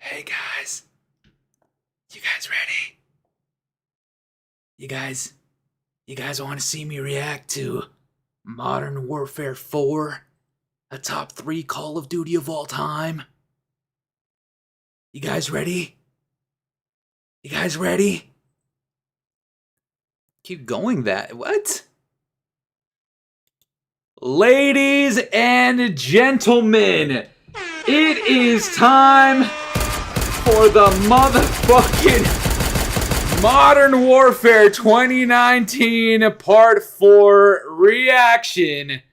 Hey guys. You guys ready? You guys want to see me react to Modern Warfare 4? A top 3 Call of Duty of all time? You guys ready? You guys ready? Keep going that. What? Ladies and gentlemen, it is time for the motherfucking Modern Warfare 2019 Part 4 reaction.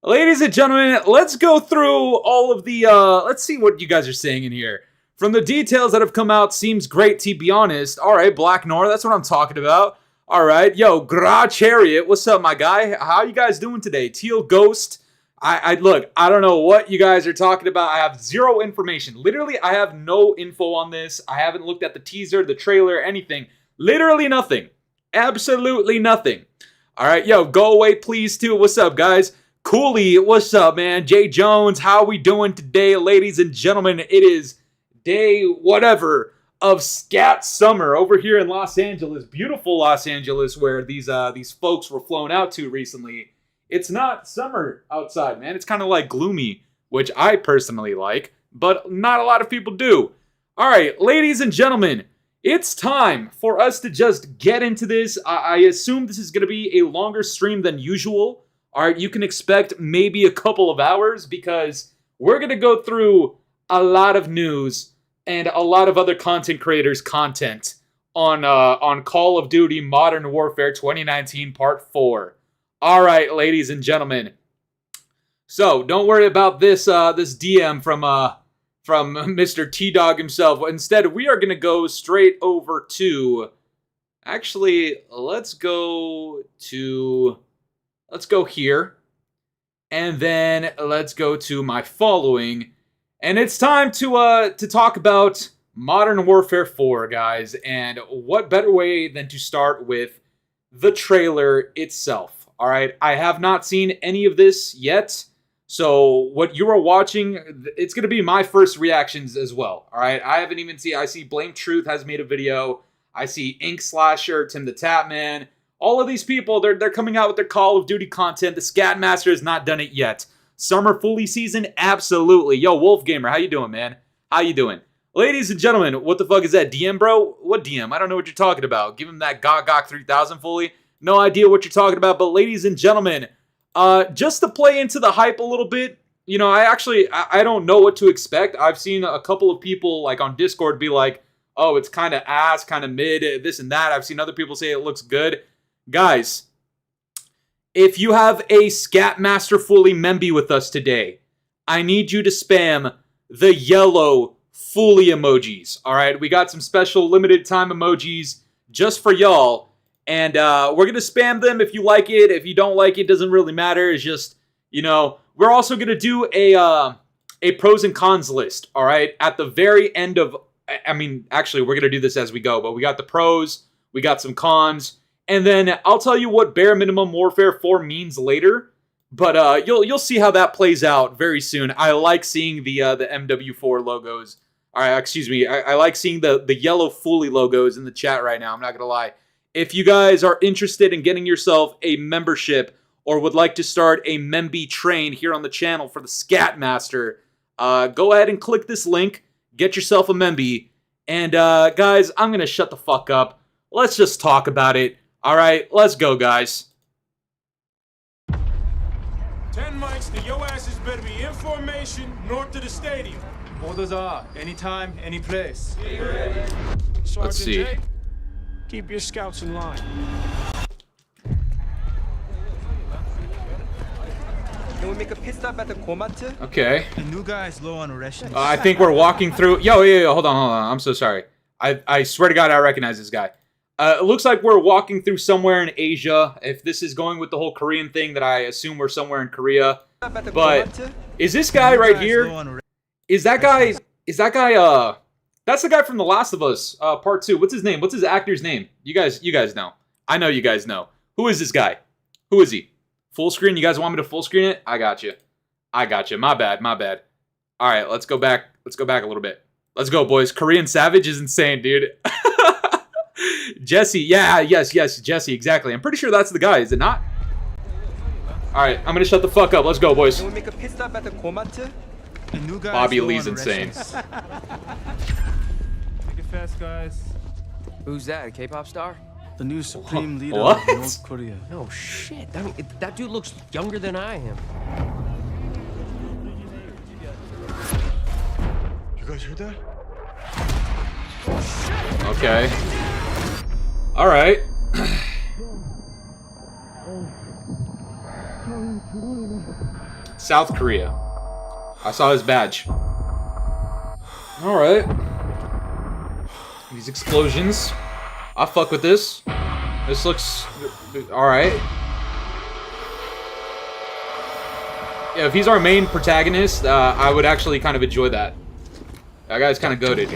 Ladies and gentlemen, let's go through all of the, let's see what you guys are saying in here. From the details that have come out, seems great to be honest. Alright, Black Nor, that's what I'm talking about. Alright, yo, Gra Chariot, what's up, my guy? How you guys doing today? Teal Ghost. Look, I don't know what you guys are talking about. I have zero information. Literally, I have no info on this. I haven't looked at the teaser, the trailer, anything. Literally nothing. Absolutely nothing. Alright, yo, go away, please, too. What's up, guys? Fooly, what's up, man? Jay Jones, how we doing today, ladies and gentlemen? It is day whatever of Scat Summer over here in Los Angeles. Beautiful Los Angeles, where these folks were flown out to recently. It's not summer outside, man. It's kind of like gloomy, which I personally like, but not a lot of people do. All right, ladies and gentlemen, it's time for us to just get into this. I assume this is going to be a longer stream than usual. All right, you can expect maybe a couple of hours because we're going to go through a lot of news and a lot of other content creators' content on Call of Duty Modern Warfare 2019 Part 4. All right, ladies and gentlemen. So don't worry about this this DM from Mr. T-Dog himself. Instead, we are gonna go straight over to. Actually, let's go here, and then let's go to my following, and it's time to talk about Modern Warfare 4, guys. And what better way than to start with the trailer itself? All right, I have not seen any of this yet, so what you are watching, it's going to be my first reactions as well. All right, I haven't even seen, I see Blame Truth has made a video, I see Ink Slasher, TIMTHETATMAN, all of these people, they're coming out with their Call of Duty content. The Scatmaster has not done it yet. Summer Fooly season, absolutely. Yo, Wolf Gamer, how you doing, man? How you doing? Ladies and gentlemen, what the fuck is that, DM, bro? What DM? I don't know what you're talking about. Give him that Gok 3000 Fooly. No idea what you're talking about, but ladies and gentlemen, just to play into the hype a little bit, you know, I don't know what to expect. I've seen a couple of people, like, on Discord be like, oh, it's kind of ass, kind of mid, this and that. I've seen other people say it looks good. Guys, if you have a Scatmaster Fooly Memby with us today, I need you to spam the yellow Fooly emojis, all right? We got some special limited time emojis just for y'all. And we're going to spam them if you like it. If you don't like it, doesn't really matter. It's just, you know, we're also going to do a pros and cons list, all right? At the very end of, I mean, actually, we're going to do this as we go. But we got the pros, we got some cons. And then I'll tell you what Bare Minimum Warfare 4 means later. But you'll see how that plays out very soon. I like seeing the MW4 logos. All right, excuse me. I like seeing the yellow Fooly logos in the chat right now. I'm not going to lie. If you guys are interested in getting yourself a membership or would like to start a Memby train here on the channel for the Scatmaster, go ahead and click this link, get yourself a Memby, and guys, I'm going to shut the fuck up. Let's just talk about it. All right, let's go, guys. 10 mics, and your asses better be in formation north of the stadium. Orders are anytime, any place. Sergeant see. J, keep your scouts in line. Can we make a pit stop at the Komate? Okay. The new guy is low on rations. I think we're walking through. Yo, hold on. I'm so sorry. I swear to God, I recognize this guy. It looks like we're walking through somewhere in Asia. If this is going with the whole Korean thing, that I assume we're somewhere in Korea. But is this guy right here? Is that guy? That's the guy from The Last of Us, Part 2. What's his name? What's his actor's name? You guys know. I know you guys know. Who is this guy? Who is he? Full screen? You guys want me to full screen it? I got you. My bad. All right, let's go back. Let's go back a little bit. Let's go, boys. Korean Savage is insane, dude. Jesse, yeah, yes, Jesse, exactly. I'm pretty sure that's the guy, is it not? Alright, I'm gonna shut the fuck up. Let's go, boys. Can we make a pit stop at the Komatsu? The new guys Bobby low Lee's on insane. rations. Make it fast, guys. Who's that? A K-pop star? The new supreme leader What? of North Korea. No shit. I mean, that dude looks younger than I am. You guys heard that? Okay. Alright. South Korea. I saw his badge. Alright. These explosions. I fuck with this. This looks... Alright. Yeah, if he's our main protagonist, I would actually kind of enjoy that. That guy's kind of goated.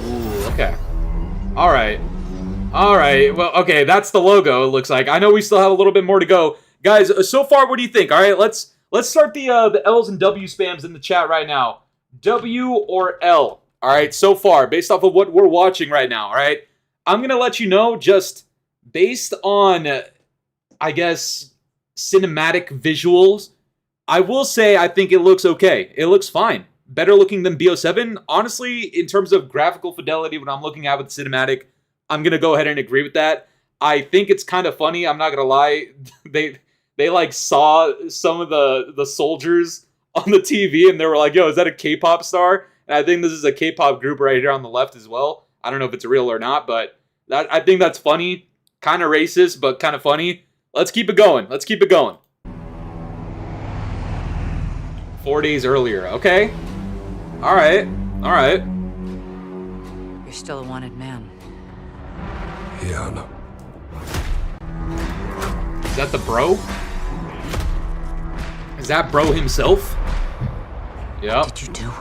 Ooh, okay. Alright. Alright, well, okay, that's the logo, it looks like. I know we still have a little bit more to go. Guys, so far, what do you think? Alright, let's start the L's and W spams in the chat right now. W or L? Alright, so far, based off of what we're watching right now, alright? I'm gonna let you know, just based on, I guess, cinematic visuals, I will say I think it looks okay. It looks fine. Better looking than BO7. Honestly, in terms of graphical fidelity, when I'm looking at with cinematic, I'm gonna go ahead and agree with that. I think it's kind of funny, I'm not gonna lie. They like saw some of the soldiers on the TV and they were like, yo, is that a K-pop star? And I think this is a K-pop group right here on the left as well. I don't know if it's real or not, but I think that's funny. Kind of racist, but kind of funny. Let's keep it going. Let's keep it going. 4 days earlier. Okay. All right. All right. You're still a wanted man. Yeah, I know. Is that the bro? Is that bro himself? Yeah. Did you do?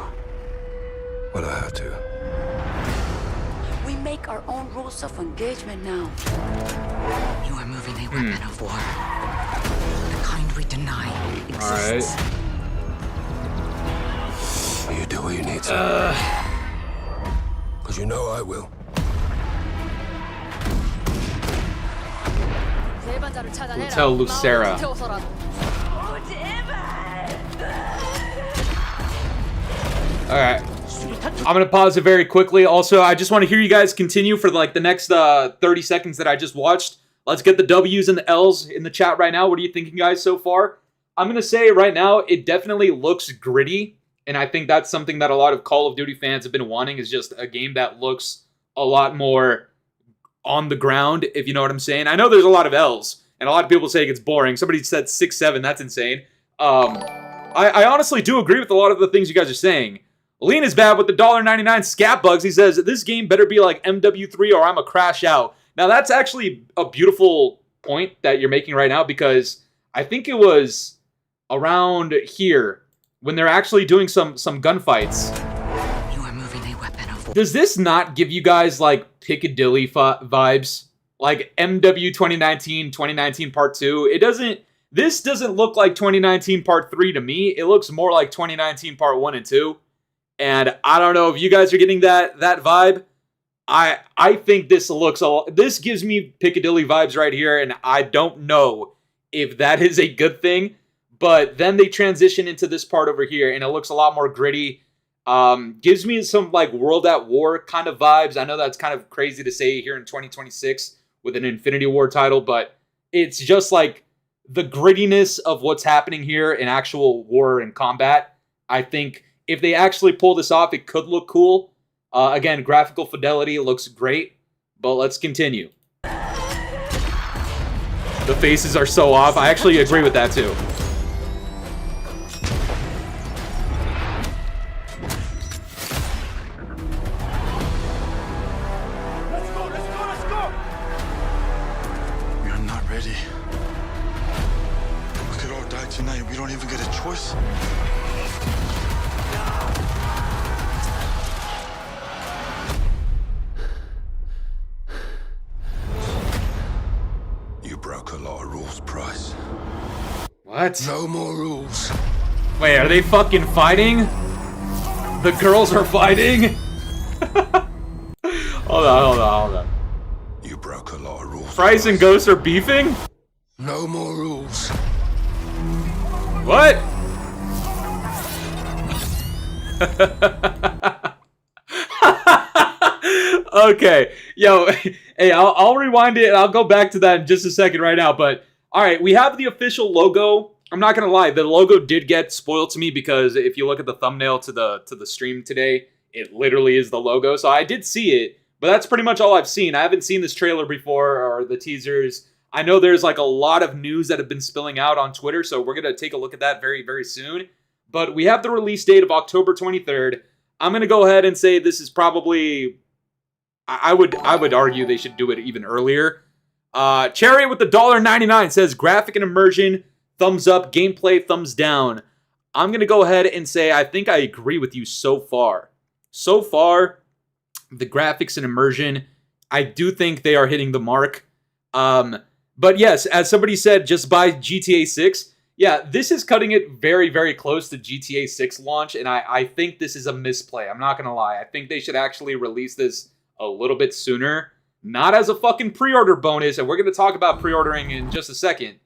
What I had to. We make our own rules of engagement now. You are moving a weapon of war. The kind we deny exists. Alright. You do what you need to. Because you know I will. Hotel Lucera. Alright. I'm going to pause it very quickly. Also, I just want to hear you guys continue for like the next 30 seconds that I just watched. Let's get the W's and the L's in the chat right now. What are you thinking, guys, so far? I'm going to say right now, it definitely looks gritty. And I think that's something that a lot of Call of Duty fans have been wanting, is just a game that looks a lot more on the ground, if you know what I'm saying. I know there's a lot of L's, and a lot of people say it gets boring. Somebody said 6-7. That's insane. I honestly do agree with a lot of the things you guys are saying. Lean is bad with the $1.99 scat bugs. He says, this game better be like MW3 or I'm a crash out. Now, that's actually a beautiful point that you're making right now, because I think it was around here when they're actually doing some gunfights. You are moving a weapon of war. Does this not give you guys like Piccadilly vibes? Like MW 2019 Part 2? It doesn't... This doesn't look like 2019 Part 3 to me. It looks more like 2019 Part 1 and 2. And I don't know if you guys are getting that vibe. I think this looks this gives me Piccadilly vibes right here, and I don't know if that is a good thing. But then they transition into this part over here, and it looks a lot more gritty. Gives me some like World at War kind of vibes. I know that's kind of crazy to say here in 2026 with an Infinity War title, but it's just like the grittiness of what's happening here in actual war and combat. I think if they actually pull this off, it could look cool. Again, graphical fidelity looks great, but let's continue. The faces are so off. I actually agree with that too. We are not ready. We could all die tonight. We don't even get a choice. You broke a lot of rules, Price. What? No more rules. Wait, are they fucking fighting? The girls are fighting. Hold on. You broke a lot of rules. Price and Ghost are beefing? No more rules. What? Okay, yo, hey, I'll rewind it and I'll go back to that in just a second right now. But all right, we have the official logo. I'm not gonna lie, the logo did get spoiled to me because if you look at the thumbnail to the stream today, it literally is the logo. So I did see it, but that's pretty much all I've seen. I haven't seen this trailer before or the teasers. I know there's like a lot of news that have been spilling out on Twitter, so we're gonna take a look at that very, very soon. But we have the release date of October 23rd. I'm gonna go ahead and say this is probably. I would argue they should do it even earlier. Cherry with the $1.99 says graphic and immersion, thumbs up, gameplay, thumbs down. I'm going to go ahead and say I think I agree with you so far. So far, the graphics and immersion, I do think they are hitting the mark. But yes, as somebody said, just buy GTA 6. Yeah, this is cutting it very, very close to GTA 6 launch, and I think this is a misplay. I'm not going to lie. I think they should actually release this a little bit sooner, not as a fucking pre-order bonus, and we're going to talk about pre-ordering in just a second.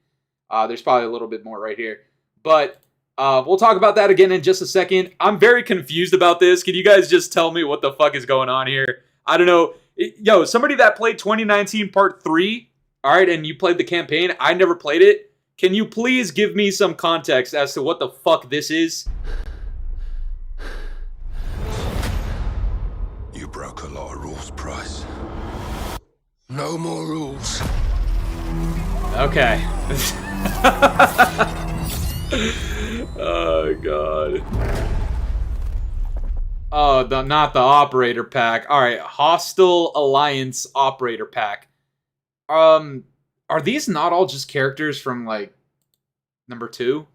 There's probably a little bit more right here, but we'll talk about that again in just a second. I'm very confused about this. Can you guys just tell me what the fuck is going on here? I don't know. Yo, somebody that played 2019 Part 3, all right, and you played the campaign, I never played it. Can you please give me some context as to what the fuck this is? You broke a lot of rules, Price. No more rules. Okay. Oh, God. Oh, not the operator pack. All right, Hostile Alliance operator pack. Are these not all just characters from, like, number 2?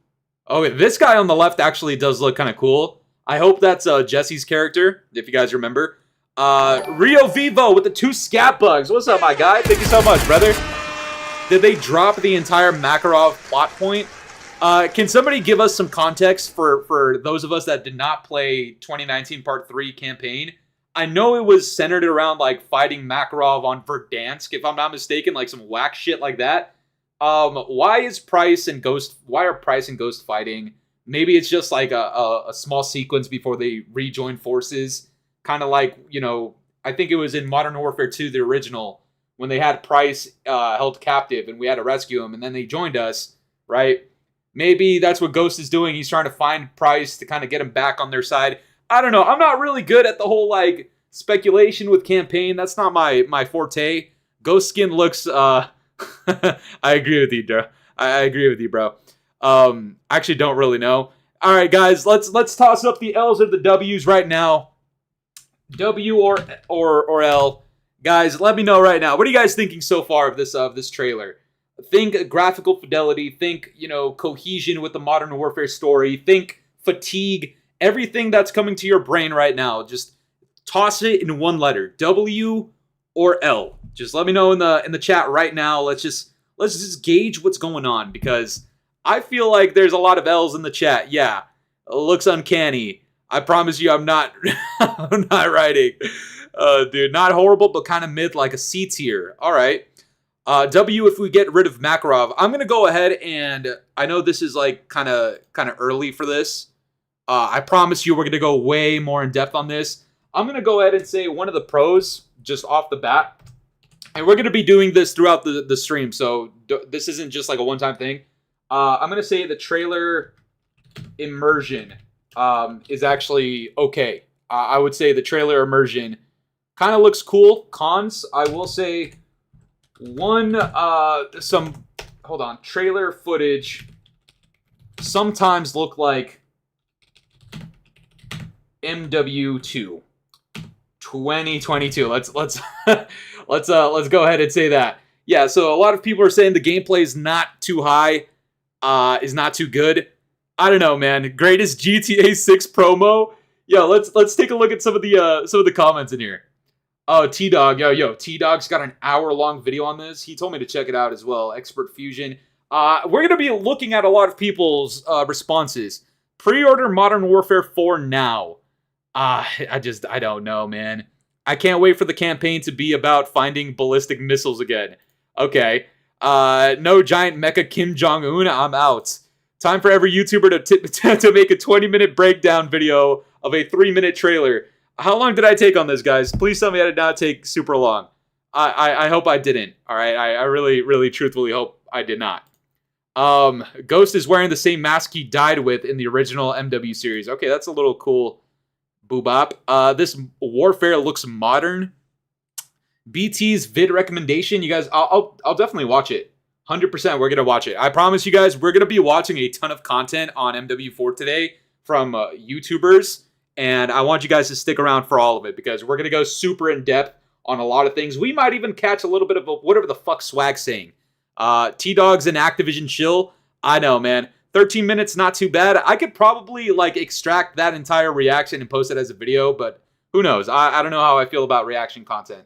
Oh, this guy on the left actually does look kind of cool. I hope that's Jesse's character, if you guys remember. Rio Vivo with the 2 scat bugs. What's up, my guy? Thank you so much, brother. Did they drop the entire Makarov plot point? Can somebody give us some context for those of us that did not play 2019 Part 3 campaign? I know it was centered around, like, fighting Makarov on Verdansk, if I'm not mistaken, like some whack shit like that. Why are Price and Ghost fighting? Maybe it's just like a small sequence before they rejoin forces. Kind of like, you know, I think it was in Modern Warfare 2, the original, when they had Price held captive and we had to rescue him, and then they joined us, right? Maybe that's what Ghost is doing. He's trying to find Price to kind of get him back on their side. I don't know. I'm not really good at the whole, like, speculation with campaign. That's not my forte. Ghost skin looks, I agree with you, bro. I agree with you, bro. Actually don't really know. All right, guys, let's toss up the L's or the W's right now. W or L. Guys, let me know right now. What are you guys thinking so far of this trailer? Think graphical fidelity. Think, you know, cohesion with the Modern Warfare story. Think fatigue. Everything that's coming to your brain right now. Just toss it in one letter. W or L. Just let me know in the chat right now. Let's just gauge what's going on, because I feel like there's a lot of L's in the chat. Yeah, it looks uncanny. I promise you, I'm not. I'm not writing, dude. Not horrible, but kind of mid, like a C tier. All right. W if we get rid of Makarov. I'm gonna go ahead and I know this is like kind of early for this. I promise you, we're gonna go way more in depth on this. I'm gonna go ahead and say one of the pros just off the bat, and we're gonna be doing this throughout the stream. So this isn't just like a one-time thing. I'm gonna say the trailer immersion is actually okay. I would say the trailer immersion kind of looks cool. Cons, I will say trailer footage sometimes look like MW2 2022. Let's let's go ahead and say that. Yeah, so a lot of people are saying the gameplay is not too high, is not too good. I don't know, man. Greatest GTA 6 promo. Yo, let's take a look at some of the comments in here. Oh, T-Dog. Yo, T-Dog's got an hour-long video on this. He told me to check it out as well. Expert Fusion. We're going to be looking at a lot of people's responses. Pre-order Modern Warfare 4 now. I don't know, man. I can't wait for the campaign to be about finding ballistic missiles again. Okay. No giant mecha Kim Jong-un, I'm out. Time for every YouTuber to make a 20-minute breakdown video of a 3-minute trailer. How long did I take on this, guys? Please tell me I did not take super long. I hope I didn't. All right, I really, really, truthfully hope I did not. Ghost is wearing the same mask he died with in the original MW series. Okay, that's a little cool. Boobop. This Warfare looks modern. BT's vid recommendation, you guys, I'll definitely watch it. 100% we're gonna watch it. I promise you guys, we're gonna be watching a ton of content on MW4 today from YouTubers, and I want you guys to stick around for all of it because we're gonna go super in depth on a lot of things. We might even catch a little bit of whatever the fuck Swag's saying. T-Dogs and Activision chill. I know, man. 13 minutes, not too bad. I could probably like extract that entire reaction and post it as a video, but who knows? I don't know how I feel about reaction content.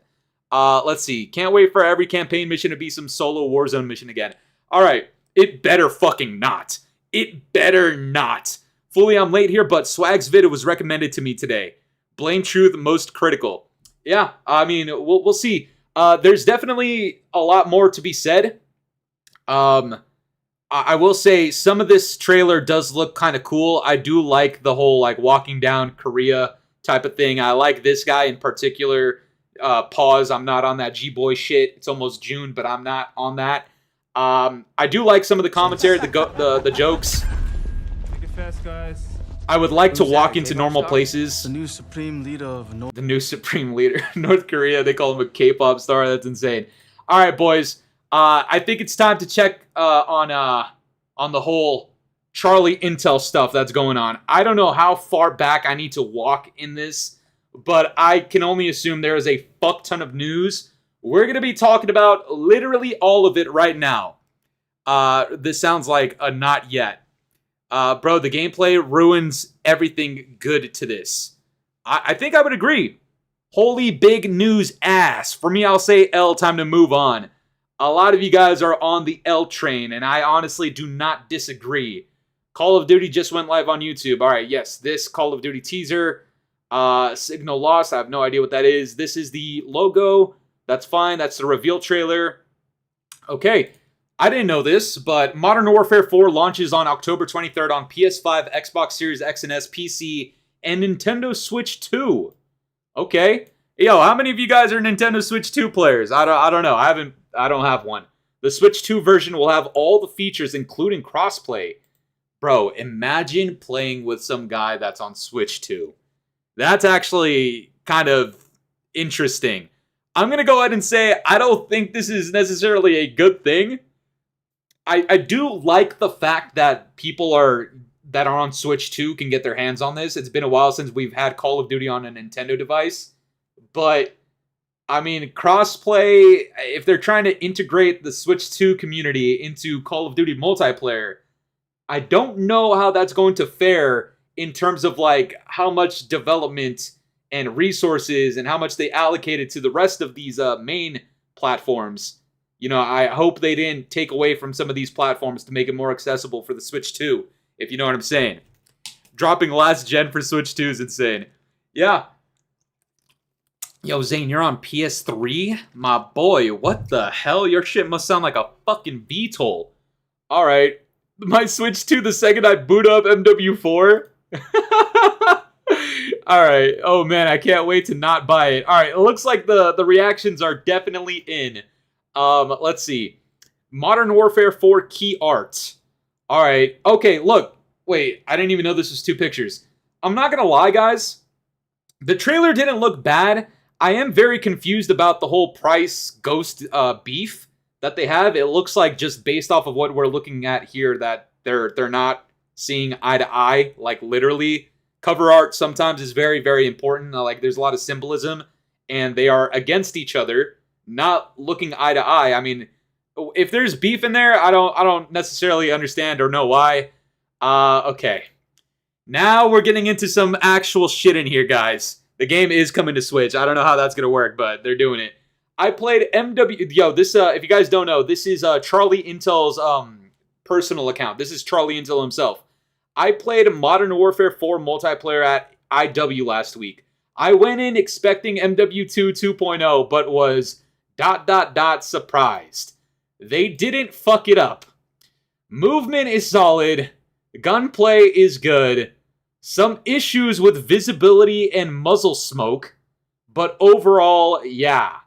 Let's see. Can't wait for every campaign mission to be some solo Warzone mission again. All right. It better fucking not. It better not. Fully, I'm late here, but Swag's vid was recommended to me today. Blame truth most critical. Yeah, I mean, we'll see. There's definitely a lot more to be said. I will say some of this trailer does look kind of cool. I do like the whole like walking down Korea type of thing. I like this guy in particular. Pause. I'm not on that G-boy shit. It's almost June, but I'm not on that. I do like some of the commentary, the jokes. Take it fast, guys. I would like to walk into normal places. The new supreme leader of North. The new supreme leader, North Korea. They call him a K-pop star. That's insane. All right, boys. I think it's time to check on the whole Charlie Intel stuff that's going on. I don't know how far back I need to walk in this, but I can only assume there is a fuck ton of news. We're going to be talking about literally all of it right now. This sounds like a not yet. Bro, the gameplay ruins everything good to this. I think I would agree. Holy big news ass. For me, I'll say L, time to move on. A lot of you guys are on the L train, and I honestly do not disagree. Call of Duty just went live on YouTube. All right, yes, this Call of Duty teaser. Signal lost. I have no idea what that is. This is the logo. That's fine. That's the reveal trailer. Okay. I didn't know this, but Modern Warfare 4 launches on October 23rd on PS5, Xbox Series X and S, PC, and Nintendo Switch 2. Okay. Yo, how many of you guys are Nintendo Switch 2 players? I don't know. I don't have one. The Switch 2 version will have all the features, including crossplay. Bro, imagine playing with some guy that's on Switch 2. That's actually kind of interesting. I'm going to go ahead and say I don't think this is necessarily a good thing. I do like the fact that people that are on Switch 2 can get their hands on this. It's been a while since we've had Call of Duty on a Nintendo device. But, I mean, crossplay, if they're trying to integrate the Switch 2 community into Call of Duty multiplayer, I don't know how that's going to fare in terms of, like, how much development and resources and how much they allocated to the rest of these main platforms. You know, I hope they didn't take away from some of these platforms to make it more accessible for the Switch 2, if you know what I'm saying. Dropping last gen for Switch 2 is insane. Yeah. Yo, Zane, you're on PS3? My boy, what the hell? Your shit must sound like a fucking VTOL. Alright. My Switch 2 the second I boot up MW4? Alright. Oh, man, I can't wait to not buy it. Alright, it looks like the reactions are definitely in. Let's see. Modern Warfare 4 key art. Alright. Okay, look. Wait, I didn't even know this was 2 pictures. I'm not gonna lie, guys. The trailer didn't look bad. I am very confused about the whole Price Ghost beef that they have. It looks like just based off of what we're looking at here that they're not seeing eye to eye, like literally. Cover art sometimes is very, very important. Like there's a lot of symbolism and they are against each other, not looking eye to eye. I mean, if there's beef in there, I don't necessarily understand or know why. Okay. Now we're getting into some actual shit in here, guys. The game is coming to Switch. I don't know how that's going to work, but they're doing it. I played MW... Yo, this, if you guys don't know, this is Charlie Intel's personal account. This is Charlie Intel himself. I played Modern Warfare 4 multiplayer at IW last week. I went in expecting MW2 2.0, but was ... surprised. They didn't fuck it up. Movement is solid. Gunplay is good. Some issues with visibility and muzzle smoke. But overall, yeah.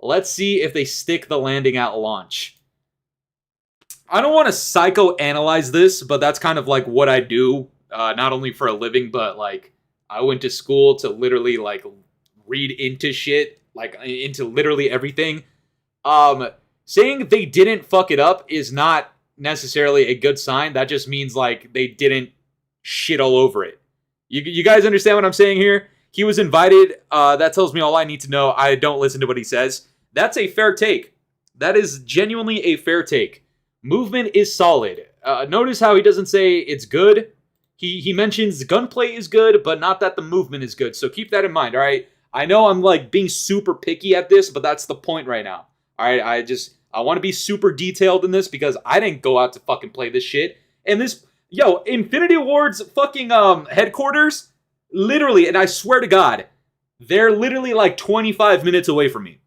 Let's see if they stick the landing at launch. I don't want to psychoanalyze this, but that's kind of like what I do. Not only for a living, but like I went to school to literally like read into shit. Like into literally everything. Saying they didn't fuck it up is not necessarily a good sign. That just means like they didn't shit all over it. You guys understand what I'm saying here? He was invited. That tells me all I need to know. I don't listen to what he says. That's a fair take. That is genuinely a fair take. Movement is solid. Notice how he doesn't say it's good. He mentions gunplay is good, but not that the movement is good. So keep that in mind, all right? I know I'm like being super picky at this, but that's the point right now. All right, I want to be super detailed in this because I didn't go out to fucking play this shit. And this, Infinity Ward's fucking headquarters, literally, and I swear to God, they're literally like 25 minutes away from me.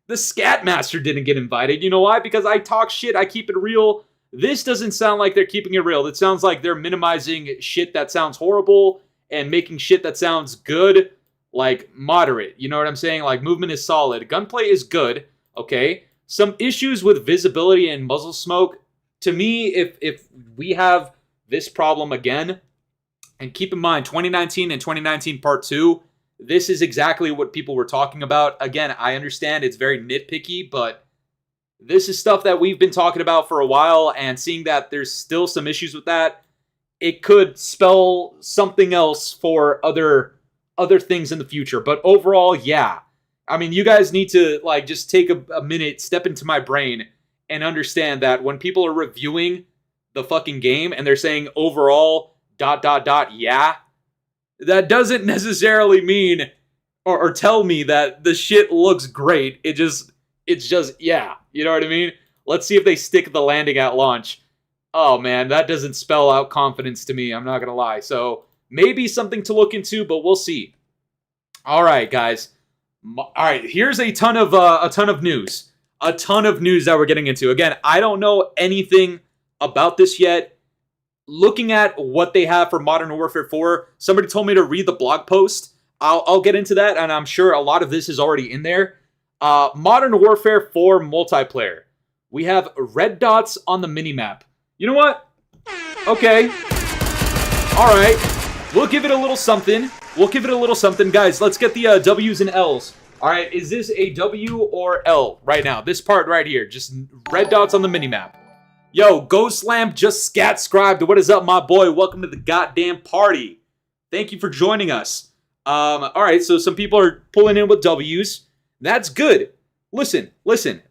The Scatmaster didn't get invited. You know why? Because I talk shit, I keep it real. This doesn't sound like they're keeping it real. It sounds like they're minimizing shit that sounds horrible and making shit that sounds good like moderate. You know what I'm saying? Like movement is solid. Gunplay is good. Okay. Some issues with visibility and muzzle smoke. To me, if we have this problem again, and keep in mind 2019 and 2019 part 2, this is exactly what people were talking about. Again, I understand it's very nitpicky, but this is stuff that we've been talking about for a while, and seeing that there's still some issues with that, it could spell something else for other things in the future. But overall, yeah. I mean, you guys need to like just take a minute, step into my brain, and understand that when people are reviewing the fucking game and they're saying overall ... yeah, that doesn't necessarily mean or tell me that the shit looks great. It's just yeah. You know what I mean? Let's see if they stick the landing at launch. Oh man, that doesn't spell out confidence to me. I'm not gonna lie. So maybe something to look into, but we'll see. All right, guys. All right, here's a ton of news. A ton of news that we're getting into. Again, I don't know anything about this yet. Looking at what they have for Modern Warfare 4, somebody told me to read the blog post. I'll get into that, and I'm sure a lot of this is already in there. Modern Warfare 4 multiplayer. We have red dots on the minimap. You know what? Okay. All right. We'll give it a little something. Guys, let's get the W's and L's. All right, is this a W or L right now? This part right here, just red dots on the minimap. Yo, Ghost Lamp just scat-scribed. What is up, my boy? Welcome to the goddamn party. Thank you for joining us. All right, so some people are pulling in with W's. That's good. Listen,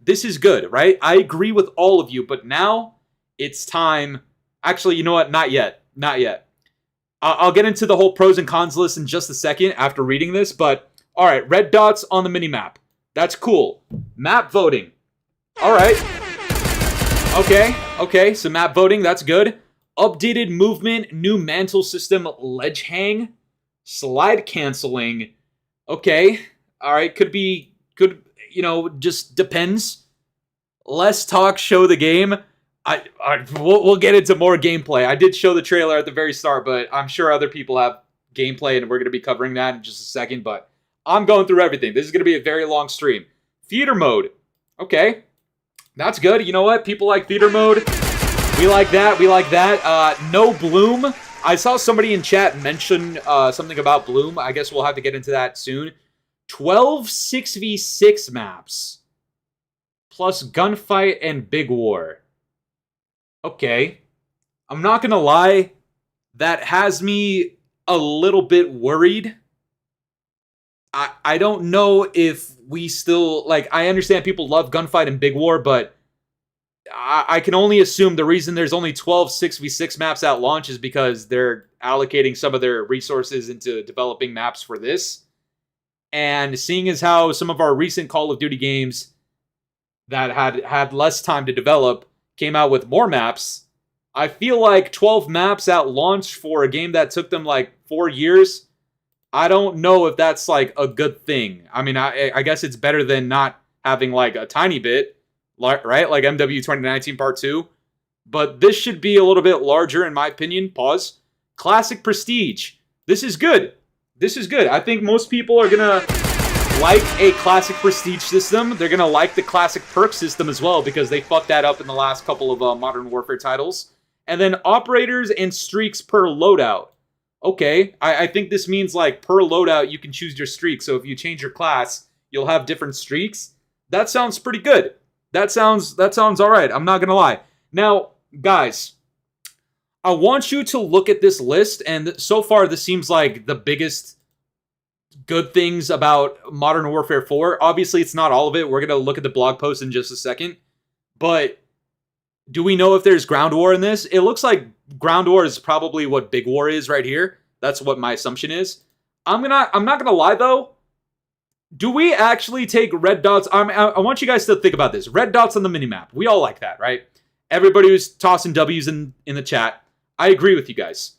this is good, right? I agree with all of you, but now it's time. Actually, you know what? Not yet. I'll get into the whole pros and cons list in just a second after reading this, but all right, red dots on the minimap. That's cool. Map voting. All right. Okay, so map voting, that's good. Updated movement, new mantle system, ledge hang, slide canceling. Okay, all right, could, just depends. Less talk, show the game. We'll get into more gameplay. I did show the trailer at the very start, but I'm sure other people have gameplay, and we're going to be covering that in just a second, but I'm going through everything. This is going to be a very long stream. Theater mode. Okay. That's good. You know what? People like theater mode. We like that. No bloom. I saw somebody in chat mention something about bloom. I guess we'll have to get into that soon. 12 6v6 maps. Plus gunfight and big war. Okay. I'm not going to lie. That has me a little bit worried. I don't know if we still, I understand people love gunfight and big war, but I can only assume the reason there's only 12 6v6 maps at launch is because they're allocating some of their resources into developing maps for this. And seeing as how some of our recent Call of Duty games that had less time to develop came out with more maps, I feel like 12 maps at launch for a game that took them 4 years I don't know if that's like a good thing. I mean, I guess it's better than not having like a tiny bit, right? Like MW 2019 Part 2. But this should be a little bit larger in my opinion. Pause. Classic Prestige. This is good. This is good. I think most people are going to like a Classic Prestige system. They're going to like the Classic Perk system as well because they fucked that up in the last couple of Modern Warfare titles. And then Operators and Streaks per loadout. Okay, I think this means like per loadout you can choose your streak. So if you change your class, you'll have different streaks. That sounds pretty good. That sounds all right. I'm not going to lie. Now, guys, I want you to look at this list, and so far this seems like the biggest good things about Modern Warfare 4. Obviously, it's not all of it. We're going to look at the blog post in just a second. But do we know if there's ground war in this? It looks like ground war is probably what big war is right here. That's what my assumption is. I'm not going to lie, though. Do we actually take red dots? I want you guys to think about this. Red dots on the minimap. We all like that, right? Everybody who's tossing W's in the chat. I agree with you guys.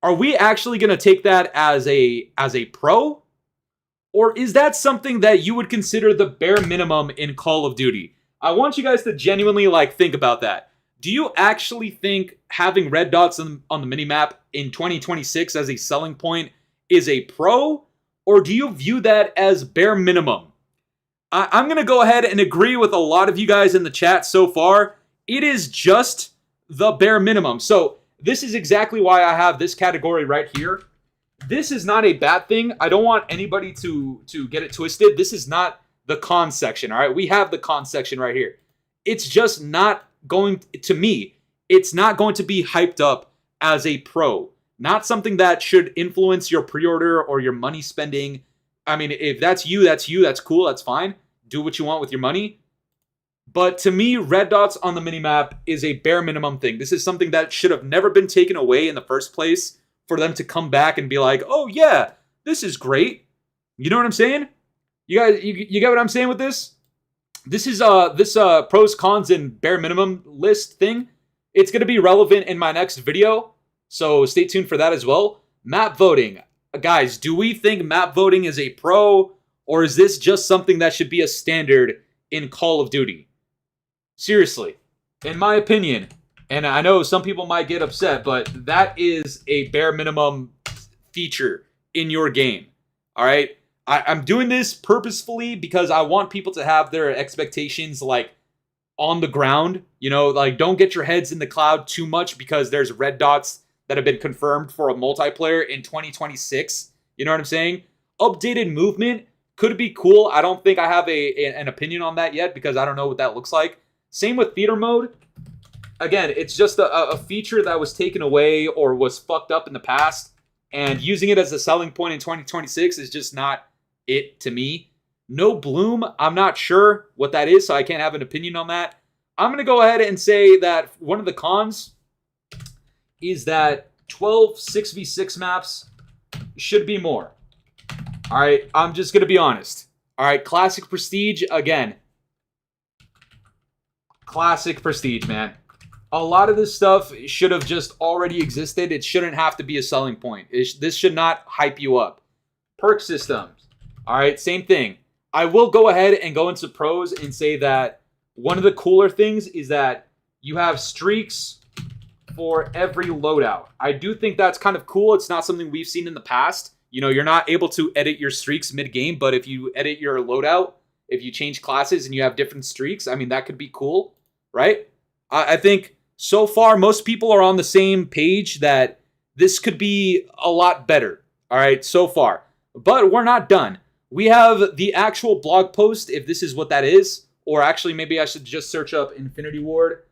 Are we actually going to take that as a pro? Or is that something that you would consider the bare minimum in Call of Duty? I want you guys to genuinely think about that. Do you actually think having red dots on the minimap in 2026 as a selling point is a pro? Or do you view that as bare minimum? I'm going to go ahead and agree with a lot of you guys in the chat so far. It is just the bare minimum. So this is exactly why I have this category right here. This is not a bad thing. I don't want anybody to get it twisted. This is not the con section, all right? We have the con section right here. It's just not going, to me, it's not going to be hyped up as a pro. Not something that should influence your pre-order or your money spending. I mean, if that's you, that's you. That's cool. That's fine. Do what you want with your money. But to me, red dots on the minimap is a bare minimum thing. This is something that should have never been taken away in the first place for them to come back and be like, oh yeah, this is great. You know what I'm saying? You guys, you get what I'm saying with this? This is this pros, cons, and bare minimum list thing. It's going to be relevant in my next video. So stay tuned for that as well. Map voting. Guys, do we think map voting is a pro, or is this just something that should be a standard in Call of Duty? Seriously, in my opinion, and I know some people might get upset, but that is a bare minimum feature in your game. All right? I'm doing this purposefully because I want people to have their expectations on the ground. You know, don't get your heads in the cloud too much because there's red dots that have been confirmed for a multiplayer in 2026. You know what I'm saying? Updated movement could be cool. I don't think I have an opinion on that yet because I don't know what that looks like. Same with theater mode. Again, it's just a feature that was taken away or was fucked up in the past. And using it as a selling point in 2026 is just not it to me. No bloom, I'm not sure what that is, so I can't have an opinion on that. I'm going to go ahead and say that one of the cons is that 12 6v6 maps should be more. All right, I'm just going to be honest. All right, Classic Prestige, again. Classic Prestige, man. A lot of this stuff should have just already existed. It shouldn't have to be a selling point. This should not hype you up. Perk systems. All right, same thing. I will go ahead and go into pros and say that one of the cooler things is that you have streaks for every loadout. I do think that's kind of cool. It's not something we've seen in the past. You know, you're not able to edit your streaks mid-game, but if you edit your loadout, if you change classes and you have different streaks, I mean, that could be cool, right? I think so far most people are on the same page that this could be a lot better, all right, so far. But we're not done. We have the actual blog post, if this is what that is, or actually maybe I should just search up Infinity Ward.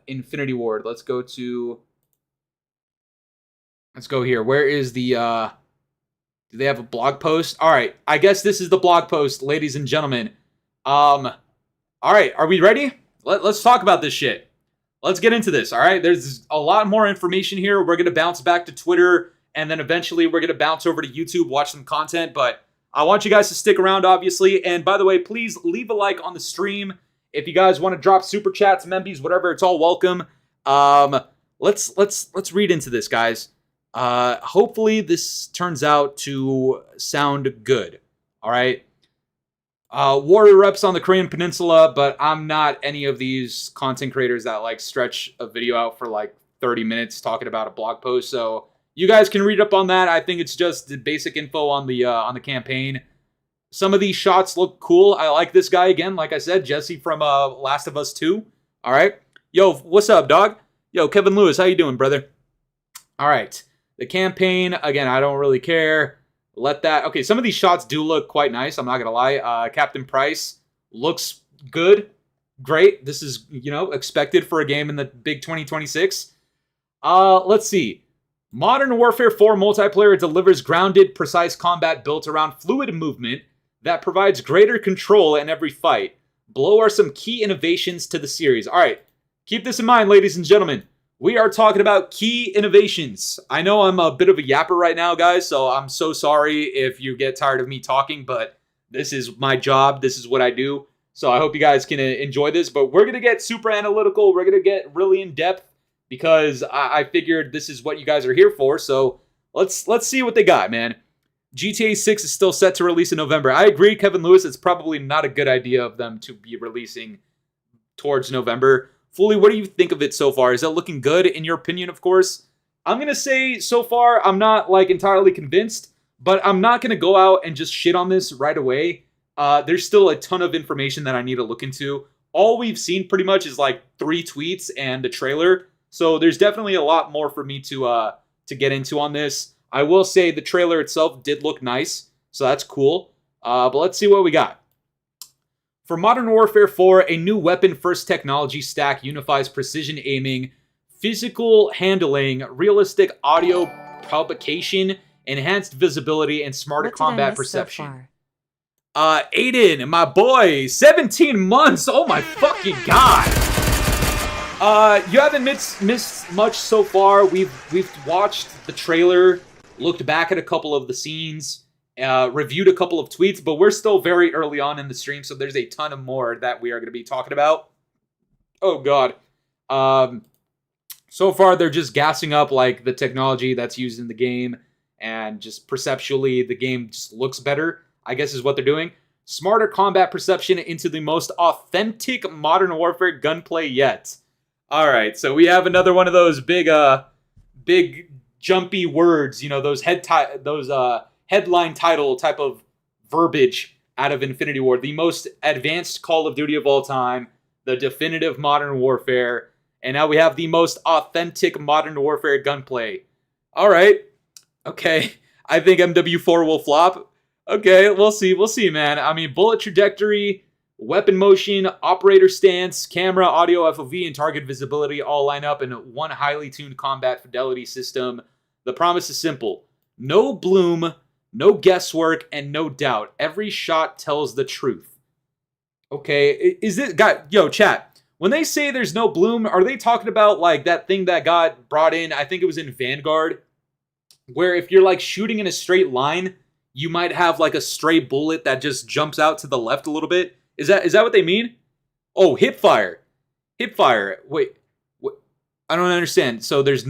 Infinity Ward. Let's go here. Where is the do they have a blog post? All right. I guess this is the blog post, ladies and gentlemen. All right, are we ready? Let's talk about this shit. Let's get into this, all right? There's a lot more information here. We're going to bounce back to Twitter, and then eventually we're going to bounce over to YouTube, watch some content, but I want you guys to stick around, obviously. And by the way, please leave a like on the stream. If you guys want to drop super chats, membies, whatever, it's all welcome. Let's read into this, guys. Hopefully this turns out to sound good. All right. Warrior reps on the Korean Peninsula, but I'm not any of these content creators that like stretch a video out for like 30 minutes talking about a blog post. So you guys can read up on that. I think it's just the basic info on the campaign. Some of these shots look cool. I like this guy again. Like I said, Jesse from Last of Us 2. All right. Yo, what's up, dog? Yo, Kevin Lewis, how you doing, brother? All right. The campaign, again, I don't really care. Let that... Okay, some of these shots do look quite nice. I'm not going to lie. Captain Price looks good. Great. This is, you know, expected for a game in the big 2026. Let's see. Modern Warfare 4 multiplayer delivers grounded, precise combat built around fluid movement that provides greater control in every fight. Below are some key innovations to the series. All right. Keep this in mind, ladies and gentlemen. We are talking about key innovations. I know I'm a bit of a yapper right now, guys, so I'm so sorry if you get tired of me talking, but this is my job. This is what I do. So I hope you guys can enjoy this, but we're going to get super analytical. We're going to get really in-depth because I figured this is what you guys are here for. So let's see what they got, man. GTA 6 is still set to release in November. I agree, Kevin Lewis. It's probably not a good idea of them to be releasing towards November. Fooly, what do you think of it so far? Is it looking good in your opinion, of course? I'm going to say so far I'm not like entirely convinced, but I'm not going to go out and just shit on this right away. There's still a ton of information that I need to look into. All we've seen pretty much is like 3 tweets and the trailer. So there's definitely a lot more for me to get into on this. I will say the trailer itself did look nice, so that's cool. But let's see what we got. For Modern Warfare 4, a new weapon-first technology stack unifies precision aiming, physical handling, realistic audio propagation, enhanced visibility, and smarter combat perception. Aiden, my boy, 17 months. Oh my fucking god. You haven't missed much so far. We've watched the trailer, looked back at a couple of the scenes, reviewed a couple of tweets, but we're still very early on in the stream, so there's a ton of more that we are going to be talking about. Oh god. So far they're just gassing up like the technology that's used in the game, and just perceptually the game just looks better, I guess is what they're doing. Smarter combat perception into the most authentic Modern Warfare gunplay yet. All right, so we have another one of those big jumpy words, you know, those headline title type of verbiage out of Infinity Ward. The most advanced Call of Duty of all time, the definitive Modern Warfare, and now we have the most authentic Modern Warfare gunplay. All right, okay, I think MW4 will flop. Okay, we'll see, man. I mean, bullet trajectory, weapon motion, operator stance, camera, audio, FOV, and target visibility all line up in one highly tuned combat fidelity system. The promise is simple. No bloom, no guesswork, and no doubt. Every shot tells the truth. Okay, is this... guy? Yo, chat. When they say there's no bloom, are they talking about, like, that thing that got brought in, I think it was in Vanguard, where if you're, like, shooting in a straight line, you might have, like, a stray bullet that just jumps out to the left a little bit? Is that what they mean? Oh, hipfire. Hipfire. Wait. What? I don't understand. So there's...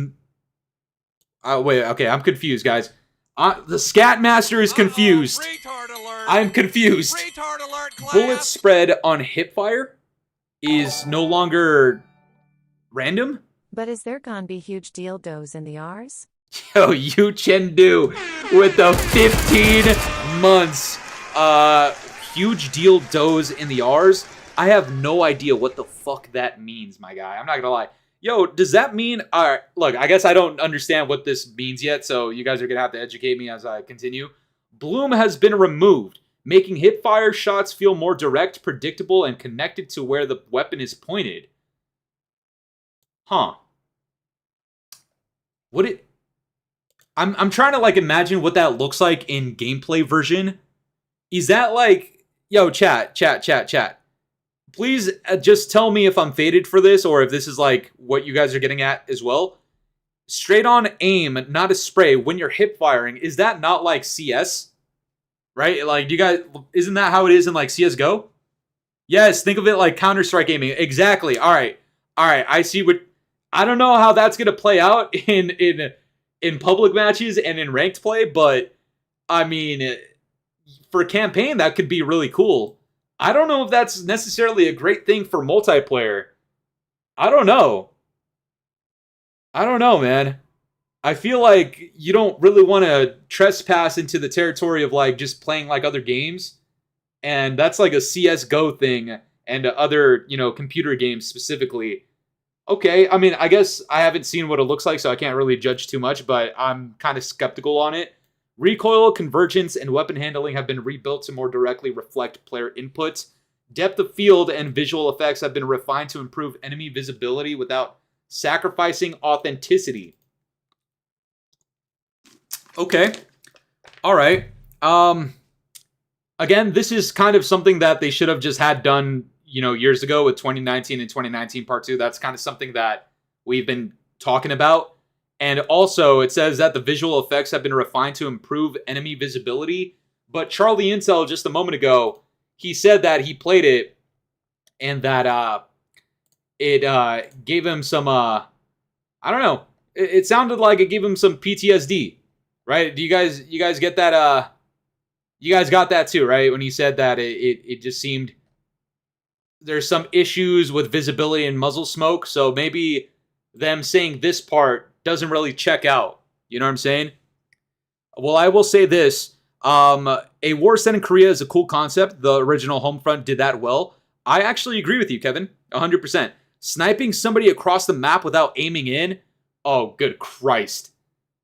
wait, okay, I'm confused, guys. The Scat Master is confused. I'm confused. Bullet spread on hipfire is no longer random? But is there gonna be huge dildos in the R's? Yo, Yu Chen-Du with the 15 months. Huge dildos in the R's? I have no idea what the fuck that means, my guy. I'm not gonna lie. Yo, does that mean... Alright, look, I guess I don't understand what this means yet, so you guys are going to have to educate me as I continue. Bloom has been removed, making hipfire shots feel more direct, predictable, and connected to where the weapon is pointed. Huh. I'm trying to, like, imagine what that looks like in gameplay version. Is that, like... Yo, chat. Please just tell me if I'm faded for this or if this is like what you guys are getting at as well. Straight on aim, not a spray. When you're hip firing, is that not like CS? Right? Like, do you guys, isn't that how it is in like CSGO? Yes, think of it like Counter-Strike aiming. Exactly. All right. I see what, I don't know how that's going to play out in in public matches and in ranked play, but I mean, for campaign, that could be really cool. I don't know if that's necessarily a great thing for multiplayer. I don't know. I don't know, man. I feel like you don't really want to trespass into the territory of like just playing like other games. And that's like a CSGO thing and other, you know, computer games specifically. Okay, I mean, I guess I haven't seen what it looks like, so I can't really judge too much, but I'm kind of skeptical on it. Recoil, convergence, and weapon handling have been rebuilt to more directly reflect player inputs. Depth of field and visual effects have been refined to improve enemy visibility without sacrificing authenticity. Okay. All right. Again, this is kind of something that they should have just had done, you know, years ago with 2019 and 2019 Part 2. That's kind of something that we've been talking about. And also, it says that the visual effects have been refined to improve enemy visibility. But Charlie Intel, just a moment ago, he said that he played it and that it gave him some, I don't know. It sounded like it gave him some PTSD, right? Do you guys get that? You guys got that too, right? When he said that it just seemed there's some issues with visibility and muzzle smoke. So maybe them saying this part doesn't really check out. You know what I'm saying? Well, I will say this. A war set in Korea is a cool concept. The original Homefront did that well. I actually agree with you, Kevin. 100%. Sniping somebody across the map without aiming in. Oh, good Christ.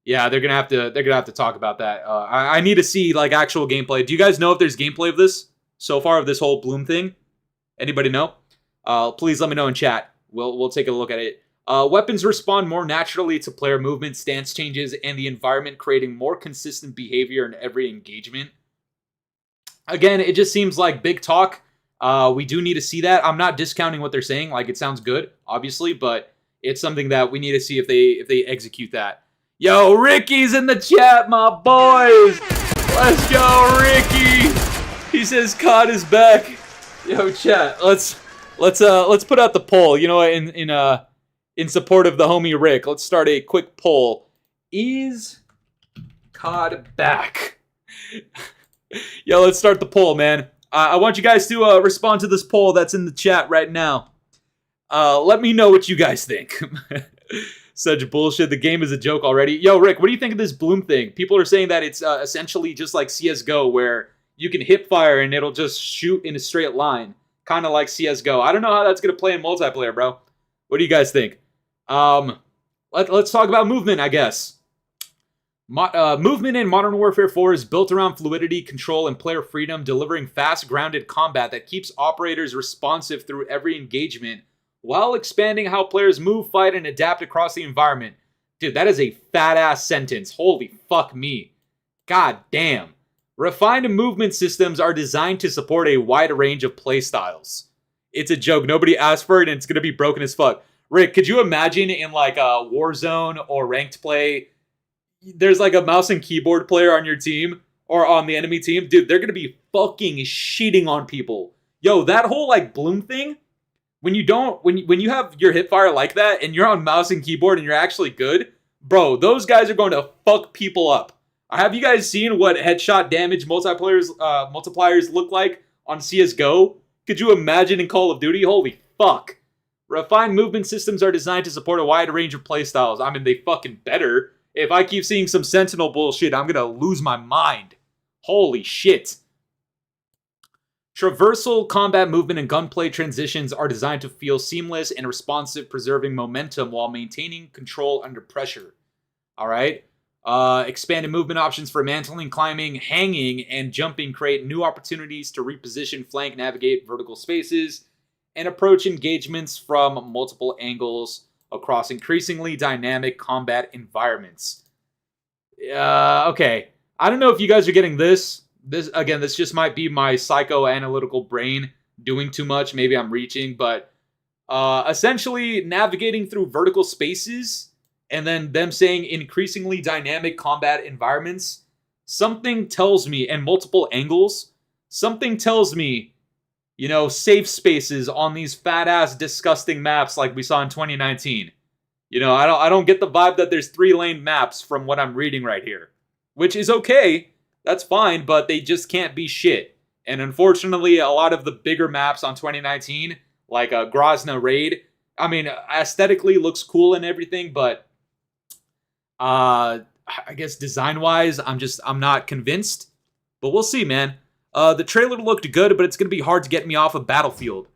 Yeah, they're gonna have to talk about that. I need to see like actual gameplay. Do you guys know if there's gameplay of this so far, of this whole Bloom thing? Anybody know? Please let me know in chat. We'll take a look at it. Weapons respond more naturally to player movement, stance changes, and the environment, creating more consistent behavior in every engagement. Again, it just seems like big talk. We do need to see that. I'm not discounting what they're saying. Like, it sounds good, obviously, but it's something that we need to see if they execute that. Yo, Ricky's in the chat, my boys. Let's go, Ricky. He says COD is back. Yo, chat. Let's put out the poll. You know, in support of the homie Rick, let's start a quick poll. Is COD back? Yo, let's start the poll, man. I want you guys to respond to this poll that's in the chat right now. Let me know what you guys think. Such bullshit. The game is a joke already. Yo, Rick, what do you think of this Bloom thing? People are saying that it's essentially just like CSGO, where you can hip fire and it'll just shoot in a straight line. Kind of like CSGO. I don't know how that's going to play in multiplayer, bro. What do you guys think? Let's talk about movement, I guess. Movement in Modern Warfare 4 is built around fluidity, control, and player freedom, delivering fast, grounded combat that keeps operators responsive through every engagement, while expanding how players move, fight, and adapt across the environment. Dude, that is a fat-ass sentence. Holy fuck me. God damn. Refined movement systems are designed to support a wide range of playstyles. It's a joke. Nobody asked for it, and it's going to be broken as fuck. Rick, could you imagine in like a Warzone or ranked play, there's like a mouse and keyboard player on your team or on the enemy team? Dude, they're going to be fucking shitting on people. Yo, that whole like Bloom thing, when you have your hipfire like that and you're on mouse and keyboard and you're actually good, bro, those guys are going to fuck people up. Have you guys seen what headshot damage multipliers look like on CSGO? Could you imagine in Call of Duty? Holy fuck. Refined movement systems are designed to support a wide range of playstyles. I mean, they fucking better. If I keep seeing some Sentinel bullshit, I'm gonna lose my mind. Holy shit. Traversal, combat movement, and gunplay transitions are designed to feel seamless and responsive, preserving momentum while maintaining control under pressure. Alright? Expanded movement options for mantling, climbing, hanging, and jumping create new opportunities to reposition, flank, navigate vertical spaces, and approach engagements from multiple angles across increasingly dynamic combat environments. Okay. I don't know if you guys are getting this. This just might be my psychoanalytical brain doing too much. Maybe I'm reaching, but essentially navigating through vertical spaces and then them saying increasingly dynamic combat environments. Something tells me, and multiple angles, something tells me, you know, safe spaces on these fat-ass disgusting maps like we saw in 2019. You know, I don't get the vibe that there's 3-lane maps from what I'm reading right here, which is okay. That's fine, but they just can't be shit. And unfortunately, a lot of the bigger maps on 2019, like Grozny Raid, I mean, aesthetically looks cool and everything, but I guess design-wise, I'm not convinced. But we'll see, man. The trailer looked good, but it's going to be hard to get me off of Battlefield.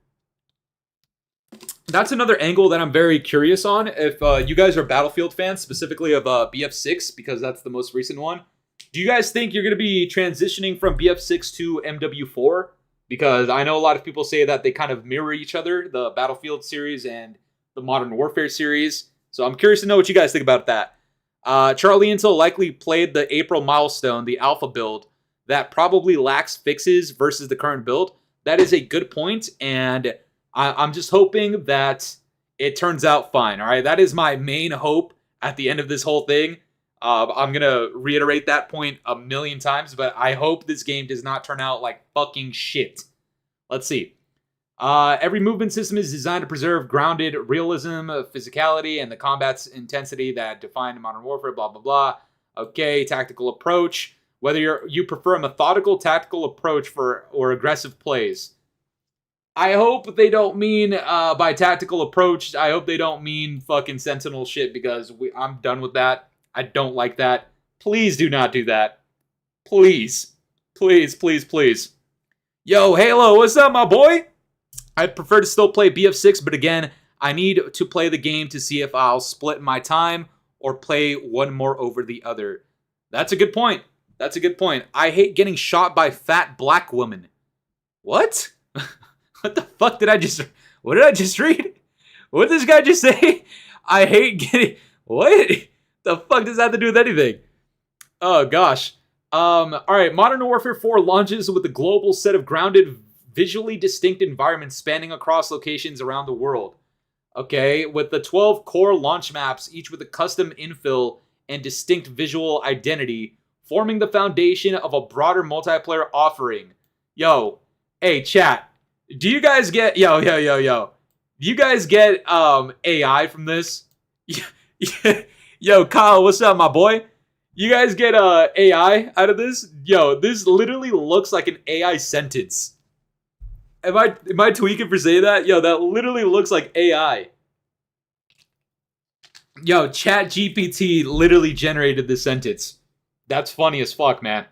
That's another angle that I'm very curious on. If you guys are Battlefield fans, specifically of BF6, because that's the most recent one, do you guys think you're going to be transitioning from BF6 to MW4? Because I know a lot of people say that they kind of mirror each other, the Battlefield series and the Modern Warfare series. So I'm curious to know what you guys think about that. Charlie Intel likely played the April milestone, the alpha build, that probably lacks fixes versus the current build. That is a good point, and I'm just hoping that it turns out fine, all right? That is my main hope at the end of this whole thing. I'm going to reiterate that point a million times, but I hope this game does not turn out like fucking shit. Let's see. Every movement system is designed to preserve grounded realism, physicality, and the combat's intensity that define Modern Warfare, blah, blah, blah. Okay, tactical approach. Whether you prefer a methodical tactical approach or aggressive plays. I hope they don't mean by tactical approach, I hope they don't mean fucking Sentinel shit, because I'm done with that. I don't like that. Please do not do that. Please. Please, please, please. Yo, Halo, what's up, my boy? I'd prefer to still play BF6, but again, I need to play the game to see if I'll split my time or play one more over the other. That's a good point. That's a good point. I hate getting shot by fat black women. What? What the fuck did I just... What did I just read? What did this guy just say? I hate getting... What? The fuck does that have to do with anything? Oh, gosh. Alright, Modern Warfare 4 launches with a global set of grounded, visually distinct environments spanning across locations around the world. Okay, with the 12 core launch maps, each with a custom infill and distinct visual identity, forming the foundation of a broader multiplayer offering. Yo, hey, chat. Do you guys get... Yo. Do you guys get AI from this? Yo, Kyle, what's up, my boy? You guys get AI out of this? Yo, this literally looks like an AI sentence. Am I tweaking for saying that? Yo, that literally looks like AI. Yo, ChatGPT literally generated this sentence. That's funny as fuck, man.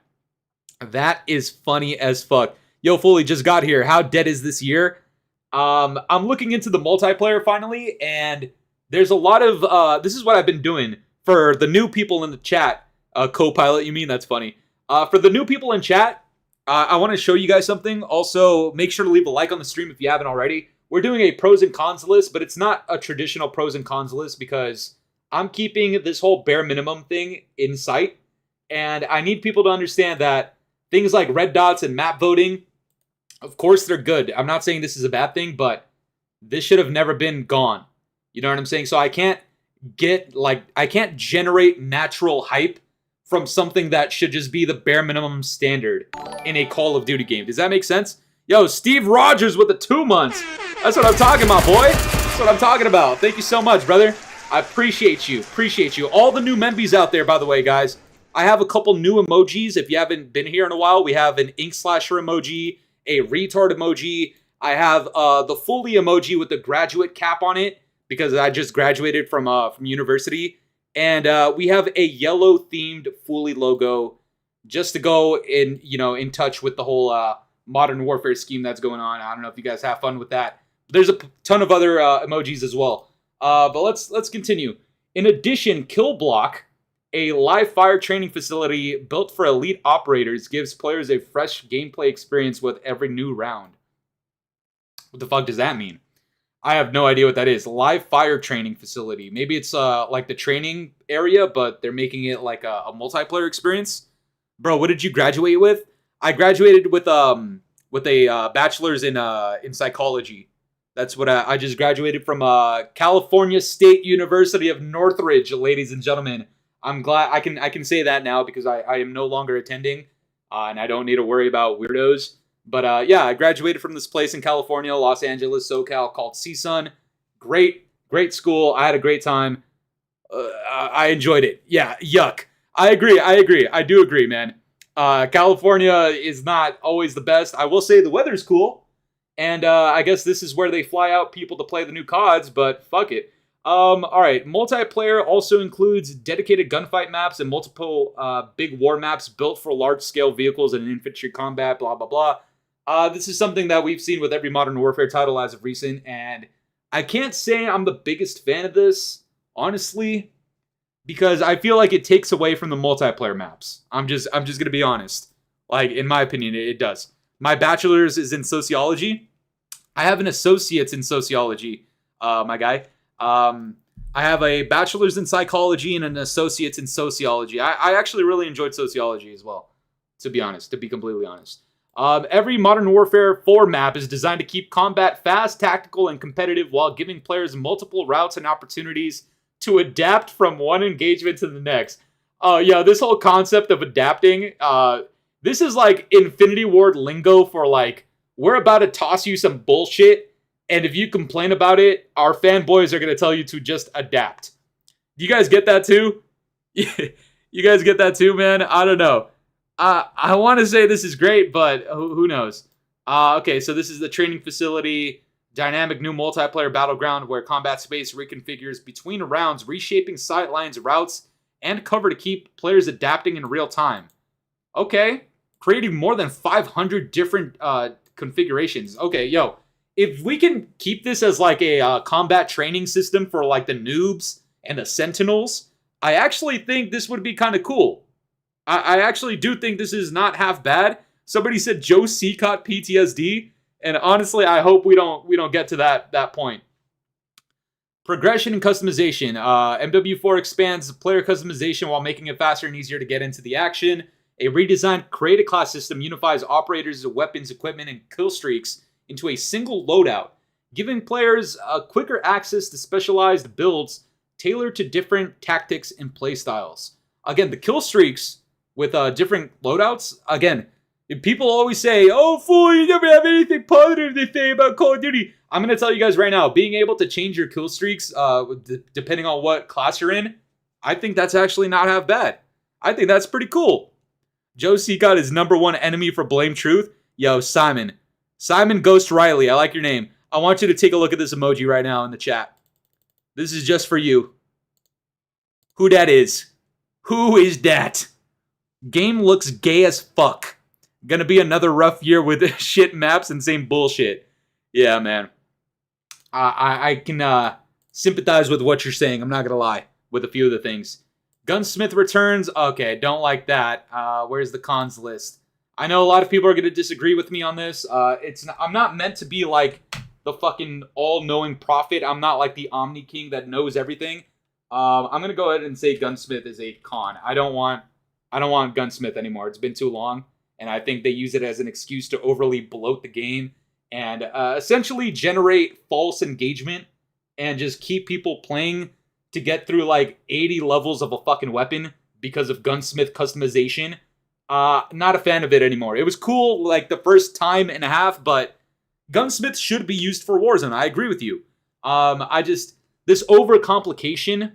That is funny as fuck. Yo, Fooly just got here. How dead is this year? I'm looking into the multiplayer finally, and there's a lot of... this is what I've been doing for the new people in the chat. Co-pilot, you mean? That's funny. For the new people in chat, I want to show you guys something. Also, make sure to leave a like on the stream if you haven't already. We're doing a pros and cons list, but it's not a traditional pros and cons list because I'm keeping this whole bare minimum thing in sight. And I need people to understand that things like red dots and map voting, of course they're good. I'm not saying this is a bad thing, but this should have never been gone. You know what I'm saying? So I can't generate natural hype from something that should just be the bare minimum standard in a Call of Duty game. Does that make sense? Yo, Steve Rogers with the 2 months. That's what I'm talking about, boy. That's what I'm talking about. Thank you so much, brother. I appreciate you. Appreciate you. All the new membies out there, by the way, guys. I have a couple new emojis. If you haven't been here in a while, we have an ink slasher emoji, a retard emoji. I have the Fooly emoji with the graduate cap on it because I just graduated from university. And we have a yellow themed Fooly logo just to go in touch with the whole Modern Warfare scheme that's going on. I don't know if you guys have fun with that. There's a ton of other emojis as well. But let's continue. In addition, Kill Block, a live fire training facility built for elite operators, gives players a fresh gameplay experience with every new round. What the fuck does that mean? I have no idea what that is. Live fire training facility. Maybe it's like the training area, but they're making it like a multiplayer experience. Bro, what did you graduate with? I graduated with a bachelor's in psychology. That's what I just graduated from California State University of Northridge, ladies and gentlemen. I'm glad I can say that now because I am no longer attending and I don't need to worry about weirdos. But yeah, I graduated from this place in California, Los Angeles, SoCal, called CSUN. Great school. I had a great time. I enjoyed it. Yeah, yuck. I agree. I do agree, man. California is not always the best. I will say the weather's cool. And I guess this is where they fly out people to play the new CODs, but fuck it. Alright, multiplayer also includes dedicated gunfight maps and multiple big war maps built for large-scale vehicles and infantry combat, blah, blah, blah. This is something that we've seen with every Modern Warfare title as of recent, and I can't say I'm the biggest fan of this, honestly, because I feel like it takes away from the multiplayer maps. I'm just gonna be honest. Like, in my opinion, it does. My bachelor's is in sociology. I have an associate's in sociology, my guy. I have a bachelor's in psychology and an associate's in sociology. I actually really enjoyed sociology as well, to be honest, to be completely honest. Every Modern Warfare 4 map is designed to keep combat fast, tactical, and competitive while giving players multiple routes and opportunities to adapt from one engagement to the next. Yeah, this whole concept of adapting, this is like Infinity Ward lingo for like, we're about to toss you some bullshit, and if you complain about it, our fanboys are going to tell you to just adapt. Do you guys get that too? You guys get that too, man? I don't know. I want to say this is great, but who knows? Okay, so this is the training facility, dynamic new multiplayer battleground where combat space reconfigures between rounds, reshaping sightlines, routes, and cover to keep players adapting in real time. Okay, creating more than 500 different configurations. Okay, yo, if we can keep this as like a combat training system for like the noobs and the sentinels, I actually think this would be kind of cool. I actually do think this is not half bad. Somebody said Joe C caught PTSD, and honestly, I hope we don't get to that point. Progression and customization. MW4 expands player customization while making it faster and easier to get into the action. A redesigned create-a class system unifies operators, weapons, equipment, and kill streaks into a single loadout, giving players quicker access to specialized builds tailored to different tactics and playstyles. Again, the kill streaks with different loadouts. Again, people always say, "Oh, fool, you never have anything positive to say about Call of Duty." I'm going to tell you guys right now, being able to change your kill streaks depending on what class you're in, I think that's actually not half bad. I think that's pretty cool. Joe Seacott is #1 enemy for Blame Truth. Yo, Simon. Simon Ghost Riley, I like your name. I want you to take a look at this emoji right now in the chat. This is just for you. Who that is? Who is that? Game looks gay as fuck. Gonna be another rough year with shit maps and same bullshit. Yeah, man. I can sympathize with what you're saying. I'm not gonna lie with a few of the things. Gunsmith returns. Okay, don't like that. Where's the cons list? I know a lot of people are gonna disagree with me on this. I'm not meant to be like the fucking all-knowing prophet. I'm not like the Omni King that knows everything. I'm gonna go ahead and say Gunsmith is a con. I don't want Gunsmith anymore. It's been too long, and I think they use it as an excuse to overly bloat the game and essentially generate false engagement and just keep people playing to get through like 80 levels of a fucking weapon because of Gunsmith customization. Not a fan of it anymore. It was cool like the first time and a half, but Gunsmith should be used for Warzone. I agree with you. This overcomplication,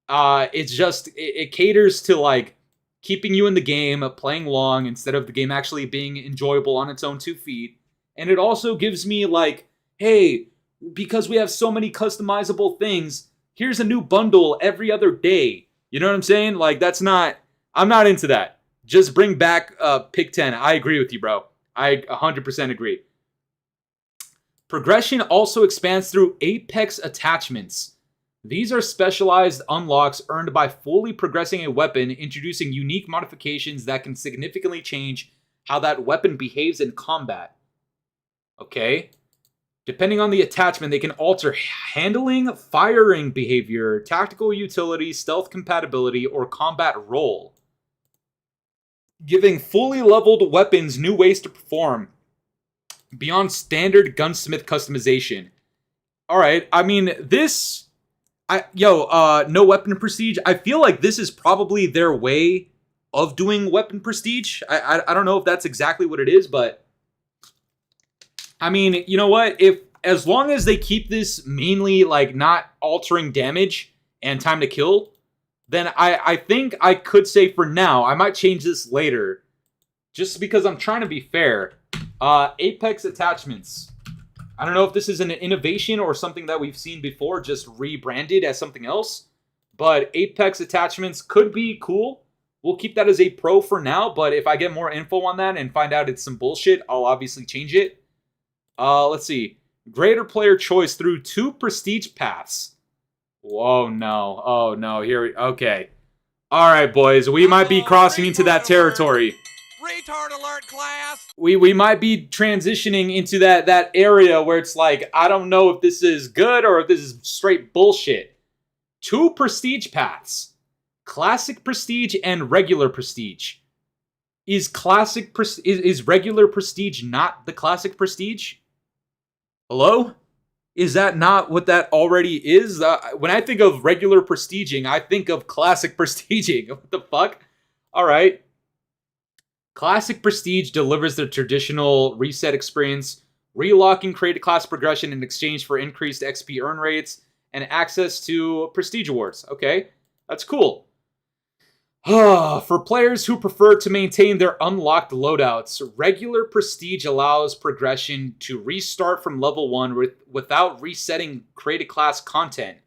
it caters to like keeping you in the game, playing long instead of the game actually being enjoyable on its own 2 feet. And it also gives me like, hey, because we have so many customizable things, here's a new bundle every other day. You know what I'm saying? Like, I'm not into that. Just bring back Pick 10. I agree with you, bro. I 100% agree. Progression also expands through Apex attachments. These are specialized unlocks earned by fully progressing a weapon, introducing unique modifications that can significantly change how that weapon behaves in combat. Okay? Depending on the attachment, they can alter handling, firing behavior, tactical utility, stealth compatibility, or combat role, giving fully leveled weapons new ways to perform beyond standard gunsmith customization. Alright, I mean, no weapon prestige. I feel like this is probably their way of doing weapon prestige. I don't know if that's exactly what it is, but I mean, you know what? As long as they keep this mainly like not altering damage and time to kill, then I think I could say for now, I might change this later, just because I'm trying to be fair. Apex attachments. I don't know if this is an innovation or something that we've seen before, just rebranded as something else, but Apex attachments could be cool. We'll keep that as a pro for now, but if I get more info on that and find out it's some bullshit, I'll obviously change it. Let's see. Greater player choice through 2 prestige paths. Whoa, no. Oh, no. Okay. All right, boys. We might be crossing into that territory. Retard alert, class! We might be transitioning into that area where it's like, I don't know if this is good or if this is straight bullshit. 2 prestige paths. Classic prestige and regular prestige. Is regular prestige not the classic prestige? Hello? Is that not what that already is? When I think of regular prestiging, I think of classic prestiging. What the fuck? All right. Classic prestige delivers the traditional reset experience, relocking created class progression in exchange for increased XP earn rates and access to prestige awards. Okay, that's cool. For players who prefer to maintain their unlocked loadouts, regular prestige allows progression to restart from level 1 without resetting created class content,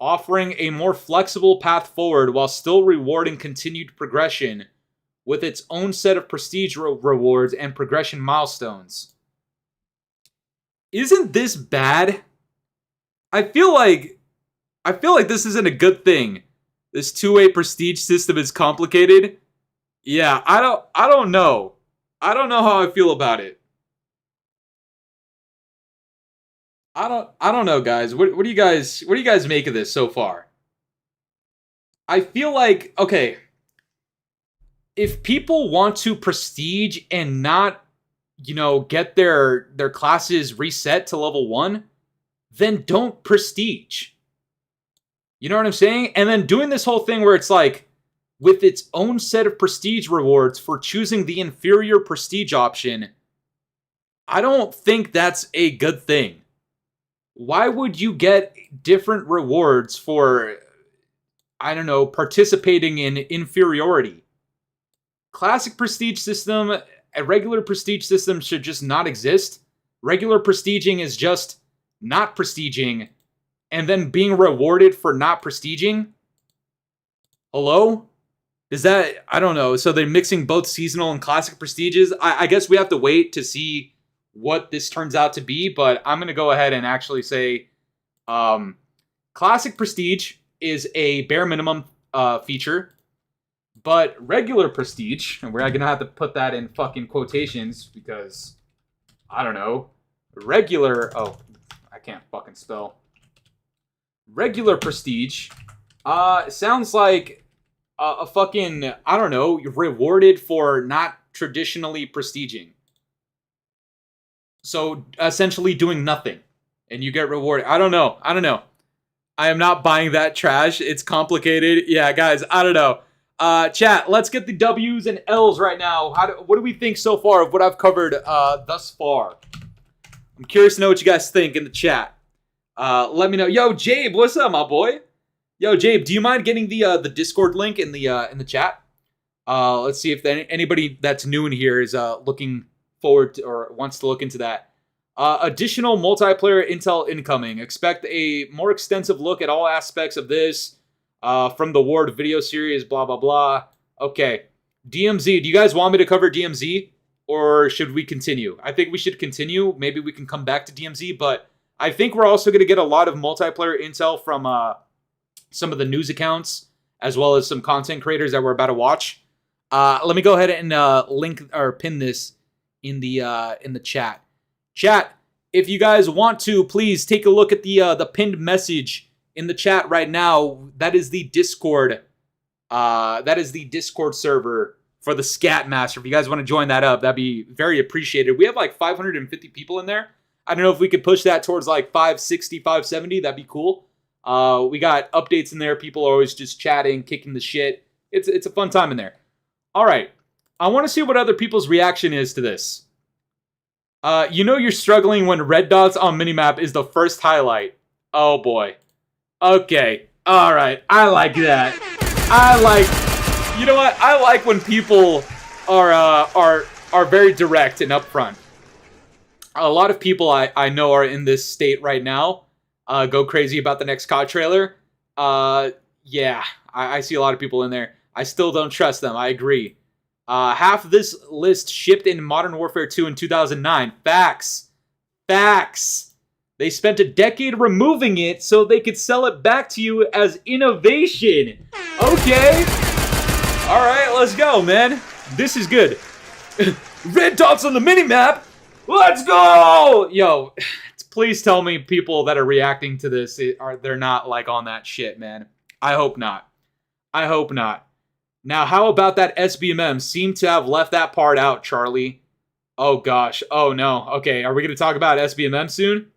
offering a more flexible path forward while still rewarding continued progression with its own set of prestige rewards and progression milestones. Isn't this bad? I feel like this isn't a good thing. This 2-way prestige system is complicated. Yeah, I don't know. I don't know how I feel about it. I don't know, guys. What do you guys make of this so far? I feel like, okay, if people want to prestige and not, get their classes reset to level 1, then don't prestige. You know what I'm saying? And then doing this whole thing where it's like, with its own set of prestige rewards for choosing the inferior prestige option, I don't think that's a good thing. Why would you get different rewards for, I don't know, participating in inferiority? Classic prestige system, a regular prestige system should just not exist. Regular prestiging is just not prestiging, and then being rewarded for not prestiging? Hello? Is that, I don't know, so they're mixing both seasonal and classic prestiges? I guess we have to wait to see what this turns out to be, but I'm going to go ahead and actually say classic prestige is a bare minimum feature, but regular prestige, and we're going to have to put that in fucking quotations because, I don't know, I can't fucking spell. Regular prestige sounds like a fucking, I don't know, you're rewarded for not traditionally prestiging. So essentially doing nothing and you get rewarded. I don't know. I am not buying that trash. It's complicated. Yeah, guys, I don't know. Chat, let's get the W's and L's right now. What do we think so far of what I've covered thus far? I'm curious to know what you guys think in the chat. Let me know. Yo, Jabe, what's up, my boy? Yo, Jabe, do you mind getting the Discord link in the chat? Let's see if anybody that's new in here is looking forward to, or wants to look into that. Additional multiplayer intel incoming. Expect a more extensive look at all aspects of this from the Ward video series, blah, blah, blah. Okay. DMZ. Do you guys want me to cover DMZ? Or should we continue? I think we should continue. Maybe we can come back to DMZ, but I think we're also going to get a lot of multiplayer intel from some of the news accounts, as well as some content creators that we're about to watch. Let me go ahead and link or pin this in the chat. Chat, if you guys want to, please take a look at the pinned message in the chat right now. That is the Discord. That is the Discord server for the Scat Master. If you guys want to join that up, that'd be very appreciated. We have like 550 people in there. I don't know if we could push that towards like 560, 570. That'd be cool. We got updates in there. People are always just chatting, kicking the shit. It's a fun time in there. All right. I want to see what other people's reaction is to this. You're struggling when red dots on minimap is the first highlight. Oh boy. Okay. All right. I like that. I like. You know what? I like when people are very direct and upfront. A lot of people I know are in this state right now. Go crazy about the next COD trailer. Yeah, I see a lot of people in there. I still don't trust them. I agree. Half of this list shipped in Modern Warfare 2 in 2009. Facts. Facts. They spent a decade removing it so they could sell it back to you as innovation. Okay. All right, let's go, man. This is good. Red dots on the minimap. Let's go. Yo, please tell me people that are reacting to this they're not like on that shit, man. I hope not. I hope not. Now, how about that SBMM? Seem to have left that part out, Charlie. Oh gosh. Oh no. Okay, are we gonna talk about SBMM soon?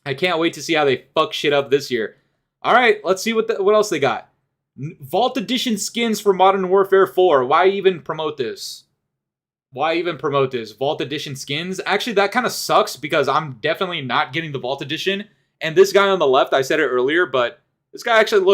I can't wait to see how they fuck shit up this year. All right, let's see what else they got. Vault Edition skins for Modern Warfare 4. Why even promote this? Why even promote this? Vault Edition skins? Actually, that kind of sucks because I'm definitely not getting the Vault Edition. And this guy on the left, I said it earlier, but this guy actually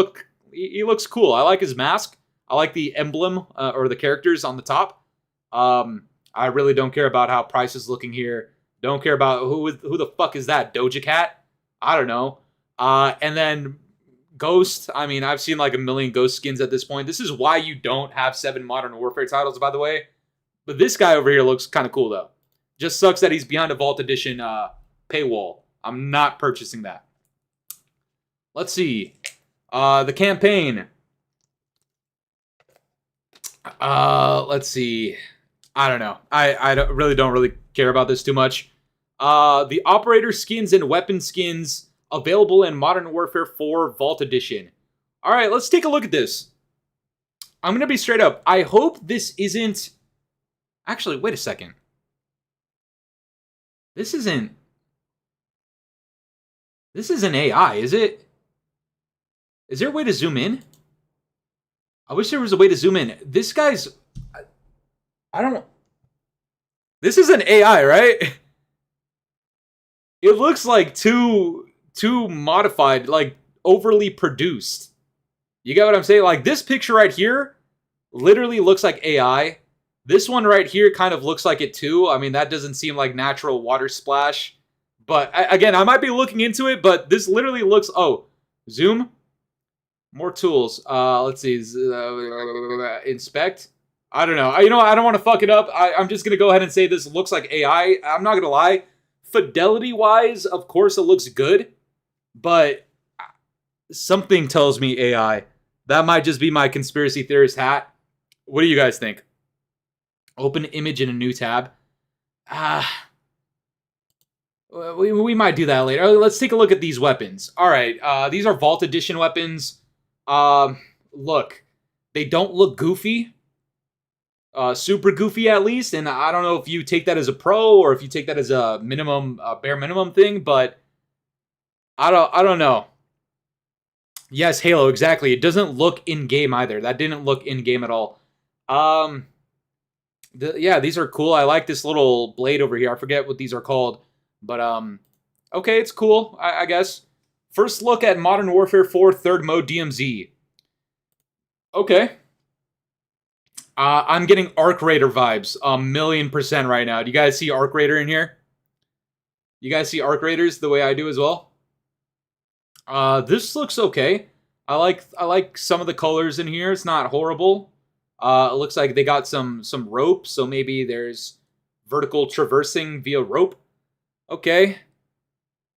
he looks cool. I like his mask. I like the emblem or the characters on the top. I really don't care about how Price is looking here. Don't care about who the fuck is that? Doja Cat? I don't know. And then Ghost. I mean, I've seen like a million Ghost skins at this point. This is why you don't have 7 Modern Warfare titles, by the way. But this guy over here looks kind of cool, though. Just sucks that he's behind a Vault Edition paywall. I'm not purchasing that. Let's see. The campaign. Let's see. I don't know. I really don't care about this too much. The operator skins and weapon skins available in Modern Warfare 4 Vault Edition. All right, let's take a look at this. I'm going to be straight up. I hope this isn't... Actually, wait a second. This isn't AI, is it? Is there a way to zoom in? I wish there was a way to zoom in. This guy's... I don't... This isn't AI, right? It looks like too modified, like overly produced. You get what I'm saying? Like this picture right here literally looks like AI. This one right here kind of looks like it too. I mean, that doesn't seem like natural water splash. But again, I might be looking into it, but this literally looks... Oh, zoom. More tools. Let's see. Inspect. I don't know. You know, I don't want to fuck it up. I'm just going to go ahead and say this looks like AI. I'm not going to lie. Fidelity-wise, of course, it looks good. But something tells me AI. That might just be my conspiracy theorist hat. What do you guys think? Open image in a new tab. We might do that later. Let's take a look at these weapons. All right. These are Vault Edition weapons. Look. They don't look goofy. Super goofy at least, and I don't know if you take that as a pro or if you take that as a minimum, bare minimum thing, but I don't know. Yes, Halo, exactly. It doesn't look in-game either. That didn't look in-game at all. Yeah, these are cool. I like this little blade over here. I forget what these are called, but okay, it's cool, I guess. First look at Modern Warfare 4 Third Mode DMZ. Okay. I'm getting Arc Raider vibes 1,000,000% right now. Do you guys see Arc Raider in here? You guys see Arc Raiders the way I do as well? This looks okay. I like some of the colors in here. It's not horrible. It looks like they got some rope, so maybe there's vertical traversing via rope. Okay.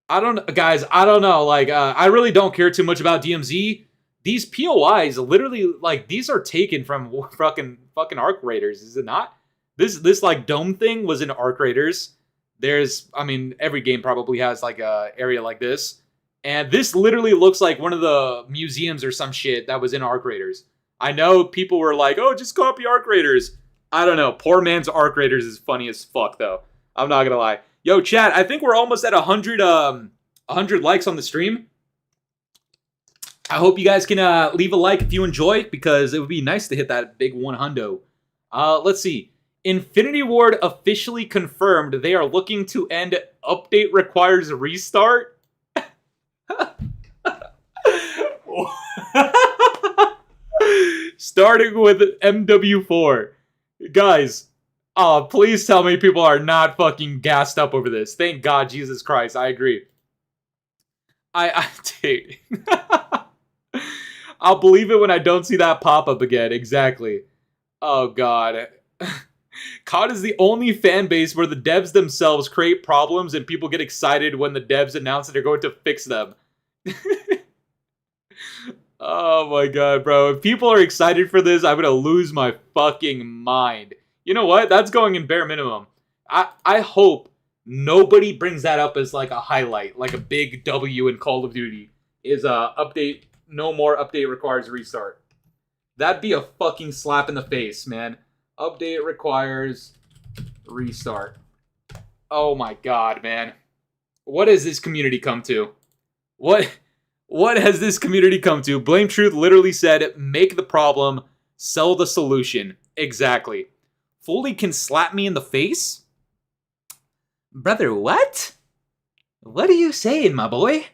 Guys, I don't know. Like, I really don't care too much about DMZ. These POIs, literally, like, these are taken from fucking Arc Raiders, is it not? This like, dome thing was in Arc Raiders. There's, I mean, every game probably has, like, a area like this. And this literally looks like one of the museums or some shit that was in Arc Raiders. I know people were like, oh, just copy Arc Raiders. I don't know. Poor man's Arc Raiders is funny as fuck, though. I'm not gonna lie. Yo, chat, I think we're almost at 100 likes on the stream. I hope you guys can leave a like if you enjoy, because it would be nice to hit that big 100. Let's see. Infinity Ward officially confirmed they are looking to end update requires restart. starting with MW4. Guys, please tell me people are not fucking gassed up over this. Thank God, Jesus Christ. I agree. Dude. I'll believe it when I don't see that pop up again. Exactly. Oh, God. COD is the only fan base where the devs themselves create problems and people get excited when the devs announce that they're going to fix them. Oh my God, bro. If people are excited for this, I'm gonna lose my fucking mind. You know what? That's going in bare minimum. I hope nobody brings that up as like a highlight, like a big W in Call of Duty. Is update, no more update requires restart. That'd be a fucking slap in the face, man. Update requires restart. Oh my God, man. What has this community come to? What has this community come to? Blame Truth literally said, make the problem, sell the solution. Exactly. Fooly can slap me in the face? Brother, what? What are you saying, my boy?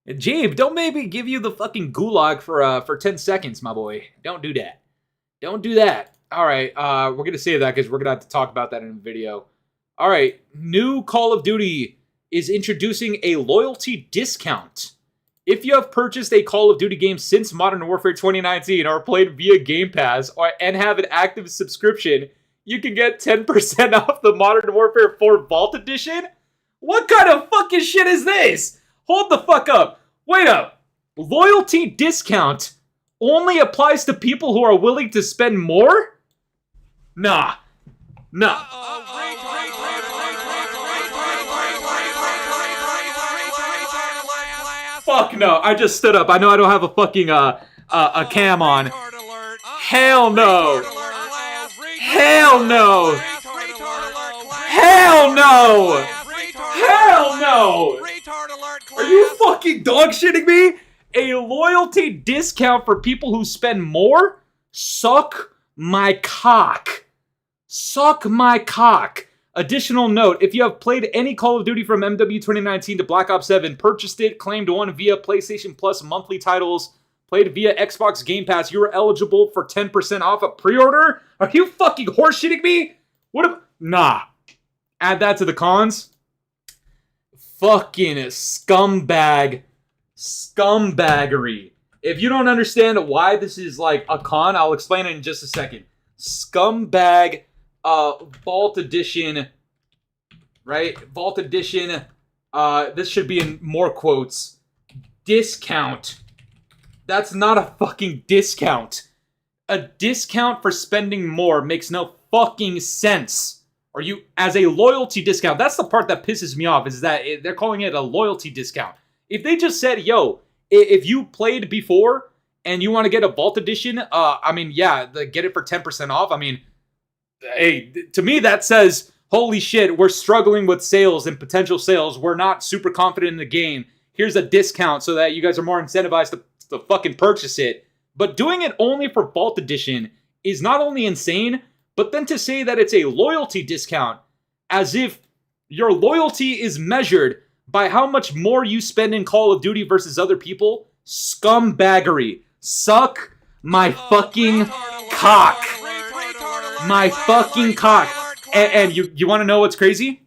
Jabe, don't maybe give you the fucking gulag for 10 seconds, my boy. Don't do that. Don't do that. Alright, we're going to save that because we're going to have to talk about that in a video. Alright, new Call of Duty is introducing a loyalty discount. If you have purchased a Call of Duty game since Modern Warfare 2019 or played via Game Pass and have an active subscription, you can get 10% off the Modern Warfare 4 Vault Edition? What kind of fucking shit is this? Hold the fuck up. Wait up. Loyalty discount only applies to people who are willing to spend more? Nah. Nah. Fuck no. I just stood up. I know I don't have a fucking a cam on. Hell no. Hell no. Hell no. Hell no. Are you fucking dog shitting me? A loyalty discount for people who spend more? Suck my cock. Suck my cock. Additional note, if you have played any Call of Duty from MW 2019 to Black Ops 7, purchased it, claimed one via PlayStation Plus monthly titles, played via Xbox Game Pass, you are eligible for 10% off a pre-order? Are you fucking horseshitting me? Nah. Add that to the cons? Fucking scumbag. Scumbaggery. If you don't understand why this is like a con, I'll explain it in just a second. Scumbag Vault Edition, right? Vault Edition, this should be in more quotes. Discount. That's not a fucking discount. A discount for spending more makes no fucking sense. Are you, as a loyalty discount, that's the part that pisses me off, is that they're calling it a loyalty discount. If they just said, yo, if you played before and you want to get a Vault Edition, I mean, yeah, get it for 10% off. I mean, hey, to me that says, holy shit, we're struggling with sales and potential sales. We're not super confident in the game. Here's a discount so that you guys are more incentivized to fucking purchase it. But doing it only for Vault Edition is not only insane, but then to say that it's a loyalty discount, as if your loyalty is measured by how much more you spend in Call of Duty versus other people, scumbaggery. Suck my fucking cock. My fucking cock. And you want to know what's crazy?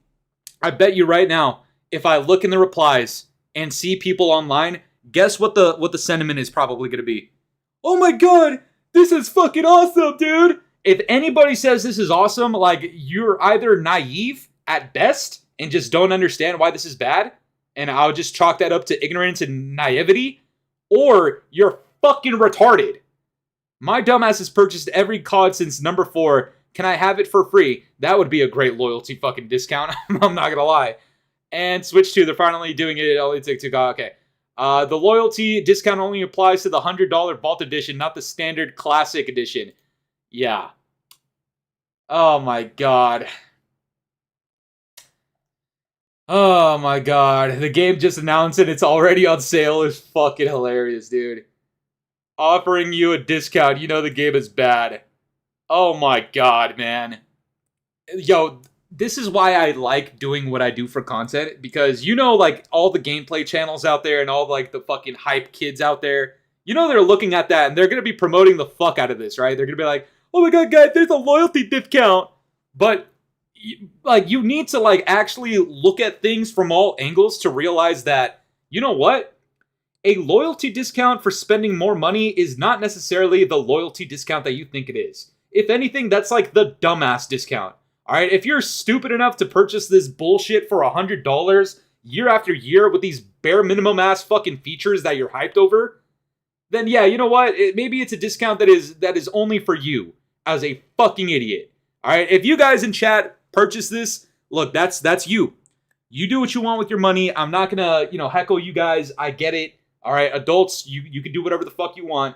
I bet you right now, if I look in the replies and see people online, guess what the sentiment is probably going to be? Oh my god, this is fucking awesome, dude. If anybody says this is awesome, like, you're either naive at best and just don't understand why this is bad, and I'll just chalk that up to ignorance and naivety, or you're fucking retarded. My dumbass has purchased every COD since number 4. Can I have it for free? That would be a great loyalty fucking discount. I'm not gonna lie. And Switch 2, they're finally doing it. It only takes 2 COD. Okay. The loyalty discount only applies to the $100 Vault Edition, not the standard Classic Edition. Yeah. Oh my god. Oh my god. The game just announced it. It's already on sale. It's fucking hilarious, dude. Offering you a discount. You know the game is bad. Oh my god, man. Yo, this is why I like doing what I do for content. Because, you know, like, all the gameplay channels out there and all, like, the fucking hype kids out there. You know they're looking at that and they're going to be promoting the fuck out of this, right? They're going to be like, oh my god, guys, there's a loyalty discount. But, like, you need to, like, actually look at things from all angles to realize that, you know what? A loyalty discount for spending more money is not necessarily the loyalty discount that you think it is. If anything, that's like the dumbass discount. Alright, if you're stupid enough to purchase this bullshit for $100 year after year with these bare minimum ass fucking features that you're hyped over, then yeah, you know what? Maybe it's a discount that is only for you as a fucking idiot. Alright, if you guys in chat purchase this, look, that's you. You do what you want with your money. I'm not gonna, heckle you guys. I get it. Alright, adults, you can do whatever the fuck you want.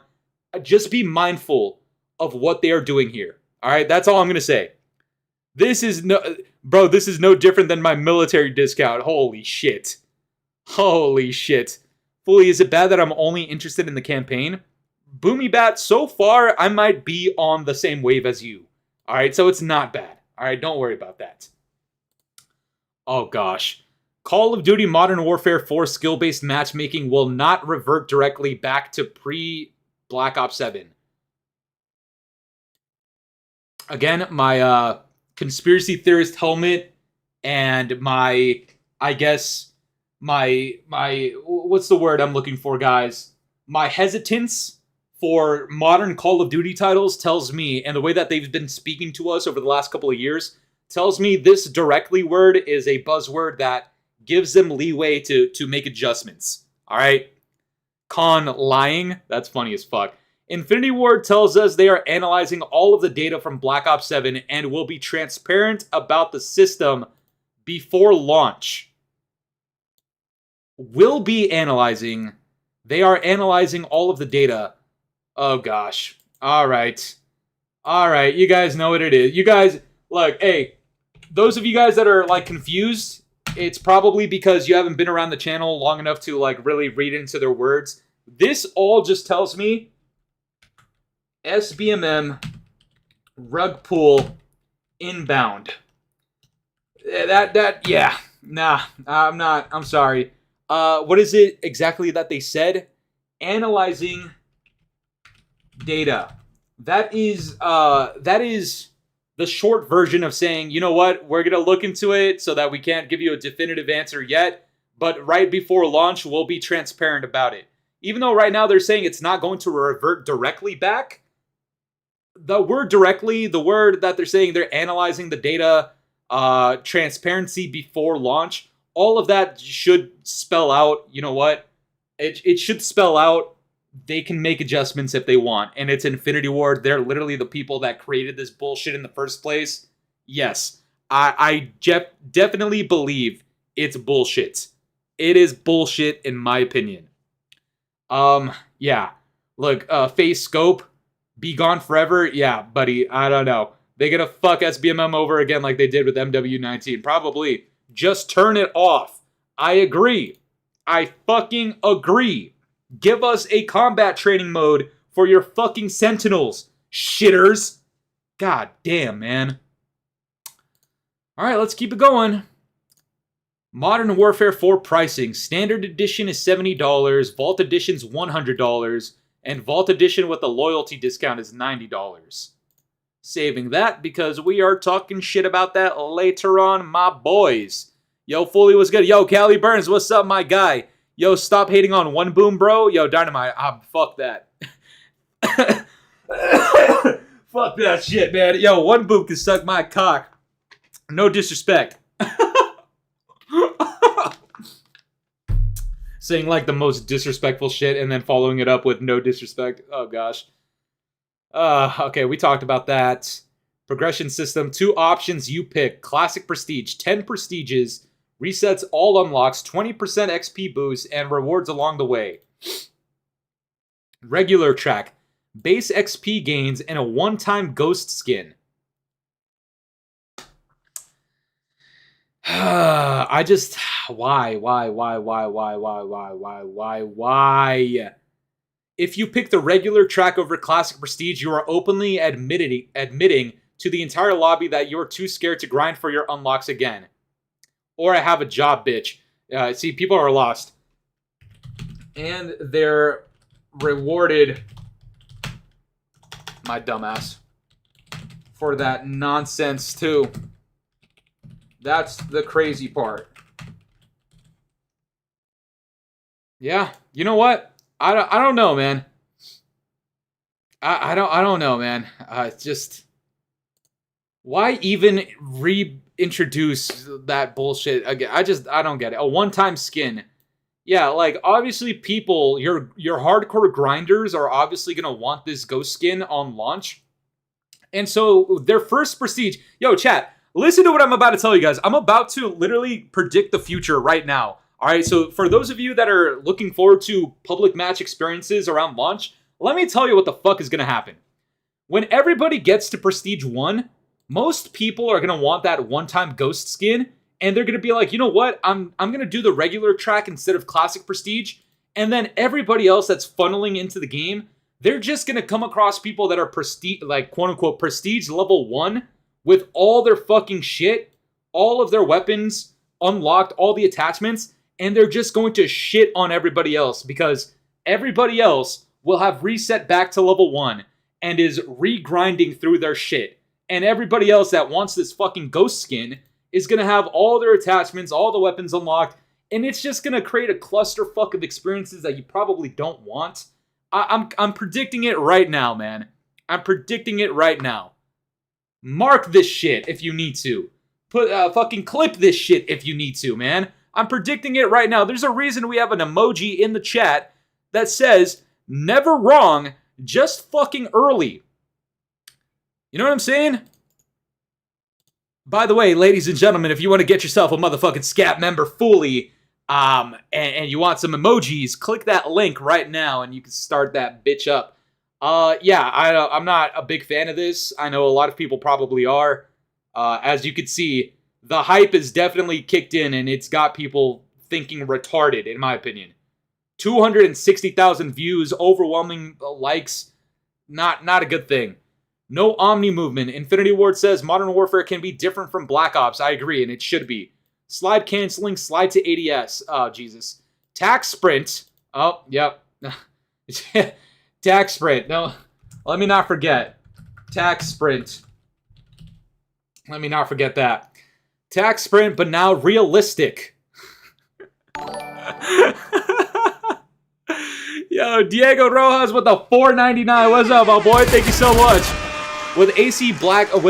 Just be mindful of what they are doing here. Alright, that's all I'm gonna say. This is no different than my military discount. Holy shit. Holy shit. Fooly, is it bad that I'm only interested in the campaign? Boomy Bat, so far, I might be on the same wave as you. Alright, so it's not bad. Alright, don't worry about that. Oh gosh. Call of Duty Modern Warfare 4 skill-based matchmaking will not revert directly back to pre-Black Ops 7. Again, my conspiracy theorist helmet and my what's the word I'm looking for, guys? My hesitance for modern Call of Duty titles tells me, and the way that they've been speaking to us over the last couple of years, tells me this directly word is a buzzword that gives them leeway to make adjustments. Alright? Con lying? That's funny as fuck. Infinity Ward tells us they are analyzing all of the data from Black Ops 7 and will be transparent about the system before launch. Will be analyzing. They are analyzing all of the data. Oh gosh. Alright. Alright, you guys know what it is. You guys, look, hey, those of you guys that are, like, confused, it's probably because you haven't been around the channel long enough to, like, really read into their words. This all just tells me SBMM rug pull inbound. Yeah. Nah, I'm not. I'm sorry. What is it exactly that they said? Analyzing data. That is the short version of saying, you know what, we're going to look into it so that we can't give you a definitive answer yet, but right before launch, we'll be transparent about it. Even though right now they're saying it's not going to revert directly back, the word directly, the word that they're saying they're analyzing the data, transparency before launch, all of that should spell out, you know what, it should spell out they can make adjustments if they want. And it's Infinity Ward. They're literally the people that created this bullshit in the first place. Yes, I definitely believe it's bullshit. It is bullshit in my opinion. Yeah. Look, FAZE scope, be gone forever. Yeah, buddy, I don't know. They gonna fuck SBMM over again like they did with MW19. Probably. Just turn it off. I agree. I fucking agree. Give us a combat training mode for your fucking sentinels, shitters. God damn, man. Alright, let's keep it going. Modern Warfare 4 pricing. Standard Edition is $70, Vault Edition's $100, and Vault Edition with a loyalty discount is $90. Saving that because we are talking shit about that later on, my boys. Yo, Fooly, what's good? Yo, Cali Burns, what's up, my guy? Yo, stop hating on One Boom, bro. Yo, Dynamite, fuck that. Fuck that shit, man. Yo, One Boom can suck my cock. No disrespect. Saying like the most disrespectful shit and then following it up with no disrespect. Oh, gosh. Okay, we talked about that. Progression system, 2 options you pick. Classic Prestige, 10 prestiges. Resets all unlocks, 20% XP boost, and rewards along the way. Regular track, base XP gains, and a one-time ghost skin. I just... Why? If you pick the regular track over Classic Prestige, you are openly admitting to the entire lobby that you're too scared to grind for your unlocks again. Or I have a job, bitch. See, people are lost. And they're rewarded my dumbass for that nonsense too. That's the crazy part. Yeah, you know what? I don't know, man. I don't know, man. Just why even reintroduce that bullshit again? I don't get it. A one-time skin. Yeah, like obviously people, your hardcore grinders are obviously gonna want this ghost skin on launch. And so their first prestige, yo chat, listen to what I'm about to tell you guys. I'm about to literally predict the future right now. All right, so for those of you that are looking forward to public match experiences around launch, let me tell you what the fuck is going to happen. When everybody gets to Prestige 1, most people are going to want that one-time ghost skin, and they're going to be like, you know what, I'm going to do the regular track instead of Classic Prestige, and then everybody else that's funneling into the game, they're just going to come across people that are prestige, like quote-unquote Prestige level 1 with all their fucking shit, all of their weapons unlocked, all the attachments, and they're just going to shit on everybody else because everybody else will have reset back to level 1 and is re-grinding through their shit. And everybody else that wants this fucking ghost skin is going to have all their attachments, all the weapons unlocked, and it's just going to create a clusterfuck of experiences that you probably don't want. I'm predicting it right now, man. I'm predicting it right now. Mark this shit if you need to. Fucking clip this shit if you need to, man. I'm predicting it right now. There's a reason we have an emoji in the chat that says, never wrong, just fucking early. You know what I'm saying? By the way, ladies and gentlemen, if you want to get yourself a motherfucking scat member Fooly, and you want some emojis, click that link right now and you can start that bitch up. Yeah, I'm not a big fan of this. I know a lot of people probably are. As you can see, the hype is definitely kicked in and it's got people thinking retarded, in my opinion. 260,000 views, overwhelming likes, not a good thing. No Omni movement. Infinity Ward says Modern Warfare can be different from Black Ops. I agree, and it should be. Slide canceling, slide to ADS. Oh, Jesus. Tax sprint. Oh, yep. Tax sprint. No, let me not forget. Tax sprint. Let me not forget that. Tax sprint, but now realistic. Yo, Diego Rojas with the $4.99. What's up, my boy? Thank you so much. With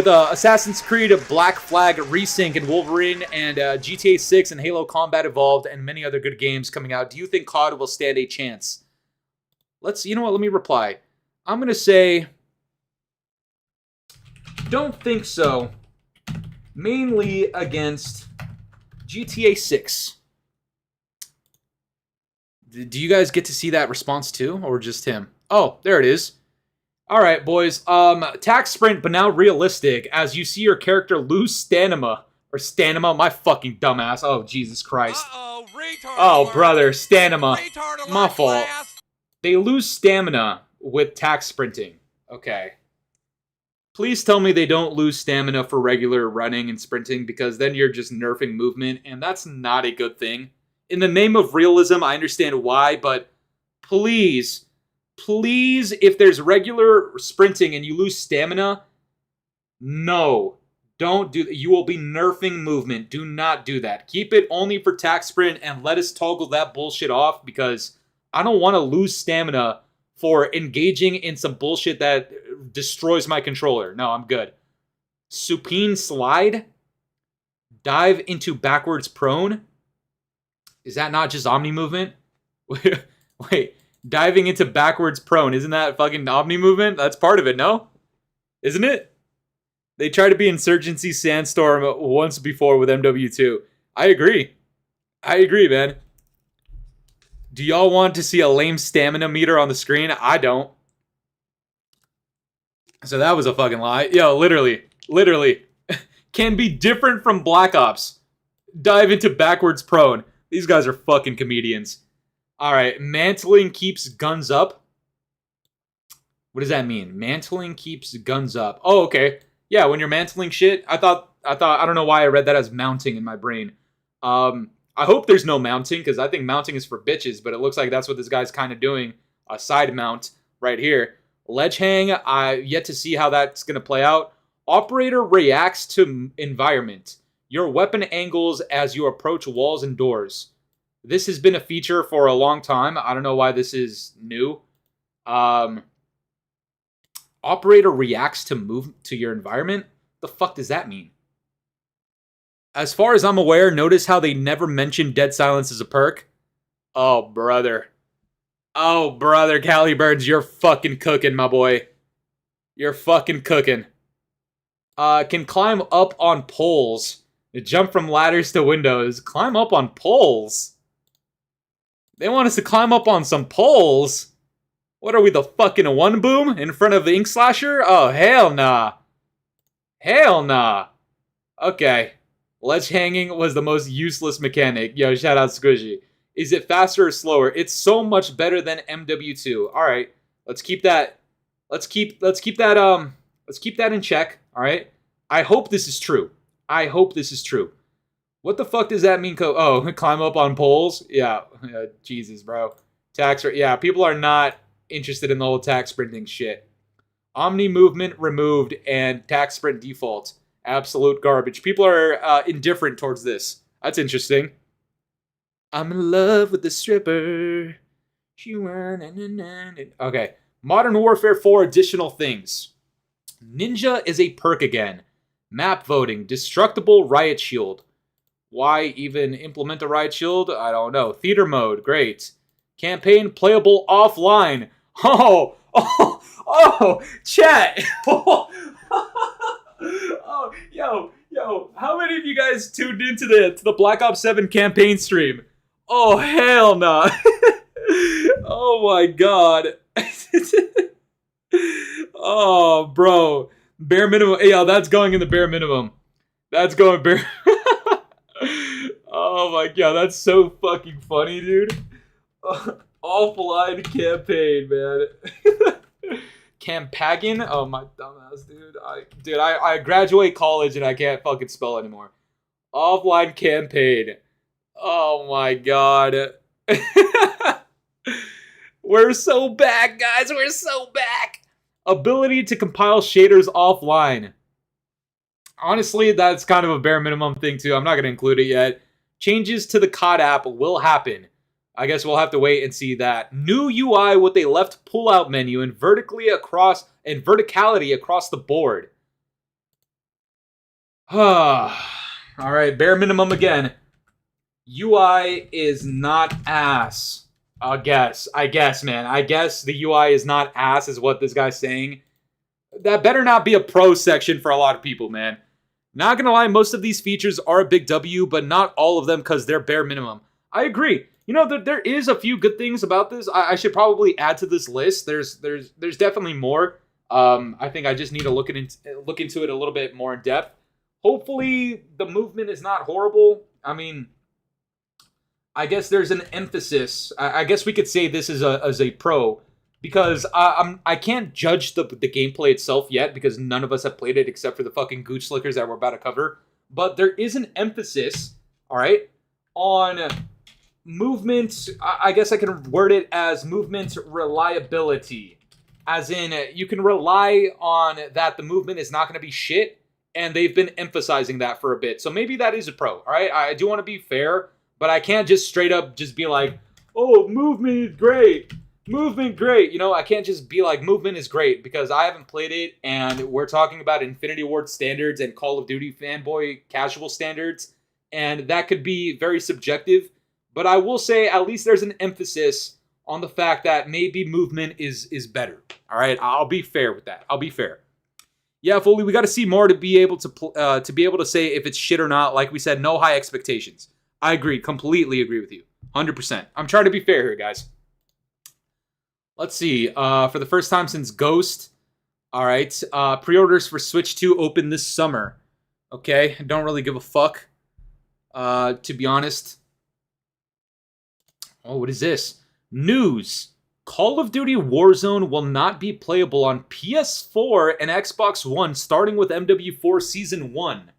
Assassin's Creed Black Flag Resync and Wolverine and GTA 6 and Halo Combat Evolved and many other good games coming out, do you think COD will stand a chance? You know what, let me reply. I'm going to say, don't think so. Mainly against GTA 6. Do you guys get to see that response too, or just him? Oh, there it is. All right, boys. Tax sprint, but now realistic. As you see your character lose stamina. Or stamina, my fucking dumbass. Oh, Jesus Christ. Uh-oh, retard Oh, alert. brother, stamina. Retard alert, My fault. class. They lose stamina with tax sprinting. Okay. Please tell me they don't lose stamina for regular running and sprinting, because then you're just nerfing movement, and that's not a good thing. In the name of realism, I understand why, but please, if there's regular sprinting and you lose stamina, no, don't do that. You will be nerfing movement. Do not do that. Keep it only for tax sprint and let us toggle that bullshit off, because I don't want to lose stamina for engaging in some bullshit that destroys my controller. No, I'm good. Supine slide? Dive into backwards prone? Is that not just Omni movement? Wait, diving into backwards prone, isn't that fucking Omni movement? That's part of it, no? Isn't it? They tried to be Insurgency Sandstorm once before with MW2. I agree, man. Do y'all want to see a lame stamina meter on the screen? I don't. So that was a fucking lie. Yo, literally. Can be different from Black Ops. Dive into backwards prone. These guys are fucking comedians. Alright, mantling keeps guns up. What does that mean? Mantling keeps guns up. Oh, okay. Yeah, when you're mantling shit, I don't know why I read that as mounting in my brain. I hope there's no mounting, because I think mounting is for bitches, but it looks like that's what this guy's kind of doing. a side mount right here. Ledge hang, I yet to see how that's going to play out. Operator reacts to environment. Your weapon angles as you approach walls and doors. This has been a feature for a long time. I don't know why this is new. Operator reacts to move to your environment? The fuck does that mean? As far as I'm aware, notice how they never mention dead silence as a perk? Oh, brother. Oh, brother, Cali Burns, you're fucking cooking, my boy. You're fucking cooking. Can climb up on poles. Jump from ladders to windows. Climb up on poles? They want us to climb up on some poles? What are we, the fucking one boom in front of the ink slasher? Oh, hell nah. Hell nah. Okay. Ledge hanging was the most useless mechanic. Yo, shout out Squishy. Is it faster or slower? It's so much better than MW2. All right. Let's keep that. Let's keep that in check. All right. I hope this is true. I hope this is true. What the fuck does that mean? Oh, climb up on poles? Yeah. Jesus, bro. Yeah, people are not interested in the whole tax sprinting shit. Omni movement removed and tax sprint default. Absolute garbage. People are indifferent towards this. That's interesting. I'm in love with the stripper. Okay. Modern Warfare 4 additional things. Ninja is a perk again. Map voting. Destructible riot shield. Why even implement a riot shield? I don't know. Theater mode. Great. Campaign playable offline. Oh, chat. Oh, yo. How many of you guys tuned into the Black Ops 7 campaign stream? Oh, hell nah. Oh my god. Oh, bro. Bare minimum. Yeah, that's going in the bare minimum. That's going bare. Oh my god, that's so fucking funny, dude. Offline campaign, man. Campaign? Oh, my dumbass, dude. I graduate college and I can't fucking spell anymore. Offline campaign. Oh my god. We're so back, guys. We're so back. Ability to compile shaders offline. Honestly, that's kind of a bare minimum thing too. I'm not going to include it yet. Changes to the COD app will happen. I guess we'll have to wait and see that. New UI with a left pull-out menu and verticality across the board. Alright, bare minimum again. UI is not ass. I guess, man. I guess the UI is not ass is what this guy's saying. That better not be a pro section for a lot of people, man. Not gonna lie, most of these features are a big W, but not all of them because they're bare minimum. I agree. You know, there is a few good things about this. I should probably add to this list. There's definitely more. I think I just need to look into it a little bit more in depth. Hopefully, the movement is not horrible. I mean, I guess there's an emphasis. I guess we could say this as a pro, because I can't judge the gameplay itself yet because none of us have played it except for the fucking gooch slickers that we're about to cover. But there is an emphasis, all right, on movement. I guess I can word it as movement reliability, as in you can rely on that the movement is not going to be shit, and they've been emphasizing that for a bit. So maybe that is a pro, all right? I do want to be fair. But I can't just straight up just be like, oh, movement is great. Movement great. You know, I can't just be like, movement is great, because I haven't played it, and we're talking about Infinity Ward standards and Call of Duty fanboy casual standards, and that could be very subjective. But I will say at least there's an emphasis on the fact that maybe movement is better. All right, I'll be fair with that. I'll be fair. Yeah, Fooly, we got to see more to be able to say if it's shit or not. Like we said, no high expectations. I agree. Completely agree with you. 100%. I'm trying to be fair here, guys. Let's see. For the first time since Ghost. All right. Pre-orders for Switch 2 open this summer. Okay. Don't really give a fuck. To be honest. Oh, what is this? News. Call of Duty Warzone will not be playable on PS4 and Xbox One starting with MW4 Season 1.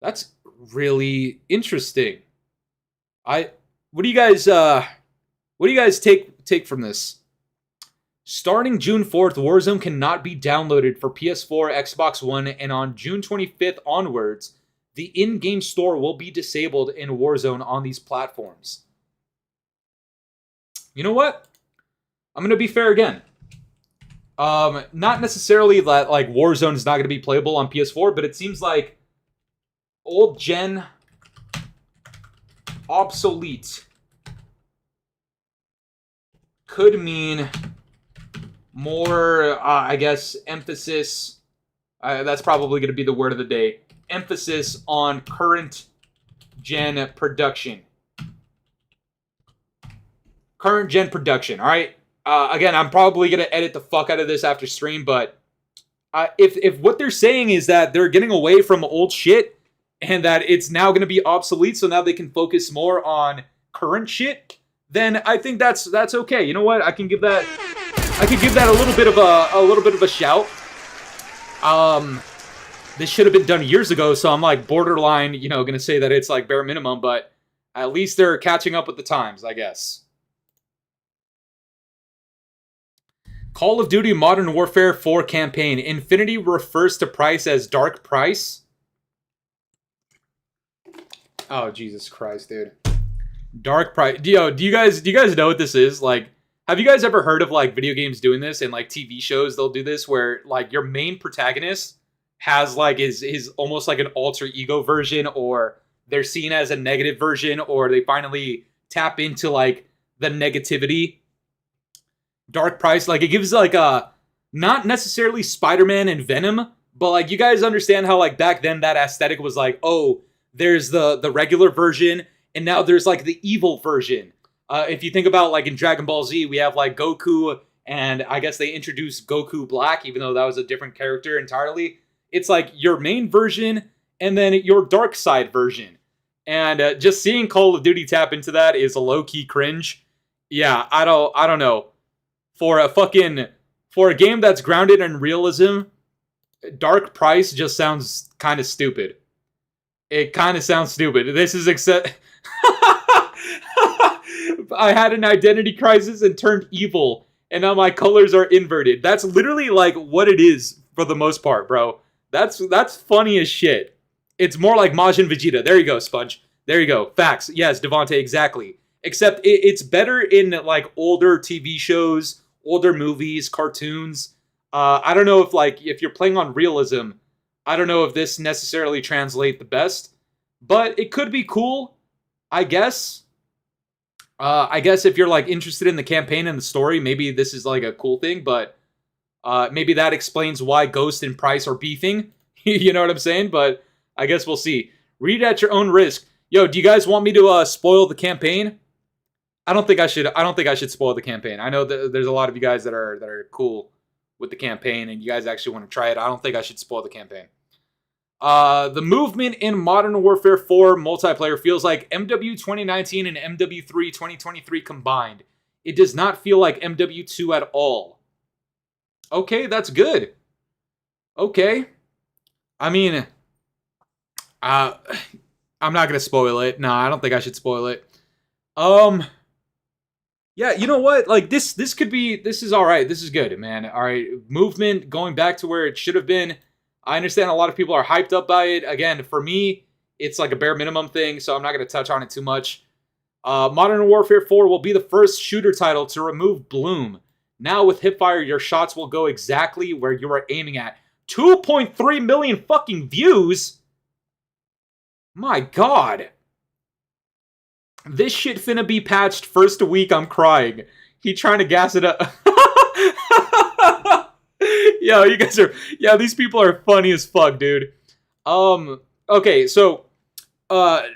That's really interesting. What do you guys take take from this? Starting June 4th, Warzone cannot be downloaded for PS4, Xbox One, and on June 25th onwards, the in-game store will be disabled in Warzone on these platforms. You know what? I'm going to be fair again. Not necessarily that like Warzone is not going to be playable on PS4, but it seems like old gen obsolete could mean more, I guess, emphasis. That's probably going to be the word of the day. Emphasis on current gen production. Current gen production, all right? Again, I'm probably going to edit the fuck out of this after stream, but if what they're saying is that they're getting away from old shit and that it's now going to be obsolete, so now they can focus more on current shit, then I think that's okay. You know what? I can give that a little bit of a shout. This should have been done years ago, so I'm like borderline, you know, going to say that it's like bare minimum, but at least they're catching up with the times, I guess. Call of Duty Modern Warfare 4 campaign. Infinity refers to price as dark price. Oh, Jesus Christ, dude. Dark price. Yo, do you guys know what this is? Like, have you guys ever heard of like video games doing this and like TV shows? They'll do this where like your main protagonist has like his almost like an alter ego version, or they're seen as a negative version, or they finally tap into like the negativity. Dark price, like it gives like a not necessarily Spider-Man and Venom, but like you guys understand how like back then that aesthetic was like, oh, there's the regular version and now there's like the evil version. If you think about like in Dragon Ball Z, we have like Goku, and I guess they introduced Goku Black, even though that was a different character entirely. It's like your main version and then your dark side version. And just seeing Call of Duty tap into that is a low-key cringe. Yeah, I don't know. For a game that's grounded in realism, dark price just sounds kind of stupid. It kind of sounds stupid. This is I had an identity crisis and turned evil, and now my colors are inverted. That's literally like what it is for the most part, bro. That's funny as shit. It's more like Majin Vegeta. There you go, Sponge. There you go. Facts. Yes, Devontae, exactly. Except it's better in like older TV shows, older movies, cartoons. I don't know if you're playing on realism, I don't know if this necessarily translates the best, but it could be cool, I guess. I guess if you're like interested in the campaign and the story, maybe this is like a cool thing, but maybe that explains why Ghost and Price are beefing. You know what I'm saying? But I guess we'll see. Read at your own risk. Yo, do you guys want me to spoil the campaign? I don't think I should spoil the campaign. I know that there's a lot of you guys that are cool with the campaign and you guys actually want to try it. I don't think I should spoil the campaign. The movement in Modern Warfare 4 multiplayer feels like MW 2019 and MW3 2023 combined. It does not feel like MW2 at all. Okay, that's good. Okay. I mean, I'm not going to spoil it. No, I don't think I should spoil it. Yeah, you know what? Like this is all right. This is good, man. All right, movement going back to where it should have been. I understand a lot of people are hyped up by it. Again, for me, it's like a bare minimum thing, so I'm not going to touch on it too much. Modern Warfare 4 will be the first shooter title to remove bloom. Now with hipfire, your shots will go exactly where you are aiming at. 2.3 million fucking views. My God. This shit finna be patched first week. I'm crying. He trying to gas it up. Yo, you guys are... Yeah, these people are funny as fuck, dude. Okay, so...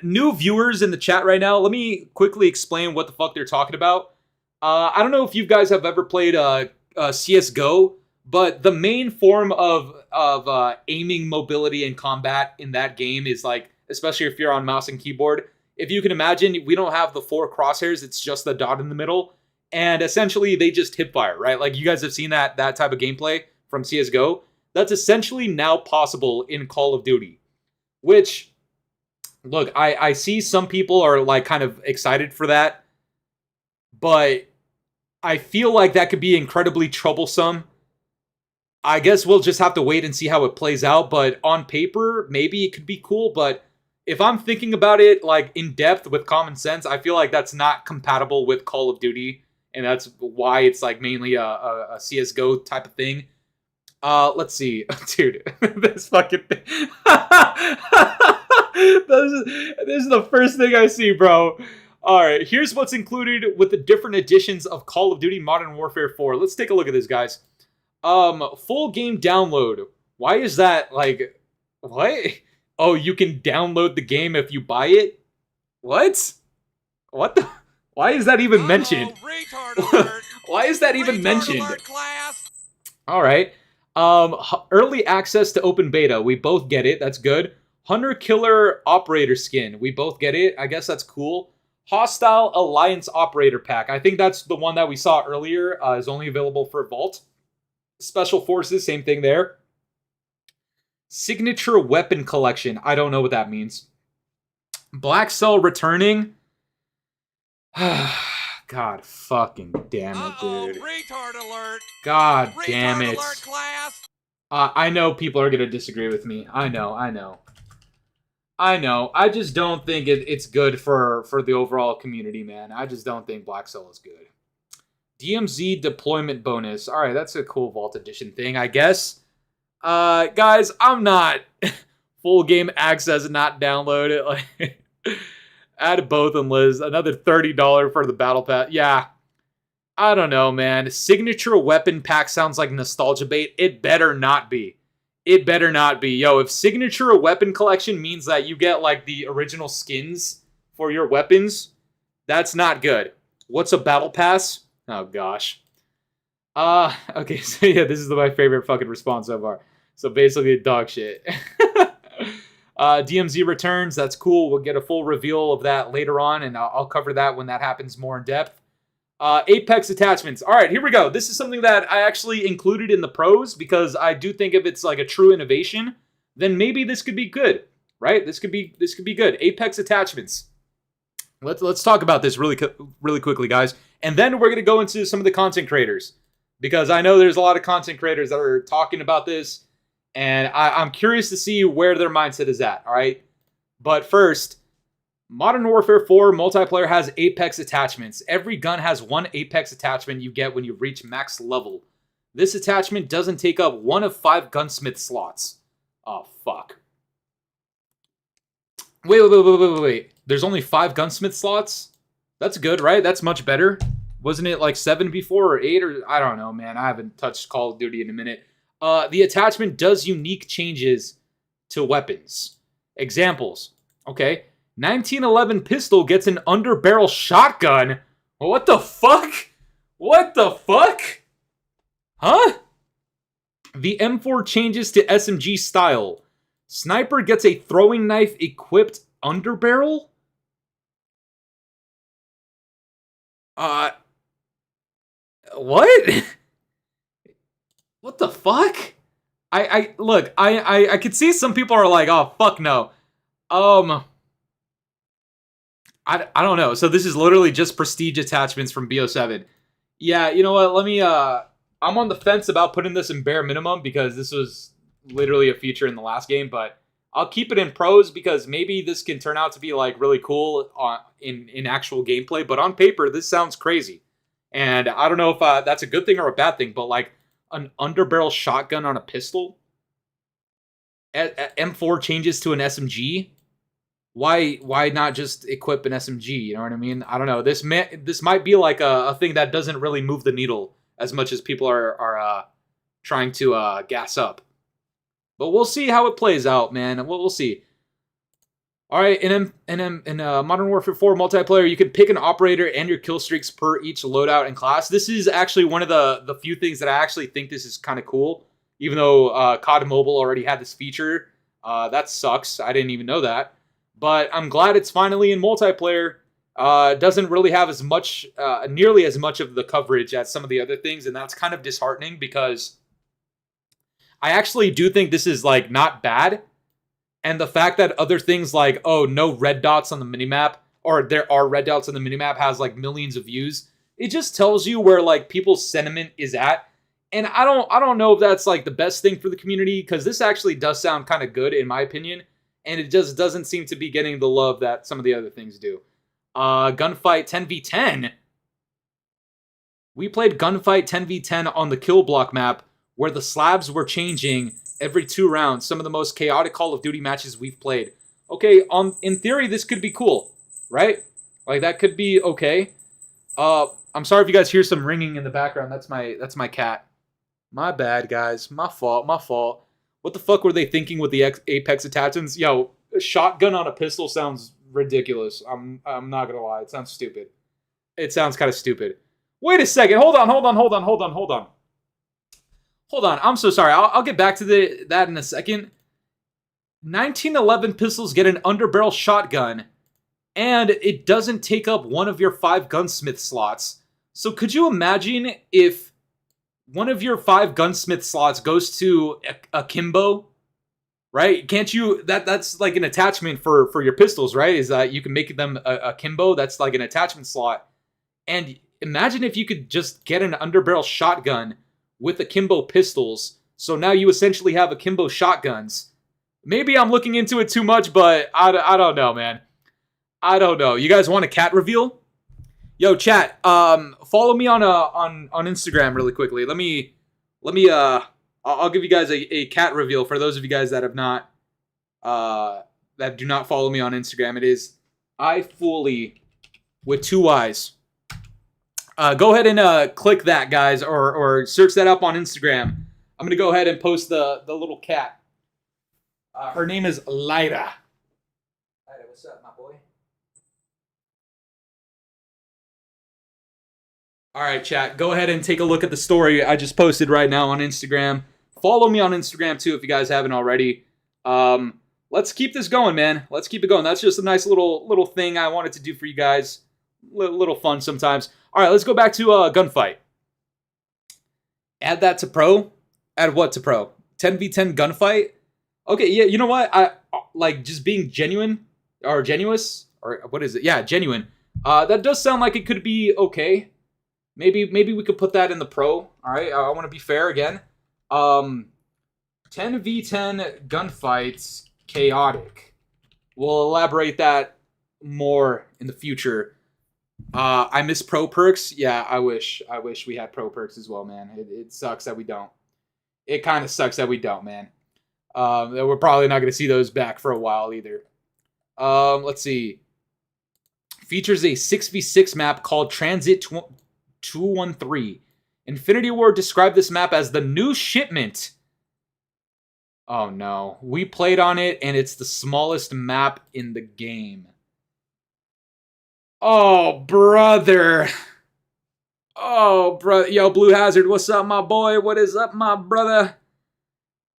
new viewers in the chat right now. Let me quickly explain what the fuck they're talking about. I don't know if you guys have ever played CSGO, but the main form of aiming, mobility, and combat in that game is like... Especially if you're on mouse and keyboard... If you can imagine, we don't have the 4 crosshairs, it's just the dot in the middle. And essentially, they just hipfire, right? Like, you guys have seen that type of gameplay from CSGO. That's essentially now possible in Call of Duty. Which, look, I see some people are, like, kind of excited for that. But I feel like that could be incredibly troublesome. I guess we'll just have to wait and see how it plays out, but on paper, maybe it could be cool, but if I'm thinking about it like in depth with common sense, I feel like that's not compatible with Call of Duty, and that's why it's like mainly a CSGO type of thing. Let's see. Dude, this fucking thing. This is the first thing I see, bro. Alright, here's what's included with the different editions of Call of Duty Modern Warfare 4. Let's take a look at this, guys. Full game download. Why is that, like, what? Oh, you can download the game if you buy it? What? What the? Why is that even mentioned? Why is that even mentioned? Alright. Early access to open beta. We both get it. That's good. Hunter-Killer Operator Skin. We both get it. I guess that's cool. Hostile Alliance Operator Pack. I think that's the one that we saw earlier. Is only available for Vault. Special Forces, same thing there. Signature Weapon Collection. I don't know what that means. Black Cell returning. God fucking damn it, dude. Retard alert. God damn it. Alert, class. I know people are going to disagree with me. I know. I just don't think it's good for the overall community, man. I just don't think Black Cell is good. DMZ deployment bonus. All right, that's a cool Vault Edition thing, I guess. Guys, I'm not full game access and not download it. Like, add both and Liz. Another $30 for the battle pass. Yeah. I don't know, man. Signature weapon pack sounds like nostalgia bait. It better not be. It better not be. Yo, if signature weapon collection means that you get like the original skins for your weapons, that's not good. What's a battle pass? Oh gosh. Okay, so yeah, this is my favorite fucking response so far. So basically dog shit. DMZ returns, that's cool. We'll get a full reveal of that later on, and I'll cover that when that happens more in depth. Apex attachments. All right, here we go. This is something that I actually included in the pros because I do think if it's like a true innovation, then maybe this could be good, right? This could be good. Apex attachments. Let's talk about this really quickly, guys, and then we're gonna go into some of the content creators because I know there's a lot of content creators that are talking about this, and I'm curious to see where their mindset is at. All right, but first. Modern Warfare 4 multiplayer has Apex attachments. Every gun has one Apex attachment you get when you reach max level. This attachment doesn't take up one of 5 gunsmith slots. Oh, fuck. Wait. There's only 5 gunsmith slots? That's good, right? That's much better. Wasn't it like 7 before or 8? Or I don't know, man. I haven't touched Call of Duty in a minute. The attachment does unique changes to weapons. Examples. Okay. 1911 pistol gets an underbarrel shotgun. What the fuck? What the fuck? Huh? The M4 changes to SMG style. Sniper gets a throwing knife equipped underbarrel? What? What the fuck? Look, I could see some people are like, oh, fuck no. I don't know. So this is literally just prestige attachments from BO7. Yeah, you know what? Let me, I'm on the fence about putting this in bare minimum because this was literally a feature in the last game, but I'll keep it in pros because maybe this can turn out to be like really cool in actual gameplay, but on paper, this sounds crazy. And I don't know if that's a good thing or a bad thing, but like an underbarrel shotgun on a pistol? M4 changes to an SMG? Why not just equip an SMG? You know what I mean? I don't know. This might be like a thing that doesn't really move the needle as much as people are trying to gas up. But we'll see how it plays out, man. We'll see. All right, in Modern Warfare 4 multiplayer, you can pick an operator and your kill streaks per each loadout and class. This is actually one of the few things that I actually think this is kind of cool. Even though COD Mobile already had this feature, that sucks. I didn't even know that. But I'm glad it's finally in multiplayer. Doesn't really have as much, nearly as much of the coverage as some of the other things, and that's kind of disheartening because I actually do think this is like not bad. And the fact that other things like, oh, no red dots on the minimap, or there are red dots on the minimap has like millions of views, it just tells you where like people's sentiment is at. And I don't know if that's like the best thing for the community, because this actually does sound kind of good in my opinion, and it just doesn't seem to be getting the love that some of the other things do. Gunfight 10v10. We played Gunfight 10v10 on the Kill Block map, where the slabs were changing every 2 rounds. Some of the most chaotic Call of Duty matches we've played. Okay, in theory, this could be cool, right? Like, that could be okay. I'm sorry if you guys hear some ringing in the background. That's my cat. My bad, guys. My fault. What the fuck were they thinking with the Apex attachments? Yo, a shotgun on a pistol sounds ridiculous. I'm not gonna lie. It sounds stupid. It sounds kind of stupid. Wait a second. Hold on. I'm so sorry. I'll get back to that in a second. 1911 pistols get an underbarrel shotgun, and it doesn't take up one of your 5 gunsmith slots. So could you imagine if one of your 5 gunsmith slots goes to a Kimbo, right? Can't you, that's like an attachment for your pistols, right? Is that you can make them a Kimbo, that's like an attachment slot. And imagine if you could just get an underbarrel shotgun with akimbo pistols. So now you essentially have akimbo shotguns. Maybe I'm looking into it too much, but I don't know, man. I don't know. You guys want a cat reveal? Yo, chat. Follow me on Instagram really quickly. I'll give you guys a cat reveal for those of you guys that have not that do not follow me on Instagram. It is iFooly with 2 Y's. Go ahead and click that, guys, or search that up on Instagram. I'm gonna go ahead and post the little cat. Her name is Lyra. Lyra, what's up, my boy? All right, chat. Go ahead and take a look at the story I just posted right now on Instagram. Follow me on Instagram too if you guys haven't already. Let's keep this going, man. Let's keep it going. That's just a nice little thing I wanted to do for you guys. Little fun sometimes. All right, let's go back to Gunfight. Add that to pro. Add what to pro? 10v10 Gunfight. Okay, yeah. You know what? I like just being genuine or genuous or what is it? Yeah, genuine. That does sound like it could be okay. Maybe we could put that in the pro. All right, I want to be fair again. 10v10 gunfights, chaotic. We'll elaborate that more in the future. I miss pro perks. Yeah, I wish we had pro perks as well, man. It sucks that we don't. It kind of sucks that we don't, man. We're probably not going to see those back for a while either. Let's see. Features a 6v6 map called Transit 213. Infinity Ward described this map as the new shipment. Oh no. We played on it and it's the smallest map in the game. Oh, brother. Oh, brother. Yo, Blue Hazard, what's up, my boy? What is up, my brother?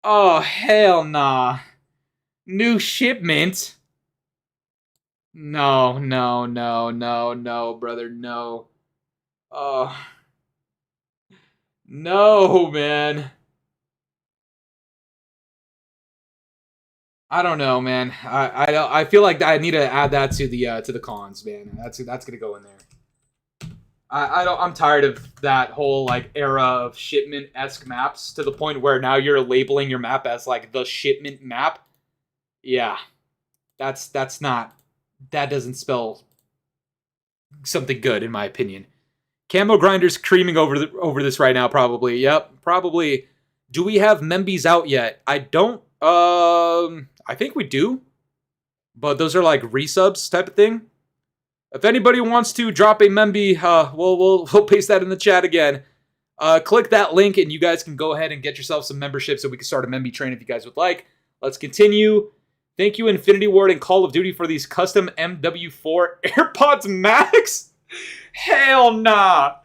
Oh, hell nah. New shipment? No, brother, no. Oh. No, man. I don't know, man. I feel like I need to add that to the cons, man. That's gonna go in there. I'm tired of that whole like era of shipment-esque maps to the point where now you're labeling your map as like the shipment map. Yeah, that doesn't spell something good in my opinion. Camo Grinder's creaming over this right now, probably. Yep, probably. Do we have Membies out yet? I don't. I think we do, but those are like resubs type of thing. If anybody wants to drop a Memby, we'll paste that in the chat again. Click that link and you guys can go ahead and get yourself some membership so we can start a Memby train if you guys would like. Let's continue. Thank you, Infinity Ward and Call of Duty, for these custom MW4 AirPods Max. Hell nah.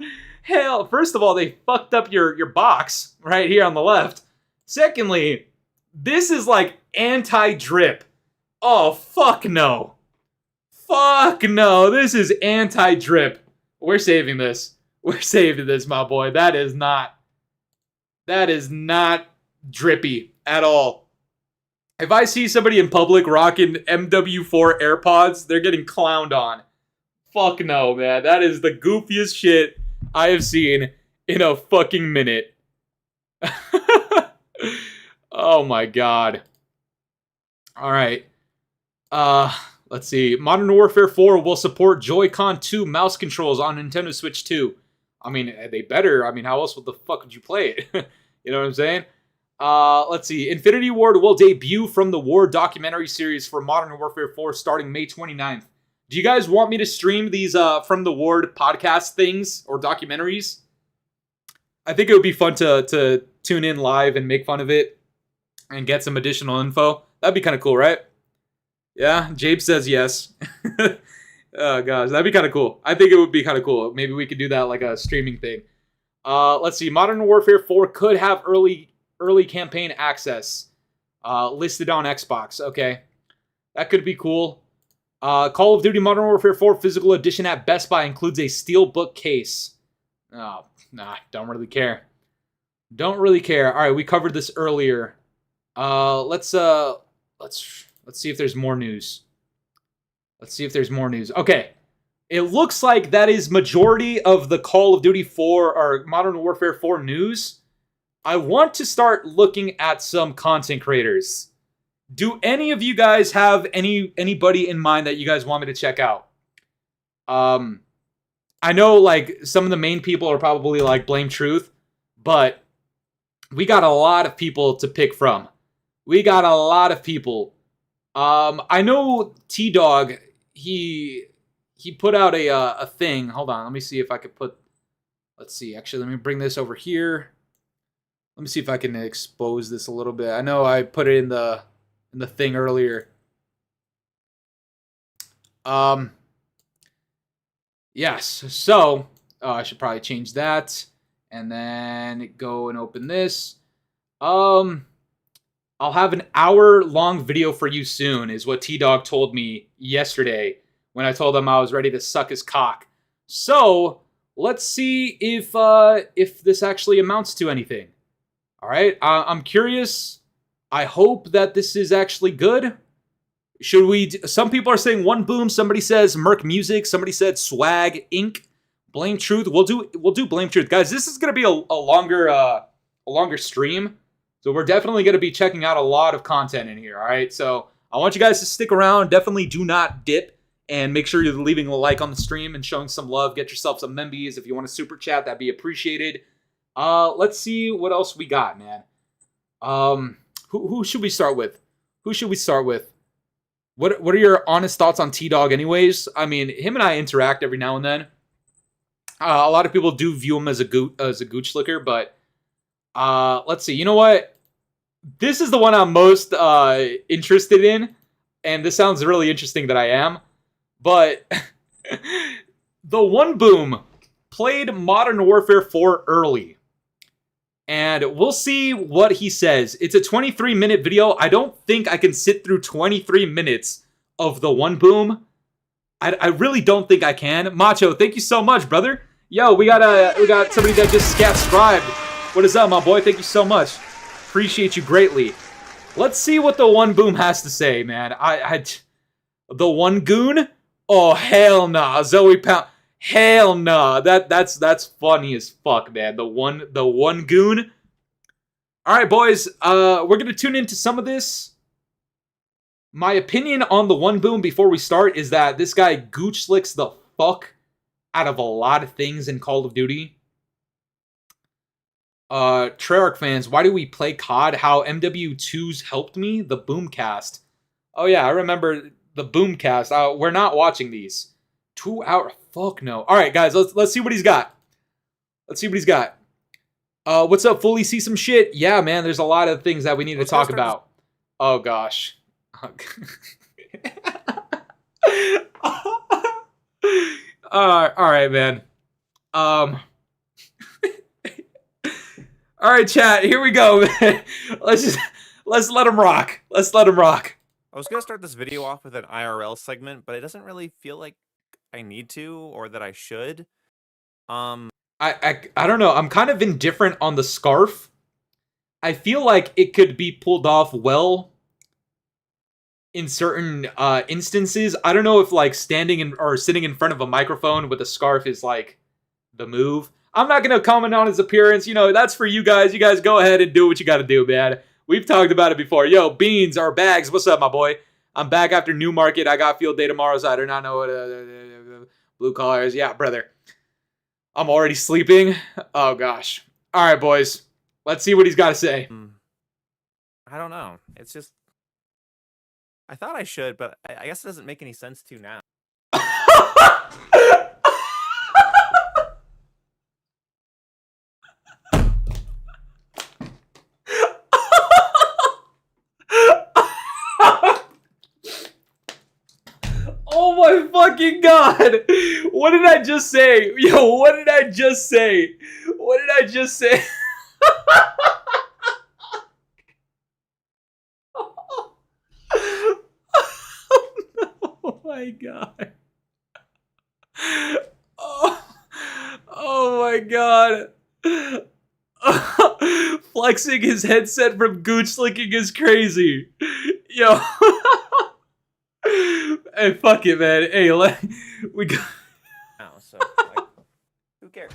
Hell, first of all, they fucked up your box right here on the left. Secondly, this is like anti-drip. Oh, fuck no. Fuck no. This is anti-drip. We're saving this. We're saving this, my boy. That is not drippy at all. If I see somebody in public rocking MW4 AirPods, they're getting clowned on. Fuck no, man. That is the goofiest shit I have seen in a fucking minute. Oh my god. Alright. Let's see. Modern Warfare 4 will support Joy-Con 2 mouse controls on Nintendo Switch 2. I mean, they better. I mean, how else the fuck would you play it? You know what I'm saying? Let's see. Infinity Ward will debut from the War documentary series for Modern Warfare 4 starting May 29th. Do you guys want me to stream these From the Ward podcast things or documentaries? I think it would be fun to tune in live and make fun of it and get some additional info. That'd be kind of cool, right? Yeah, Jabe says yes. Oh, gosh, that'd be kind of cool. I think it would be kind of cool. Maybe we could do that like a streaming thing. Let's see. Modern Warfare 4 could have early campaign access listed on Xbox. Okay, that could be cool. Call of Duty Modern Warfare 4 Physical Edition at Best Buy includes a steelbook case. Oh, nah, don't really care. Don't really care. All right, we covered this earlier. Let's see if there's more news. Let's see if there's more news. Okay. It looks like that is majority of the Call of Duty 4 or Modern Warfare 4 news. I want to start looking at some content creators. Do any of you guys have anybody in mind that you guys want me to check out? I know like some of the main people are probably like Blame Truth, but we got a lot of people to pick from. We got a lot of people. I know T-Dog, he put out a thing. Hold on, let me see if I could put... Let's see, actually, let me bring this over here. Let me see if I can expose this a little bit. I know I put it in the thing earlier. Yes, so I should probably change that. And then go and open this. I'll have an hour-long video for you soon, is what T-Dog told me yesterday when I told him I was ready to suck his cock. So, let's see if this actually amounts to anything. All right, I'm curious. I hope that this is actually good. Should we... Some people are saying One Boom. Somebody says Merc Music. Somebody said Swag Inc. Blame Truth. We'll do Blame Truth, guys. This is gonna be a longer stream. So we're definitely going to be checking out a lot of content in here, all right? So I want you guys to stick around. Definitely do not dip. And make sure you're leaving a like on the stream and showing some love. Get yourself some membies. If you want to super chat, that'd be appreciated. Let's see what else we got, man. Who should we start with? Who should we start with? What are your honest thoughts on T-Dog anyways? I mean, him and I interact every now and then. A lot of people do view him as a gooch slicker, but let's see. You know what? This is the one I'm most interested in, and this sounds really interesting that I am, but the One Boom played Modern Warfare 4 early, and we'll see what he says. It's a 23-minute video. I don't think I can sit through 23 minutes of the One Boom. I really don't think I can. Macho, thank you so much, brother. Yo, we got somebody that just subscribed. What is up, my boy? Thank you so much. Appreciate you greatly. Let's see what the One Boom has to say, man. The One Goon? Oh, hell nah. Zoe Pound. Hell nah. That's funny as fuck, man. The one Goon. All right, boys. We're gonna tune into some of this. My opinion on the One Boom before we start is that this guy gooch slicks the fuck out of a lot of things in Call of Duty. Treyarch fans, why do we play COD? How MW2s helped me? The Boomcast. Oh yeah, I remember the Boomcast. We're not watching these. 2 hour. Fuck no. All right, guys, let's see what he's got. Let's see what he's got. What's up, Fooly? See some shit? Yeah, man. There's a lot of things that we need to talk about. Oh gosh. All right, man. All right, chat. Here we go. Let's let him rock. Let's let him rock. I was gonna start this video off with an IRL segment, but it doesn't really feel like I need to or that I should. I don't know. I'm kind of indifferent on the scarf. I feel like it could be pulled off well in certain instances. I don't know if like standing in or sitting in front of a microphone with a scarf is like the move. I'm not gonna comment on his appearance. You know, that's for you guys. You guys go ahead and do what you gotta do, man. We've talked about it before. Yo, Beans, our bags. What's up, my boy? I'm back after Newmarket. I got field day tomorrow, so I do not know what blue collar is. Yeah, brother. I'm already sleeping. Oh, gosh. All right, boys. Let's see what he's got to say. I don't know. It's just... I thought I should, but I guess it doesn't make any sense to now. Oh my fucking god! What did I just say? Yo, what did I just say? What did I just say? Oh my god. Oh my god. Flexing his headset from Gooch Licking is crazy. Yo. Hey, fuck it, man. Hey, we go. Oh, so, like, who cares?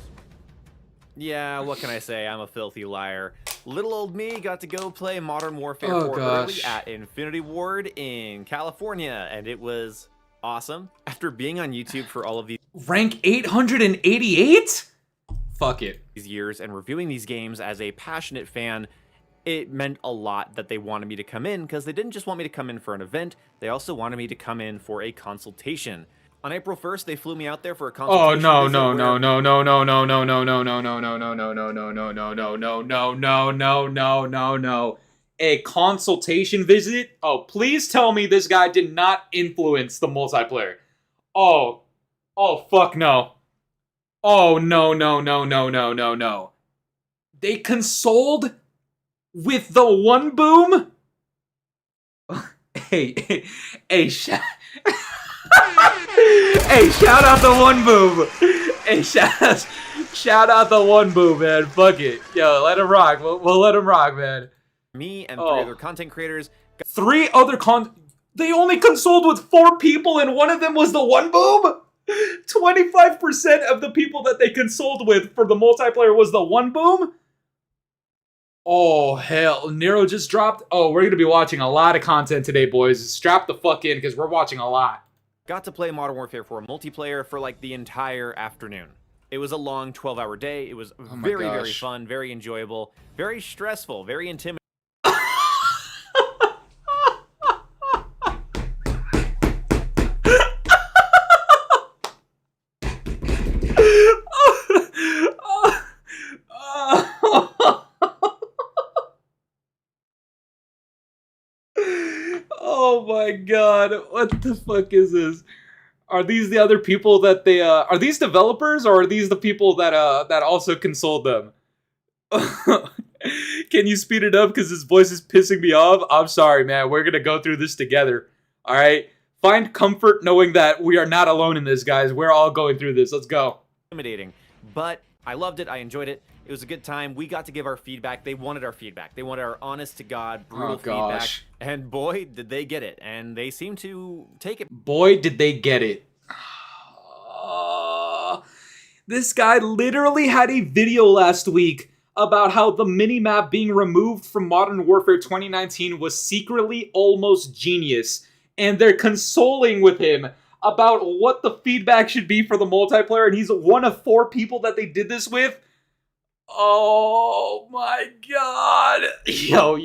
Yeah, what can I say? I'm a filthy liar. Little old me got to go play Modern Warfare 4 early at Infinity Ward in California, and it was awesome. After being on YouTube for all of these rank 888? Fuck it. Years and reviewing these games as a passionate fan, it meant a lot that they wanted me to come in, because they didn't just want me to come in for an event, they also wanted me to come in for a consultation. On April 1st, they flew me out there for a consultation. Oh, no. A consultation visit? Oh, please tell me this guy did not influence the multiplayer. Oh, fuck no. Oh, no. They consoled with the one boom? Hey, shout out the one boom. Hey, shout out the one boom, man. Fuck it. Yo, let him rock. We'll let him rock, man. Me and 3 other content creators. 3 other They only consoled with 4 people and one of them was the one boom? 25% of the people that they consoled with for the multiplayer was the one boom? Oh, hell. Nero just dropped. Oh, we're going to be watching a lot of content today, boys. Strap the fuck in because we're watching a lot. Got to play Modern Warfare 4 multiplayer for like the entire afternoon. It was a long 12-hour day. It was very fun, very enjoyable, very stressful, very intimidating. Oh my god, what the fuck is this? Are these the other people that they are these developers, or are these the people that that also consoled them? Can you speed it up because his voice is pissing me off? I'm sorry, man. We're gonna go through this together. All right? Find comfort knowing that we are not alone in this, guys. We're all going through this. Let's go. Intimidating, but I loved it. I enjoyed it. It was a good time. We got to give our feedback. They wanted our feedback. They wanted our honest-to-God, brutal feedback. And boy, did they get it. And they seem to take it. Boy, did they get it. This guy literally had a video last week about how the minimap being removed from Modern Warfare 2019 was secretly almost genius. And they're consoling with him about what the feedback should be for the multiplayer. And he's one of 4 people that they did this with. Oh my god. Yo.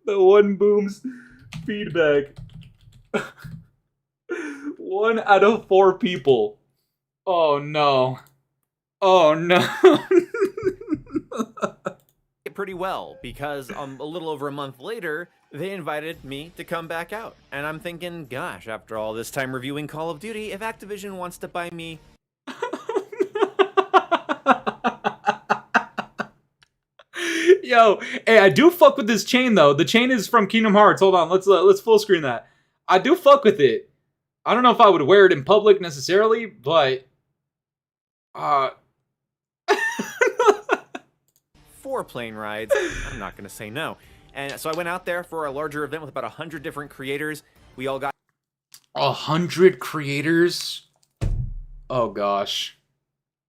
The one boom's feedback. 1 out of 4 people. Oh no. Pretty well, because a little over a month later, they invited me to come back out. And I'm thinking, gosh, after all this time reviewing Call of Duty, if Activision wants to buy me... Yo, hey, I do fuck with this chain, though. The chain is from Kingdom Hearts. Hold on, let's full screen that. I do fuck with it. I don't know if I would wear it in public necessarily, but... 4 plane rides, I'm not gonna say no. And so I went out there for a larger event with about 100 different creators. We all got 100 creators? Oh gosh.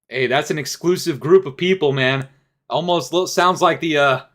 Hey, that's an exclusive group of people, man. Almost sounds like the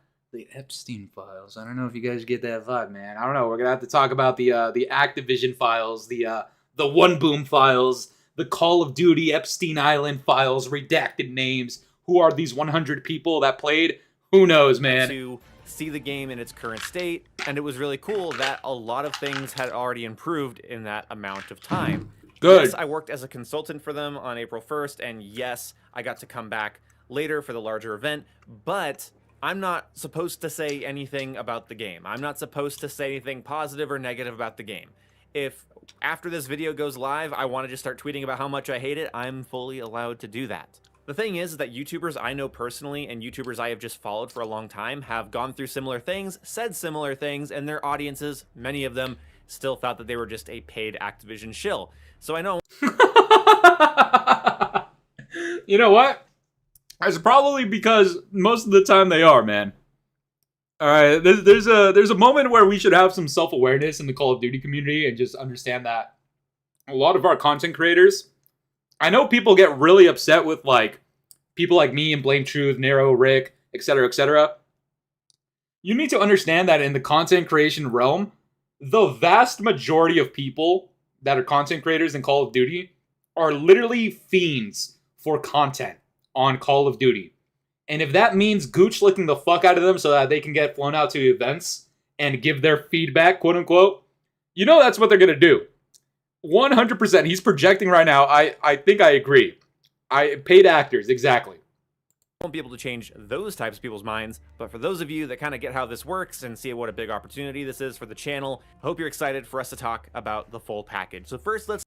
Epstein files. I don't know if you guys get that vibe, man. I don't know. We're gonna have to talk about the Activision files, the One Boom files, the Call of Duty Epstein Island files, redacted names. Who are these 100 people that played? Who knows, man? To see the game in its current state, and it was really cool that a lot of things had already improved in that amount of time. Good. Yes, I worked as a consultant for them on April 1st, and yes, I got to come back later for the larger event, but I'm not supposed to say anything about the game. I'm not supposed to say anything positive or negative about the game. If after this video goes live, I want to just start tweeting about how much I hate it, I'm fully allowed to do that. The thing is that YouTubers I know personally and YouTubers I have just followed for a long time have gone through similar things, said similar things, and their audiences, many of them, still thought that they were just a paid Activision shill. So I know... You know what? It's probably because most of the time they are, man. Alright, there's a moment where we should have some self-awareness in the Call of Duty community and just understand that a lot of our content creators... I know people get really upset with, like, people like me and Blame Truth, Nero, Rick, etc., etc. You need to understand that in the content creation realm, the vast majority of people that are content creators in Call of Duty are literally fiends for content on Call of Duty. And if that means gooch licking the fuck out of them so that they can get flown out to events and give their feedback, quote unquote, you know that's what they're gonna do. 100%. He's projecting right now. I think I agree. Paid actors, exactly. Won't be able to change those types of people's minds, but for those of you that kind of get how this works and see what a big opportunity this is for the channel, I hope you're excited for us to talk about the full package. So first, let's...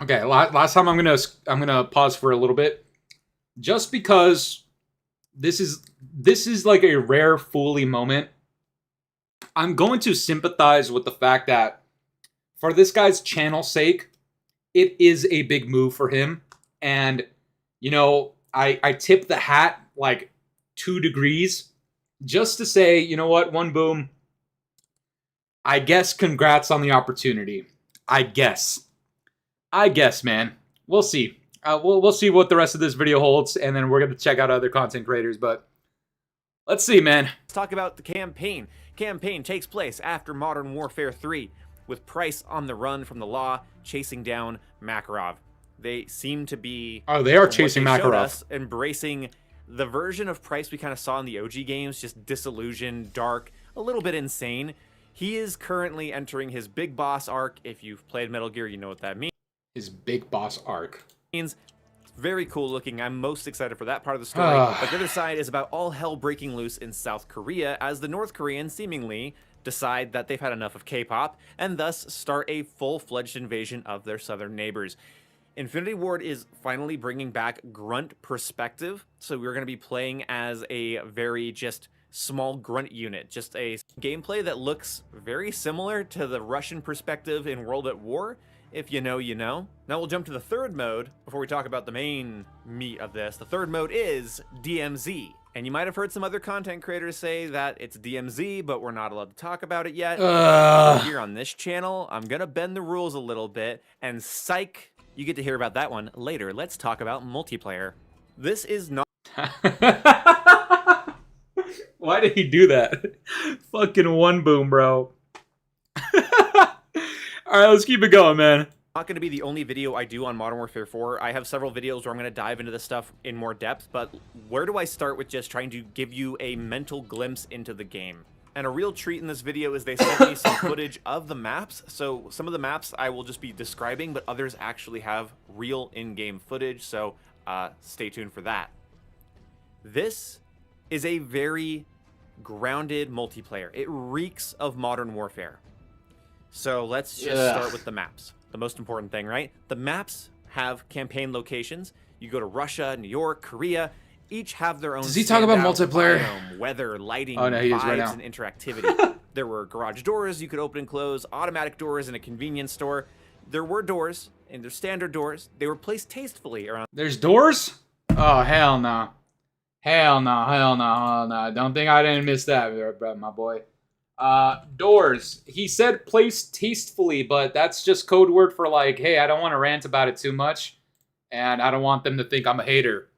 Okay, last time I'm gonna pause for a little bit, just because this is like a rare Fooly moment. I'm going to sympathize with the fact that for this guy's channel's sake, it is a big move for him. And, you know, I tip the hat like 2 degrees just to say, you know what, One Boom, I guess congrats on the opportunity. I guess, man. We'll see. We'll see what the rest of this video holds, and then we're going to check out other content creators, but let's see, man. Let's talk about the campaign. Campaign takes place after Modern Warfare 3. With Price on the run from the law, chasing down Makarov. They seem to be... Oh, they are chasing Makarov. Embracing the version of Price we kind of saw in the OG games, just disillusioned, dark, a little bit insane. He is currently entering his Big Boss arc. If you've played Metal Gear, you know what that means. His Big Boss arc. It's very cool looking. I'm most excited for that part of the story. But the other side is about all hell breaking loose in South Korea as the North Koreans seemingly decide that they've had enough of K-pop and thus start a full-fledged invasion of their southern neighbors. Infinity Ward is finally bringing back grunt perspective, so we're going to be playing as a very just small grunt unit, just a gameplay that looks very similar to the Russian perspective in World at War. If you know, you know. Now we'll jump to the third mode before we talk about the main meat of this. The third mode is DMZ. And you might have heard some other content creators say that it's DMZ, but we're not allowed to talk about it yet. Here on this channel, I'm going to bend the rules a little bit, and psych, you get to hear about that one later. Let's talk about multiplayer. This is not... Why did he do that? Fucking One Boom, bro. Alright, let's keep it going, man. Not going to be the only video I do on Modern Warfare 4. I have several videos where I'm going to dive into this stuff in more depth, but where do I start with just trying to give you a mental glimpse into the game? And a real treat in this video is they sent me some footage of the maps. So some of the maps I will just be describing, but others actually have real in-game footage, so stay tuned for that. This is a very grounded multiplayer. It reeks of Modern Warfare. So let's just start with the maps. The most important thing, right? The maps have campaign locations. You go to Russia, New York, Korea. Each have their own. Does he talk about multiplayer? Biome, weather, lighting, oh, no, he is right vibes, now. and interactivity. There were garage doors you could open and close, automatic doors in a convenience store. There were doors, and they're standard doors. They were placed tastefully around. There's doors? Oh, hell no. Hell no, hell no, hell no. Don't think I didn't miss that, bro, my boy. Doors. He said place tastefully, but that's just code word for like, hey, I don't want to rant about it too much, and I don't want them to think I'm a hater.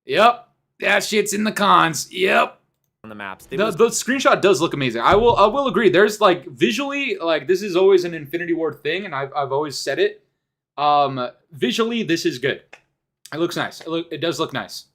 Yep, that shit's in the cons. Yep. On the maps. The screenshot does look amazing. I will agree. There's like visually, like this is always an Infinity Ward thing, and I've always said it. Visually, this is good. It looks nice. It does look nice.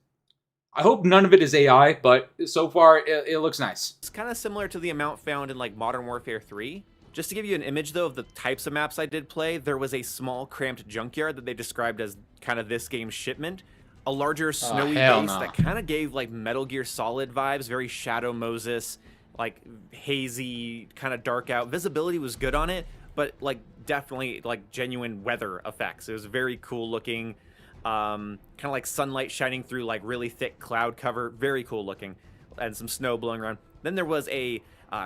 I hope none of it is AI, but so far it looks nice. It's kind of similar to the amount found in like Modern Warfare 3. Just to give you an image though of the types of maps I did play, there was a small cramped junkyard that they described as kind of this game's shipment. A larger snowy base that kind of gave like Metal Gear Solid vibes, very Shadow Moses, like hazy, kind of dark out. Visibility was good on it, but like definitely like genuine weather effects. It was very cool looking, kind of like sunlight shining through like really thick cloud cover, very cool looking, and some snow blowing around. Then there was a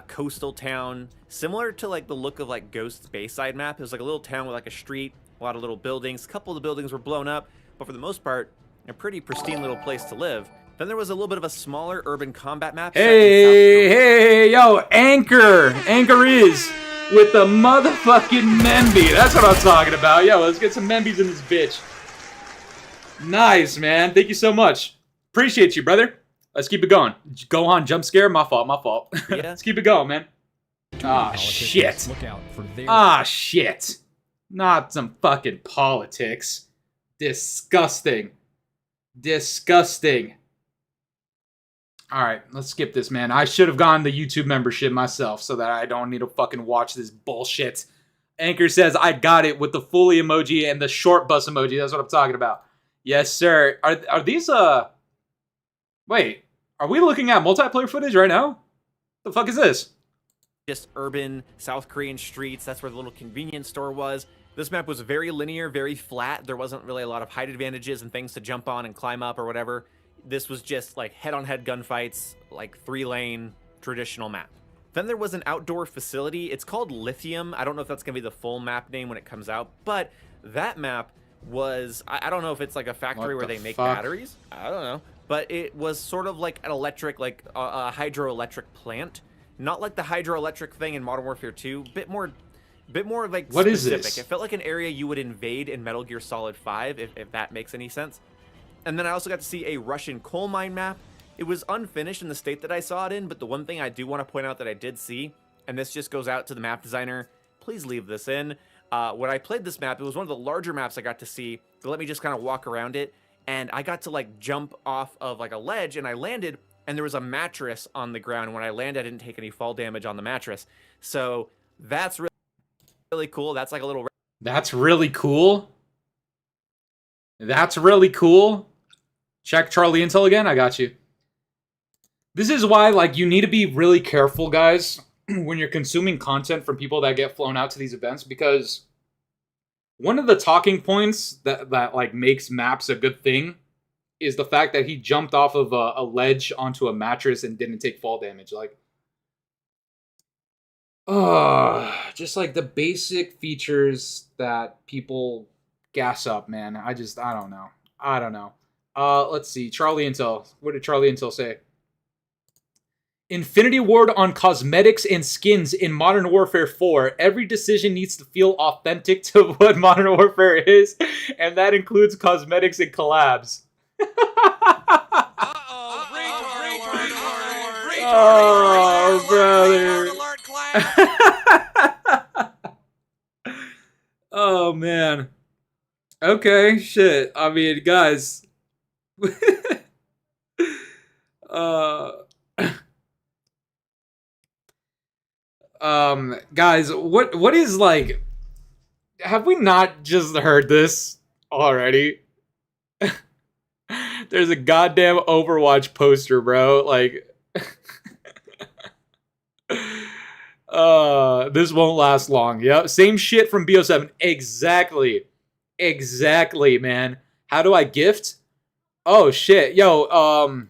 coastal town, similar to like the look of like Ghost's Bayside map. It was like a little town with like a street, a lot of little buildings. A couple of the buildings were blown up, but for the most part, a pretty pristine little place to live. Then there was a little bit of a smaller urban combat map. Hey, yo, Anchor is with the motherfucking Memby. That's what I'm talking about. Yo, let's get some Membys in this bitch. Nice, man. Thank you so much. Appreciate you, brother. Let's keep it going. Go on, jump scare. My fault. Yeah. Let's keep it going, man. Ah, shit. Ah, shit. Not some fucking politics. Disgusting. Disgusting. Alright, let's skip this, man. I should have gotten the YouTube membership myself so that I don't need to fucking watch this bullshit. Anchor says, I got it with the Fooly emoji and the short bus emoji. That's what I'm talking about. Yes, sir. Are these, Wait, are we looking at multiplayer footage right now? The fuck is this? Just urban South Korean streets. That's where the little convenience store was. This map was very linear, very flat. There wasn't really a lot of height advantages and things to jump on and climb up or whatever. This was just like head-on-head gunfights, like 3-lane traditional map. Then there was an outdoor facility. It's called Lithium. I don't know if that's going to be the full map name when it comes out, but that map was, I don't know if it's like a factory where they make batteries. I don't know. But it was sort of like an electric, like a hydroelectric plant. Not like the hydroelectric thing in Modern Warfare 2. Bit more like what specific. Is this? It felt like an area you would invade in Metal Gear Solid 5, if that makes any sense. And then I also got to see a Russian coal mine map. It was unfinished in the state that I saw it in, but the one thing I do want to point out that I did see, and this just goes out to the map designer, please leave this in. When I played this map, it was one of the larger maps I got to see. They let me just kind of walk around it, and I got to like jump off of like a ledge, and I landed, and there was a mattress on the ground. When I landed, I didn't take any fall damage on the mattress. So that's really cool. That's like a little... That's really cool. That's really cool. Check Charlie Intel again. I got you. This is why, like, you need to be really careful, guys, when you're consuming content from people that get flown out to these events, because one of the talking points that like makes maps a good thing is the fact that he jumped off of a ledge onto a mattress and didn't take fall damage. Like, just like the basic features that people gas up, man. I don't know. I don't know. Let's see. Charlie Intel. What did Charlie Intel say? Infinity Ward on cosmetics and skins in Modern Warfare 4. Every decision needs to feel authentic to what Modern Warfare is, and that includes cosmetics and collabs. Oh, brother. Oh, man. Okay, shit. I mean, guys. Guys, what is, like, have we not just heard this already? There's a goddamn Overwatch poster, bro. Like, this won't last long. Yep, same shit from BO7. Exactly, man. How do I gift? Oh shit, yo,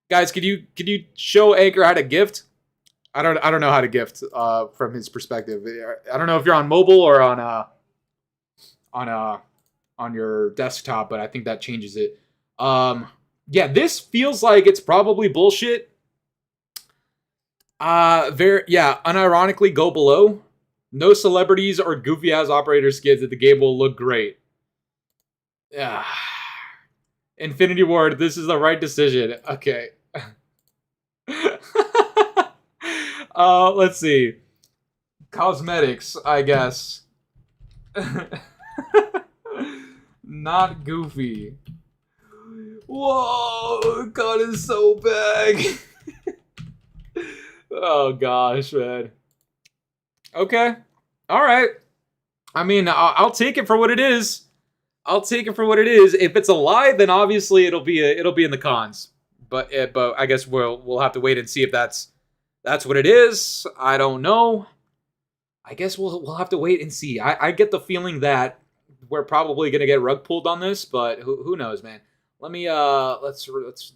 guys, could you show Anchor how to gift? I don't know how to gift from his perspective. I don't know if you're on mobile or on your desktop, but I think that changes it. Yeah, this feels like it's probably bullshit. Unironically, go below. No celebrities or goofy-ass operator skins that the game will look great. Yeah. Infinity Ward, this is the right decision. Okay. Let's see. Cosmetics, I guess. Not goofy. Whoa, God is so big. Oh gosh, man. Okay. All right. I mean, I'll take it for what it is. I'll take it for what it is. If it's a lie, then obviously it'll be in the cons. But I guess we'll have to wait and see if that's what it is. I don't know. I guess we'll have to wait and see. I get the feeling that we're probably gonna get rug pulled on this, but who knows, man. Let me let's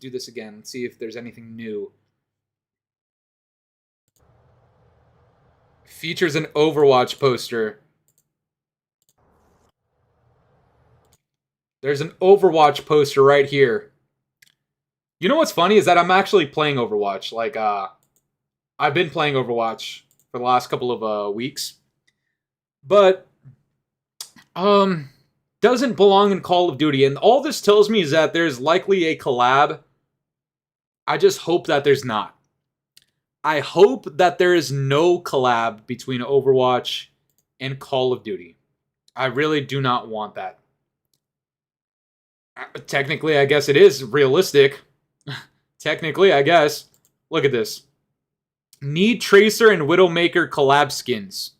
do this again. Let's see if there's anything new. Features an Overwatch poster. There's an Overwatch poster right here. You know what's funny is that I'm actually playing Overwatch. Like, I've been playing Overwatch for the last couple of weeks. But, doesn't belong in Call of Duty. And all this tells me is that there's likely a collab. I just hope that there's not. I hope that there is no collab between Overwatch and Call of Duty. I really do not want that. Technically, I guess it is realistic. Technically, I guess. Look at this. Need Tracer and Widowmaker collab skins.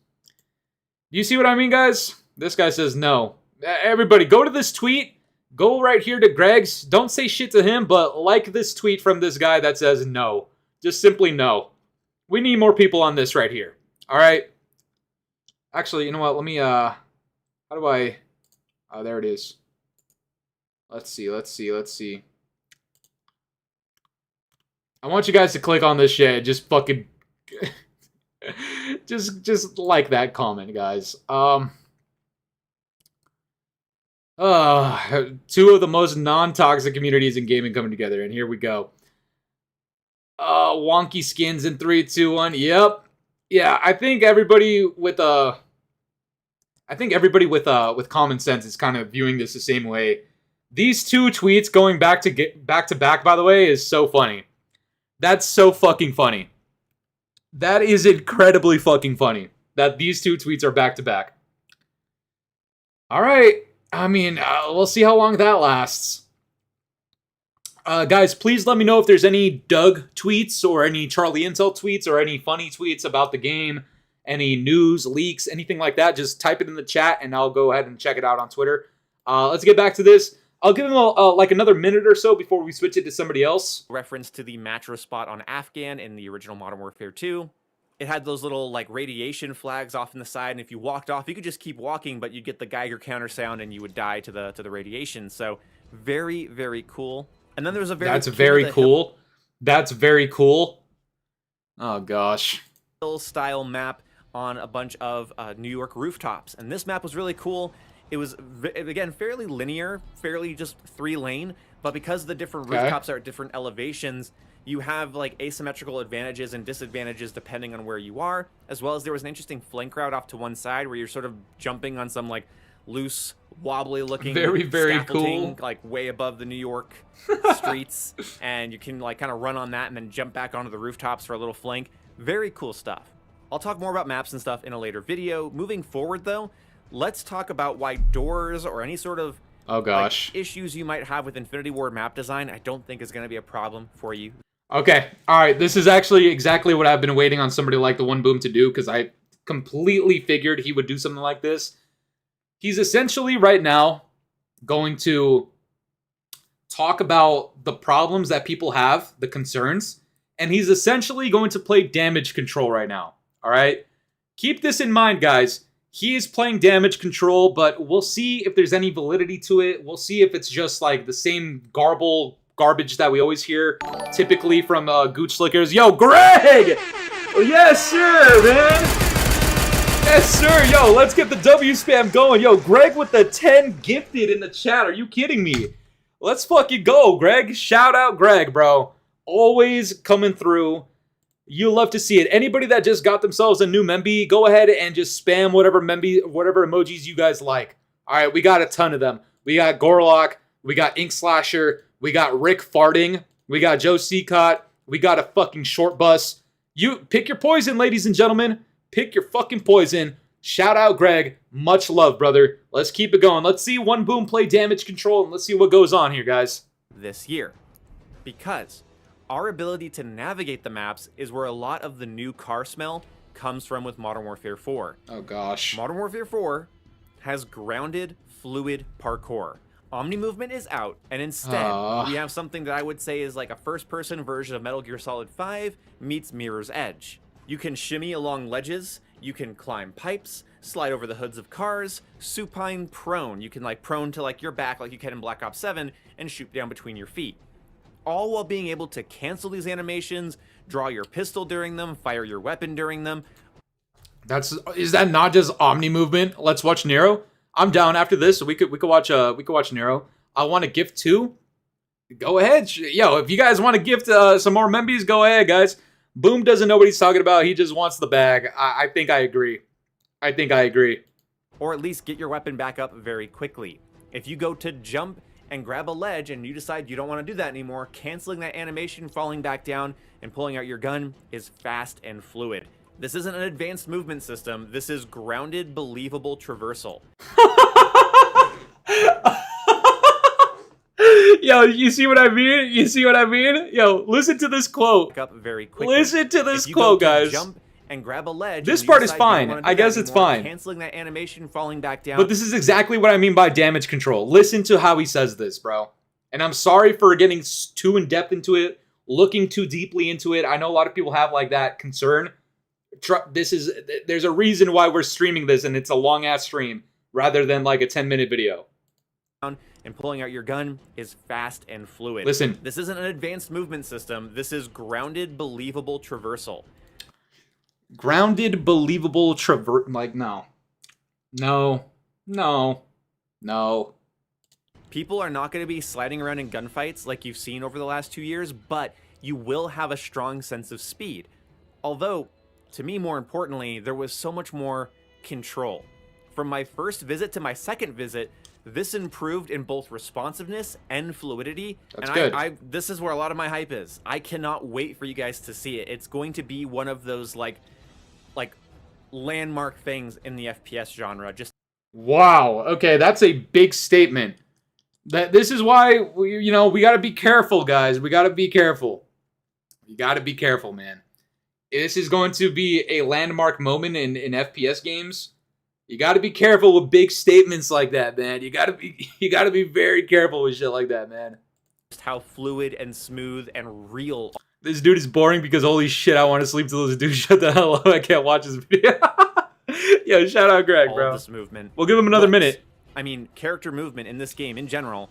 Do you see what I mean, guys? This guy says no. Everybody, go to this tweet. Go right here to Greg's. Don't say shit to him, but like this tweet from this guy that says no. Just simply no. We need more people on this right here. All right? Actually, you know what? Let me, how do I... Oh, there it is. Let's see. I want you guys to click on this shit. Just fucking... just like that comment, guys. Two of the most non-toxic communities in gaming coming together, and here we go. Wonky skins in 3, 2, 1. Yep. Yeah, I think everybody with common sense is kind of viewing this the same way. These two tweets going back to back, by the way, is so funny. That's so fucking funny. That is incredibly fucking funny that these two tweets are back to back. All right. I mean, we'll see how long that lasts. Guys, please let me know if there's any Doug tweets or any Charlie Intel tweets or any funny tweets about the game, any news, leaks, anything like that. Just type it in the chat and I'll go ahead and check it out on Twitter. Let's get back to this. I'll give him like another minute or so before we switch it to somebody else. Reference to the mattress spot on Afghan in the original Modern Warfare 2. It had those little like radiation flags off in the side, and if you walked off, you could just keep walking, but you'd get the Geiger counter sound and you would die to the radiation. So very, very cool. And then there's a That's very cool. That's very cool. Oh gosh. Style map on a bunch of New York rooftops, and this map was really cool. It was again fairly linear, fairly just 3-lane, but because the different rooftops are at different elevations, you have like asymmetrical advantages and disadvantages depending on where you are, as well as there was an interesting flank route off to one side where you're sort of jumping on some like loose, wobbly looking very cool, like way above the New York streets, and you can like kind of run on that and then jump back onto the rooftops for a little flank. Very cool stuff. I'll talk more about maps and stuff in a later video. Moving forward though, let's talk about why doors or any sort of like, issues you might have with Infinity Ward map design I don't think is going to be a problem for you. Okay, alright, this is actually exactly what I've been waiting on somebody like the One Boom to do, because I completely figured he would do something like this. He's essentially right now going to talk about the problems that people have, the concerns, and he's essentially going to play damage control right now, alright? Keep this in mind, guys. He is playing damage control, but we'll see if there's any validity to it. We'll see if it's just like the same garbage that we always hear, typically from Gooch Slickers. Yo, Greg! Yes, sir, man! Yes, sir! Yo, let's get the W spam going. Yo, Greg with the 10 gifted in the chat. Are you kidding me? Let's fucking go, Greg. Shout out Greg, bro. Always coming through. You love to see it. Anybody that just got themselves a new memby, go ahead and just spam whatever emojis you guys like. All right, we got a ton of them. We got Gorlock, we got Ink Slasher, we got Rick farting, we got Joe Seacott, we got a fucking short bus. You pick your poison, ladies and gentlemen. Pick your fucking poison. Shout out Greg. Much love, brother. Let's keep it going. Let's see One Boom play damage control, and let's see what goes on here, guys. This year, because our ability to navigate the maps is where a lot of the new car smell comes from with Modern Warfare 4. Oh gosh. Modern Warfare 4 has grounded, fluid parkour. Omni movement is out, and instead, we have something that I would say is like a first-person version of Metal Gear Solid 5 meets Mirror's Edge. You can shimmy along ledges, you can climb pipes, slide over the hoods of cars, supine prone. You can like prone to like your back like you can in Black Ops 7 and shoot down between your feet. All while being able to cancel these animations, draw your pistol during them, fire your weapon during them. Is that not just Omni movement? Let's watch Nero. I'm down after this. So we could watch Nero. I want to gift too. Go ahead, yo. If you guys want to gift some more membies, go ahead, guys. Boom doesn't know what he's talking about. He just wants the bag. I think I agree. Or at least get your weapon back up very quickly. If you go to jump and grab a ledge and you decide you don't want to do that anymore, canceling that animation, falling back down, and pulling out your gun is fast and fluid. This isn't an advanced movement system. This is grounded, believable traversal. Yo, you see what I mean? You see what I mean? Yo, listen to this quote. Up very quickly. Listen to this quote, guys. Jump and grab a ledge. This part is fine. I guess it's fine. Canceling that animation, falling back down. But this is exactly what I mean by damage control. Listen to how he says this, bro. And I'm sorry for getting too in depth into it, looking too deeply into it. I know a lot of people have like that concern. There's a reason why we're streaming this, and it's a long ass stream rather than like a 10-minute video. And pulling out your gun is fast and fluid. Listen. This isn't an advanced movement system. This is grounded, believable traversal. Grounded, believable like, no. No. No. No. People are not going to be sliding around in gunfights like you've seen over the last 2 years, but you will have a strong sense of speed. Although, to me, more importantly, there was so much more control. From my first visit to my second visit, this improved in both responsiveness and fluidity. That's good. This is where a lot of my hype is. I cannot wait for you guys to see it. It's going to be one of those like landmark things in the FPS genre. Just wow. Okay, that's a big statement. This is why we got to be careful, guys. We got to be careful. You got to be careful, man. This is going to be a landmark moment in FPS games. You got to be careful with big statements like that, man. You got to be very careful with shit like that, man. Just how fluid and smooth and real. This dude is boring because holy shit, I want to sleep till this dude shut the hell up. I can't watch this video. Yo, shout out Greg, bro. This movement. We'll give him another minute. I mean, character movement in this game in general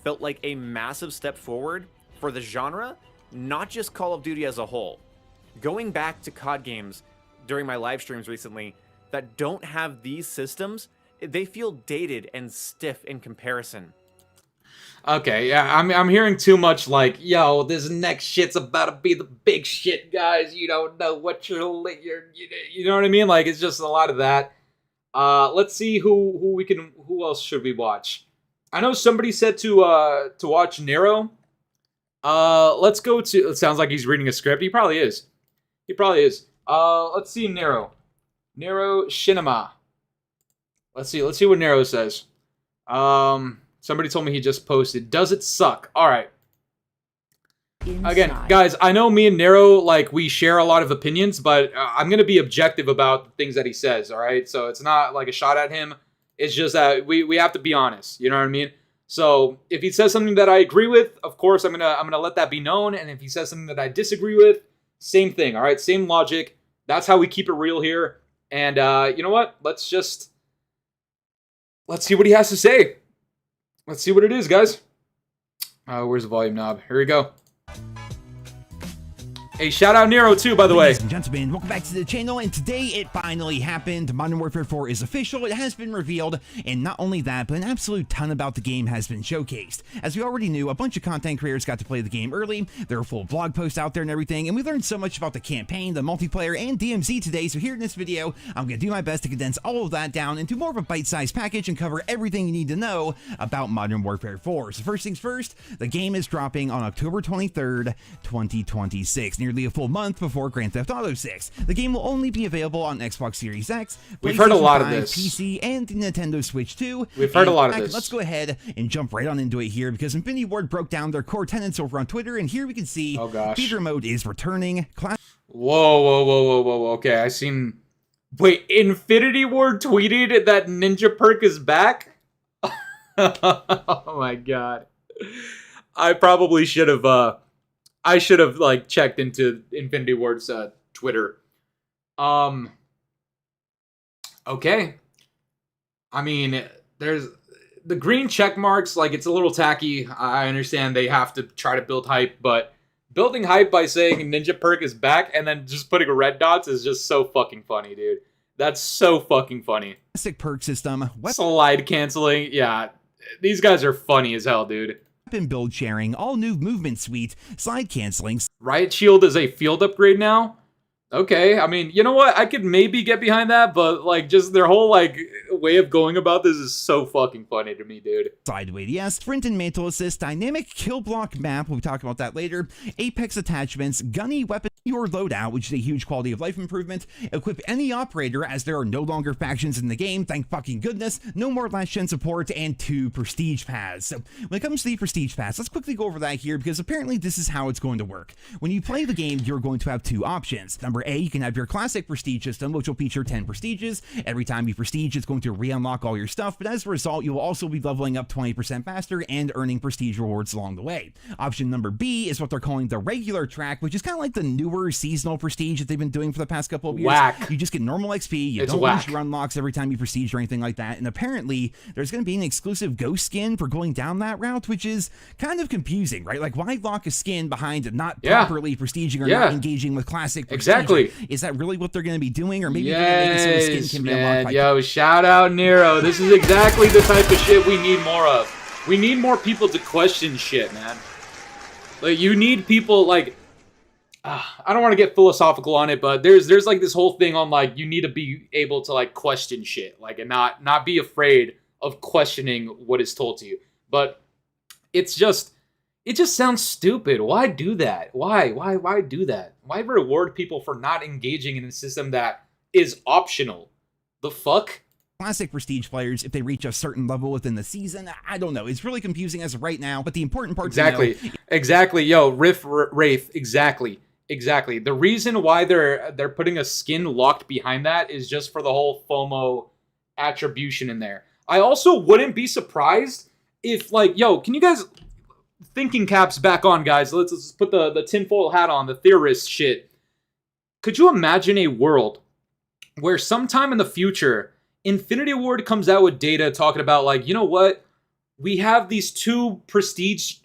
felt like a massive step forward for the genre, not just Call of Duty as a whole. Going back to COD games during my live streams recently that don't have these systems, they feel dated and stiff in comparison. Okay, yeah, I'm hearing too much like, yo, this next shit's about to be the big shit, guys. You don't know what you know what I mean? Like, it's just a lot of that. Let's see who else should we watch? I know somebody said to watch Nero. Let's go to, it sounds like he's reading a script. He probably is. Let's see Nero. Nero Shinema. Let's see what Nero says. Somebody told me he just posted. Does it suck? All right. Again, guys, I know me and Nero, like, we share a lot of opinions, but I'm going to be objective about the things that he says, all right? So it's not like a shot at him. It's just that we have to be honest, you know what I mean? So if he says something that I agree with, of course, I'm gonna let that be known. And if he says something that I disagree with, same thing, all right? Same logic. That's how we keep it real here. And you know what? Let's see what he has to say. Let's see what it is, guys. Where's the volume knob? Here we go. Hey, shout out Nero too, by the way. Ladies and gentlemen, welcome back to the channel, and today it finally happened. Modern Warfare 4 is official, it has been revealed, and not only that, but an absolute ton about the game has been showcased. As we already knew, a bunch of content creators got to play the game early, there are full blog posts out there and everything, and we learned so much about the campaign, the multiplayer, and DMZ today, so here in this video, I'm going to do my best to condense all of that down into more of a bite-sized package and cover everything you need to know about Modern Warfare 4. So first things first, the game is dropping on October 23rd, 2026. Nearly a full month before Grand Theft Auto 6. The game will only be available on Xbox Series X, We've heard a lot of 5, this. PC, and the Nintendo Switch 2. We've heard a lot of this. Let's go ahead and jump right on into it here because Infinity Ward broke down their core tenets over on Twitter, and here we can see theater mode is returning. Whoa. Okay, I seen. Wait, Infinity Ward tweeted that Ninja Perk is back? Oh my god. I probably should have I should have like checked into Infinity Ward's Twitter. Okay. I mean, there's the green check marks, like it's a little tacky. I understand they have to try to build hype, but building hype by saying Ninja Perk is back and then just putting red dots is just so fucking funny, dude. That's so fucking funny. Classic perk system. Slide canceling. Yeah, these guys are funny as hell, dude. Weapon build sharing, all new movement suite, slide canceling. Riot Shield is a field upgrade now? Okay, I mean, you know what? I could maybe get behind that, but like just their whole like way of going about this is so fucking funny to me, dude. Sideways, yes. Sprint and mantle assist, dynamic kill block map, we'll talk about that later. Apex attachments, gunny weapon, your loadout, which is a huge quality of life improvement. Equip any operator as there are no longer factions in the game, thank fucking goodness. No more last gen support, and 2 prestige paths. So when it comes to the prestige paths, let's quickly go over that here because apparently this is how it's going to work. When you play the game, you're going to have 2 options. Number A, you can have your classic prestige system, which will feature 10 prestiges. Every time you prestige, it's going to re-unlock all your stuff, but as a result, you will also be leveling up 20% faster and earning prestige rewards along the way. Option number B is what they're calling the regular track, which is kind of like the newer seasonal prestige that they've been doing for the past couple of years. Whack. You just get normal XP, you don't lose your unlocks every time you prestige or anything like that, and apparently there's going to be an exclusive ghost skin for going down that route, which is kind of confusing, right? Like, why lock a skin behind not properly prestiging or not engaging with classic prestige? Exactly. Is that really what they're going to be doing? Or maybe they're going to make it so the skin can be unlocked by... Yo, shout out Nero. This is exactly the type of shit we need more of. We need more people to question shit, man. Like, you need people, like... I don't want to get philosophical on it, but there's like this whole thing on, like, you need to be able to, like, question shit. Like, and not be afraid of questioning what is told to you. But it's just... It just sounds stupid. Why do that? Why do that? Why reward people for not engaging in a system that is optional? The fuck? Classic prestige players, if they reach a certain level within the season, I don't know. It's really confusing as of right now, but the important part Exactly. Yo, Wraith, exactly. The reason why they're putting a skin locked behind that is just for the whole FOMO attribution in there. I also wouldn't be surprised if, like, yo, can you guys... Thinking caps back on, guys. Let's put the tinfoil hat on, the theorist shit. Could you imagine a world where sometime in the future, Infinity Ward comes out with data talking about, like, you know what? We have these 2 prestige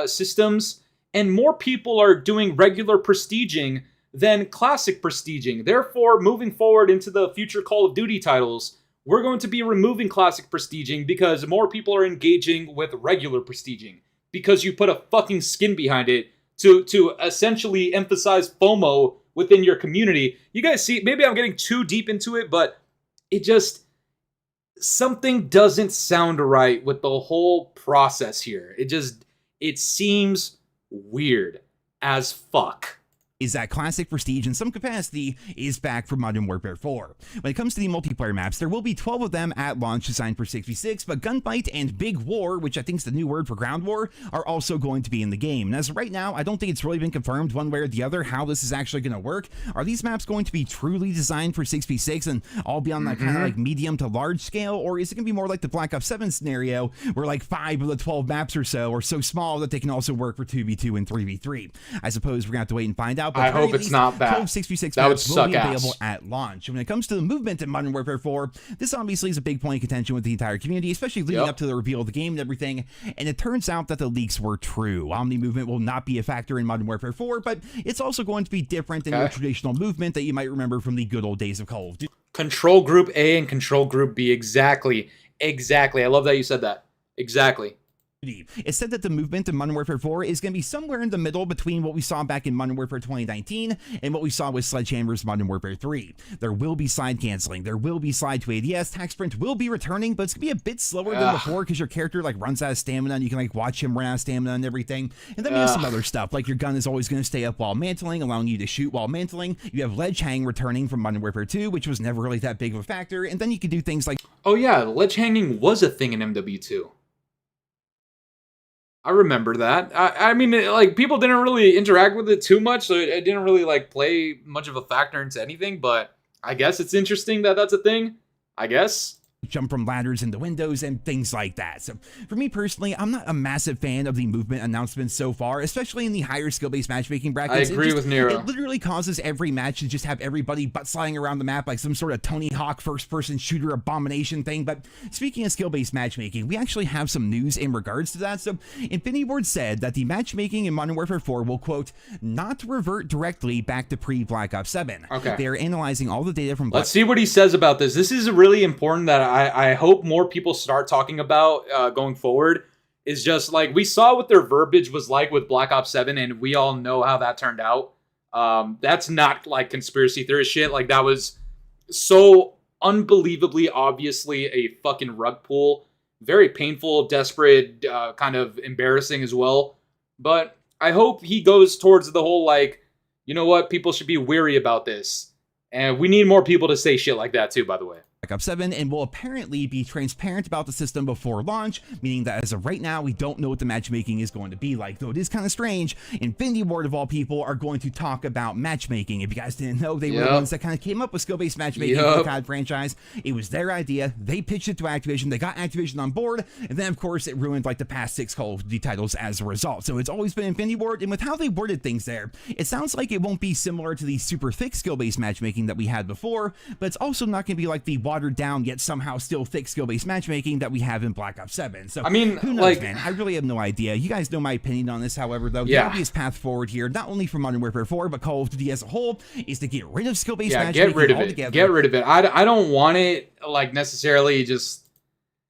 systems, and more people are doing regular prestiging than classic prestiging. Therefore, moving forward into the future Call of Duty titles, we're going to be removing classic prestiging because more people are engaging with regular prestiging. Because you put a fucking skin behind it to essentially emphasize FOMO within your community. You guys see, maybe I'm getting too deep into it, but it just... Something doesn't sound right with the whole process here. It seems weird as fuck. Is that classic prestige in some capacity is back for Modern Warfare 4. When it comes to the multiplayer maps, there will be 12 of them at launch designed for 6v6, but Gunfight and Big War, which I think is the new word for ground war, are also going to be in the game. And as of right now, I don't think it's really been confirmed one way or the other how this is actually going to work. Are these maps going to be truly designed for 6v6 and all be on that kind of like medium to large scale, or is it going to be more like the Black Ops 7 scenario where like 5 of the 12 maps or so are so small that they can also work for 2v2 and 3v3? I suppose we're going to have to wait and find out. out. But I hope it's not that. 6v6 That would maps will suck be ass. available at launch. When it comes to the movement in Modern Warfare 4, this obviously is a big point of contention with the entire community, especially leading up to the reveal of the game and everything. And it turns out that the leaks were true. Omni movement will not be a factor in Modern Warfare 4, but it's also going to be different than your traditional movement that you might remember from the good old days of Call of Duty. Control Group A and Control Group B. Exactly. I love that you said that. Exactly. It said that the movement in Modern Warfare 4 is going to be somewhere in the middle between what we saw back in Modern Warfare 2019 and what we saw with Sledgehammer's Modern Warfare 3. There will be slide canceling. There will be slide to ADS. Tac sprint will be returning, but it's going to be a bit slower than before because your character like runs out of stamina and you can like watch him run out of stamina and everything. And then we have some other stuff like your gun is always going to stay up while mantling, allowing you to shoot while mantling. You have ledge hang returning from Modern Warfare 2, which was never really that big of a factor. And then you can do things like... Oh yeah, ledge hanging was a thing in MW2. I remember that. I mean, like, people didn't really interact with it too much, so it didn't really, like, play much of a factor into anything, but I guess it's interesting that that's a thing. I guess. Jump from ladders into windows and things like that. So for me personally, I'm not a massive fan of the movement announcements so far, especially in the higher skill-based matchmaking brackets. I agree with Nero. It literally causes every match to just have everybody butt sliding around the map like some sort of Tony Hawk first-person shooter abomination thing. But speaking of skill-based matchmaking, we actually have some news in regards to that. So Infinity Ward said that the matchmaking in Modern Warfare 4 will, quote, not revert directly back to pre-Black Ops 7. Okay. They are analyzing all the data from Let's see what he says about this. This is really important that I hope more people start talking about going forward. Is just like we saw what their verbiage was like with Black Ops 7, and we all know how that turned out. That's not like conspiracy theory shit. Like that was so unbelievably obviously a fucking rug pull. Very painful, desperate, kind of embarrassing as well. But I hope he goes towards the whole like, you know what, people should be wary about this. And we need more people to say shit like that too, by the way. Black Ops 7 and will apparently be transparent about the system before launch, meaning that as of right now, we don't know what the matchmaking is going to be like, though it is kind of strange. Infinity Ward, of all people, are going to talk about matchmaking. If you guys didn't know, they were the ones that kind of came up with skill-based matchmaking for the COD franchise. It was their idea. They pitched it to Activision. They got Activision on board, and then, of course, it ruined like the past 6 Call of Duty titles as a result. So it's always been Infinity Ward, and with how they worded things there, it sounds like it won't be similar to the super thick skill-based matchmaking that we had before, but it's also not going to be like the watered down yet somehow still thick skill-based matchmaking that we have in Black Ops 7. So I mean, who knows, like, man? I really have no idea. You guys know my opinion on this, however, though. The obvious path forward here, not only for Modern Warfare 4, but Call of Duty as a whole, is to get rid of skill-based matchmaking altogether. Get rid of it. I don't want it, like, necessarily just...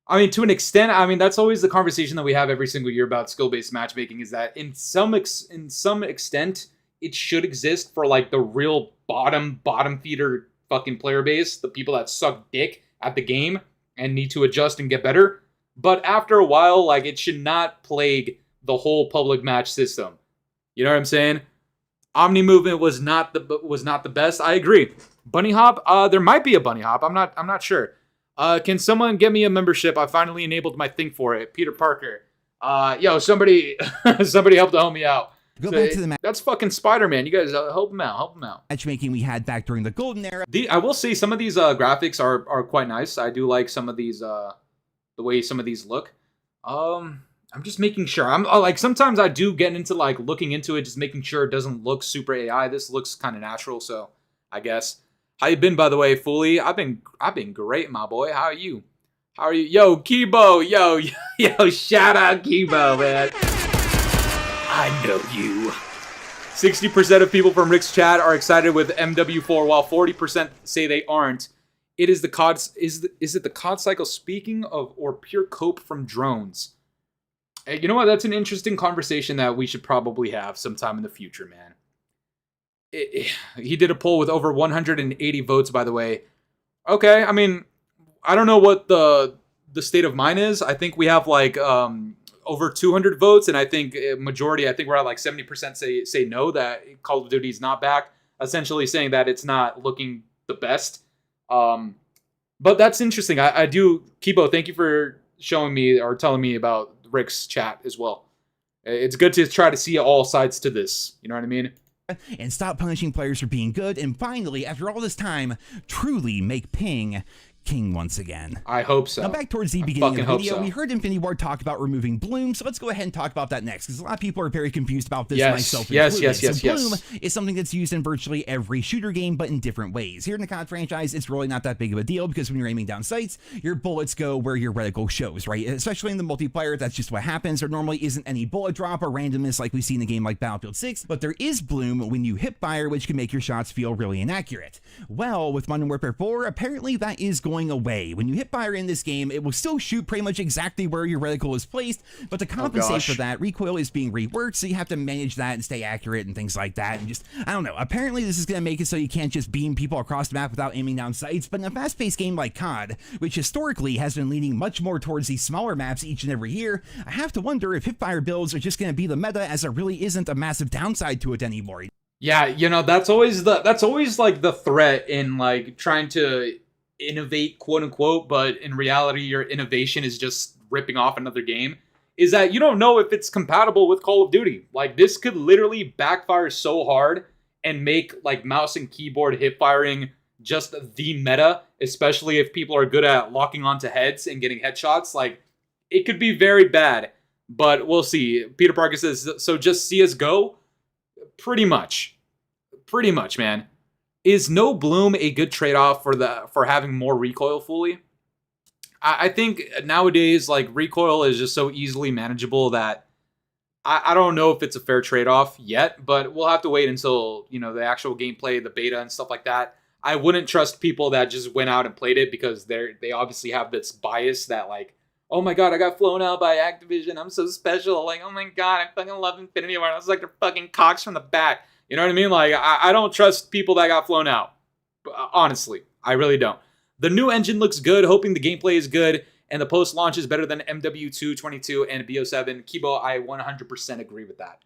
I mean, to an extent, I mean, that's always the conversation that we have every single year about skill-based matchmaking, is that in some extent, it should exist for, like, the real bottom feeder fucking player base, the people that suck dick at the game and need to adjust and get better. But after a while, like, it should not plague the whole public match system. You know what I'm saying? Omni movement was not the best. I agree. Bunny hop, there might be a bunny hop. I'm not sure. Can someone get me a membership? I finally enabled my thing for it. Peter Parker. Yo, somebody help the homie out. Go back to the That's fucking Spider-Man. You guys help him out. Help him out. Matchmaking we had back during the golden era. I will say some of these graphics are quite nice. I do like some of these the way some of these look. I'm just making sure. I'm like sometimes I do get into like looking into it, just making sure it doesn't look super AI. This looks kind of natural, so I guess. How you been, by the way, Fooly? I've been great, my boy. How are you? Yo, Kibo. Yo, shout out Kibo, man. I know you. 60% of people from Rick's chat are excited with MW4, while 40% say they aren't. It is the COD. Is it the COD cycle speaking of, or pure cope from drones? Hey, you know what? That's an interesting conversation that we should probably have sometime in the future, man. He did a poll with over 180 votes, by the way. Okay, I mean, I don't know what the state of mine is. I think we have like over 200 votes, and I think majority, I think we're at like 70% say no, that Call of Duty is not back, essentially saying that it's not looking the best. But that's interesting. I do, Kibo, thank you for showing me or telling me about Rick's chat as well. It's good to try to see all sides to this. You know what I mean? And stop punishing players for being good. And finally, after all this time, truly make ping king once again. I hope so. Now back towards the beginning of the video, so. we heard Infinity Ward talk about removing bloom, so let's go ahead and talk about that next, because a lot of people are very confused about this, myself included. Yes. Bloom is something that's used in virtually every shooter game, but in different ways. Here in the COD franchise, it's really not that big of a deal, because when you're aiming down sights, your bullets go where your reticle shows, right? Especially in the multiplayer, that's just what happens. There normally isn't any bullet drop or randomness like we see in a game like Battlefield 6, but there is bloom when you hip fire, which can make your shots feel really inaccurate. Well, with Modern Warfare 4, apparently that is going away. When you hip fire in this game, it will still shoot pretty much exactly where your reticle is placed, but to compensate for that, recoil is being reworked, so you have to manage that and stay accurate and things like that, and just, I don't know, apparently this is going to make it so you can't just beam people across the map without aiming down sights, but in a fast-paced game like COD, which historically has been leaning much more towards these smaller maps each and every year, I have to wonder if hipfire builds are just going to be the meta, as there really isn't a massive downside to it anymore. Yeah, you know, that's always like the threat in like trying to innovate, quote unquote, but in reality your innovation is just ripping off another game, is that you don't know if it's compatible with Call of Duty. Like, this could literally backfire so hard and make like mouse and keyboard hip firing just the meta, especially if people are good at locking onto heads and getting headshots. Like, it could be very bad, but we'll see. Peter Parker says, so just CSGO? Pretty much, man. Is no bloom a good trade-off for having more recoil fully? I think nowadays, like, recoil is just so easily manageable that I don't know if it's a fair trade-off yet, but we'll have to wait until, you know, the actual gameplay, the beta and stuff like that. I wouldn't trust people that just went out and played it, because they obviously have this bias that, like, oh my god, I got flown out by Activision, I'm so special, like, oh my god, I fucking love Infinity Ward, I was like, they're fucking cocks from the back, you know what I mean? Like, I don't trust people that got flown out, honestly, I really don't. The new engine looks good, hoping the gameplay is good, and the post-launch is better than MW222 and BO7. Kibo, I 100% agree with that.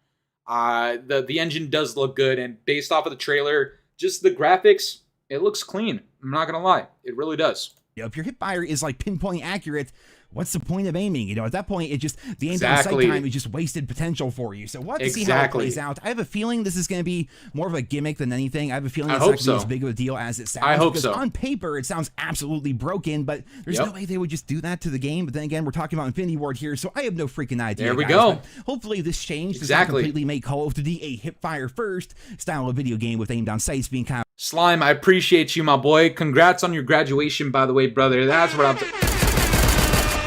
The engine does look good, and based off of the trailer, just the graphics, it looks clean, I'm not gonna lie, it really does. If your hip fire is like pinpoint accurate, what's the point of aiming? You know, at that point, it just, the aim down sight time is just wasted potential for you. So we'll have to see how it plays out. I have a feeling this is going to be more of a gimmick than anything. I have a feeling it's not going to be as big of a deal as it sounds. I hope because so. On paper, it sounds absolutely broken, but there's no way they would just do that to the game. But then again, we're talking about Infinity Ward here, so I have no freaking idea. There we go. But hopefully this change does not completely make Call of Duty a hip fire first style of video game with aim down sights being kind of... Slime, I appreciate you, my boy. Congrats on your graduation, by the way, brother. That's what I'm...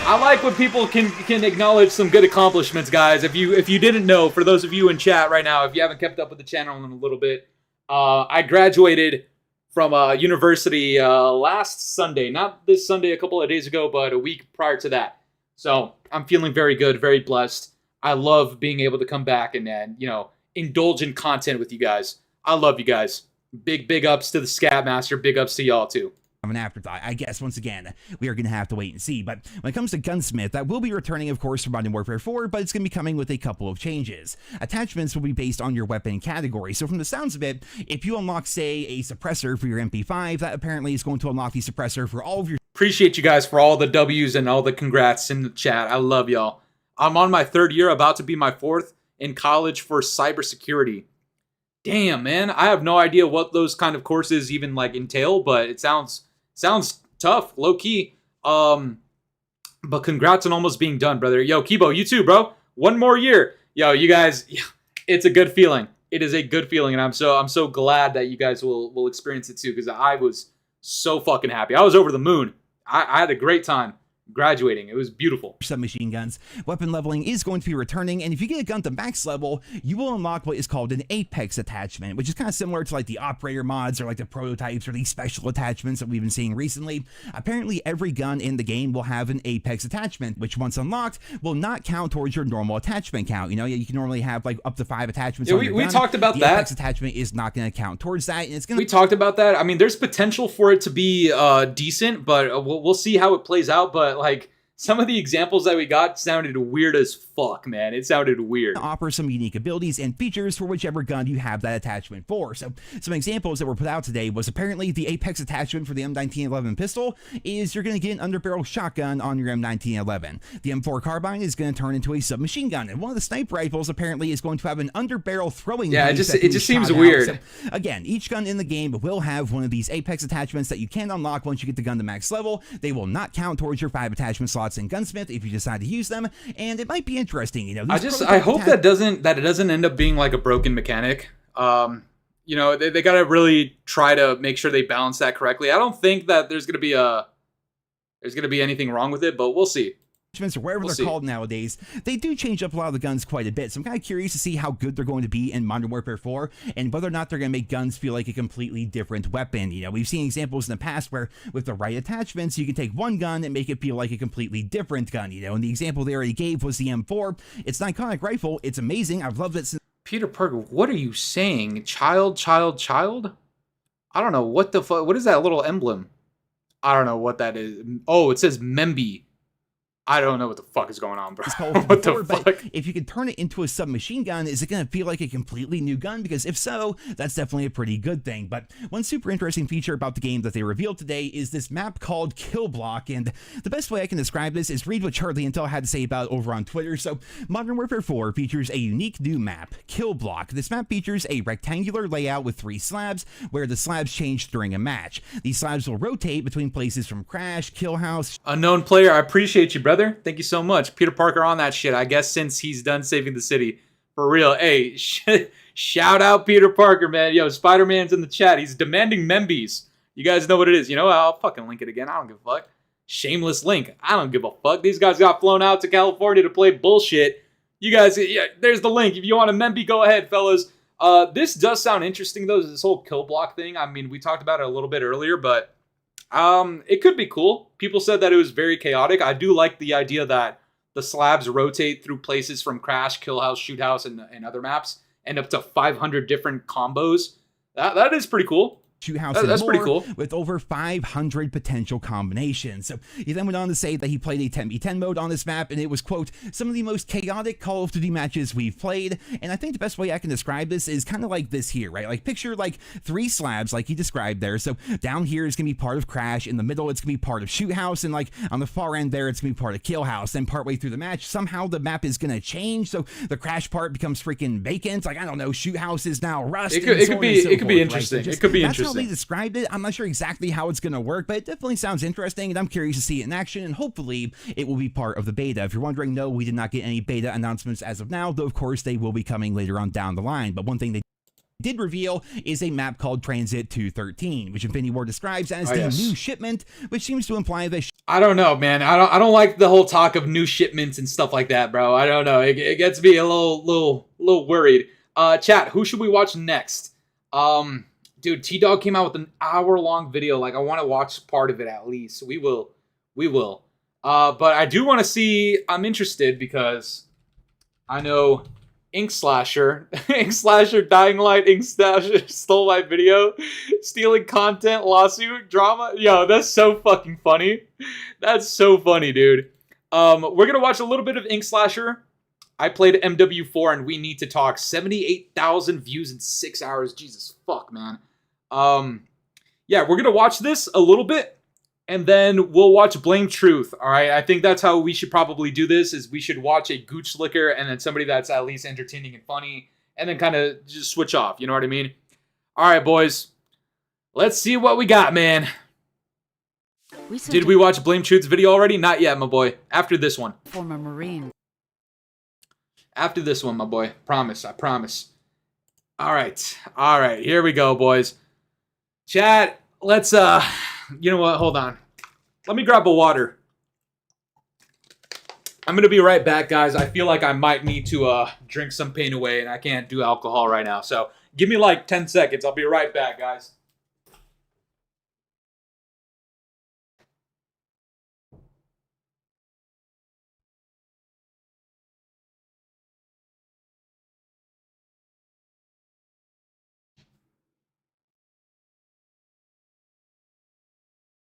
I like when people can acknowledge some good accomplishments, guys. If you didn't know, for those of you in chat right now, if you haven't kept up with the channel in a little bit, I graduated from university last Sunday. Not this Sunday, a couple of days ago, but a week prior to that. So I'm feeling very good, very blessed. I love being able to come back and you know, indulge in content with you guys. I love you guys. Big ups to the Scatmaster. Big ups to y'all too. An afterthought. I guess, once again, we are going to have to wait and see. But when it comes to Gunsmith, that will be returning, of course, for Modern Warfare 4, but it's going to be coming with a couple of changes. Attachments will be based on your weapon category. So from the sounds of it, if you unlock, say, a suppressor for your MP5, that apparently is going to unlock the suppressor for all of your... Appreciate you guys for all the W's and all the congrats in the chat. I love y'all. I'm on my 3rd year, about to be my 4th in college for cybersecurity. Damn, man. I have no idea what those kind of courses even, like, entail, but it sounds tough, low-key. But congrats on almost being done, brother. Yo, Kibo, you too, bro. 1 more year. Yo, you guys, it's a good feeling. It is a good feeling, and I'm so glad that you guys will experience it too, because I was so fucking happy. I was over the moon. I had a great time graduating. It was beautiful. Submachine guns. Weapon leveling is going to be returning, and if you get a gun to max level, you will unlock what is called an Apex attachment, which is kind of similar to like the operator mods or like the prototypes or these special attachments that we've been seeing recently. Apparently, every gun in the game will have an Apex attachment, which once unlocked will not count towards your normal attachment count. You know, you can normally have like up to 5 attachments. Yeah, on your we gun. talked about the that. Apex attachment is not going to count towards that, and it's going to... We talked about that. I mean, there's potential for it to be decent, but we'll see how it plays out. But like, some of the examples that we got sounded weird as fuck, man. It sounded weird. Offer some unique abilities and features for whichever gun you have that attachment for. So some examples that were put out today was apparently the Apex attachment for the M1911 pistol is you're going to get an underbarrel shotgun on your M1911. The M4 carbine is going to turn into a submachine gun, and one of the sniper rifles apparently is going to have an underbarrel throwing. Yeah, it just seems weird. So, again, each gun in the game will have one of these Apex attachments that you can unlock once you get the gun to max level. They will not count towards your 5 attachment slots in Gunsmith if you decide to use them, and it might be interesting. You know, I hope that it doesn't end up being like a broken mechanic. You know, they got to really try to make sure they balance that correctly. I don't think that there's gonna be anything wrong with it, but we'll see. Or wherever they're called nowadays, they do change up a lot of the guns quite a bit. So I'm kind of curious to see how good they're going to be in Modern Warfare 4 and whether or not they're going to make guns feel like a completely different weapon. You know, we've seen examples in the past where with the right attachments, you can take one gun and make it feel like a completely different gun. You know, and the example they already gave was the M4. It's an iconic rifle. It's amazing. I've loved it since. Peter Parker, what are you saying? Child? I don't know. What the fuck? What is that little emblem? I don't know what that is. Oh, it says Memby. I don't know what the fuck is going on, bro. What the fuck? But if you could turn it into a submachine gun, is it going to feel like a completely new gun? Because if so, that's definitely a pretty good thing. But one super interesting feature about the game that they revealed today is this map called Kill Block. And the best way I can describe this is read what Charlie Intel had to say about it over on Twitter. So Modern Warfare 4 features a unique new map, Kill Block. This map features a rectangular layout with 3 slabs, where the slabs change during a match. These slabs will rotate between places from Crash, Kill House. Unknown player, I appreciate you, brother. Thank you so much. Peter Parker on that shit, I guess, since he's done saving the city. For real. Hey, shout out Peter Parker, man. Yo, Spider-Man's in the chat. He's demanding Membies. You guys know what it is. You know, I'll fucking link it again. I don't give a fuck. Shameless link. I don't give a fuck. These guys got flown out to California to play bullshit. You guys, yeah, there's the link. If you want a Memby, go ahead, fellas. This does sound interesting, though, this whole kill block thing. I mean, we talked about it a little bit earlier, but it could be cool. People said that it was very chaotic. I do like the idea that the slabs rotate through places from Crash, Kill House, Shoot House, and other maps, and up to 500 different combos. That is pretty cool. Shoot House that's pretty cool. With over 500 potential combinations. So he then went on to say that he played a 10v10 mode on this map, and it was, quote, some of the most chaotic Call of Duty matches we've played. And I think the best way I can describe this is kind of like this here, right? Like picture like 3 slabs like he described there. So down here is going to be part of Crash. In the middle, it's going to be part of Shoot House. And like on the far end there, it's going to be part of Kill House. Then partway through the match, somehow the map is going to change. So the Crash part becomes freaking vacant. Like, I don't know, Shoot House is now Rust. It could be interesting. It could be interesting. How they described it. I'm not sure exactly how it's going to work, but it definitely sounds interesting, and I'm curious to see it in action, and hopefully it will be part of the beta. If you're wondering, no, we did not get any beta announcements as of now, though of course they will be coming later on down the line. But one thing they did reveal is a map called Transit 213, which Infinity Ward describes as the new shipment, which seems to imply that I don't know, man. I don't like the whole talk of new shipments and stuff like that, bro. I don't know. It gets me a little worried. Chat, who should we watch next? Dude, T-Dog came out with an hour-long video. Like, I want to watch part of it at least. We will. But I do want to see. I'm interested because I know Ink Slasher, Dying Light, Ink Slasher stole my video, stealing content, lawsuit, drama. Yo, that's so fucking funny. That's so funny, dude. We're gonna watch a little bit of Ink Slasher. I played MW4 and we need to talk. 78,000 views in 6 hours. Jesus fuck, man. Yeah, we're gonna watch this a little bit, and then we'll watch Blame Truth. All right, I think that's how we should probably do this. Is we should watch a gooch slicker and then somebody that's at least entertaining and funny, and then kind of just switch off. You know what I mean? All right, boys. Let's see what we got, man. Did we watch Blame Truth's video already? Not yet, my boy. After this one. Former Marine. After this one, my boy. Promise. I promise. All right. All right. Here we go, boys. Chat, let's, you know what? Hold on. Let me grab a water. I'm going to be right back, guys. I feel like I might need to drink some pain away, and I can't do alcohol right now. So give me like 10 seconds. I'll be right back, guys.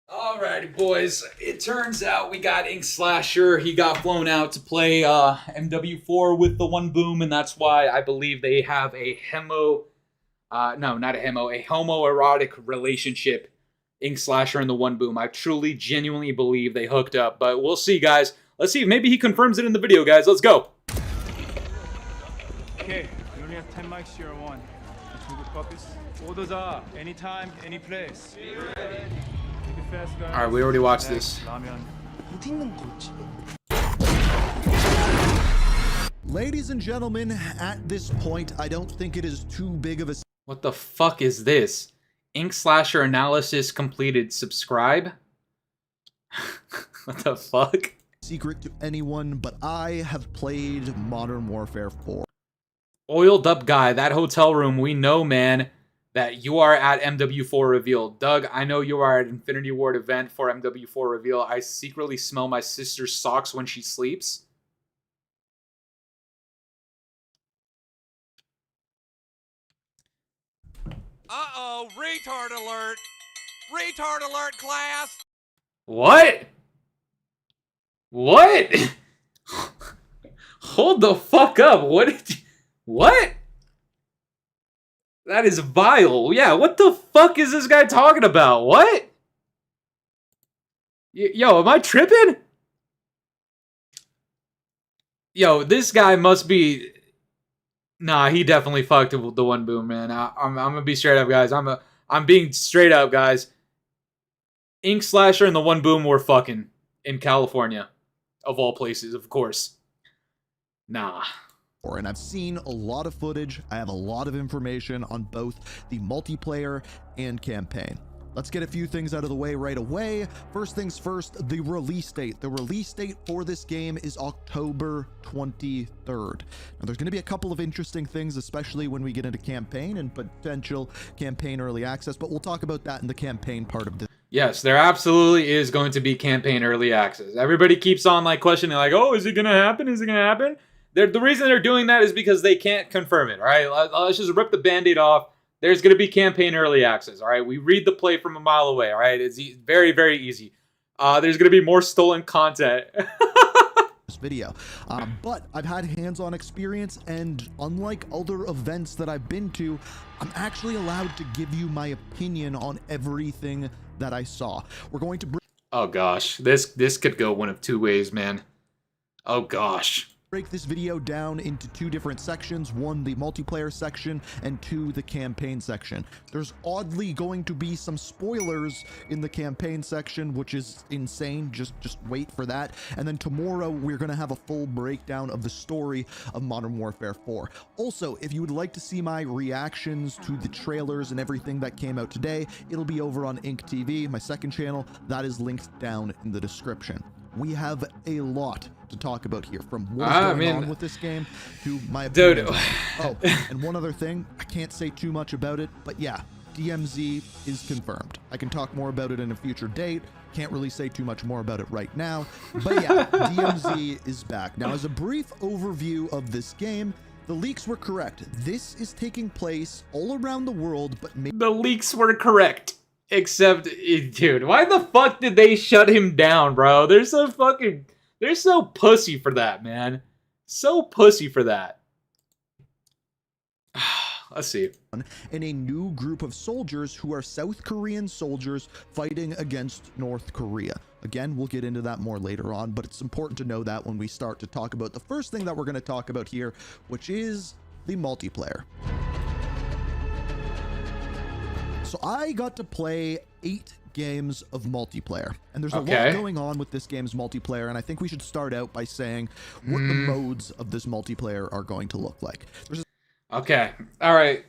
Alrighty, boys. It turns out we got Ink Slasher. He got flown out to play MW4 with the One Boom, and that's why I believe they have a homoerotic relationship. Ink Slasher and the One Boom. I truly, genuinely believe they hooked up, but we'll see, guys. Let's see. Maybe he confirms it in the video, guys. Let's go. Okay, we only have 10 mics here on one. Two good copies. Orders are anytime, any place. Be ready. Make it fast, guys. All right, we already watched this. Ladies and gentlemen, at this point, I don't think it is too big of a... What the fuck is this? Ink Slasher analysis completed. Subscribe? What the fuck? ...secret to anyone, but I have played Modern Warfare 4. Oiled up guy, that hotel room, we know, man, that you are at MW4 reveal. Doug, I know you are at Infinity Ward event for MW4 reveal. I secretly smell my sister's socks when she sleeps. Uh-oh, retard alert. Retard alert, class. What? What? Hold the fuck up. What did you... What? That is vile. Yeah, what the fuck is this guy talking about? What? Yo, am I tripping? Yo, this guy must be... Nah, he definitely fucked with the One Boom, man. I'm gonna be straight up, guys. I'm being straight up, guys. Ink Slasher and the One Boom were fucking in California. Of all places, of course. Nah. And I've seen a lot of footage. I have a lot of information on both the multiplayer and campaign. Let's get a few things out of the way right away. First things first, the release date. The release date for this game is October 23rd. Now, there's going to be a couple of interesting things, especially when we get into campaign and potential campaign early access, but we'll talk about that in the campaign part of this. Yes, there absolutely is going to be campaign early access. Everybody keeps on like questioning, like, oh, is it going to happen? Is it going to happen? The reason they're doing that is because they can't confirm it, all right? Let's just rip the Band-Aid off. There's going to be campaign early access, all right? We read the play from a mile away, all right? It's very, very easy. There's going to be more stolen content. This video. But I've had hands-on experience, and unlike other events that I've been to, I'm actually allowed to give you my opinion on everything that I saw. We're going to... Oh, gosh. This could go one of two ways, man. Oh, gosh. Break this video down into two different sections. One, the multiplayer section, and two, the campaign section. There's oddly going to be some spoilers in the campaign section, which is insane. Just wait for that. And then tomorrow, we're going to have a full breakdown of the story of Modern Warfare 4. Also, if you would like to see my reactions to the trailers and everything that came out today, it'll be over on Ink TV, my second channel. That is linked down in the description. We have a lot to talk about here, from what's going on with this game to my opinion. Dude. Oh, and one other thing, I can't say too much about it, but yeah, DMZ is confirmed. I can talk more about it in a future date. Can't really say too much more about it right now, but yeah, DMZ is back. Now, as a brief overview of this game, the leaks were correct. This is taking place all around the world, but the leaks were correct. Except, dude, why the fuck did they shut him down, bro? They're so pussy for that, man. So pussy for that. Let's see. And a new group of soldiers who are South Korean soldiers fighting against North Korea. Again, we'll get into that more later on, but it's important to know that when we start to talk about the first thing that we're going to talk about here, which is the multiplayer. So I got to play 8 games of multiplayer, and there's a lot going on with this game's multiplayer, and I think we should start out by saying what the modes of this multiplayer are going to look like. Okay, all right.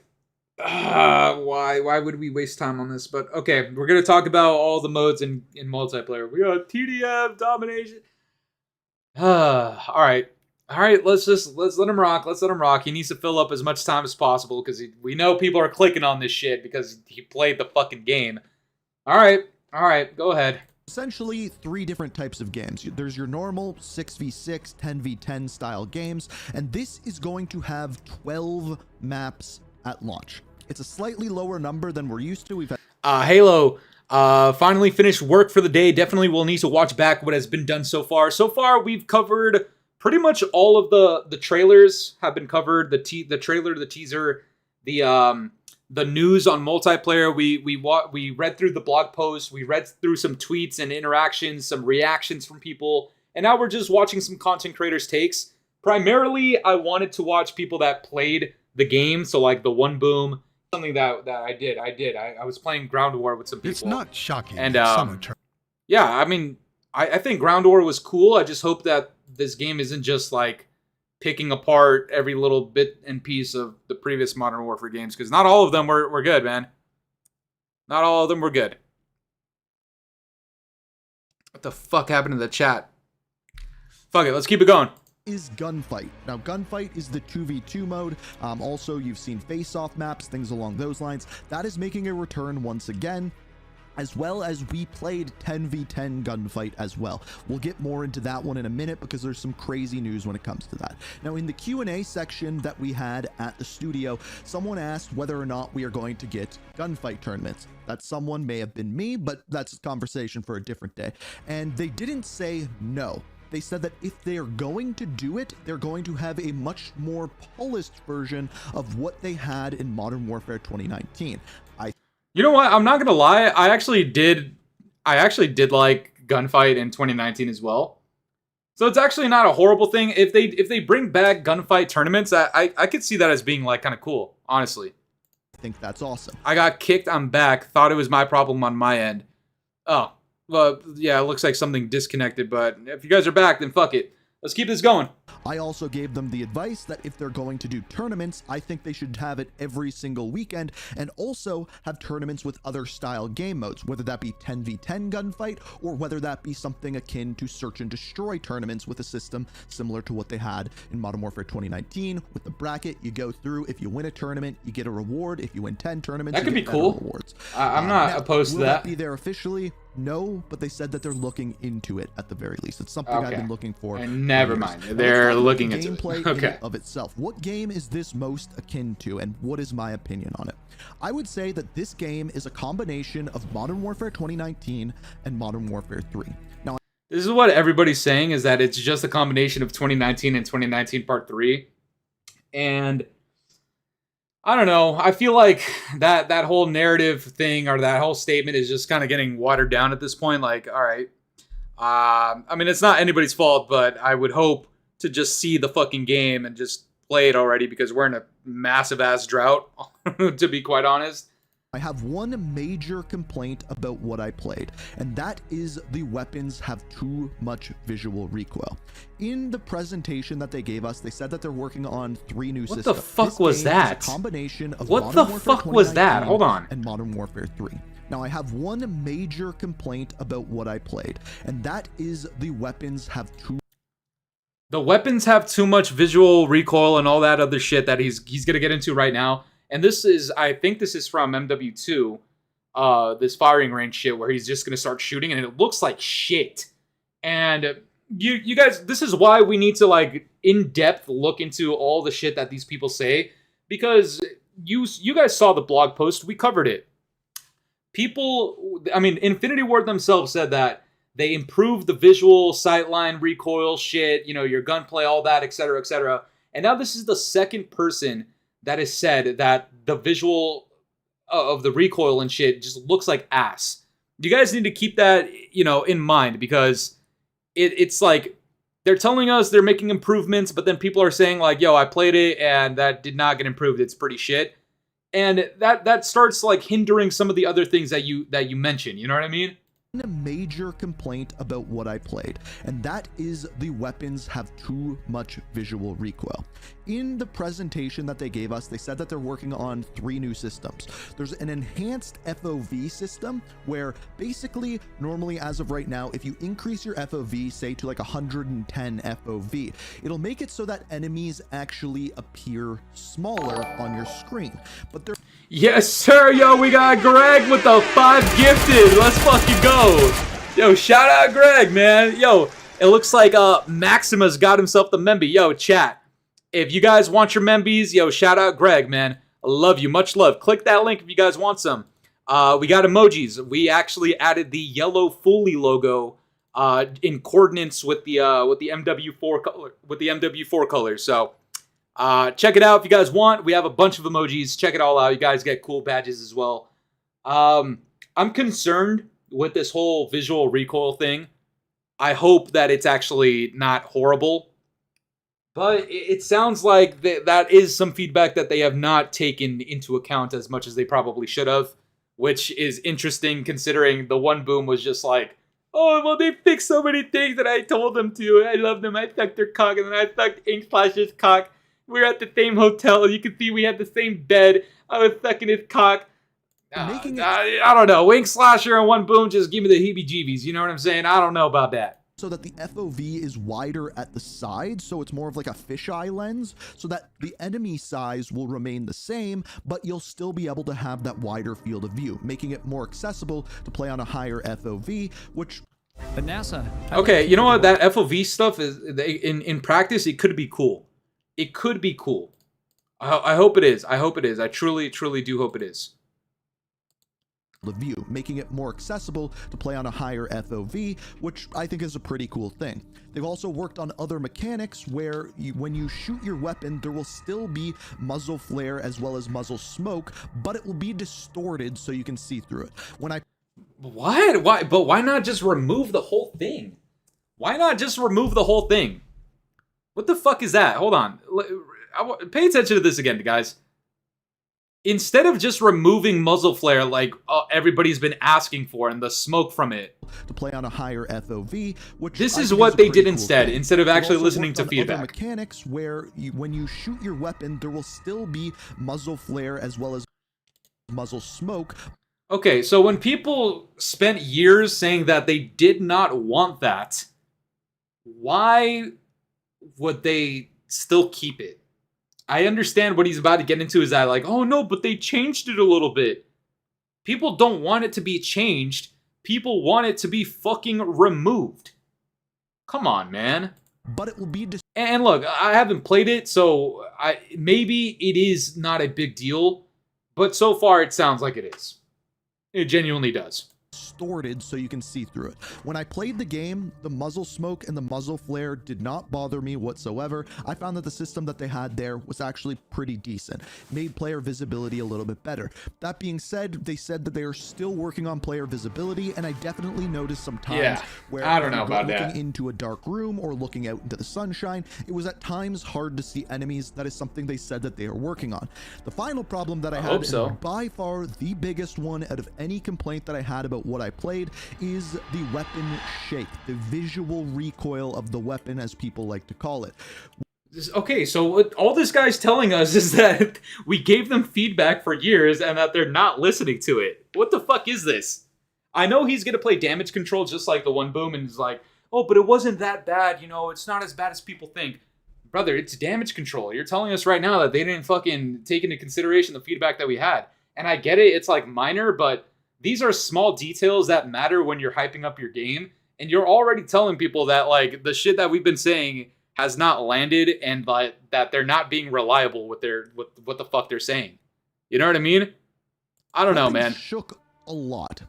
Why would we waste time on this? But okay, we're gonna talk about all the modes in multiplayer. We got TDF, domination. All right. All right, let's let him rock. Let's let him rock. He needs to fill up as much time as possible because we know people are clicking on this shit because he played the fucking game. All right, go ahead. Essentially 3 different types of games. There's your normal 6v6, 10v10 style games, and this is going to have 12 maps at launch. It's a slightly lower number than we're used to. We've had Halo Finally finished work for the day. Definitely will need to watch back what has been done so far. So far, we've covered pretty much all of the trailers have been covered. The trailer, the teaser, the news on multiplayer. We read through the blog post. We read through some tweets and interactions, some reactions from people, and now we're just watching some content creators' takes. Primarily, I wanted to watch people that played the game, so like the One Boom. Something that I did. I was playing Ground War with some people. It's not shocking. And yeah, I mean, I think Ground War was cool. I just hope that this game isn't just like picking apart every little bit and piece of the previous Modern Warfare games, because not all of them were good, man. Not all of them were good. What the fuck happened to the chat? Fuck it, let's keep it going. Is Gunfight. Now, Gunfight is the 2v2 mode. Also, you've seen face-off maps, things along those lines. That is making a return once again, as well as we played 10v10 Gunfight as well. We'll get more into that one in a minute because there's some crazy news when it comes to that. Now, in the Q&A section that we had at the studio, someone asked whether or not we are going to get Gunfight tournaments. That someone may have been me, but that's a conversation for a different day. And they didn't say no. They said that if they are going to do it, they're going to have a much more polished version of what they had in Modern Warfare 2019. You know what? I'm not gonna lie. I actually did like Gunfight in 2019 as well. So it's actually not a horrible thing. If they bring back Gunfight tournaments, I could see that as being like kind of cool, honestly. I think that's awesome. I got kicked, I'm back. Thought it was my problem on my end. Oh. Well, yeah, it looks like something disconnected, but if you guys are back, then fuck it. Let's keep this going. I also gave them the advice that if they're going to do tournaments, I think they should have it every single weekend and also have tournaments with other style game modes, whether that be 10v10 Gunfight or whether that be something akin to search and destroy tournaments with a system similar to what they had in Modern Warfare 2019. With the bracket, you go through. If you win a tournament, you get a reward. If you win 10 tournaments, that could you be get cool. Rewards. I'm not opposed to that. Will that be there officially? No, but they said that they're looking into it at the very least. It's something I've been looking for. And never mind. They're looking into it. Gameplay Okay. of itself. What game is this most akin to, and what is my opinion on it? I would say that this game is a combination of Modern Warfare 2019 and Modern Warfare 3. Now, this is what everybody's saying, is that it's just a combination of 2019 and 2019 Part 3. And I don't know. I feel like that whole narrative thing or that whole statement is just kind of getting watered down at this point. Like, all right. I mean, it's not anybody's fault, but I would hope to just see the fucking game and just play it already, because we're in a massive ass drought, to be quite honest. I have one major complaint about what I played, and that is the weapons have too much visual recoil. In the presentation that they gave us, they said that they're working on 3 new systems. What the fuck was that? A combination of what the fuck was that? Hold on. And Modern Warfare 3. Now, I have one major complaint about what I played, and that is the weapons have too... The weapons have too much visual recoil and all that other shit that he's gonna get into right now. And this is, I think this is from MW2, this firing range shit where he's just gonna start shooting and it looks like shit. And you guys, this is why we need to like in-depth look into all the shit that these people say, because you guys saw the blog post, we covered it. People, I mean, Infinity Ward themselves said that they improved the visual sightline recoil shit, you know, your gunplay, all that, etc., etc. And now this is the second person that has said that the visual of the recoil and shit just looks like ass. You guys need to keep that, you know, in mind, because it's like they're telling us they're making improvements, but then people are saying like, yo, I played it and that did not get improved. It's pretty shit. And that starts like hindering some of the other things that you mentioned. You know what I mean? A major complaint about what I played, and that is the weapons have too much visual recoil. In the presentation that they gave us, they said that they're working on 3 new systems. There's an enhanced FOV system where basically, normally as of right now, if you increase your FOV, say to like 110 FOV, it'll make it so that enemies actually appear smaller on your screen. But they're... Yes, sir. Yo, we got Greg with the 5 gifted. Let's fucking go. Yo, shout out Greg, man. Yo, it looks like Maximus got himself the Memby. Yo, chat. If you guys want your Membies, yo, shout out Greg, man. I love you. Much love. Click that link if you guys want some. We got emojis. We actually added the yellow Fooly logo in coordinates with the MW4 color, with the MW4 colors. So check it out if you guys want. We have a bunch of emojis. Check it all out. You guys get cool badges as well. I'm concerned with this whole visual recoil thing. I hope that it's actually not horrible. But it sounds like that is some feedback that they have not taken into account as much as they probably should have, which is interesting considering the one boom was just like, oh, well, they fixed so many things that I told them to. I love them. I sucked their cock, and then I sucked Ink Flash's cock. We were at the same hotel. You can see we had the same bed. I was sucking his cock. I don't know. Wink Slasher and one boom just give me the heebie-jeebies. You know what I'm saying? I don't know about that. So that the FOV is wider at the sides, so it's more of like a fisheye lens, so that the enemy size will remain the same, but you'll still be able to have that wider field of view, making it more accessible to play on a higher FOV, which... But NASA... Okay, you know what? That FOV stuff is, in practice, it could be cool. It could be cool. I hope it is. I hope it is. I truly, truly do hope it is. The view, making it more accessible to play on a higher FOV, which I think is a pretty cool thing. They've also worked on other mechanics where when you shoot your weapon, there will still be muzzle flare as well as muzzle smoke, but it will be distorted so you can see through it. What? Why? But why not just remove the whole thing? Why not just remove the whole thing? What the fuck is that? Hold on. Pay attention to this again, guys. Instead of just removing muzzle flare like everybody's been asking for and the smoke from it, to play on a higher FOV, which this is what they did instead. Instead of actually listening to feedback. Mechanics where when you shoot your weapon, there will still be muzzle flare as well as muzzle smoke. Okay, so when people spent years saying that they did not want that, why would they still keep it? I understand what he's about to get into is that like, oh no, but they changed it a little bit. People don't want it to be changed. People want it to be fucking removed. Come on, man. But it will be... And look, I haven't played it, so maybe it is not a big deal. But so far, it sounds like it is. It genuinely does. Distorted so you can see through it. When I played the game, the muzzle smoke and the muzzle flare did not bother me whatsoever. I found that the system that they had there was actually pretty decent. Made player visibility a little bit better. That being said, they said that they are still working on player visibility, and I definitely noticed some times where I don't know about looking that. into a dark room or looking out into the sunshine, it was at times hard to see enemies. That is something they said that they are working on. The final problem that I had, and by far the biggest one out of any complaint that I had about what I played, is the weapon shake, the visual recoil of the weapon, as people like to call it. Okay, so what all this guy's telling us is that we gave them feedback for years and that they're not listening to it. What the fuck is this? I know he's gonna play damage control just like the one boom and he's like, oh, but it wasn't that bad, you know, it's not as bad as people think. Brother, it's damage control. You're telling us right now that they didn't fucking take into consideration the feedback that we had. And I get it, it's like minor, but these are small details that matter when you're hyping up your game, and you're already telling people that like the shit that we've been saying has not landed and that they're not being reliable with what the fuck they're saying. You know what I mean? I don't know, man. Shook a lot.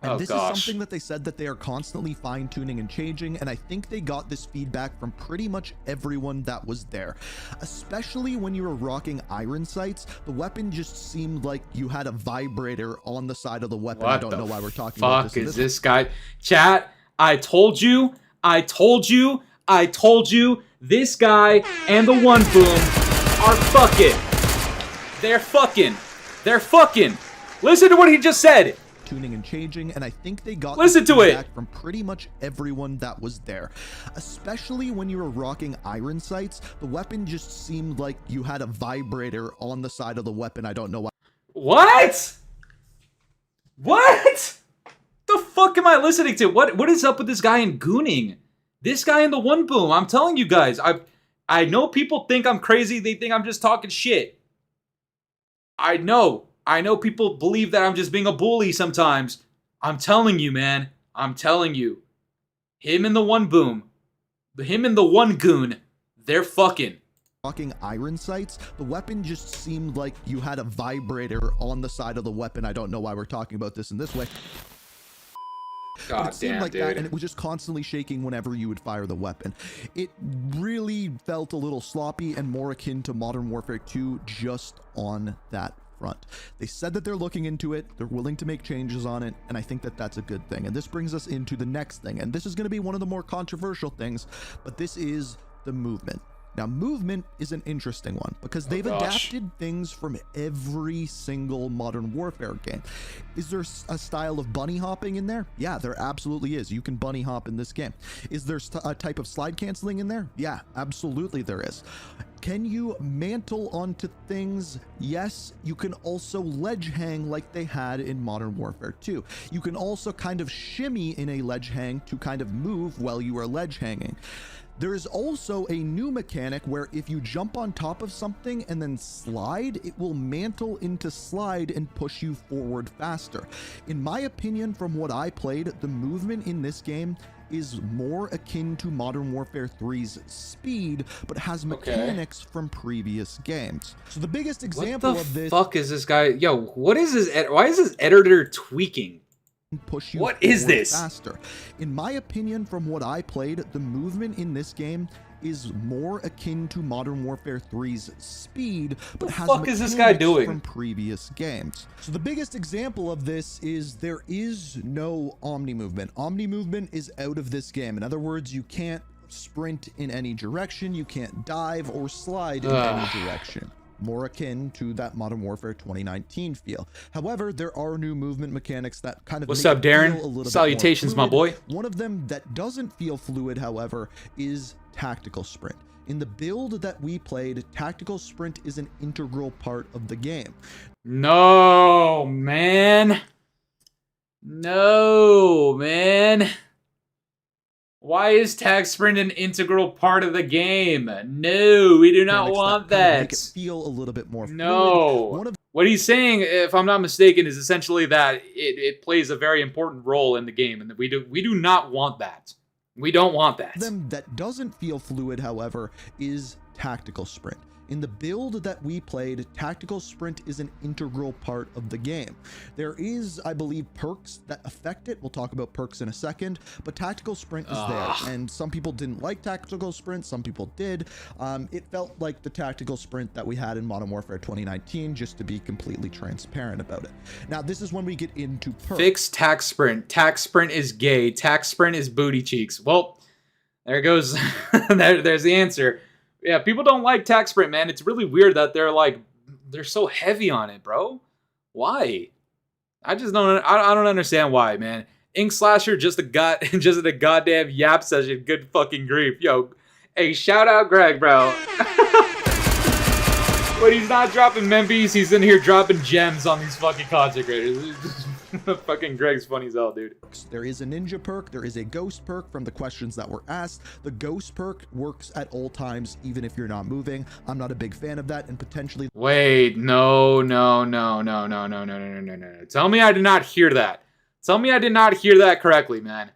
And this is something that they said that they are constantly fine-tuning and changing, and I think they got this feedback from pretty much everyone that was there. Especially when you were rocking iron sights, the weapon just seemed like you had a vibrator on the side of the weapon. I don't know why we're talking about this. Fuck is this guy? Chat, I told you, this guy and the one boom are fucking. They're fucking. Listen to what he just said. Tuning and changing, and I think they got feedback from pretty much everyone that was there. Especially when you were rocking iron sights, the weapon just seemed like you had a vibrator on the side of the weapon. I don't know why. What? The fuck am I listening to? What is up with this guy and gooning? This guy in the one boom. I'm telling you guys, I know people think I'm crazy. They think I'm just talking shit. I know people believe that I'm just being a bully sometimes. I'm telling you, man. I'm telling you. Him and the one boom. Him and the one goon. They're fucking. fucking iron sights. The weapon just seemed like you had a vibrator on the side of the weapon. I don't know why we're talking about this in this way. God it seemed damn, like dude. that, and it was just constantly shaking whenever you would fire the weapon. It really felt a little sloppy and more akin to Modern Warfare 2 just on that front. They said that they're looking into it, they're willing to make changes on it, and I think that that's a good thing. And this brings us into the next thing, and this is going to be one of the more controversial things, but this is the movement. Now, movement is an interesting one because they've adapted things from every single Modern Warfare game. Is there a style of bunny hopping in there? Yeah, there absolutely is. You can bunny hop in this game. Is there a type of slide canceling in there? Yeah, absolutely there is. Can you mantle onto things? Yes. You can also ledge hang like they had in Modern Warfare 2. You can also kind of shimmy in a ledge hang to kind of move while you are ledge hanging. There is also a new mechanic where if you jump on top of something and then slide, it will mantle into slide and push you forward faster. In my opinion, from what I played, the movement in this game is more akin to Modern Warfare 3's speed, but has mechanics from previous games. So the biggest example of this— What the fuck is this guy? Yo, what is this? Why is this editor tweaking? Push you what is this? Faster. In my opinion, from what I played, the movement in this game is more akin to Modern Warfare 3's speed, but has fuck is this guy doing from previous games. So the biggest example of this is there is no Omni movement. Omni movement is out of this game. In other words, you can't sprint in any direction, you can't dive or slide in any direction. More akin to that Modern Warfare 2019 feel. However, there are new movement mechanics that kind of What's make up, it feel Darren? a little Salutations, bit more my boy. fluid. One of them that doesn't feel fluid, however, is tactical sprint. In the build that we played, tactical sprint is an integral part of the game. No, man. No, man. Why is tag sprint an integral part of the game? No, we do not want that. Make it feel a little bit more fluid. No. What he's saying, if I'm not mistaken, is essentially that it plays a very important role in the game, and that we do not want that. We don't want that. Them that doesn't feel fluid, however, is tactical sprint. In the build that we played, tactical sprint is an integral part of the game. There is, I believe, perks that affect it. We'll talk about perks in a second, but tactical sprint is there. And some people didn't like tactical sprint, some people did. It felt like the tactical sprint that we had in Modern Warfare 2019, just to be completely transparent about it. Now, this is when we get into perks. Fix tac sprint. Tac sprint is gay. Tac sprint is booty cheeks. Well, there goes. There's the answer. Yeah, people don't like tac sprint, man. It's really weird that they're so heavy on it, bro. Why? I don't understand why, man. Ink Slasher just a goddamn yap session. Good fucking grief. Yo, hey, shout out Greg, bro. But he's not dropping membies, he's in here dropping gems on these fucking content creators. Fucking Greg's funny as hell, dude. There is a ninja perk, there is a ghost perk from the questions that were asked. The ghost perk works at all times, even if you're not moving. I'm not a big fan of that, and potentially— Wait, no. Tell me I did not hear that. Tell me I did not hear that correctly, man.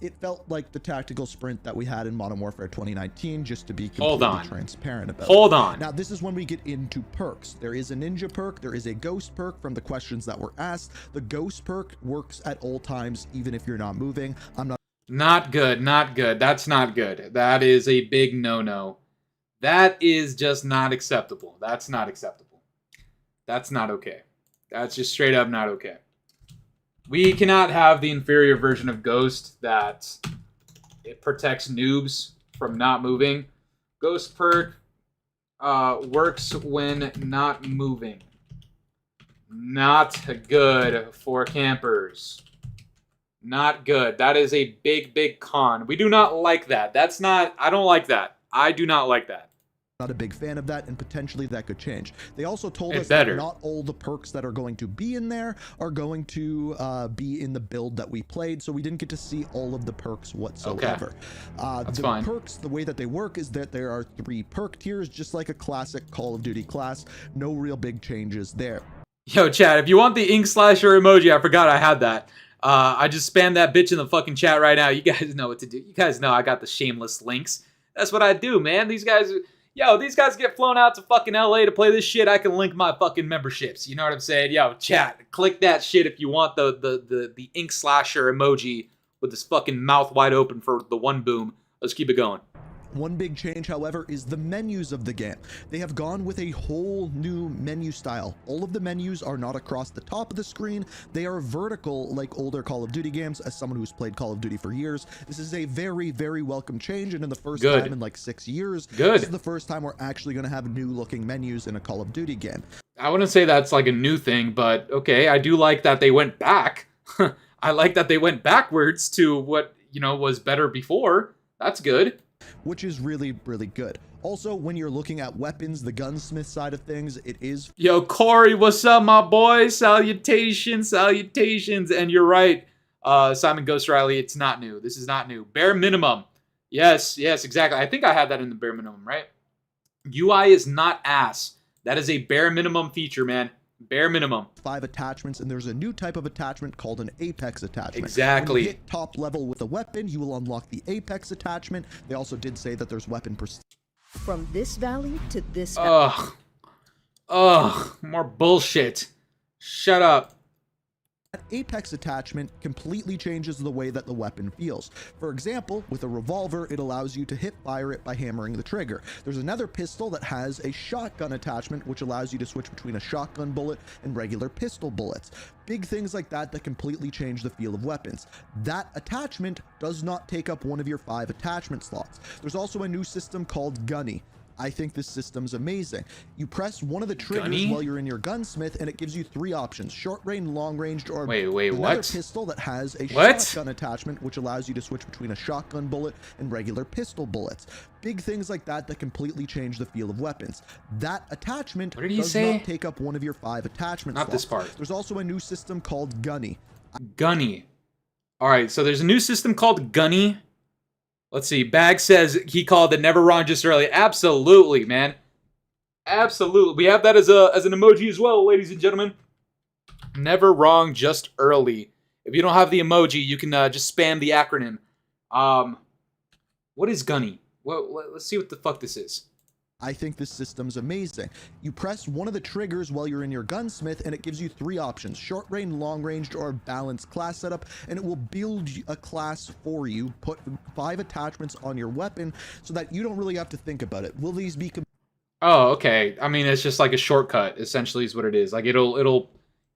It felt like the tactical sprint that we had in Modern Warfare 2019, just to be completely transparent about it. Hold on. Now, this is when we get into perks. There is a ninja perk, there is a ghost perk from the questions that were asked. The ghost perk works at all times, even if you're not moving. Not good, not good. That's not good. That is a big no-no. That is just not acceptable. That's not acceptable. That's not okay. That's just straight up not okay. We cannot have the inferior version of Ghost that it protects noobs from not moving. Ghost perk works when not moving. Not good for campers. Not good. That is a big, big con. We do not like that. I don't like that. I do not like that. Not a big fan of that, and potentially that could change. They also told us that not all the perks that are going to be in there are going to be in the build that we played, so we didn't get to see all of the perks whatsoever. That's fine. Perks, the way that they work is that there are 3 perk tiers, just like a classic Call of Duty class. No real big changes there. Yo, chat, if you want the Ink Slasher emoji, I forgot I had that. I just spammed that bitch in the fucking chat right now. You guys know what to do. You guys know I got the shameless links. That's what I do, man. These guys... yo, these guys get flown out to fucking LA to play this shit. I can link my fucking memberships. You know what I'm saying? Yo, chat, click that shit if you want the ink slasher emoji with this fucking mouth wide open for the one boom. Let's keep it going. One big change, however, is the menus of the game. They have gone with a whole new menu style. All of the menus are not across the top of the screen. They are vertical like older Call of Duty games. As someone who's played Call of Duty for years, this is a very, very welcome change. And in the first time in like 6 years, this is the first time we're actually going to have new looking menus in a Call of Duty game. I wouldn't say that's like a new thing, but okay, I do like that they went back. I like that they went backwards to what, you know, was better before. That's good. Which is really, really good. Also, when you're looking at weapons, the gunsmith side of things, it is... Yo, Corey, what's up, my boy? Salutations, salutations. And you're right, Simon Ghost Riley, it's not new. This is not new. Bare minimum. Yes, exactly. I think I had that in the bare minimum, right? UI is not ass. That is a bare minimum feature, man. Bare minimum. 5 attachments, and there's a new type of attachment called an Apex attachment. Exactly. When you hit top level with a weapon, you will unlock the Apex attachment. They also did say that there's weapon prestige. From this valley to this valley. Ugh, more bullshit. Shut up. That Apex attachment completely changes the way that the weapon feels. For example, with a revolver, it allows you to hip fire it by hammering the trigger. There's another pistol that has a shotgun attachment, which allows you to switch between a shotgun bullet and regular pistol bullets. Big things like that that completely change the feel of weapons. That attachment does not take up one of your 5 attachment slots. There's also a new system called Gunny. I think this system's amazing. You press one of the triggers while you're in your gunsmith, and it gives you 3 options: short range, long range, or another pistol that has a shotgun attachment, which allows you to switch between a shotgun bullet and regular pistol bullets. Big things like that that completely change the feel of weapons. That attachment does not take up one of your 5 attachment slots. Not this part. There's also a new system called Gunny. Gunny. All right, so there's a new system called Gunny. Let's see. Bag says he called it never wrong just early. Absolutely, man. Absolutely. We have that as an emoji as well, ladies and gentlemen. Never wrong just early. If you don't have the emoji, you can just spam the acronym. What is Gunny? Well, let's see what the fuck this is. I think this system's amazing. You press one of the triggers while you're in your gunsmith, and it gives you 3 options: short range, long range, or balanced class setup, and it will build a class for you, put 5 attachments on your weapon so that you don't really have to think about it. Will these be... Oh, okay. I mean, it's just like a shortcut, essentially, is what it is. Like, it'll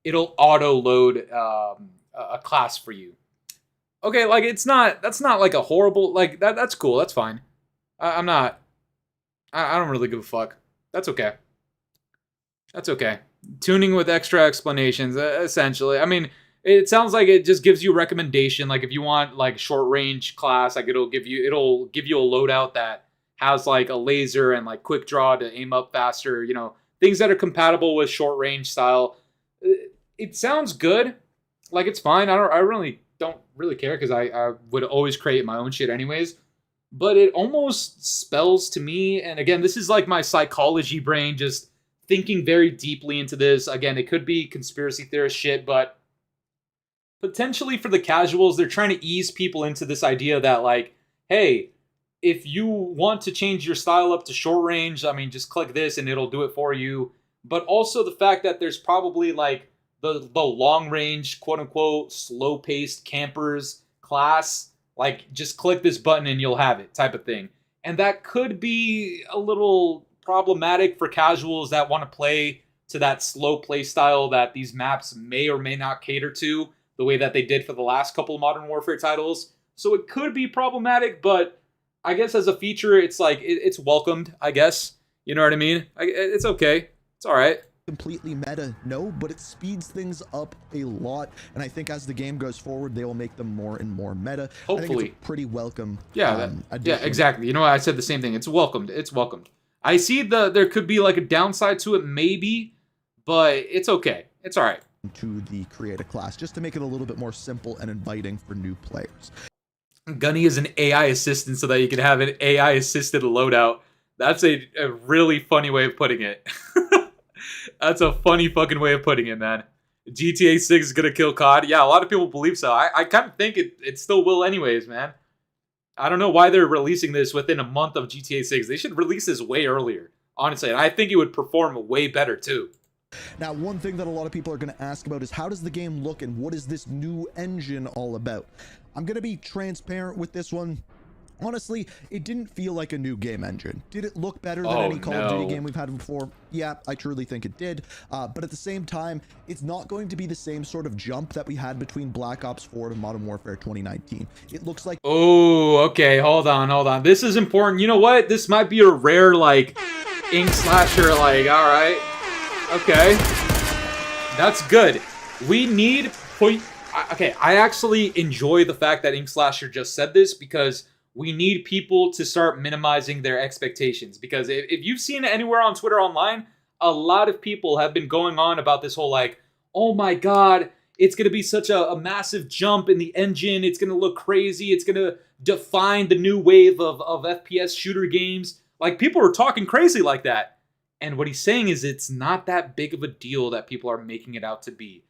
auto-load a class for you. Okay, like, that's not like a horrible... Like, that's cool. That's fine. I don't really give a fuck. That's okay. That's okay. Tuning with extra explanations, essentially. I mean, it sounds like it just gives you a recommendation. Like, if you want, like, short-range class, like, it'll give you a loadout that has, like, a laser and, like, quick draw to aim up faster, you know, things that are compatible with short-range style. It sounds good. Like, it's fine. I really don't really care, because I would always create my own shit anyways. But it almost spells to me, and again, this is like my psychology brain just thinking very deeply into this. Again, it could be conspiracy theorist shit, but potentially for the casuals, they're trying to ease people into this idea that, like, hey, if you want to change your style up to short range, I mean, just click this and it'll do it for you. But also the fact that there's probably, like, the long range, quote unquote, slow paced campers class. Like, just click this button and you'll have it, type of thing. And that could be a little problematic for casuals that want to play to that slow play style that these maps may or may not cater to, the way that they did for the last couple of Modern Warfare titles. So it could be problematic, but I guess as a feature, it's like, it's welcomed, I guess. You know what I mean? It's okay. It's all right. Completely meta, no, but it speeds things up a lot, and I think as the game goes forward, they will make them more and more meta. Hopefully. I think it's a pretty welcome yeah, addition. Exactly. You know what? I said the same thing. It's welcomed. It's welcomed. I see there could be like a downside to it, maybe, but it's okay. It's all right. To the creator class, just to make it a little bit more simple and inviting for new players. Gunny is an AI assistant so that you can have an AI assisted loadout. That's a really funny way of putting it. That's a funny fucking way of putting it, man. GTA 6 is gonna kill COD. Yeah, a lot of people believe so. I kind of think it still will anyways, man. I don't know why they're releasing this within a month of GTA 6. They should release this way earlier, honestly. And I think it would perform way better too. Now, one thing that a lot of people are going to ask about is how does the game look and what is this new engine all about? I'm going to be transparent with this one. Honestly, it didn't feel like a new game engine. Did it look better than any Call of Duty game we've had before? Yeah, I truly think it did. But at the same time, it's not going to be the same sort of jump that we had between Black Ops 4 and Modern Warfare 2019. It looks like... Oh, okay, hold on. This is important. You know what? This might be a rare, like, ink slasher, like, alright. Okay. That's good. We need... Okay, I actually enjoy the fact that Ink Slasher just said this because we need people to start minimizing their expectations. Because if you've seen it anywhere on Twitter online, a lot of people have been going on about this whole like, oh my god, it's going to be such a massive jump in the engine. It's going to look crazy. It's going to define the new wave of FPS shooter games. Like, people are talking crazy like that. And what he's saying is it's not that big of a deal that people are making it out to be.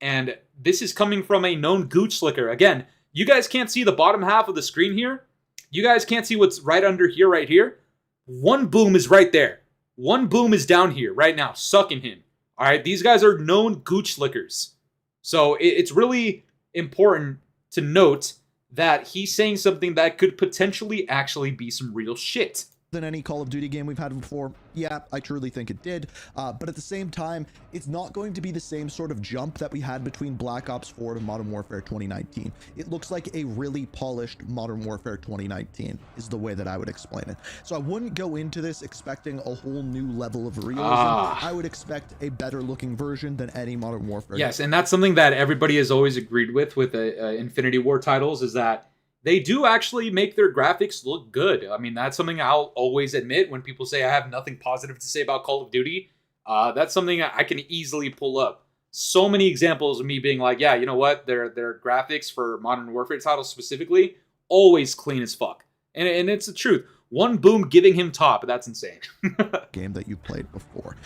And this is coming from a known gooch slicker. Again, you guys can't see the bottom half of the screen here. You guys can't see what's right under here, right here. One boom is right there. One boom is down here right now, sucking him. All right, these guys are known gooch slickers. So it's really important to note that he's saying something that could potentially actually be some real shit. Than any Call of Duty game we've had before. Yeah, I truly think it did. But at the same time, it's not going to be the same sort of jump that we had between Black Ops 4 and Modern Warfare 2019. It looks like a really polished Modern Warfare 2019 is the way that I would explain it. So I wouldn't go into this expecting a whole new level of realism. I would expect a better looking version than any Modern Warfare. Yes, and that's something that everybody has always agreed with Infinity War titles is that they do actually make their graphics look good. I mean, that's something I'll always admit when people say I have nothing positive to say about Call of Duty. That's something I can easily pull up. So many examples of me being like, yeah, you know what? Their graphics for Modern Warfare titles specifically, always clean as fuck. And it's the truth. One boom giving him top. That's insane. Game that you played before.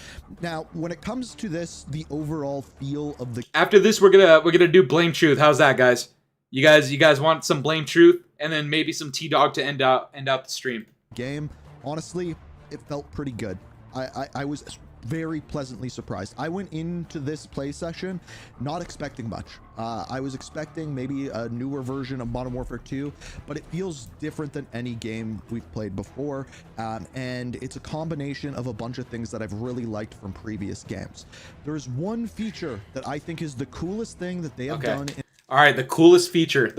Now, when it comes to this, the overall feel of the... After this, we're gonna do Blame Truth. How's that, guys? You guys want some Blame Truth and then maybe some T-Dog to end out the stream. Game, honestly, it felt pretty good. I was very pleasantly surprised. I went into this play session not expecting much. I was expecting maybe a newer version of Modern Warfare 2, but it feels different than any game we've played before, and it's a combination of a bunch of things that I've really liked from previous games. There's one feature that I think is the coolest thing that they have done. All right, the coolest feature,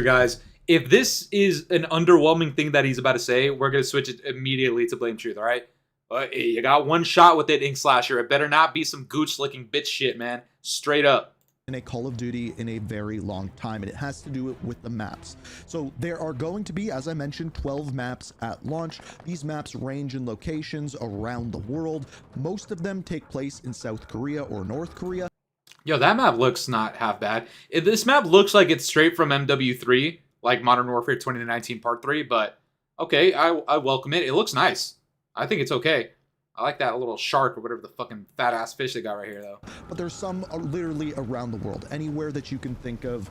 guys. If this is an underwhelming thing that he's about to say, we're going to switch it immediately to Blame Truth, all right? But you got one shot with it, Ink Slasher. It better not be some gooch-licking bitch shit, man. Straight up. In a Call of Duty in a very long time, and it has to do with the maps. So there are going to be, as I mentioned, 12 maps at launch. These maps range in locations around the world. Most of them take place in South Korea or North Korea. Yo, that map looks not half bad. This map looks like it's straight from MW3, like Modern Warfare 2019 Part 3, but okay, I welcome it. It looks nice. I think it's okay. I like that little shark or whatever the fucking fat-ass fish they got right here, though. But there's some literally around the world, anywhere that you can think of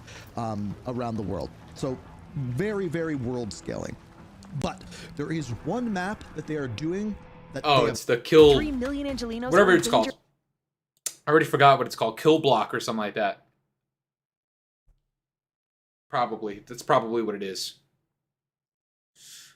around the world. So very, very world scaling. But there is one map that they are doing that it's the kill... 3 million Angelinos whatever it's called. I already forgot what it's called. Kill block or something like that. Probably. That's probably what it is.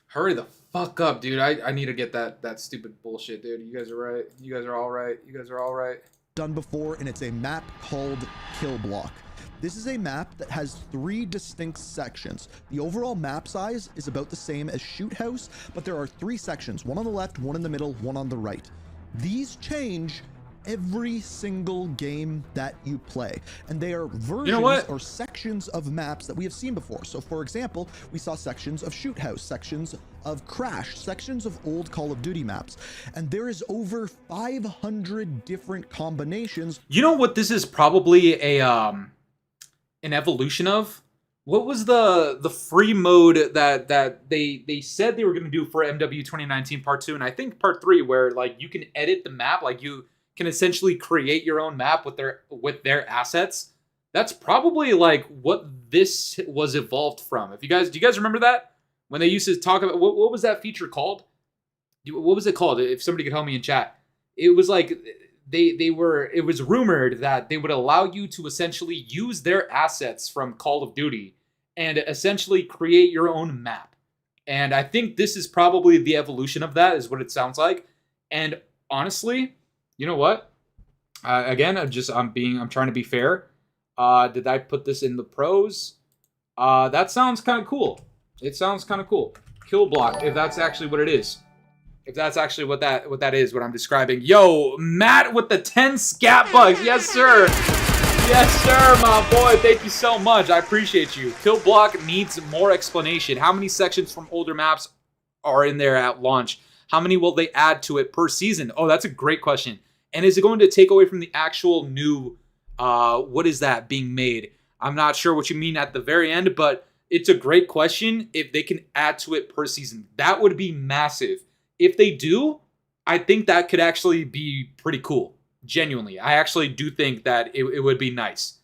Hurry the fuck up, dude. I need to get that stupid bullshit, dude. You guys are right. You guys are all right. You guys are all right. Done before, and it's a map called Kill Block. This is a map that has 3 distinct sections. The overall map size is about the same as Shoot House, but there are 3 sections. One on the left, one in the middle, one on the right. These change every single game that you play, and they are versions or sections of maps that we have seen before. So for example, we saw sections of Shoot House, sections of Crash, sections of old Call of Duty maps, and there is over 500 different combinations. You know what this is probably a an evolution of? What was the free mode that they said they were going to do for MW 2019 Part 2 and I think Part 3, where like you can edit the map, like you can essentially create your own map with their assets. That's probably like what this was evolved from. Do you guys remember that? when they used to talk about what was that feature called? What was it called? If somebody could help me in chat, it was like it was rumored that they would allow you to essentially use their assets from Call of Duty and essentially create your own map. And I think this is probably the evolution of that, is what it sounds like. And honestly, you know what? Again, I'm trying to be fair. Did I put this in the pros? That sounds kind of cool. It sounds kind of cool. Kill block, if that's actually what it is. If that's actually what that is, what I'm describing. Yo, Matt with the 10 scat bugs. Yes, sir. Yes, sir, my boy. Thank you so much. I appreciate you. Kill block needs more explanation. How many sections from older maps are in there at launch? How many will they add to it per season? Oh, that's a great question. And is it going to take away from the actual new, what is that being made? I'm not sure what you mean at the very end, but it's a great question. If they can add to it per season, that would be massive. If they do, I think that could actually be pretty cool. Genuinely, I actually do think that it would be nice.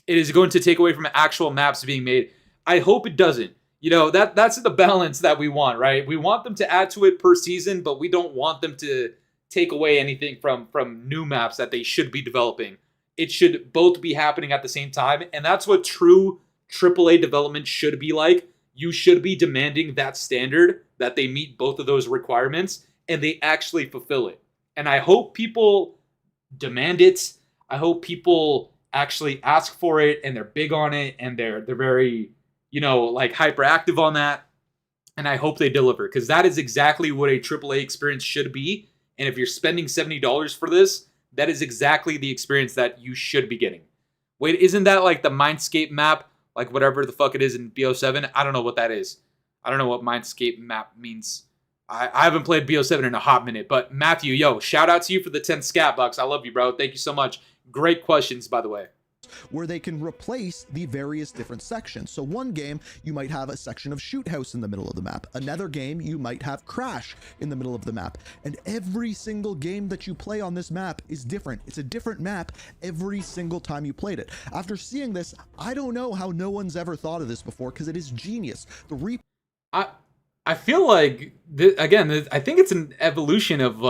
It is going to take away from actual maps being made. I hope it doesn't. You know, that's the balance that we want, right? We want them to add to it per season, but we don't want them to take away anything from new maps that they should be developing. It should both be happening at the same time, and that's what true AAA development should be like. You should be demanding that standard, that they meet both of those requirements, and they actually fulfill it. And I hope people demand it. I hope people actually ask for it, and they're big on it, and they're very, you know, like hyperactive on that. And I hope they deliver, because that is exactly what a AAA experience should be. And if you're spending $70 for this, that is exactly the experience that you should be getting. Wait, isn't that like the Mindscape map? Like whatever the fuck it is in BO7? I don't know what that is. I don't know what Mindscape map means. I haven't played BO7 in a hot minute. But Matthew, yo, shout out to you for the 10 scat bucks. I love you, bro. Thank you so much. Great questions, by the way. Where they can replace the various different sections. So one game, you might have a section of Shoot House in the middle of the map. Another game, you might have Crash in the middle of the map. And every single game that you play on this map is different. It's a different map every single time you played it. After seeing this, I don't know how no one's ever thought of this before, because it is genius. I feel like, again, I think it's an evolution of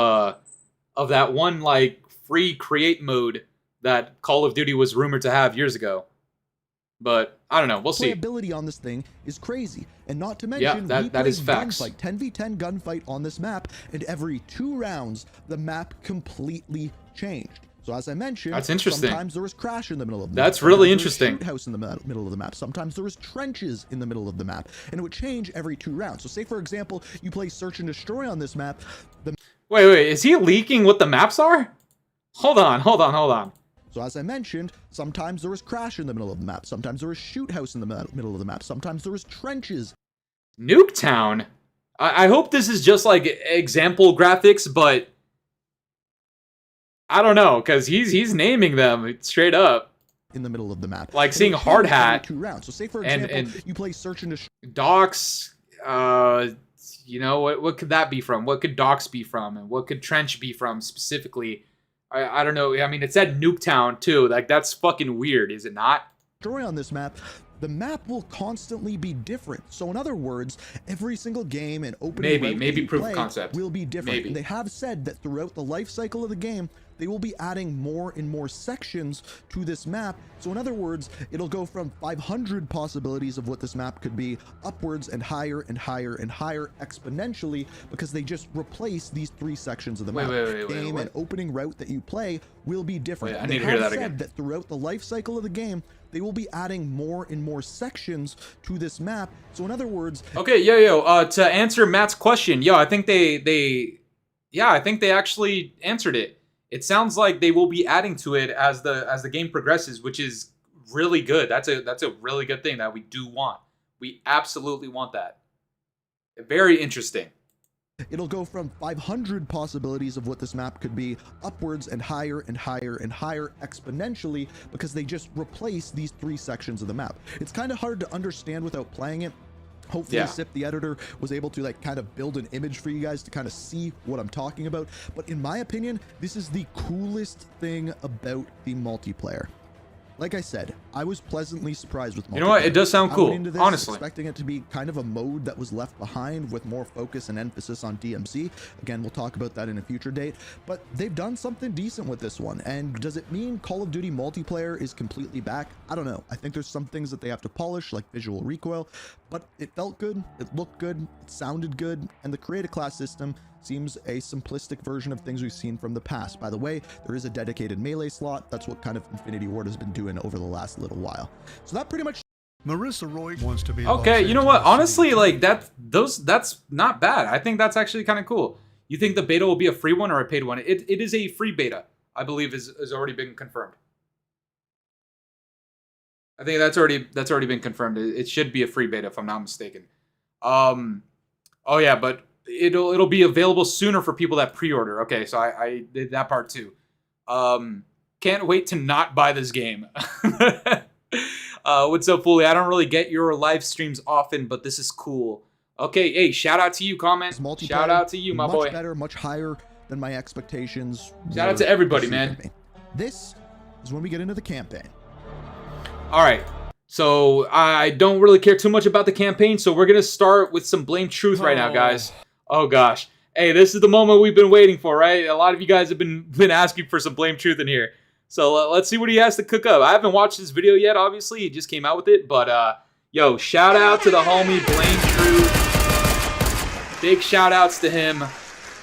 that one like free create mode that Call of Duty was rumored to have years ago. But I don't know. We'll see. Playability on this thing is crazy. And not to mention, that is facts. Gunfight, 10v10 gunfight on this map, and every 2 rounds, the map completely changed. So as I mentioned, that's interesting. Sometimes there was Crash in the middle of the map. That's really interesting. Shoot House in the middle of the map. Sometimes there was trenches in the middle of the map, and it would change every 2 rounds. So say, for example, you play Search and Destroy on this map. Wait, is he leaking what the maps are? Hold on. So as I mentioned, sometimes there was Crash in the middle of the map. Sometimes there was Shoot House in the middle of the map. Sometimes there was trenches. Nuketown? I hope this is just like example graphics, but I don't know, because he's naming them straight up. In the middle of the map. Like seeing Hard Hat. 2 rounds. So say, for example, you play Search and Destroy. Docks, you know, what could that be from? What could Docks be from? And what could Trench be from specifically? I don't know. I mean, it said Nuketown too. Like, that's fucking weird, is it not? On this map, the map will constantly be different. So in other words, every single game and opening maybe proof of concept will be different. And they have said that throughout the life cycle of the game, they will be adding more and more sections to this map. So in other words, it'll go from 500 possibilities of what this map could be upwards and higher and higher and higher exponentially, because they just replace these 3 sections of the map. Game and opening route that you play will be different. I need to hear that again. That throughout the life cycle of the game, they will be adding more and more sections to this map. So in other words, okay, to answer Matt's question, I think they actually answered it. It sounds like they will be adding to it as the game progresses, which is really good. That's a really good thing that we do want. We absolutely want that. Very interesting. It'll go from 500 possibilities of what this map could be upwards and higher and higher and higher exponentially, because they just replace these 3 sections of the map. It's kind of hard to understand without playing it. Hopefully Sip the editor was able to like kind of build an image for you guys to kind of see what I'm talking about. But in my opinion, this is the coolest thing about the multiplayer. Like I said, I was pleasantly surprised with multiplayer. You know what? It does sound I cool, went into this honestly. expecting it to be kind of a mode that was left behind with more focus and emphasis on DMC. Again, we'll talk about that in a future date, but they've done something decent with this one. And does it mean Call of Duty multiplayer is completely back? I don't know. I think there's some things that they have to polish, like visual recoil, but it felt good, it looked good, it sounded good, and the create a class system seems a simplistic version of things we've seen from the past. By the way, there is a dedicated melee slot. That's what kind of Infinity Ward has been doing over the last little while. So that pretty much... Marissa Roy wants to be... Okay, you know what? Honestly, like, that's not bad. I think that's actually kind of cool. You think the beta will be a free one or a paid one? It is a free beta, I believe, has already been confirmed. I think that's already been confirmed. It should be a free beta, if I'm not mistaken. Oh yeah, but it'll be available sooner for people that pre-order. Okay, so I did that part too. Can't wait to not buy this game. What's up, Fooly? I don't really get your live streams often, but this is cool. Okay, hey, shout out to you, comment. Shout out to you, my boy. Much better, much higher than my expectations. Shout out to everybody, man. This is when we get into the campaign. All right. So I don't really care too much about the campaign, so we're going to start with some Blame Truth right now, guys. Oh, gosh. Hey, this is the moment we've been waiting for, right? A lot of you guys have been asking for some Blame Truth in here. So let's see what he has to cook up. I haven't watched this video yet, obviously. He just came out with it. But, yo, shout out to the homie Blame Truth. Big shout outs to him.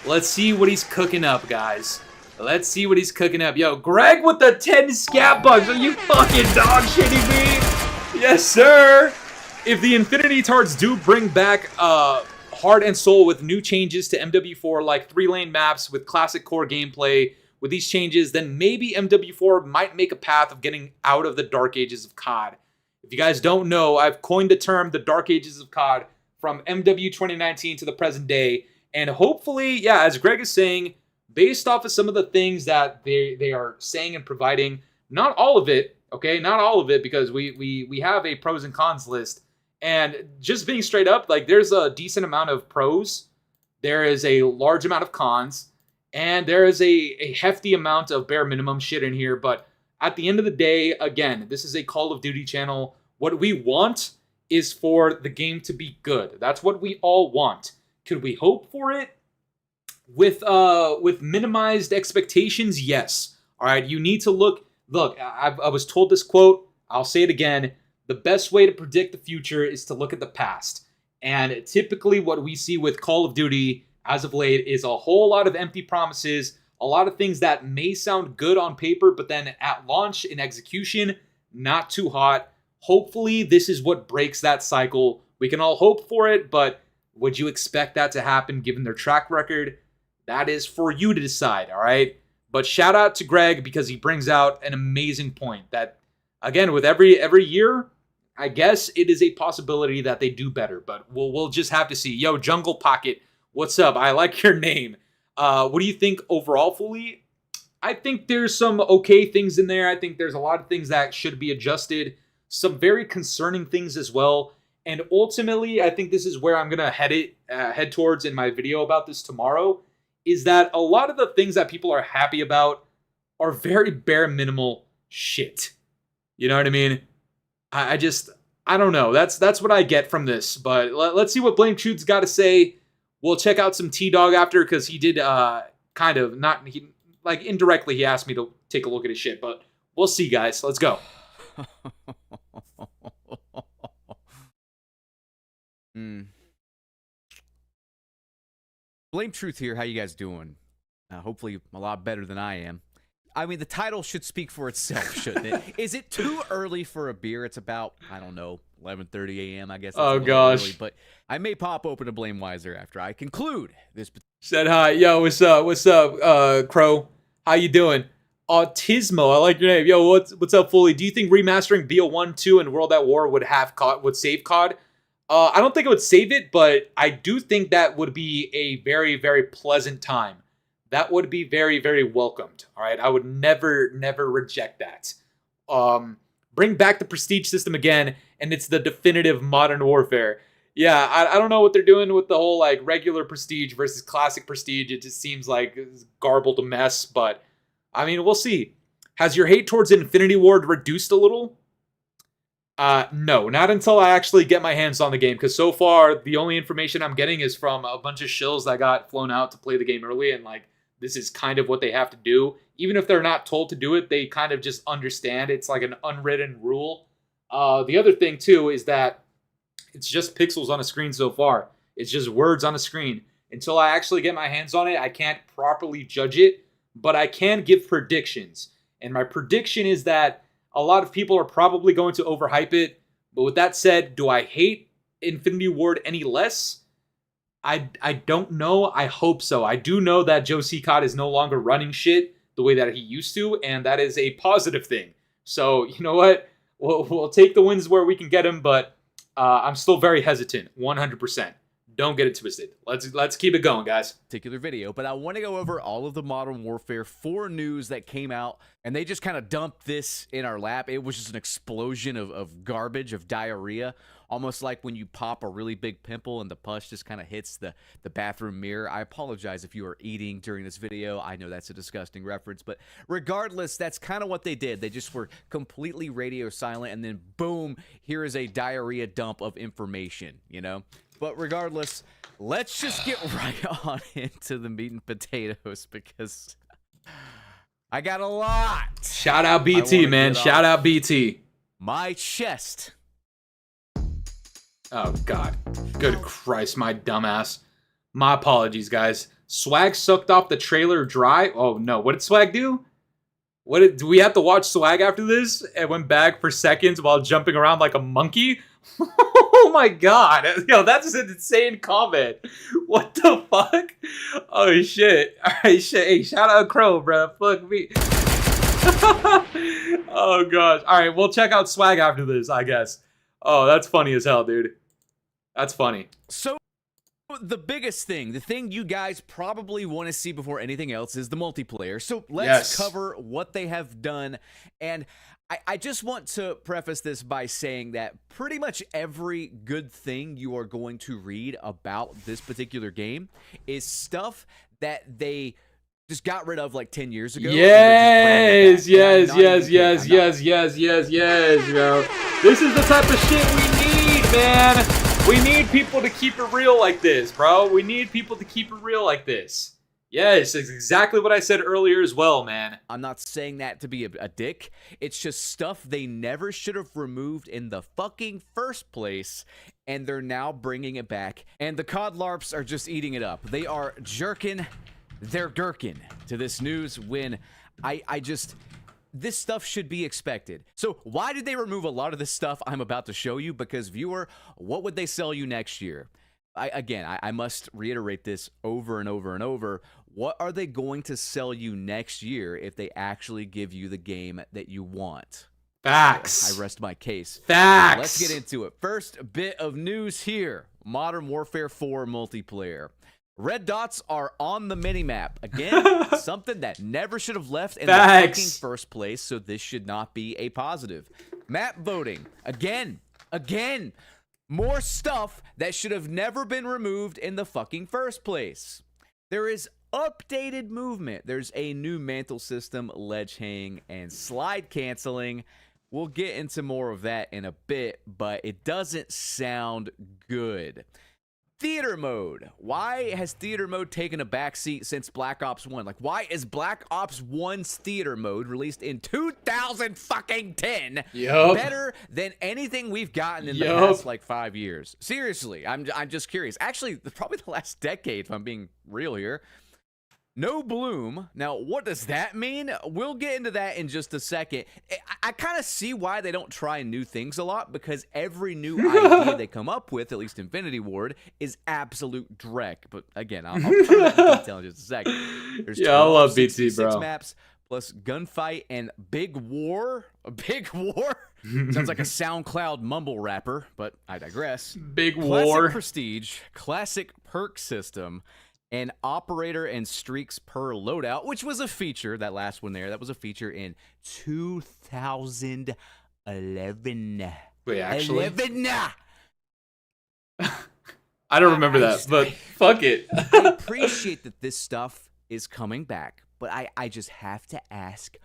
Let's see what he's cooking up, guys. Let's see what he's cooking up. Yo, Greg with the 10 scat bugs. Are you fucking dog shitting me? Yes, sir. If the Infinity Tards do bring back Heart and Soul with new changes to MW4, like 3-lane maps with classic core gameplay, with these changes, then maybe MW4 might make a path of getting out of the dark ages of COD. If you guys don't know, I've coined the term the dark ages of COD from MW 2019 to the present day. And hopefully, yeah, as Greg is saying, based off of some of the things that they are saying and providing, not all of it, okay? Not all of it, because we have a pros and cons list. And just being straight up, like, there's a decent amount of pros. There is a large amount of cons. And there is a hefty amount of bare minimum shit in here. But at the end of the day, again, this is a Call of Duty channel. What we want is for the game to be good. That's what we all want. Could we hope for it? With minimized expectations, yes. All right, you need to look. I was told this quote. I'll say it again. The best way to predict the future is to look at the past. And typically what we see with Call of Duty as of late is a whole lot of empty promises, a lot of things that may sound good on paper, but then at launch in execution, not too hot. Hopefully this is what breaks that cycle. We can all hope for it, but would you expect that to happen given their track record? That is for you to decide, all right? But shout out to Greg because he brings out an amazing point that, again, with every year, I guess it is a possibility that they do better, but we'll just have to see. Yo, Jungle Pocket, what's up? I like your name. What do you think overall, Fooly? I think there's some okay things in there. I think there's a lot of things that should be adjusted. Some very concerning things as well. And ultimately, I think this is where I'm going to head towards in my video about this tomorrow, is that a lot of the things that people are happy about are very bare minimal shit. You know what I mean? I don't know. That's what I get from this. But let's see what Blame Truth's got to say. We'll check out some T-Dog after, because he did kind of not... like, indirectly, he asked me to take a look at his shit. But we'll see, guys. Let's go. Blame Truth here. How you guys doing? Hopefully a lot better than I am. I mean, the title should speak for itself, shouldn't it? Is it too early for a beer? It's about, I don't know, 11:30 a.m., I guess. Oh, gosh. Early, but I may pop open a Blame Wiser after I conclude this. Said hi. Yo, what's up? What's up, Crow? How you doing? Autismo, I like your name. Yo, what's up, Fooly? Do you think remastering BO1, 2, and World at War would save COD? I don't think it would save it, but I do think that would be a very, very pleasant time. That would be very, very welcomed. All right, I would never reject that. Bring back the prestige system again, and it's the definitive modern warfare. Yeah, I don't know what they're doing with the whole like regular prestige versus classic prestige. It just seems like it's garbled a mess, but I mean, we'll see. Has your hate towards Infinity Ward reduced a little? No, not until I actually get my hands on the game, because so far, the only information I'm getting is from a bunch of shills that got flown out to play the game early, and, like, this is kind of what they have to do. Even if they're not told to do it, they kind of just understand. It's like an unwritten rule. The other thing, too, is that it's just pixels on a screen so far. It's just words on a screen. Until I actually get my hands on it, I can't properly judge it, but I can give predictions. And my prediction is that a lot of people are probably going to overhype it. But with that said, do I hate Infinity Ward any less? I don't know. I hope so. I do know that Joe Cicott is no longer running shit the way that he used to, and that is a positive thing. So, you know what? We'll take the wins where we can get them, but I'm still very hesitant, 100%. Don't get it twisted. Let's keep it going, guys. Particular video, but I want to go over all of the Modern Warfare 4 news that came out, and they just kind of dumped this in our lap. It was just an explosion of garbage, of diarrhea, almost like when you pop a really big pimple and the pus just kind of hits the bathroom mirror. I apologize if you are eating during this video. I know that's a disgusting reference, but regardless, that's kind of what they did. They just were completely radio silent, and then boom, here is a diarrhea dump of information, you know? But regardless, let's just get right on into the meat and potatoes, because I got a lot. Shout out BT, man. Shout out BT. My chest. Oh, God. Good Christ, my dumbass. My apologies, guys. Swag sucked off the trailer dry. Oh, no. What did Swag do? Do we have to watch Swag after this? It went back for seconds while jumping around like a monkey? Oh my God. Yo, that's an insane comment. What the fuck? Oh shit. Alright, shit. Hey, shout out Crow, bro. Fuck me. Oh gosh. Alright, we'll check out Swag after this, I guess. Oh, that's funny as hell, dude. That's funny. So the biggest thing, the thing you guys probably want to see before anything else, is the multiplayer. So let's cover what they have done. And I just want to preface this by saying that pretty much every good thing you are going to read about this particular game is stuff that they just got rid of like 10 years ago. Yes, yes, bro. This is the type of shit we need, man. We need people to keep it real like this, bro. We need people to keep it real like this. Yes, it's exactly what I said earlier as well, man. I'm not saying that to be a dick. It's just stuff they never should have removed in the fucking first place, and they're now bringing it back. And the COD LARPs are just eating it up. They are jerking their gherkin to this news when I just... This stuff should be expected. So why did they remove a lot of this stuff I'm about to show you? Because, viewer, what would they sell you next year? I must reiterate this over and over and over. What are they going to sell you next year if they actually give you the game that you want? Facts. I rest my case. Facts. Let's get into it. First bit of news here. Modern Warfare 4 multiplayer. Red dots are on the minimap. Again, something that never should have left in the fucking first place, so this should not be a positive. Map voting. Again. More stuff that should have never been removed in the fucking first place. There is updated movement. There's a new mantle system, ledge hang, and slide canceling. We'll get into more of that in a bit, but it doesn't sound good. Theater mode. Why has theater mode taken a backseat since Black Ops 1? Like, why is Black Ops 1's theater mode, released in 2010, better than anything we've gotten in the past, like, 5 years? Seriously, I'm just curious. Actually, probably the last decade, if I'm being real here. No bloom. Now, what does that mean? We'll get into that in just a second. I kind of see why they don't try new things a lot, because every new idea they come up with, at least Infinity Ward, is absolute dreck. But again, I'll try to detail in just a second. There's I love BT, bro. Maps plus gunfight and Big War. A Big War? Sounds like a SoundCloud mumble rapper, but I digress. Big War. War. Classic Prestige, classic perk system, and operator and streaks per loadout, which was a feature, that last one there, that was a feature in 2011. Wait, actually? 11! I don't remember that, but fuck it. I appreciate that this stuff is coming back, but I just have to ask,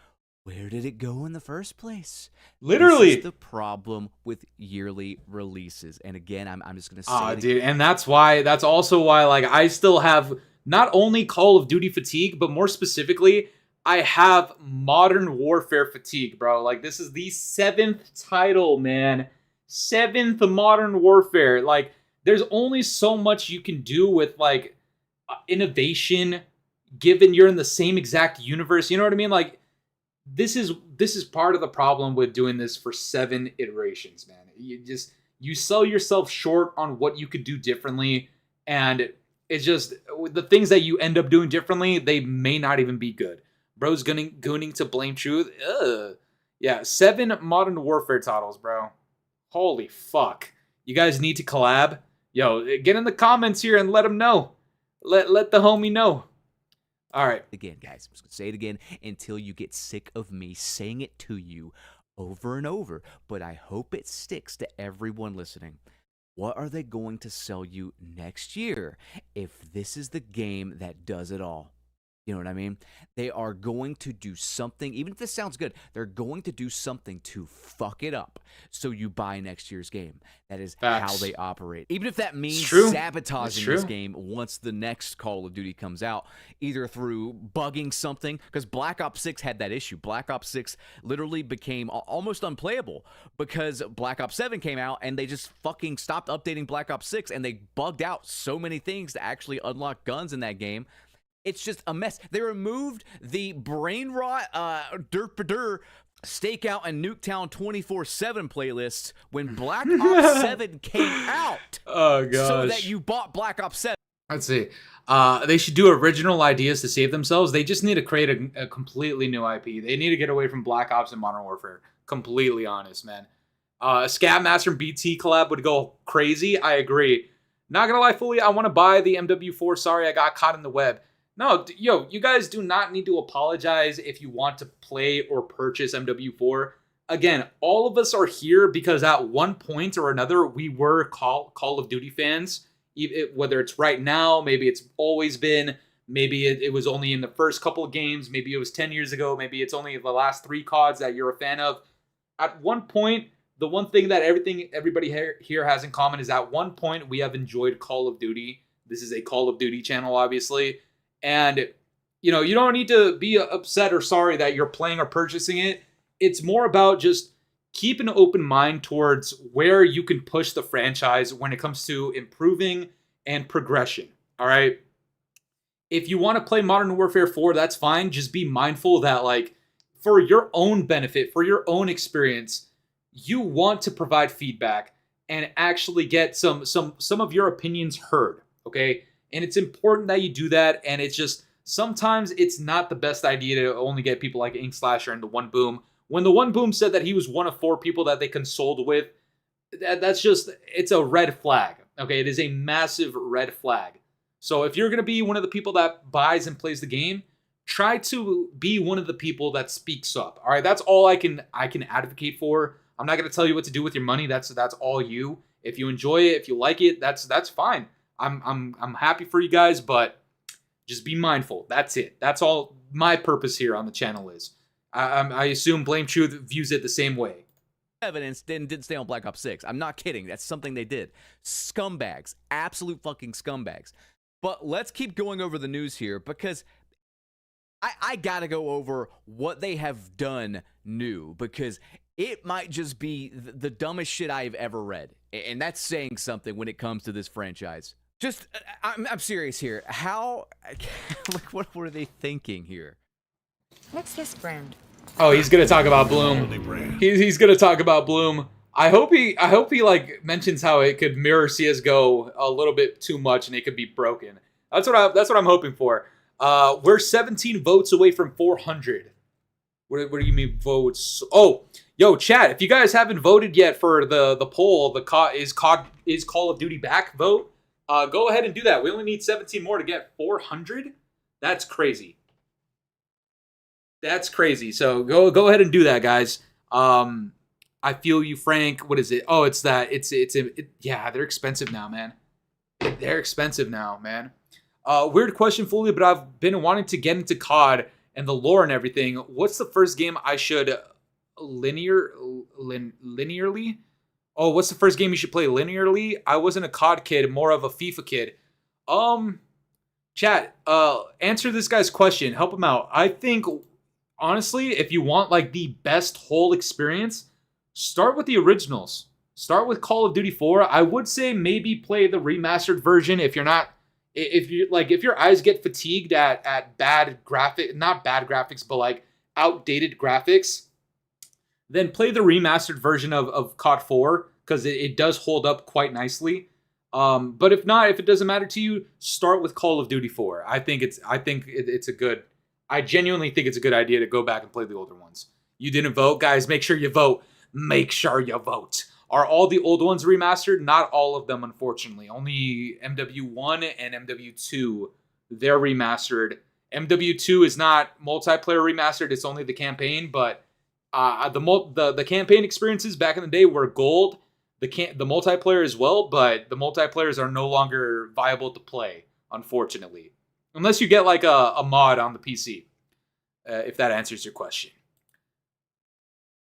where did it go in the first place? Literally. This is the problem with yearly releases. And again, I'm just going to say it dude, and that's also why, like, I still have not only Call of Duty fatigue, but more specifically, I have Modern Warfare fatigue, bro. Like, this is the 7th title, man. 7th Modern Warfare. Like, there's only so much you can do with, like, innovation, given you're in the same exact universe. You know what I mean? Like, this is part of the problem with doing this for 7 iterations, man. You sell yourself short on what you could do differently, and it's just the things that you end up doing differently, they may not even be good. Bro's gooning to blame truth. Ugh. Yeah, 7 Modern Warfare titles, bro. Holy fuck. You guys need to collab? Yo, get in the comments here and let them know. Let the homie know. All right. Again, guys, I'm just going to say it again until you get sick of me saying it to you over and over. But I hope it sticks to everyone listening. What are they going to sell you next year if this is the game that does it all? You know what I mean? They are going to do something, even if this sounds good, they're going to do something to fuck it up so you buy next year's game. That is how they operate. Even if that means sabotaging this game once the next Call of Duty comes out, either through bugging something, because Black Ops 6 had that issue. Black Ops 6 literally became almost unplayable because Black Ops 7 came out and they just fucking stopped updating Black Ops 6 and they bugged out so many things to actually unlock guns in that game. It's just a mess. They removed the brain rot, Stakeout and Nuketown 24/7 playlists when Black Ops 7 came out. Oh gosh. So that you bought Black Ops 7. Let's see. They should do original ideas to save themselves. They just need to create a completely new IP. They need to get away from Black Ops and Modern Warfare. Completely honest, man. Scatmaster and BT collab would go crazy. I agree. Not gonna lie, Fooly, I want to buy the MW4. Sorry, I got caught in the web. No, yo, you guys do not need to apologize if you want to play or purchase MW4. Again, all of us are here because at one point or another, we were Call of Duty fans. Whether it's right now, maybe it's always been, maybe it was only in the first couple of games, maybe it was 10 years ago, maybe it's only the last 3 CODs that you're a fan of. At one point, the one thing that everybody here has in common is at one point we have enjoyed Call of Duty. This is a Call of Duty channel, obviously. And, you know, you don't need to be upset or sorry that you're playing or purchasing it. It's more about just keep an open mind towards where you can push the franchise when it comes to improving and progression, all right? If you want to play Modern Warfare 4, that's fine. Just be mindful that, like, for your own benefit, for your own experience, you want to provide feedback and actually get some of your opinions heard, okay? And it's important that you do that, and it's just, sometimes it's not the best idea to only get people like Ink Slasher and the One Boom. When the One Boom said that he was one of 4 people that they consoled with, that's just, it's a red flag, okay? It is a massive red flag. So if you're going to be one of the people that buys and plays the game, try to be one of the people that speaks up, all right? That's all I can advocate for. I'm not going to tell you what to do with your money. That's all you. If you enjoy it, if you like it, that's fine. I'm happy for you guys, but just be mindful. That's it. That's all my purpose here on the channel is. I assume Blame Truth views it the same way. Evidence didn't stay on Black Ops 6. I'm not kidding. That's something they did. Scumbags. Absolute fucking scumbags. But let's keep going over the news here because I gotta go over what they have done new because it might just be the dumbest shit I've ever read. And that's saying something when it comes to this franchise. Just, I'm serious here. How, like, what were they thinking here? What's this brand? Oh, he's gonna talk about Bloom. He's gonna talk about Bloom. I hope he like mentions how it could mirror CS:GO a little bit too much and it could be broken. That's what I'm hoping for. We're 17 votes away from 400. What do you mean votes? Oh, yo, chat. If you guys haven't voted yet for the poll, is Call of Duty back vote? Go ahead and do that. We only need 17 more to get 400. That's crazy. That's crazy. So go ahead and do that, guys. I feel you, Frank. What is it? Oh, it's that. Yeah, they're expensive now, man. They're expensive now, man. Weird question, Fooly, but I've been wanting to get into COD and the lore and everything, what's the first game I should linearly? Oh, what's the first game you should play linearly? I wasn't a COD kid, more of a FIFA kid. Chat, answer this guy's question. Help him out. I think, honestly, if you want like the best whole experience, start with the originals. Start with Call of Duty 4. I would say maybe play the remastered version if you're not, if your eyes get fatigued at bad not bad graphics, but like outdated graphics, then play the remastered version of COD 4 because it does hold up quite nicely. But if not, if it doesn't matter to you, start with Call of Duty 4. I genuinely think it's a good idea to go back and play the older ones. You didn't vote, guys. Make sure you vote. Make sure you vote. Are all the old ones remastered? Not all of them, unfortunately. Only MW1 and MW2, they're remastered. MW2 is not multiplayer remastered. It's only the campaign, but the campaign experiences back in the day were gold. The multiplayer as well, but the multiplayers are no longer viable to play, unfortunately. Unless you get like a mod on the PC, if that answers your question.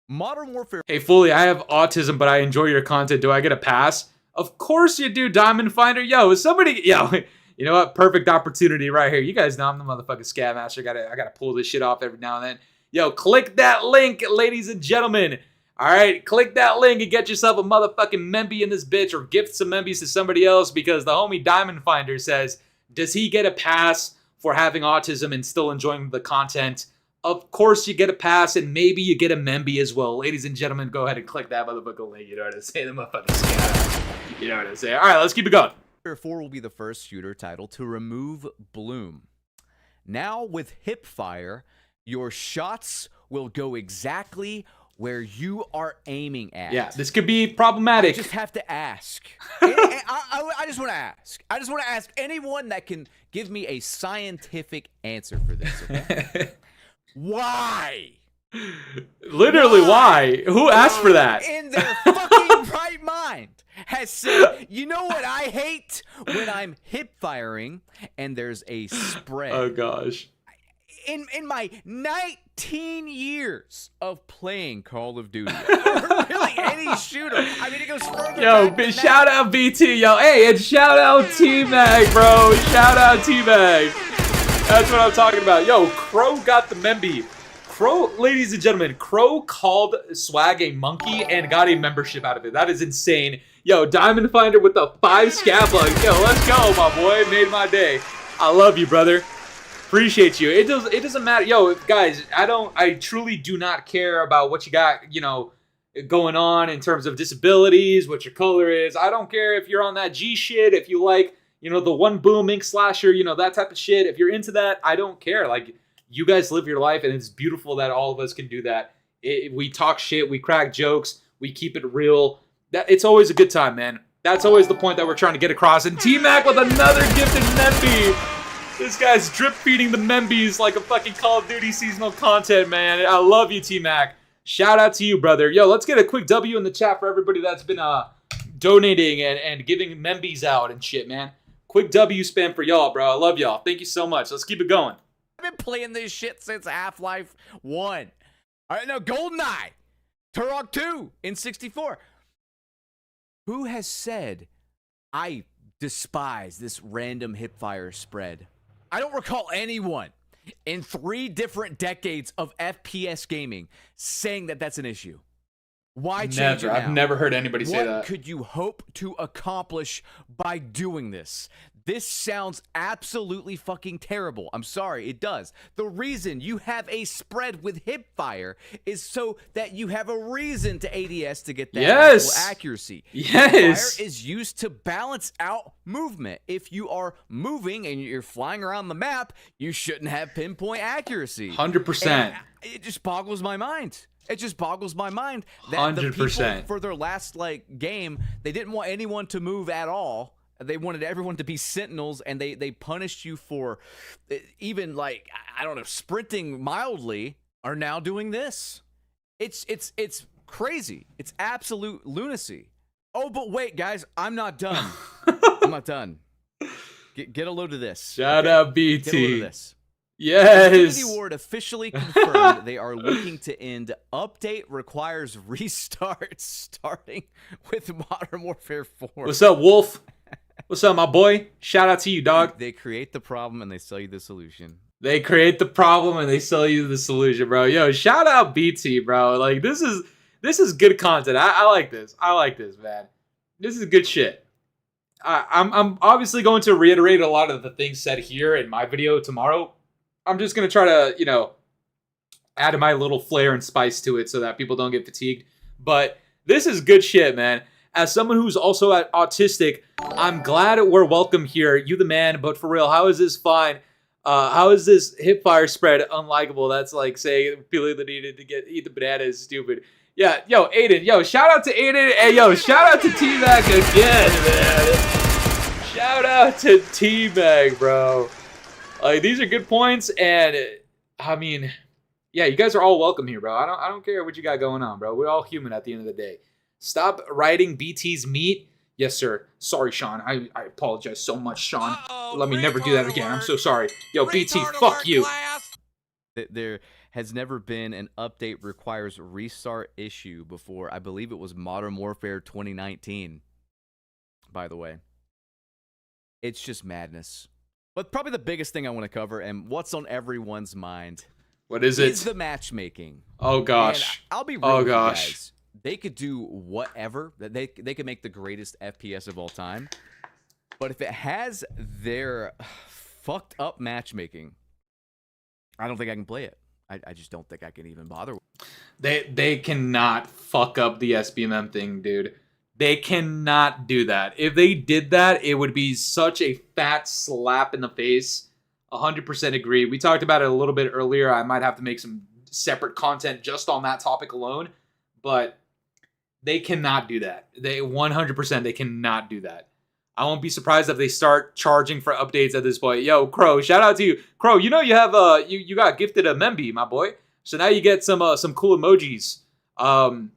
Modern Warfare. Hey, Fooly, I have autism, but I enjoy your content. Do I get a pass? Of course you do, Diamond Finder. Yo, you know what? Perfect opportunity right here. You guys know I'm the motherfucking Scat Master. I gotta pull this shit off every now and then. Yo, click that link, ladies and gentlemen. All right, click that link and get yourself a motherfucking memby in this bitch, or gift some membies to somebody else, because the homie Diamond Finder says, does he get a pass for having autism and still enjoying the content? Of course you get a pass, and maybe you get a memby as well. Ladies and gentlemen, go ahead and click that motherfucking link. You know what I'm saying? The motherfucking scat. You know what I'm saying? All right, let's keep it going. Warfare 4 will be the first shooter title to remove bloom. Now with hipfire, your shots will go exactly where you are aiming at. Yeah, this could be problematic. I just have to ask. I just want to ask. I just want to ask anyone that can give me a scientific answer for this. Okay? Why? Literally, why? Who asked for that? In their fucking right mind has said, you know what I hate? When I'm hip firing and there's a spread. Oh, gosh. In my 19 years of playing Call of Duty, or really any shooter, I mean, it goes further back than shout out BT, yo. Hey, and shout out T-Mag, bro. Shout out T-Mag. That's what I'm talking about. Yo, Crow got the memby. Crow, ladies and gentlemen, Crow called Swag a monkey and got a membership out of it. That is insane. Yo, Diamond Finder with the 5 scat plug. Yo, let's go, my boy. Made my day. I love you, brother. Appreciate you. It doesn't matter. Yo, guys, I truly do not care about what you got, going on in terms of disabilities, what your color is. I don't care if you're on that G shit, if you like, the one boom ink slasher, that type of shit. If you're into that, I don't care. Like, you guys live your life, and it's beautiful that all of us can do that. We talk shit, we crack jokes, we keep it real. It's always a good time, man. That's always the point that we're trying to get across. And T-Mac with another gifted memby. This guy's drip feeding the membies like a fucking Call of Duty seasonal content, man. I love you, T-Mac. Shout out to you, brother. Yo, let's get a quick W in the chat for everybody that's been donating and giving membies out and shit, man. Quick W spam for y'all, bro. I love y'all. Thank you so much. Let's keep it going. I've been playing this shit since Half-Life 1. All right, now GoldenEye, Turok 2 in 64. Who has said I despise this random hipfire spread? I don't recall anyone in 3 different decades of FPS gaming saying that that's an issue. Why change it now? I've never heard anybody say that. What could you hope to accomplish by doing this? This sounds absolutely fucking terrible. I'm sorry, it does. The reason you have a spread with hipfire is so that you have a reason to ADS to get that actual accuracy. Yes. Hipfire is used to balance out movement. If you are moving and you're flying around the map, you shouldn't have pinpoint accuracy. 100%. It just boggles my mind. It just boggles my mind that 100%. The people for their last game, they didn't want anyone to move at all. They wanted everyone to be sentinels, and they punished you for even sprinting mildly. Are now doing this. It's crazy. It's absolute lunacy. Oh, but wait, guys, I'm not done. I'm not done. Get a load of this. Shout out BT. Get a load of this. Yes. Infinity Ward officially confirmed they are looking to end update requires restart starting with Modern Warfare 4. What's up, Wolf? What's up, my boy? Shout out to you, dog. They create the problem and they sell you the solution. They create the problem and they sell you the solution, bro. Yo, shout out BT, bro. Like this is good content. I like this. I like this, man. This is good shit. I'm obviously going to reiterate a lot of the things said here in my video tomorrow. I'm just going to try to, you know, add my little flair and spice to it so that people don't get fatigued. But this is good shit, man. As someone who's also autistic, I'm glad we're welcome here. You the man, but for real, how is this fine? How is this hip fire spread unlikable? That's like saying people that needed to eat the banana is stupid. Yeah, yo, Aiden. Yo, shout out to Aiden. Hey, yo, shout out to T-Mac again, man. Shout out to T-Mac, bro. Like, these are good points, and I mean, yeah, you guys are all welcome here, bro. I don't care what you got going on, bro. We're all human at the end of the day. Stop riding BT's meat. Yes, sir. Sorry, Sean. I apologize so much, Sean. Let me never do that again. I'm so sorry. Yo, BT, fuck you. There has never been an update requires restart issue before. I believe it was Modern Warfare 2019, by the way. It's just madness. But probably the biggest thing I want to cover and what's on everyone's mind. What is it? Is the matchmaking. Oh, gosh. And I'll be real with you guys. They could do whatever. They could make the greatest FPS of all time. But if it has their fucked up matchmaking, I don't think I can play it. I just don't think I can even bother. They cannot fuck up the SBMM thing, dude. They cannot do that. If they did that, it would be such a fat slap in the face. 100% agree. We talked about it a little bit earlier. I might have to make some separate content just on that topic alone. But they cannot do that. They 100% they cannot do that. I won't be surprised if they start charging for updates at this point. Yo, Crow, shout out to you. Crow, you know you have you got gifted a Memby, my boy. So now you get some cool emojis.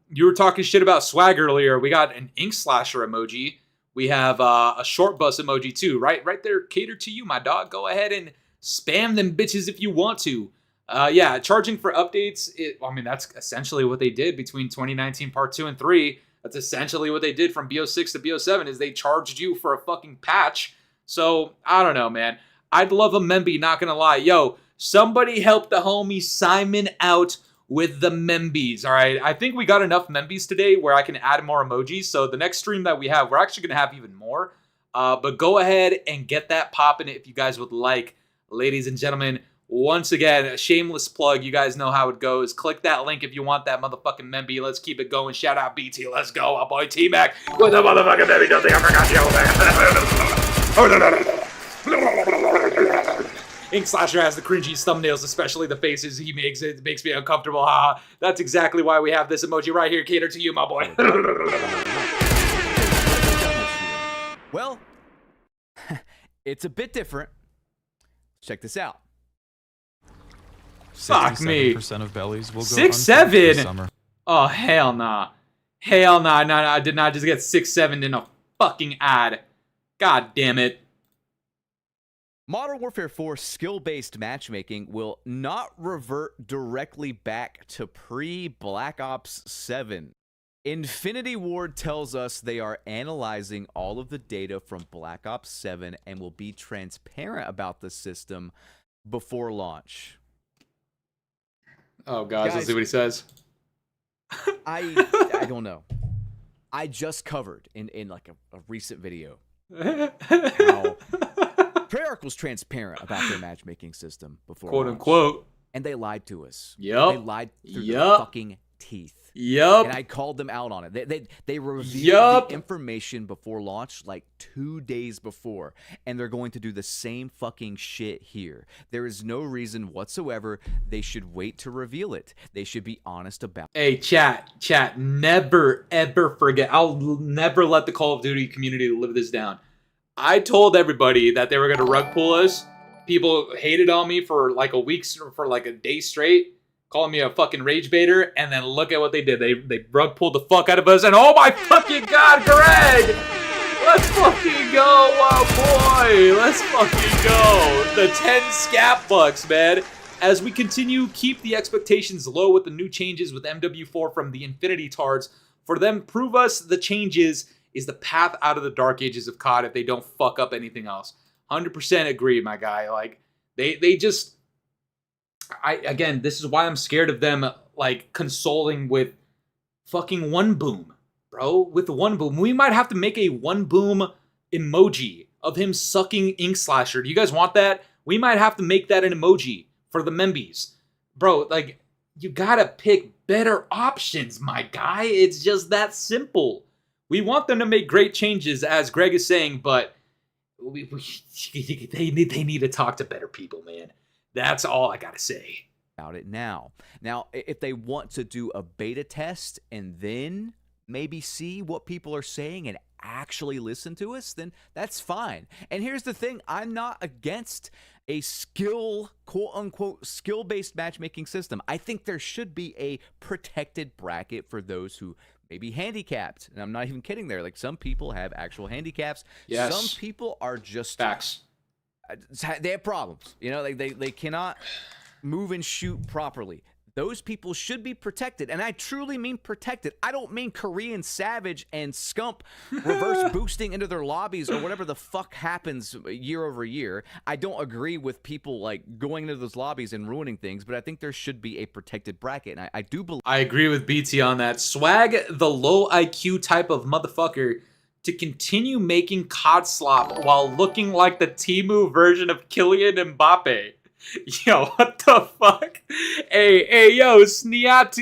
You were talking shit about swag earlier. We got an ink slasher emoji. We have a short bus emoji too. Right there, catered to you, my dog. Go ahead and spam them bitches if you want to. Yeah, charging for updates. I mean, that's essentially what they did between 2019 Part 2 and 3. That's essentially what they did from BO6 to BO7 is they charged you for a fucking patch. So, I don't know, man. I'd love a Memby, not gonna lie. Yo, somebody help the homie Simon out with the Membys, all right? I think we got enough Membys today where I can add more emojis. So the next stream that we have, we're actually gonna have even more. But go ahead and get that popping if you guys would like. Ladies and gentlemen, once again, a shameless plug. You guys know how it goes. Click that link if you want that motherfucking Memby. Let's keep it going. Shout out BT. Let's go. Our boy T-Mac with the motherfucking Memby. Don't think I forgot you. Ink Slasher has the cringy thumbnails, especially the faces he makes. It makes me uncomfortable. Haha. That's exactly why we have this emoji right here. Cater to you, my boy. Well, it's a bit different. Check this out. Fuck me. 67% of bellies will go 6-7. this summer. Oh hell nah. Hell nah. No, I did not just get 6-7 in a fucking ad. God damn it. Modern Warfare 4 skill-based matchmaking will not revert directly back to pre-Black Ops 7. Infinity Ward tells us they are analyzing all of the data from Black Ops 7 and will be transparent about the system before launch. Oh, guys, let's see what he says. I don't know. I just covered in like a recent video how Treyarch was transparent about their matchmaking system before quote launch, unquote, and they lied to us. Yep. They lied through their fucking teeth. Yep. And I called them out on it. They revealed the information before launch like 2 days before, and they're going to do the same fucking shit here. There is no reason whatsoever they should wait to reveal it. They should be honest about it. Hey, chat, never, ever forget. I'll never let the Call of Duty community live this down. I told everybody that they were going to rug pull us. People hated on me for like a week, for like a day straight, calling me a fucking rage baiter, and then look at what they did. They rug pulled the fuck out of us, and oh my fucking god, Greg! Let's fucking go, my boy. Let's fucking go. The 10 scat bucks, man. As we continue, keep the expectations low with the new changes with MW4 from the Infinity THRUs. For them, prove us the changes is the path out of the dark ages of COD if they don't fuck up anything else. 100% agree, my guy. Like, they just... Again, this is why I'm scared of them, like, consoling with fucking one boom, bro. With one boom. We might have to make a one boom emoji of him sucking Ink Slasher. Do you guys want that? We might have to make that an emoji for the membies. Bro, like, you gotta pick better options, my guy. It's just that simple. We want them to make great changes, as Greg is saying, but they need to talk to better people, man. That's all I gotta say. About it now. Now, if they want to do a beta test and then maybe see what people are saying and actually listen to us, then that's fine. And here's the thing, I'm not against a quote-unquote, skill-based matchmaking system. I think there should be a protected bracket for those who may be handicapped. And I'm not even kidding there. Like, some people have actual handicaps. Yes. Some people are just... Facts. They have problems. You know, like they cannot move and shoot properly. Those people should be protected, and I truly mean protected. I don't mean Korean Savage and Scump reverse boosting into their lobbies or whatever the fuck happens year over year. I don't agree with people like going into those lobbies and ruining things, but I think there should be a protected bracket, and I do believe... I agree with BT on that. Swag, the low IQ type of motherfucker, to continue making COD slop while looking like the Temu version of Kylian Mbappe. Yo, what the fuck? Hey, yo, Sneat.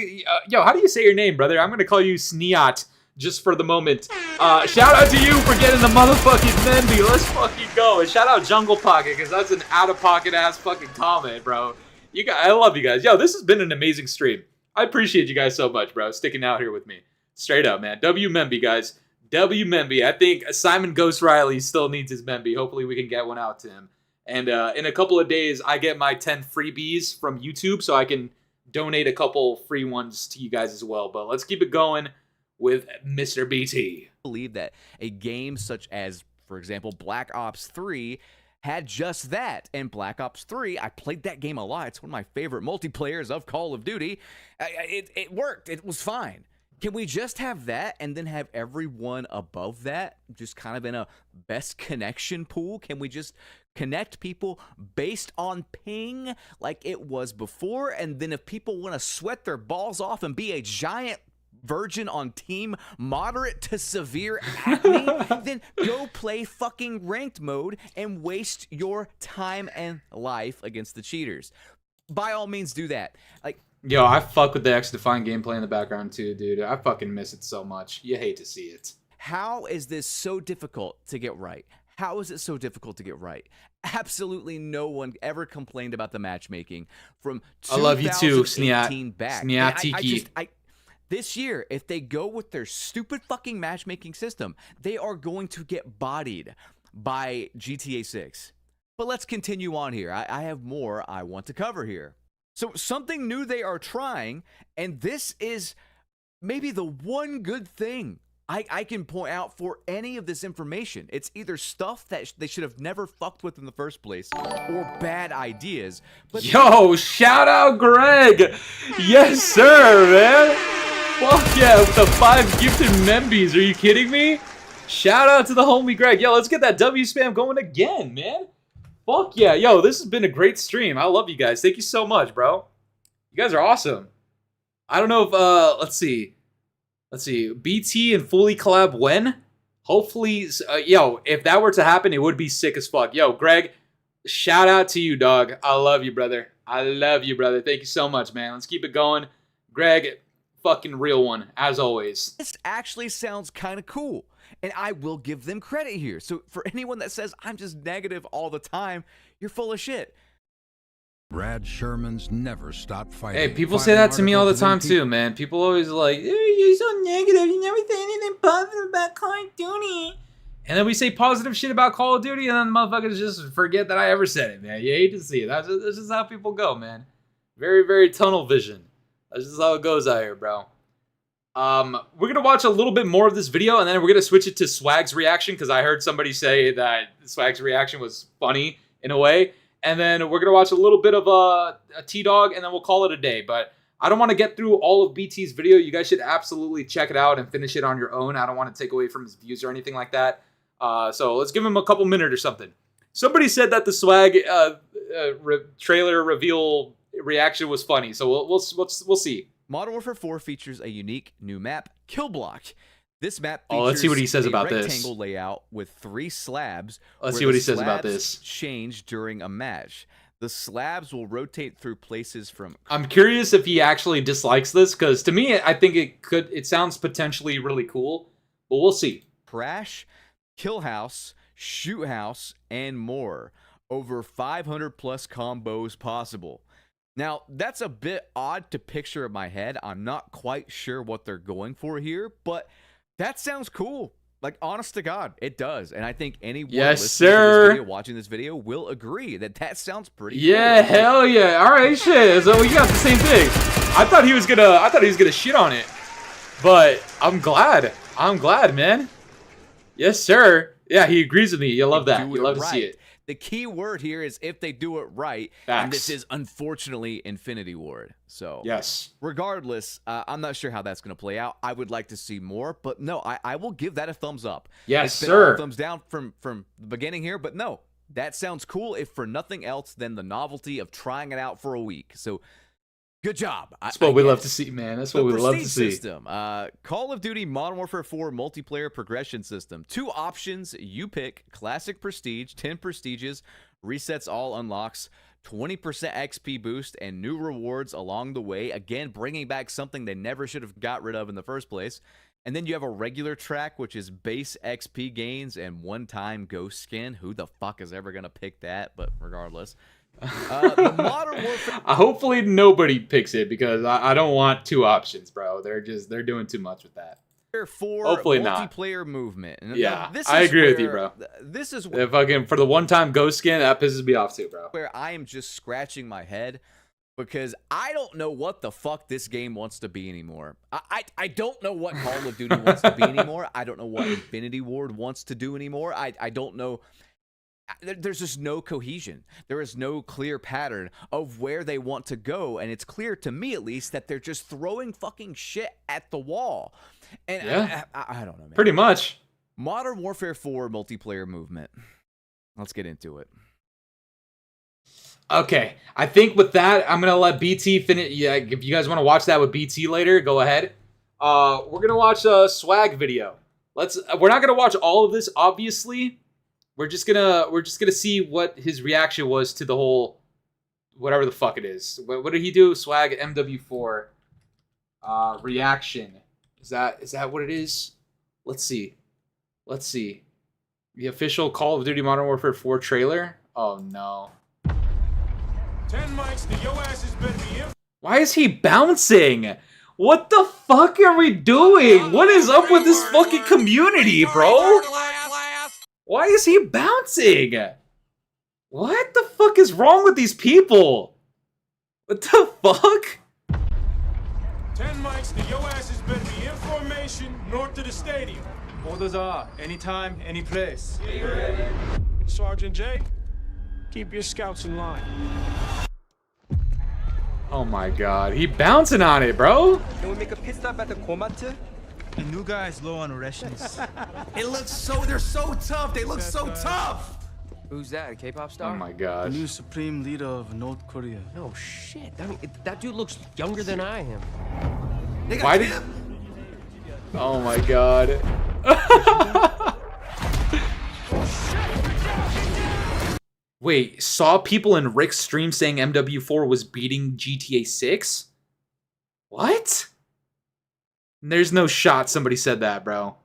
Yo, how do you say your name, brother? I'm gonna call you Sneat just for the moment. Shout out to you for getting the motherfucking Mendy. Let's fucking go. And shout out Jungle Pocket, because that's an out-of-pocket ass fucking comment, bro. You guys, I love you guys. Yo, this has been an amazing stream. I appreciate you guys so much, bro, sticking out here with me. Straight up, man. W Memby, guys. W Memby. I think Simon Ghost Riley still needs his Memby. Hopefully we can get one out to him. And in a couple of days, I get my 10 freebies from YouTube, so I can donate a couple free ones to you guys as well. But let's keep it going with Mr. BT. I believe that a game such as, for example, Black Ops 3 had just that. And Black Ops 3, I played that game a lot. It's one of my favorite multiplayers of Call of Duty. It worked. It was fine. Can we just have that and then have everyone above that just kind of in a best connection pool? Can we just connect people based on ping like it was before? And then if people want to sweat their balls off and be a giant virgin on team moderate to severe acne, then go play fucking ranked mode and waste your time and life against the cheaters. By all means, do that. Like, yo, I fuck with the X-Defined gameplay in the background too, dude. I fucking miss it so much. You hate to see it. How is this so difficult to get right? How is it so difficult to get right? Absolutely no one ever complained about the matchmaking from 2018 I love you too, Sneat. back. Sneatiki. This year, if they go with their stupid fucking matchmaking system, they are going to get bodied by GTA 6. But let's continue on here. I have more I want to cover here. So something new they are trying, and this is maybe the one good thing I can point out for any of this information. It's either stuff that they should have never fucked with in the first place, or bad ideas. But yo, shout out Greg. Yes, sir, man. Fuck yeah, with the 5 gifted membies. Are you kidding me? Shout out to the homie Greg. Yo, let's get that W spam going again, man. Fuck yeah. Yo, this has been a great stream. I love you guys. Thank you so much, bro. You guys are awesome. I don't know if, let's see. BT and Fooly collab when? Hopefully, yo, if that were to happen, it would be sick as fuck. Yo, Greg, shout out to you, dog. I love you, brother. I love you, brother. Thank you so much, man. Let's keep it going. Greg, fucking real one, as always. This actually sounds kind of cool. And I will give them credit here. So for anyone that says I'm just negative all the time, you're full of shit. Brad Sherman's never stopped fighting. Hey, people say that to me all the time too, man. People always like, you're so negative. You never say anything positive about Call of Duty. And then we say positive shit about Call of Duty, and then the motherfuckers just forget that I ever said it, man. You hate to see it. That's just how people go, man. Very, very tunnel vision. That's just how it goes out here, bro. We're gonna watch a little bit more of this video, and then we're gonna switch it to Swagg's reaction, because I heard somebody say that Swagg's reaction was funny in a way. And then we're gonna watch a little bit of a T-Dog, and then we'll call it a day. But I don't want to get through all of BT's video. You guys should absolutely check it out and finish it on your own. I don't want to take away from his views or anything like that. So let's give him a couple minutes or something. Somebody said that the Swag trailer reveal reaction was funny, so we'll see. Modern Warfare 4 features a unique new map, Kill Block. This map features let's see what he says about this. Rectangle layout with 3 slabs. Let's see what he says about this. Change during a match. The slabs will rotate through places from... I'm curious if he actually dislikes this, because to me, I think it sounds potentially really cool, but we'll see. Crash, Kill House, Shoot House, and more. Over 500 plus combos possible. Now, that's a bit odd to picture in my head. I'm not quite sure what they're going for here, but that sounds cool. Like, honest to God, it does. And I think anyone listening to this video, watching this video, will agree that that sounds pretty cool. Hell yeah. All right, shit. So we got the same thing. I thought he was gonna shit on it. But I'm glad. I'm glad, man. Yes, sir. Yeah, he agrees with me. You love that. You love to see it. The key word here is if they do it right, and this is unfortunately Infinity Ward. So yes, regardless, I'm not sure how that's going to play out. I would like to see more, but no, I will give that a thumbs up. Yes, it's been sir. A thumbs down from the beginning here, but no, that sounds cool. If for nothing else than the novelty of trying it out for a week. So good job. That's what we love to see, man. That's what we love to see. System. Call of Duty Modern Warfare 4 multiplayer progression system. 2 options you pick: Classic Prestige, 10 prestiges, resets all unlocks, 20% XP boost, and new rewards along the way. Again, bringing back something they never should have got rid of in the first place. And then you have a regular track, which is base XP gains and one-time ghost skin. Who the fuck is ever going to pick that? But regardless. The Modern Warfare... Hopefully nobody picks it, because I don't want 2 options, bro. They're doing too much with that. Hopefully multiplayer movement. Yeah, I agree with you, bro. This is if fucking for the one-time ghost skin, that pisses me off too, bro. Where I am just scratching my head, because I don't know what the fuck this game wants to be anymore. I don't know what Call of Duty wants to be anymore. I don't know what Infinity Ward wants to do anymore. I don't know. There's just no cohesion. There is no clear pattern of where they want to go, and it's clear to me, at least, that they're just throwing fucking shit at the wall. And yeah, I don't know, man. Pretty much. Modern Warfare 4 multiplayer movement. Let's get into it. Okay, I think with that, I'm gonna let BT finish. Yeah, if you guys want to watch that with BT later, go ahead. We're gonna watch a Swag video. We're not gonna watch all of this, obviously. We're just gonna see what his reaction was to the whole, whatever the fuck it is. What did he do? Swag MW4 reaction. Is that what it is? Let's see. The official Call of Duty Modern Warfare 4 trailer. Oh no. 10 mics, the yo asses better be in. Why is he bouncing? What the fuck are we doing? What is up with this fucking community, bro? Why is he bouncing? What the fuck is wrong with these people? What the fuck? 10 mics, the yo asses better be in formation north of the stadium. Orders are anytime, any place. Sergeant J, keep your scouts in line. Oh my god, he bouncing on it, bro. Can we make a pit stop at the Komate? The new guy is low on rations. It looks so, they're so tough. They look so tough. Who's that, a K-pop star? Oh my god. The new supreme leader of North Korea. No shit. I mean, that dude looks younger than I am. Why did... Oh my god. Wait, saw people in Rick's stream saying MW4 was beating GTA 6? What? There's no shot somebody said that, bro.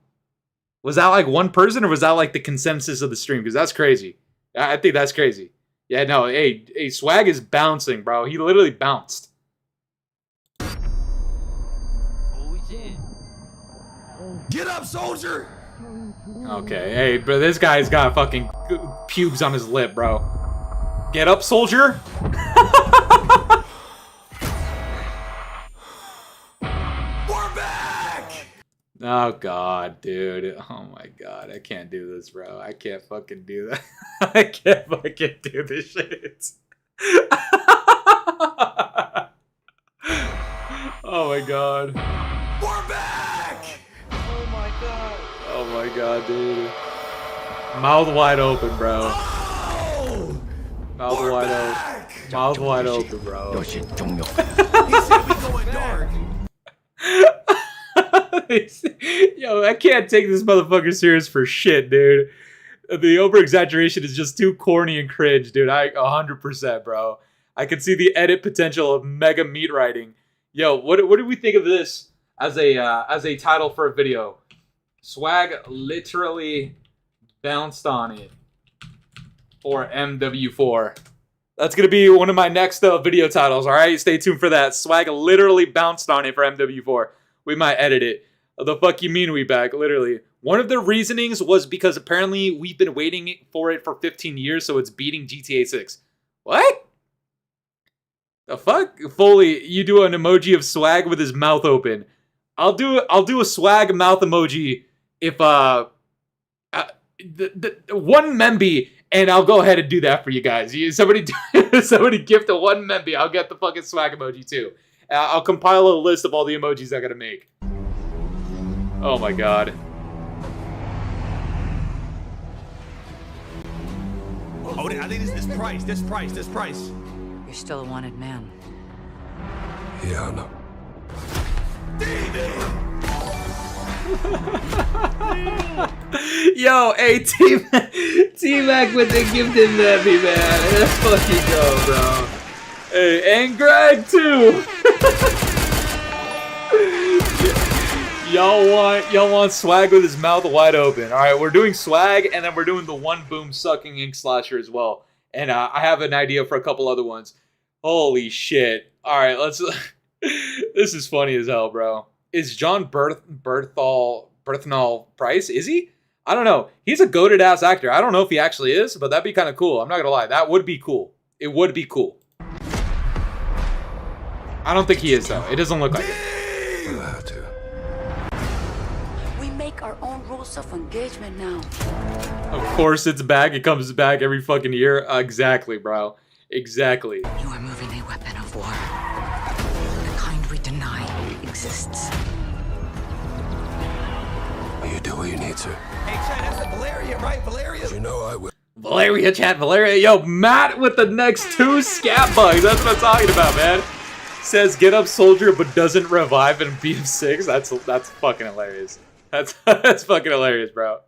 Was that like one person, or was that like the consensus of the stream? Because that's crazy. I think that's crazy. Yeah, no, hey, Swag is bouncing, bro. He literally bounced. Get up, soldier! Okay, hey, bro, this guy's got fucking pubes on his lip, bro. Get up, soldier! We're back! Oh god, dude. Oh my god. I can't do this, bro. I can't fucking do that. I can't fucking do this shit. Oh my god. We're back! Oh my god. Oh my god, dude. Mouth wide open, bro. Mouth wide open. Mouth wide open, bro. He said we going dark. Yo, I can't take this motherfucker serious for shit, dude. The over-exaggeration is just too corny and cringe, dude. 100%, bro. I can see the edit potential of mega meat writing. Yo, what do we think of this as a title for a video? Swag literally bounced on it for MW4. That's gonna be one of my next video titles. All right, stay tuned for that. Swag literally bounced on it for MW4. We might edit it. The fuck you mean we back? Literally. One of the reasonings was because apparently we've been waiting for it for 15 years, so it's beating GTA 6. What? The fuck? Fooly, you do an emoji of Swag with his mouth open. I'll do a Swag mouth emoji if one Memby, and I'll go ahead and do that for you guys. Somebody gift a one Memby, I'll get the fucking Swag emoji too. I'll compile a list of all the emojis I gotta make. Oh my god. Oh, I think this price. You're still a wanted man. Yeah, I know. Yo, hey, T-Mac with the gifted Memby, man. Let's fucking go, bro. Hey, and Greg too. Y'all want Swag with his mouth wide open. All right, we're doing Swag, and then we're doing the one boom sucking ink slasher as well. And I have an idea for a couple other ones. Holy shit! All right, let's. This is funny as hell, bro. Is John Berthnall Price? Is he? I don't know. He's a goated ass actor. I don't know if he actually is, but that'd be kind of cool. I'm not gonna lie. That would be cool. It would be cool. I don't think he is though. It doesn't look like it. We make our own rules of engagement now. Of course it's back. It comes back every fucking year. Exactly, bro. Exactly. You are moving a weapon of war. The kind we deny exists. You do what you need to. Hey, Chad, that's the Valeria, right? Valeria? You know I will. Valeria, chat, Valeria. Yo, Matt with the next 2 scat bugs. That's what I'm talking about, man. Says get up soldier but doesn't revive in BF6. That's fucking hilarious. That's fucking hilarious, bro.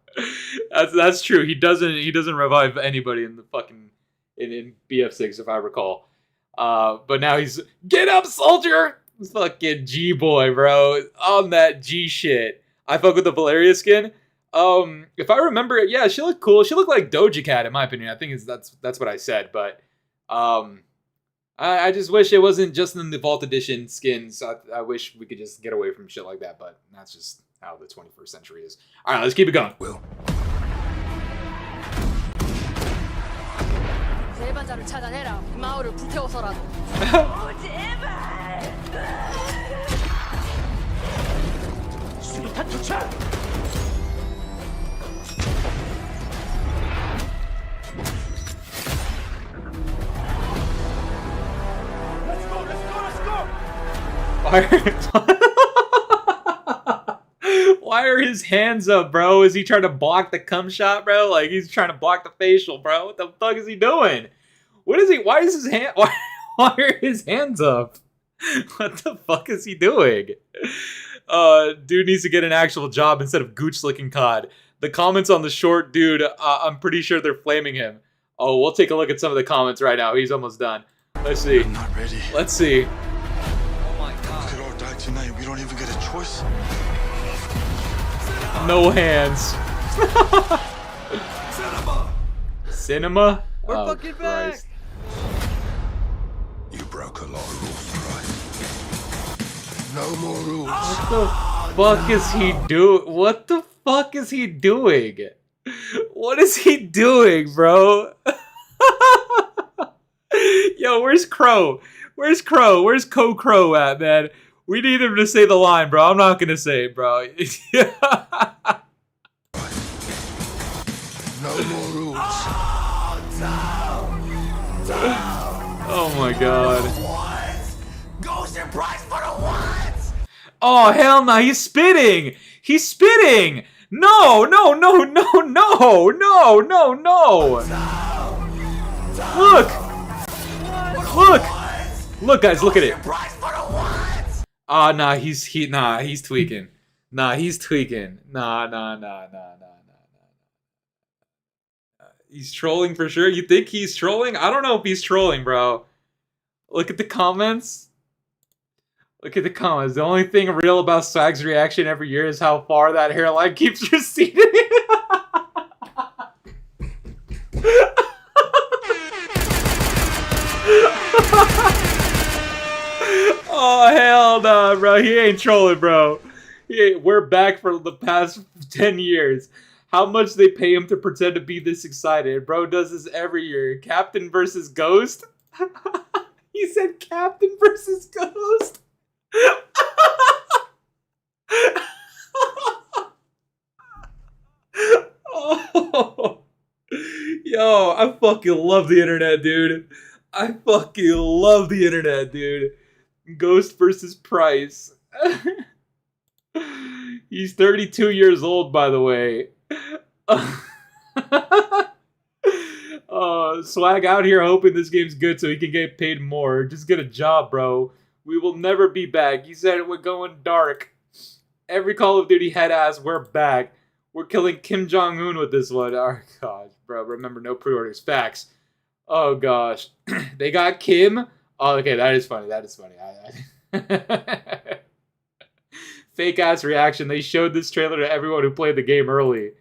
That's true. He doesn't revive anybody in the fucking in BF6 if I recall. But now he's get up soldier. Fucking G boy, bro. On that G shit. I fuck with the Valeria skin. If I remember it, yeah, she looked cool. She looked like Doja Cat in my opinion. I think that's what I said, but I just wish it wasn't just in the Vault Edition skins. I wish we could just get away from shit like that, but that's just how the 21st century is. All right, let's keep it going. Will. 재반자를 찾아내라. 마을을 불태워서라도. 수류탄 투척! Why are his hands up, bro? Is he trying to block the cum shot, bro? Like he's trying to block the facial, bro. What the fuck is he doing? What is he? Why is his hand? Why are his hands up? What the fuck is he doing? Dude needs to get an actual job instead of gooch licking COD. The comments on the short dude, I'm pretty sure they're flaming him. Oh, we'll take a look at some of the comments right now. He's almost done. Let's see. I'm not ready. Let's see. Oh my god. We could all die tonight. We don't even get a choice. No hands. Cinema! Cinema? We're Oh, fucking Christ. back. You broke a lot of rules, right? No more rules. What the fuck is he doing? What the fuck is he doing? What is he doing, bro? Yo, where's Crow? Where's Crow? Where's Co Crow at, man? We need him to say the line, bro. I'm not gonna say it, bro. No more rules. Oh my god. Ghost and Price for the ones! Oh hell no, he's spitting! He's spitting! No, no, no, no, no, no, no, no! Look! Look! Look guys, look at it. Ah, nah, he's tweaking. Nah, he's tweaking. Nah. He's trolling for sure. You think he's trolling? I don't know if he's trolling, bro. Look at the comments. Look at the comments. The only thing real about Swagg's reaction every year is how far that hairline keeps receding. Oh, hell no, bro. He ain't trolling, bro. We're back for the past 10 years. How much they pay him to pretend to be this excited? Bro does this every year. Captain versus Ghost? He said Captain versus Ghost? Oh. Yo, I fucking love the internet, dude. I fucking love the internet, dude. Ghost versus Price. He's 32 years old, by the way. Swag out here hoping this game's good so he can get paid more. Just get a job, bro. We will never be back. He said we're going dark. Every Call of Duty head ass, we're back. We're killing Kim Jong-un with this one. Oh gosh, bro. Remember, no pre-orders. Facts. Oh gosh. They got Kim. Oh, okay, that is funny. That is funny. Fake ass reaction. They showed this trailer to everyone who played the game early.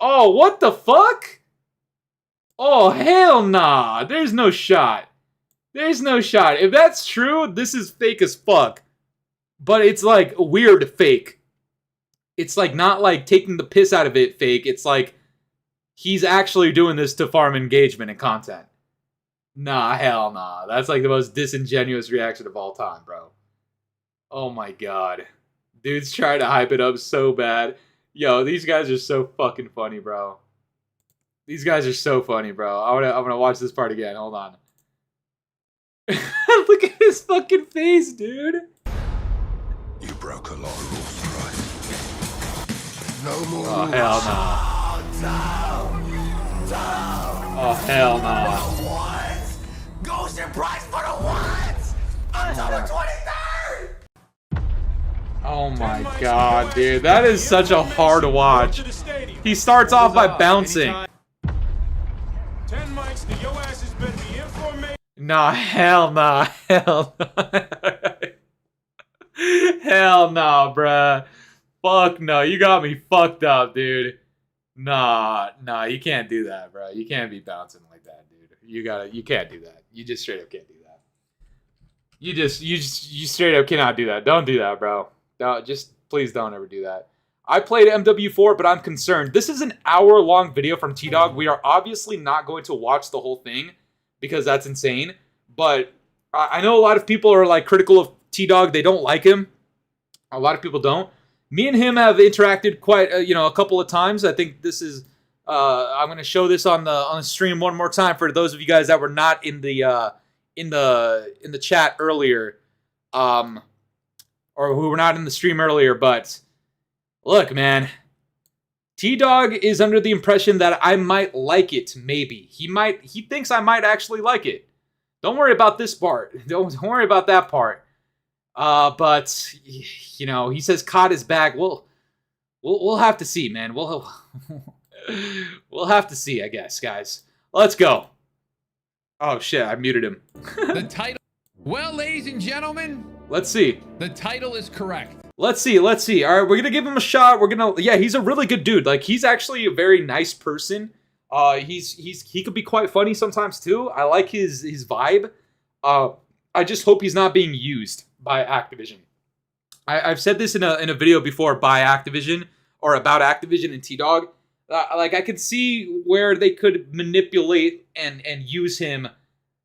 Oh, what the fuck? Oh, hell nah. There's no shot. There's no shot. If that's true, this is fake as fuck. But it's like weird fake. It's like not like taking the piss out of it fake. It's like he's actually doing this to farm engagement and content. Nah, hell nah. That's like the most disingenuous reaction of all time, bro. Oh my god. Dude's trying to hype it up so bad. Yo, these guys are so fucking funny, bro. These guys are so funny, bro. I'm gonna watch this part again. Hold on. Look at his fucking face, dude. You broke a lot of rules, right? No more Oh, rules. hell no. Oh, hell no. Ghost and Price for the ones! Until the 23rd! Oh my god, dude. That is such a hard watch. He starts off by bouncing. 10 mics, then your asses better be in formation. Nah, hell nah. Hell nah. Hell nah, bruh. Fuck no. You got me fucked up, dude. Nah, you can't do that, bro. You can't be bouncing like that, dude. You can't do that. You just straight up can't do that. You straight up cannot do that. Don't do that, bro. No, just please don't ever do that. I played MW4, but I'm concerned. This is an hour-long video from T-Dog. We are obviously not going to watch the whole thing because that's insane. But I know a lot of people are like critical of T-Dog. They don't like him. A lot of people don't. Me and him have interacted quite, a couple of times. I think this is. I'm going to show this on the stream one more time for those of you guys that were not in the chat earlier, or who were not in the stream earlier. But look, man, T-Dog is under the impression that I might like it. Maybe he thinks I might actually like it. Don't worry about this part. Don't worry about that part. But he says COD is back. We'll have to see, man. We'll have to see, I guess, guys. Let's go. Oh shit, I muted him. The title. Well, ladies and gentlemen, let's see. The title is correct. Let's see. All right, we're gonna give him a shot. Yeah, he's a really good dude. Like, he's actually a very nice person. He could be quite funny sometimes too. I like his vibe. I just hope he's not being used by Activision. I've said this in a video before by Activision, or about Activision and T-Dog. Like, I could see where they could manipulate and use him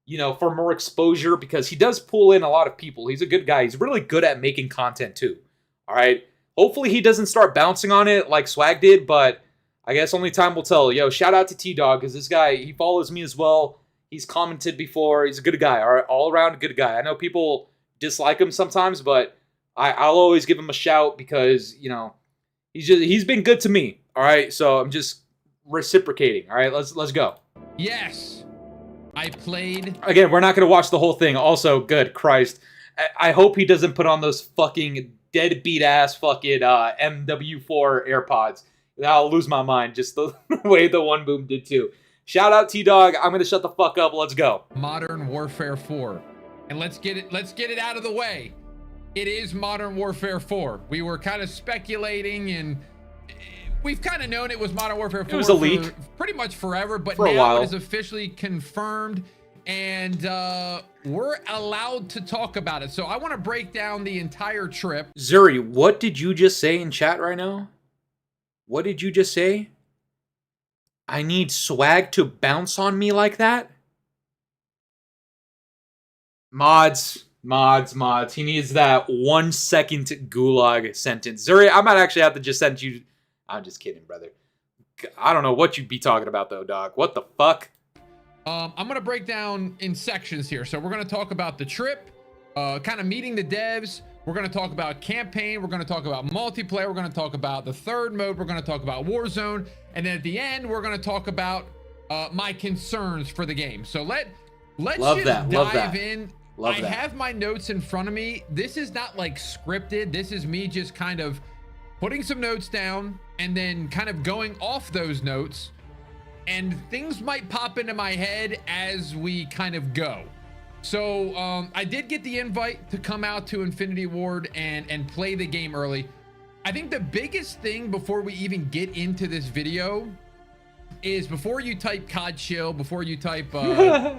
you know, for more exposure, because he does pull in a lot of people. He's a good guy. He's really good at making content too. All right. Hopefully he doesn't start bouncing on it like Swag did, but I guess only time will tell. Yo, shout out to T-Dog, because this guy, he follows me as well. He's commented before. He's a good guy. All right, all around good guy. I know people dislike him sometimes, but I'll always give him a shout because, you know, he's been good to me. All right, so I'm just reciprocating. All right, let's go. Yes, I played. Again, we're not going to watch the whole thing. Also, good Christ, I hope he doesn't put on those fucking deadbeat ass fucking MW4 AirPods. I'll lose my mind just the way the One Boom did too. Shout out T-Dog. I'm gonna shut the fuck up. Let's go. Modern Warfare 4. And let's get it out of the way. It is Modern Warfare 4. We were kind of speculating, and we've kind of known it was Modern Warfare 4. It was a leak. For pretty much forever, but for a now while. it is officially confirmed, and we're allowed to talk about it. So I want to break down the entire trip. Zuri, what did you just say in chat right now? What did you just say? I need Swag to bounce on me like that? Mods. He needs that 1 second gulag sentence. Zuri, I might actually have to just send you... I'm just kidding, brother. I don't know what you'd be talking about, though, dog. What the fuck? I'm going to break down in sections here. So we're going to talk about the trip, kind of meeting the devs. We're going to talk about campaign. We're going to talk about multiplayer. We're going to talk about the third mode. We're going to talk about Warzone. And then at the end, we're going to talk about my concerns for the game. So let's just dive in. I have my notes in front of me. This is not like scripted. This is me just kind of putting some notes down and then kind of going off those notes. And things might pop into my head as we kind of go. So I did get the invite to come out to Infinity Ward and play the game early. I think the biggest thing before we even get into this video is before you type COD chill, before you type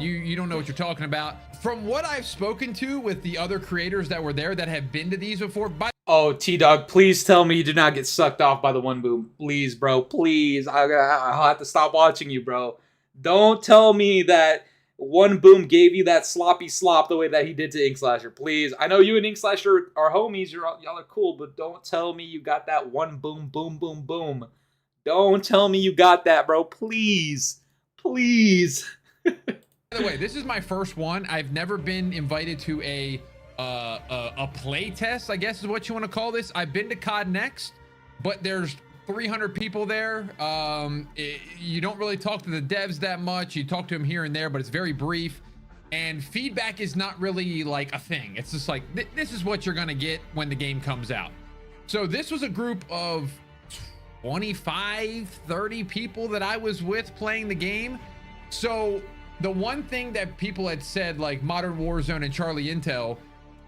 you don't know what you're talking about. From what I've spoken to with the other creators that were there that have been to these before. Oh, T-Dog, please tell me you did not get sucked off by the One Boom. Please, bro, please. I'll have to stop watching you, bro. Don't tell me that One Boom gave you that sloppy slop the way that he did to Ink Slasher. Please. I know you and Ink Slasher are homies. Y'all are cool, but don't tell me you got that One Boom, boom, boom, boom. Don't tell me you got that, bro. Please. Please. By the way, this is my first one. I've never been invited to a play test, I guess is what you want to call this. I've been to COD Next, but there's 300 people there. You don't really talk to the devs that much. You talk to them here and there, but it's very brief. And feedback is not really like a thing. It's just like, this is what you're going to get when the game comes out. So this was a group of 25, 30 people that I was with playing the game. So the one thing that people had said, like Modern Warzone and Charlie Intel,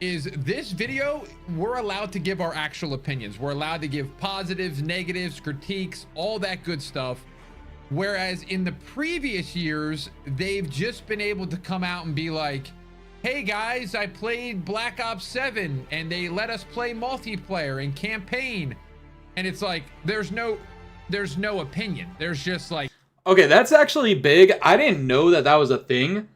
is this video, we're allowed to give our actual opinions. We're allowed to give positives, negatives, critiques, all that good stuff. Whereas in the previous years, they've just been able to come out and be like, hey guys, I played Black Ops 7 and they let us play multiplayer and campaign. And it's like, there's no opinion. There's just like... Okay, that's actually big. I didn't know that that was a thing,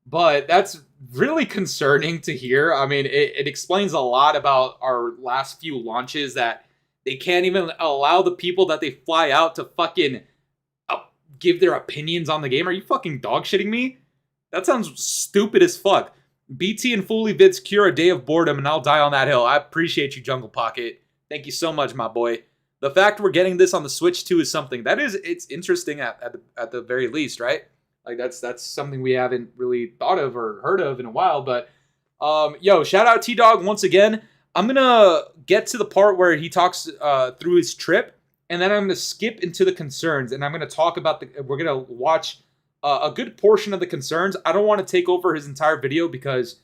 but that's really concerning to hear. I mean, it explains a lot about our last few launches, that they can't even allow the people that they fly out to fucking give their opinions on the game. Are you fucking dog shitting me? That sounds stupid as fuck. BT and Fooly vids cure a day of boredom and I'll die on that hill. I appreciate you, Jungle Pocket. Thank you so much, my boy. The fact we're getting this on the Switch too is something that it's interesting at the very least, right? Like that's something we haven't really thought of or heard of in a while. But yo, shout out T-Dog once again. I'm gonna get to the part where he talks through his trip, and then I'm gonna skip into the concerns, and I'm gonna talk about we're gonna watch a good portion of the concerns. I don't want to take over his entire video because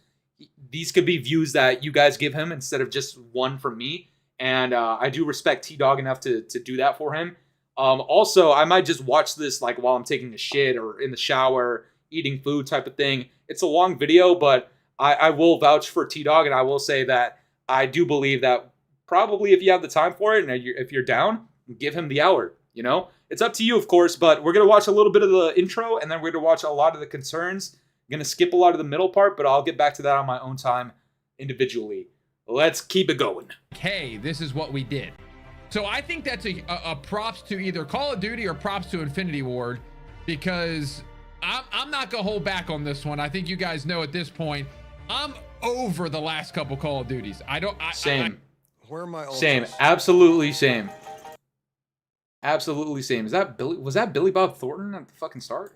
these could be views that you guys give him instead of just one from me. And I do respect T-Dog enough to do that for him. Also, I might just watch this like while I'm taking a shit or in the shower, eating food type of thing. It's a long video, but I will vouch for T-Dog, and I will say that I do believe that probably if you have the time for it and if you're down, give him the hour, you know? It's up to you, of course, but we're going to watch a little bit of the intro, and then we're going to watch a lot of the concerns going to skip a lot of the middle part, but I'll get back to that on my own time individually. Let's keep it going. Hey, this is what we did. So I think that's a props to either Call of Duty or props to Infinity Ward, because I'm not going to hold back on this one. I think you guys know at this point, I'm over the last couple Call of Duties. Same. Where are my ultras? Same. Absolutely same. Absolutely same. Is that Billy? Was that Billy Bob Thornton at the fucking start?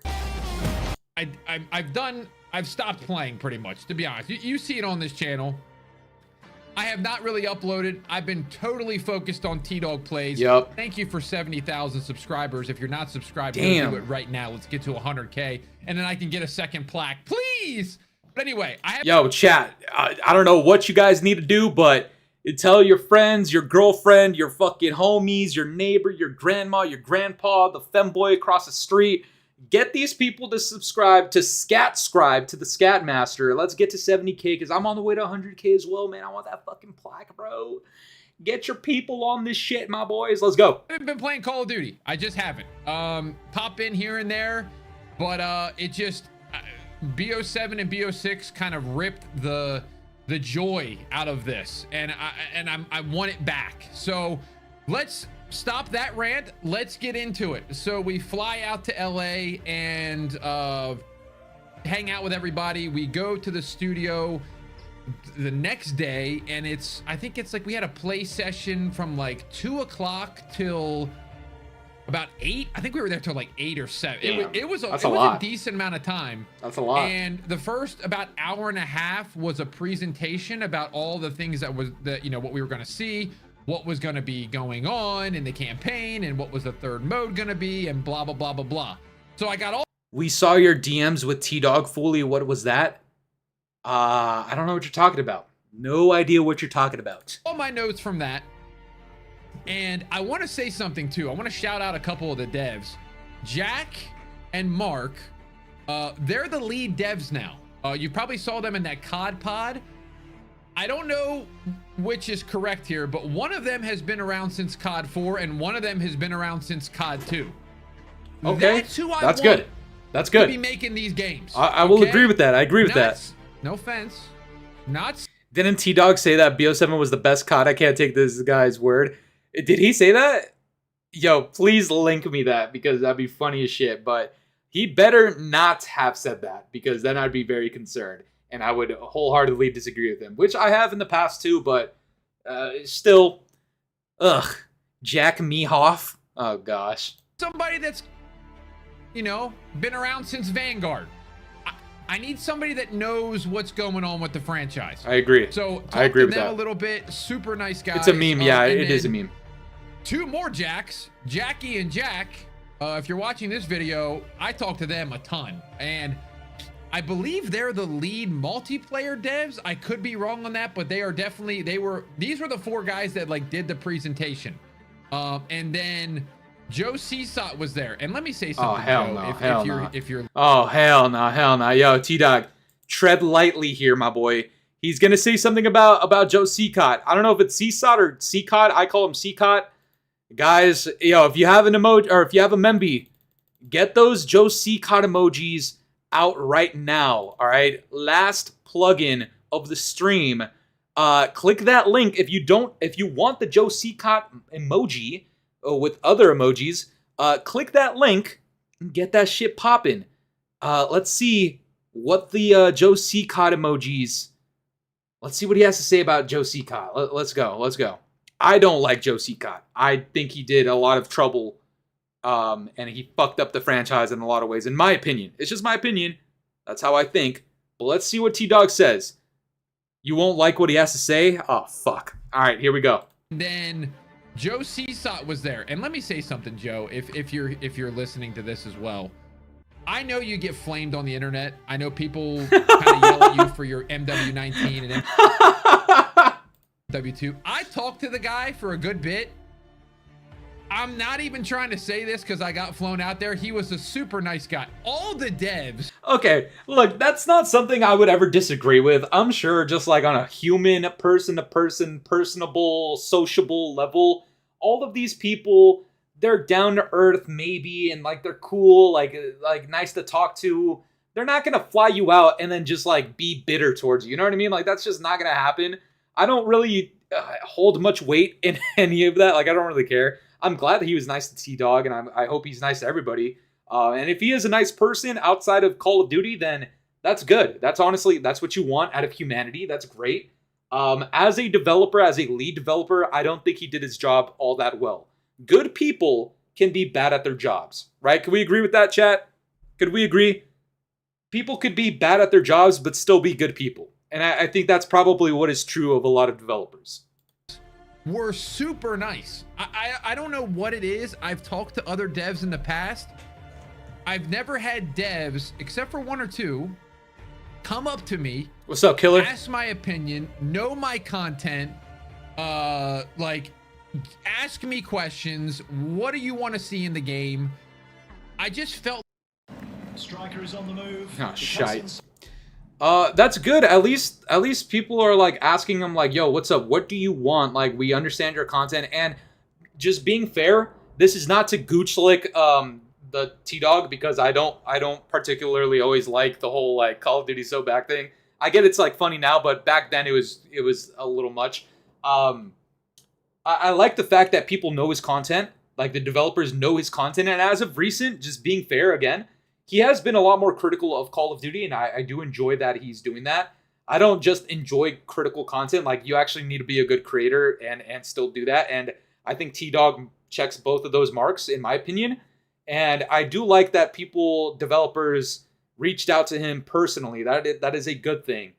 I've stopped playing pretty much, to be honest. You see it on this channel. I have not really uploaded. I've been totally focused on T-Dog Plays. Yep. Thank you for 70,000 subscribers. If you're not subscribed, go do it right now. Let's get to 100K, and then I can get a second plaque, please. But anyway, Yo, chat. I don't know what you guys need to do, but tell your friends, your girlfriend, your fucking homies, your neighbor, your grandma, your grandpa, the femboy across the street. Get these people to subscribe to Scribe to the Scat Master. Let's get to 70K because I'm on the way to 100K as well, man. I want that fucking plaque, bro. Get your people on this shit, my boys. Let's go. I haven't been playing Call of Duty. I just haven't. Pop in here and there, but it just BO7 and BO6 kind of ripped the joy out of this, and I want it back. So let's stop that rant. Let's get into it. So we fly out to LA and hang out with everybody. We go to the studio the next day, and I think it's like we had a play session from like 2 o'clock till about 8. I think we were there till like 8 or 7. It was a decent amount of time. That's a lot. And the first about hour and a half was a presentation about all the things that what we were going to see, what was going to be going on in the campaign, and what was the third mode going to be, and blah blah blah blah blah. So I got all. We saw your DMs with T-Dog Fooly. What was that? I don't know what you're talking about. No idea what you're talking about. All my notes from that. And I want to say something too. I want to shout out a couple of the devs. Jack and Mark, they're the lead devs now. You probably saw them in that COD pod. I don't know which is correct here, but one of them has been around since COD 4 and one of them has been around since COD 2. Okay, that's who I that's want good. That's good. to be making these games. I will agree with that. I agree with that. No offense. Didn't T-Dog say that BO7 was the best COD? I can't take this guy's word. Did he say that? Yo, please link me that because that'd be funny as shit. But he better not have said that because then I'd be very concerned. And I would wholeheartedly disagree with him, which I have in the past too, but still, Jack Mehoff. Oh, gosh. Somebody that's, been around since Vanguard. I need somebody that knows what's going on with the franchise. I agree. So I agree with them that a little bit. Super nice guys. It's a meme. Yeah, it is a meme. 2 more Jacks, Jackie and Jack. If you're watching this video, I talk to them a ton, and I believe they're the lead multiplayer devs. I could be wrong on that, but they are definitely, these were the 4 guys that did the presentation. And then Joe Seasot was there. And let me say something, oh, hell Joe, no, if you're oh, hell no. Yo, T-Dog, tread lightly here, my boy. He's going to say something about Joe Seacott. I don't know if it's Seasot or Seacott. I call him Seacott. Guys, if you have an emoji or if you have a memby, get those Joe Seacott emojis out right now. All right, last plugin of the stream. Click that link if you want the Joe Seacott emoji with other emojis. Click that link and get that shit popping. Let's see what the Joe Seacott emojis. Let's see what he has to say about Joe Seacott. Let's go. I don't like Joe Seacott. I think he did a lot of trouble. And he fucked up the franchise in a lot of ways, in my opinion. It's just my opinion. That's how I think. But let's see what T-Dog says. You won't like what he has to say? Oh, fuck. All right, here we go. Then Joe Seasot was there. And let me say something, Joe, if you're listening to this as well. I know you get flamed on the internet. I know people kind of yell at you for your MW19 and MW2. I talked to the guy for a good bit. I'm not even trying to say this because I got flown out there. He was a super nice guy. All the devs. Okay, look, that's not something I would ever disagree with. I'm sure just on a human, person-to-person, personable, sociable level, all of these people, they're down to earth maybe, and they're cool, like nice to talk to. they're not going to fly you out and then just like be bitter towards you. You know what I mean? Like that's just not going to happen. I don't really hold much weight in any of that. Like I don't really care. I'm glad that he was nice to T-Dog, and I hope he's nice to everybody. And if he is a nice person outside of Call of Duty, then that's good. That's honestly, that's what you want out of humanity. That's great. As a developer, as a lead developer, I don't think he did his job all that well. Good people can be bad at their jobs, right? Can we agree with that, chat? Could we agree? People could be bad at their jobs, but still be good people. And I think that's probably what is true of a lot of developers. Were super nice. I don't know what it is. I've talked to other devs in the past. I've never had devs, except for one or two, come up to me. What's up, killer? Ask my opinion, know my content, like ask me questions. What do you want to see in the game? I just felt Striker is on the move. Oh, shite. That's good. At least people are like asking him like, yo, what's up? What do you want? Like, we understand your content. And just being fair, this is not to gooch lick the T-Dog, because I don't particularly always like the whole like Call of Duty so back thing. I get it's like funny now, but back then it was a little much. I like the fact that people know his content, like the developers know his content, and as of recent, just being fair again, he has been a lot more critical of Call of Duty, and I do enjoy that he's doing that. I don't just enjoy critical content. Like, you actually need to be a good creator and still do that. And I think T-Dog checks both of those marks, in my opinion. And I do like that developers reached out to him personally. That is a good thing.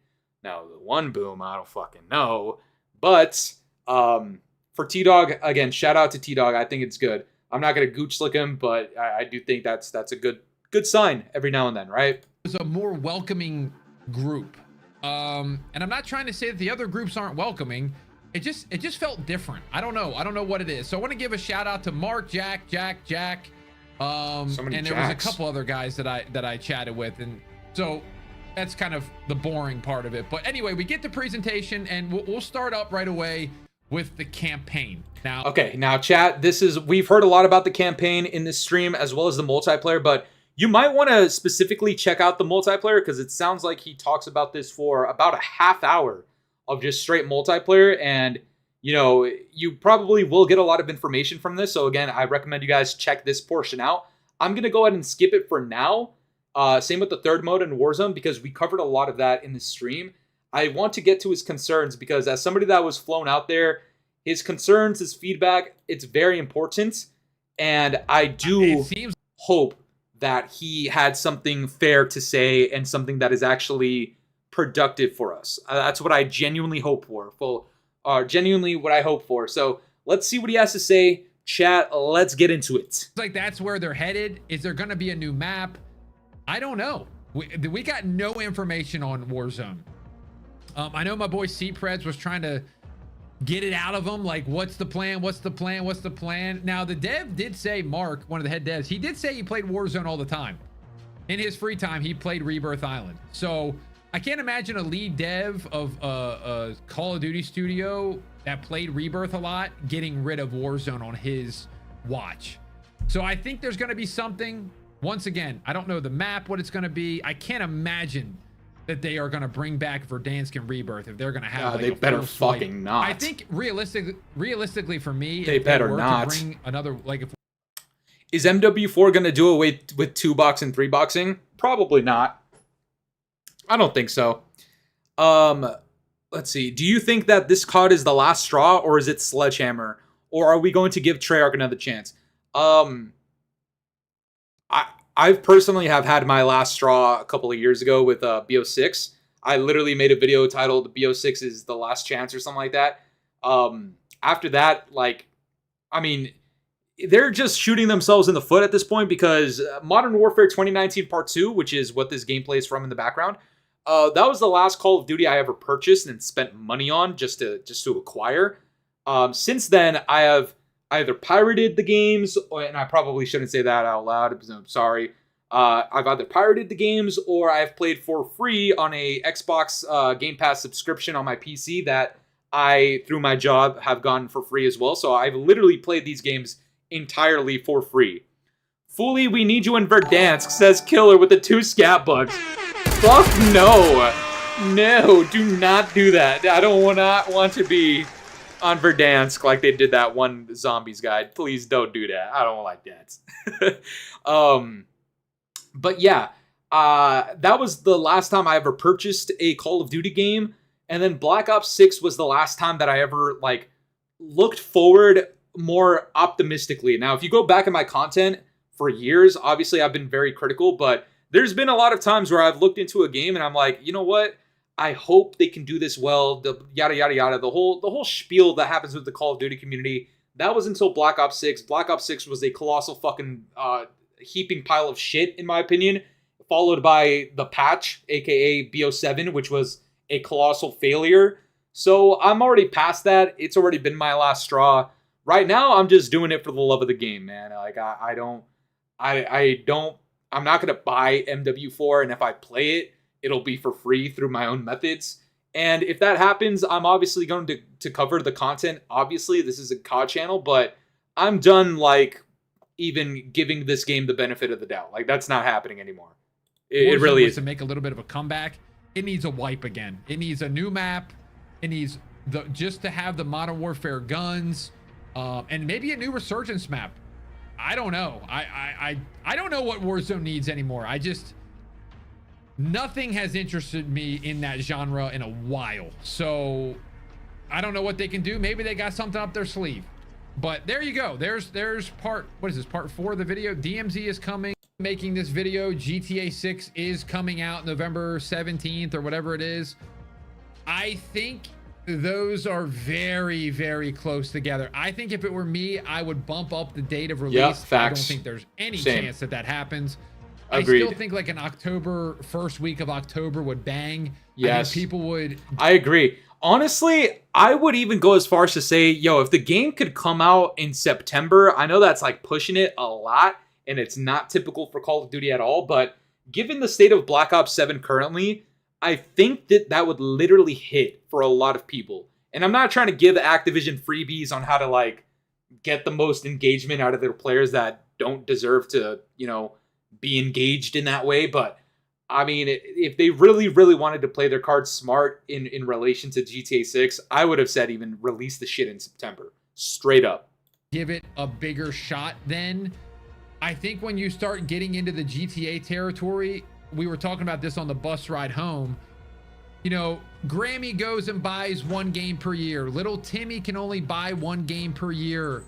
Now, the one boom, I don't fucking know. But for T-Dog, again, shout out to T-Dog. I think it's good. I'm not going to gooch lick him, but I do think that's a good sign every now and then, right? It was a more welcoming group. And I'm not trying to say that the other groups aren't welcoming. It just felt different. I don't know what it is. So I want to give a shout out to Mark, Jack. And there was a couple other guys that I chatted with, and so that's kind of the boring part of it. But anyway, we get the presentation, and we'll start up right away with the campaign. Now, okay, now chat, we've heard a lot about the campaign in this stream as well as the multiplayer, but you might want to specifically check out the multiplayer, because it sounds like he talks about this for about a half hour of just straight multiplayer, and you know, you probably will get a lot of information from this. So again, I recommend you guys check this portion out. I'm going to go ahead and skip it for now. Same with the third mode in Warzone, because we covered a lot of that in the stream. I want to get to his concerns, because as somebody that was flown out there, his concerns, his feedback, it's very important. And I do hope that he had something fair to say and something that is actually productive for us. That's what I genuinely hope for. Genuinely what I hope for. So let's see what he has to say. Chat, let's get into it. It's like that's where they're headed. Is there going to be a new map? I don't know. We got no information on Warzone. I know my boy C-Preds was trying to get it out of him. Like, what's the plan? What's the plan? What's the plan? Now, the dev did say, Mark, one of the head devs, he did say he played Warzone all the time. In his free time, he played Rebirth Island. So I can't imagine a lead dev of a Call of Duty studio that played Rebirth a lot getting rid of Warzone on his watch. So I think there's going to be something. Once again, I don't know the map, what it's going to be. I can't imagine that they are going to bring back Verdansk and Rebirth if they're going to have. They better fucking not. I think realistically for me, they better not bring another, like, if is MW4 going to do away with 2-box and 3-boxing? Probably not. I don't think so. Let's see. Do you think that this COD is the last straw, or is it Sledgehammer? Or are we going to give Treyarch another chance? I personally have had my last straw a couple of years ago with BO6. I literally made a video titled BO6 is the last chance or something like that. After that, like, I mean, they're just shooting themselves in the foot at this point, because Modern Warfare 2019 Part 2, which is what this gameplay is from in the background, that was the last Call of Duty I ever purchased and spent money on just to acquire. Since then, I have either pirated the games, and I probably shouldn't say that out loud, I'm sorry. I've either pirated the games, or I've played for free on a Xbox Game Pass subscription on my PC that I, through my job, have gotten for free as well. So I've literally played these games entirely for free. Fooly, we need you in Verdansk, says Killer with the 2 scat bucks. Fuck no. No, do not do that. I don't want to be on Verdansk like they did that one Zombies guide. Please don't do that. I don't like that. But yeah, that was the last time I ever purchased a Call of Duty game. And then Black Ops 6 was the last time that I ever, like, looked forward more optimistically. Now, if you go back in my content for years, obviously I've been very critical, but there's been a lot of times where I've looked into a game and I'm like, you know what? I hope they can do this well, the yada, yada, yada, the whole spiel that happens with the Call of Duty community. That was until Black Ops 6. Black Ops 6 was a colossal fucking heaping pile of shit, in my opinion, followed by the patch, aka BO7, which was a colossal failure. So I'm already past that. It's already been my last straw. Right now, I'm just doing it for the love of the game, man. Like, I'm not going to buy MW4, and if I play it, it'll be for free through my own methods. And if that happens, I'm obviously going to cover the content. Obviously, this is a COD channel, but I'm done, like, even giving this game the benefit of the doubt. Like, that's not happening anymore. It really is. To make a little bit of a comeback, it needs a wipe again. It needs a new map. It needs just to have the Modern Warfare guns, and maybe a new Resurgence map. I don't know. I don't know what Warzone needs anymore. Nothing has interested me in that genre in a while. So I don't know what they can do. Maybe they got something up their sleeve. But there you go. There's part 4 of the video. DMZ is coming, making this video. GTA 6 is coming out November 17th or whatever it is. I think those are very, very close together. I think if it were me, I would bump up the date of release. Yep, facts. I don't think there's any chance that happens. Agreed. I still think like an first week of October would bang. Yes. I think people would. I agree. Honestly, I would even go as far as to say, yo, if the game could come out in September, I know that's like pushing it a lot, and it's not typical for Call of Duty at all, but given the state of Black Ops 7 currently, I think that would literally hit for a lot of people. And I'm not trying to give Activision freebies on how to, like, get the most engagement out of their players that don't deserve to, you know, be engaged in that way. But, I mean, if they really, really wanted to play their cards smart in relation to GTA 6, I would have said even release the shit in September. Straight up. Give it a bigger shot then. I think when you start getting into the GTA territory, we were talking about this on the bus ride home. You know, Grammy goes and buys 1 game per year. Little Timmy can only buy 1 game per year.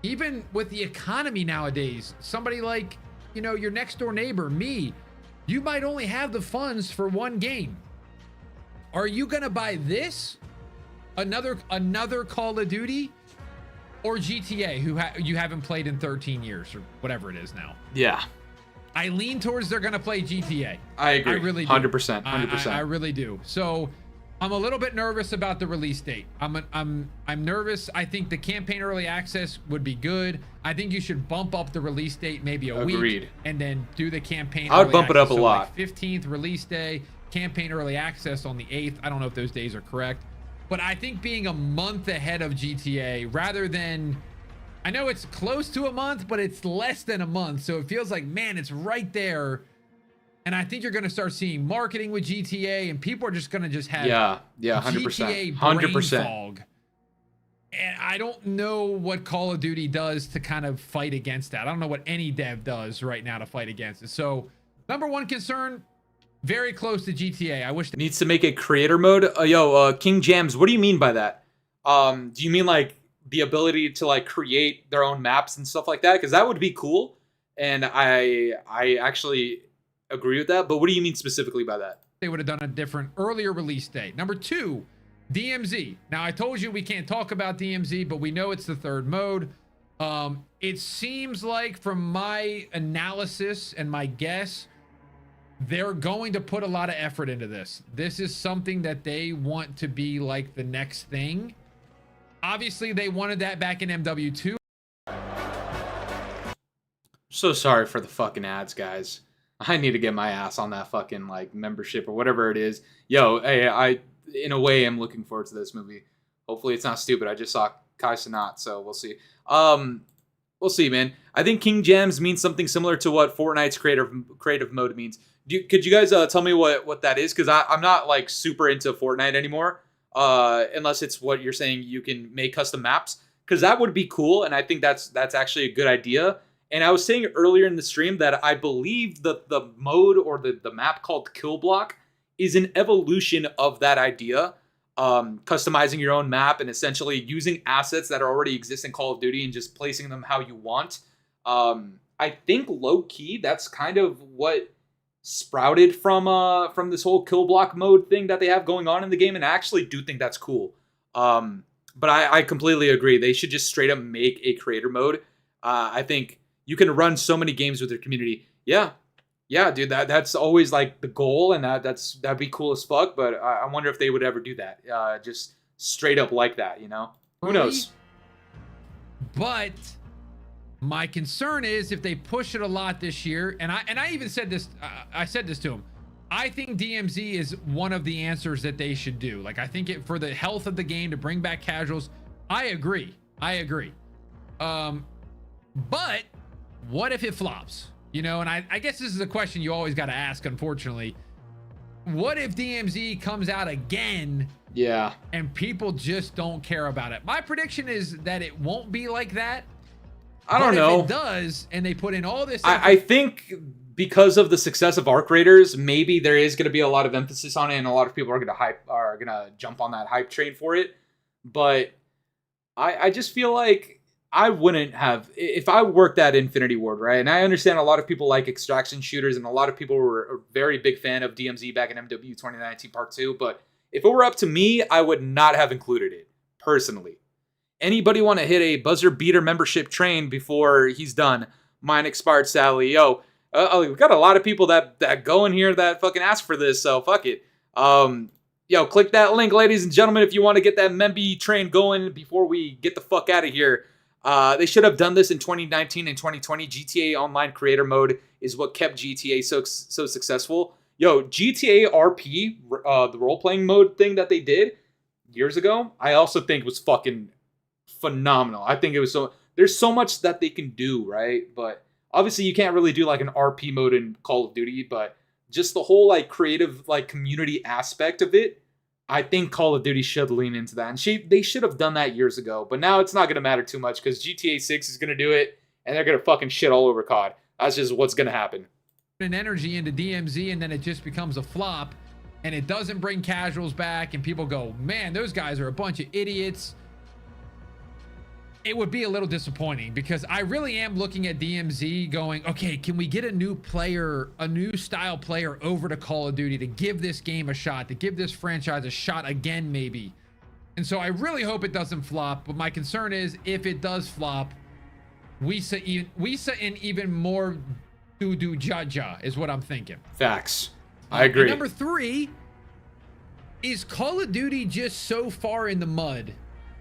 Even with the economy nowadays, somebody like, you know, your next door neighbor, me, you might only have the funds for 1 game. Are you gonna buy this, another Call of Duty, or GTA, you haven't played in 13 years or whatever it is now? Yeah. I lean towards they're gonna play GTA. I agree. I really do. 100%. 100%. I really do. So I'm a little bit nervous about the release date. I'm nervous. I think the campaign early access would be good. I think you should bump up the release date maybe a week, and then do the campaign. I would bump it up a lot. Like 15th release day, campaign early access on the 8th. I don't know if those days are correct, but I think being a month ahead of GTA rather than, I know it's close to a month, but it's less than a month. So it feels like, man, it's right there. And I think you're going to start seeing marketing with GTA, and people are just going to just have 100%. GTA 100%. Fog. And I don't know what Call of Duty does to kind of fight against that. I don't know what any dev does right now to fight against it. So number one concern, very close to GTA. I wish they needs to make a creator mode. King Jams, what do you mean by that? Do you mean like the ability to like create their own maps and stuff like that? Because that would be cool. And I actually agree with that. But what do you mean specifically by that? They would have done a different earlier release date. Number two, DMZ. Now I told you we can't talk about DMZ, but we know it's the third mode. It seems like from my analysis and my guess, they're going to put a lot of effort into this. This is something that they want to be like the next thing. Obviously, they wanted that back in MW2. So sorry for the fucking ads, guys. I need to get my ass on that fucking like membership or whatever it is. Yo, hey, I in a way am looking forward to this movie. Hopefully it's not stupid. I just saw Kai Cenat, so we'll see. we'll see, man. I think King Gems means something similar to what Fortnite's creative mode means. Could you guys tell me what that is? Because I'm not like super into Fortnite anymore, unless it's what you're saying you can make custom maps. Because that would be cool, and I think that's actually a good idea. And I was saying earlier in the stream that I believe the mode or the map called Kill Block is an evolution of that idea. Customizing your own map and essentially using assets that already exist in Call of Duty and just placing them how you want. I think low-key, that's kind of what sprouted from this whole Kill Block mode thing that they have going on in the game, and I actually do think that's cool. But I completely agree. They should just straight up make a creator mode. I think you can run so many games with your community. Yeah, dude, that's always like the goal, and that'd be cool as fuck. But I wonder if they would ever do that. Just straight up like that, you know? Who knows? But my concern is if they push it a lot this year, and I even said this. I said this to him. I think DMZ is one of the answers that they should do. Like, I think for the health of the game to bring back casuals. I agree. But what if it flops? You know, and I guess this is a question you always got to ask, unfortunately. What if DMZ comes out again? Yeah. And people just don't care about it. My prediction is that it won't be like that. I don't know. If it does, and they put in all this... I think because of the success of Arc Raiders, maybe there is going to be a lot of emphasis on it, and a lot of people are going to jump on that hype train for it. But I just feel like I wouldn't have, if I worked at Infinity Ward, right? And I understand a lot of people like extraction shooters, and a lot of people were a very big fan of DMZ back in MW 2019 Part 2. But if it were up to me, I would not have included it, personally. Anybody want to hit a buzzer beater membership train before he's done? Mine expired, sadly. Yo, we've got a lot of people that go in here that fucking ask for this, so fuck it. Yo, click that link, ladies and gentlemen, if you want to get that Memby train going before we get the fuck out of here. They should have done this in 2019 and 2020. GTA Online Creator Mode is what kept GTA so successful. Yo, GTA RP, the role-playing mode thing that they did years ago, I also think was fucking phenomenal. I think it was so... There's so much that they can do, right? But obviously you can't really do like an RP mode in Call of Duty, but just the whole like creative like community aspect of it, I think Call of Duty should lean into that. And they should have done that years ago. But now it's not going to matter too much because GTA 6 is going to do it, and they're going to fucking shit all over COD. That's just what's going to happen. An energy into DMZ, and then it just becomes a flop, and it doesn't bring casuals back, and people go, man, those guys are a bunch of idiots. It would be a little disappointing because I really am looking at DMZ going, okay, can we get a new player, a new style player over to Call of Duty to give this game a shot, to give this franchise a shot again, maybe. And so I really hope it doesn't flop. But my concern is if it does flop, we saw in even more do jaja is what I'm thinking. Facts. I agree. And number 3 is Call of Duty just so far in the mud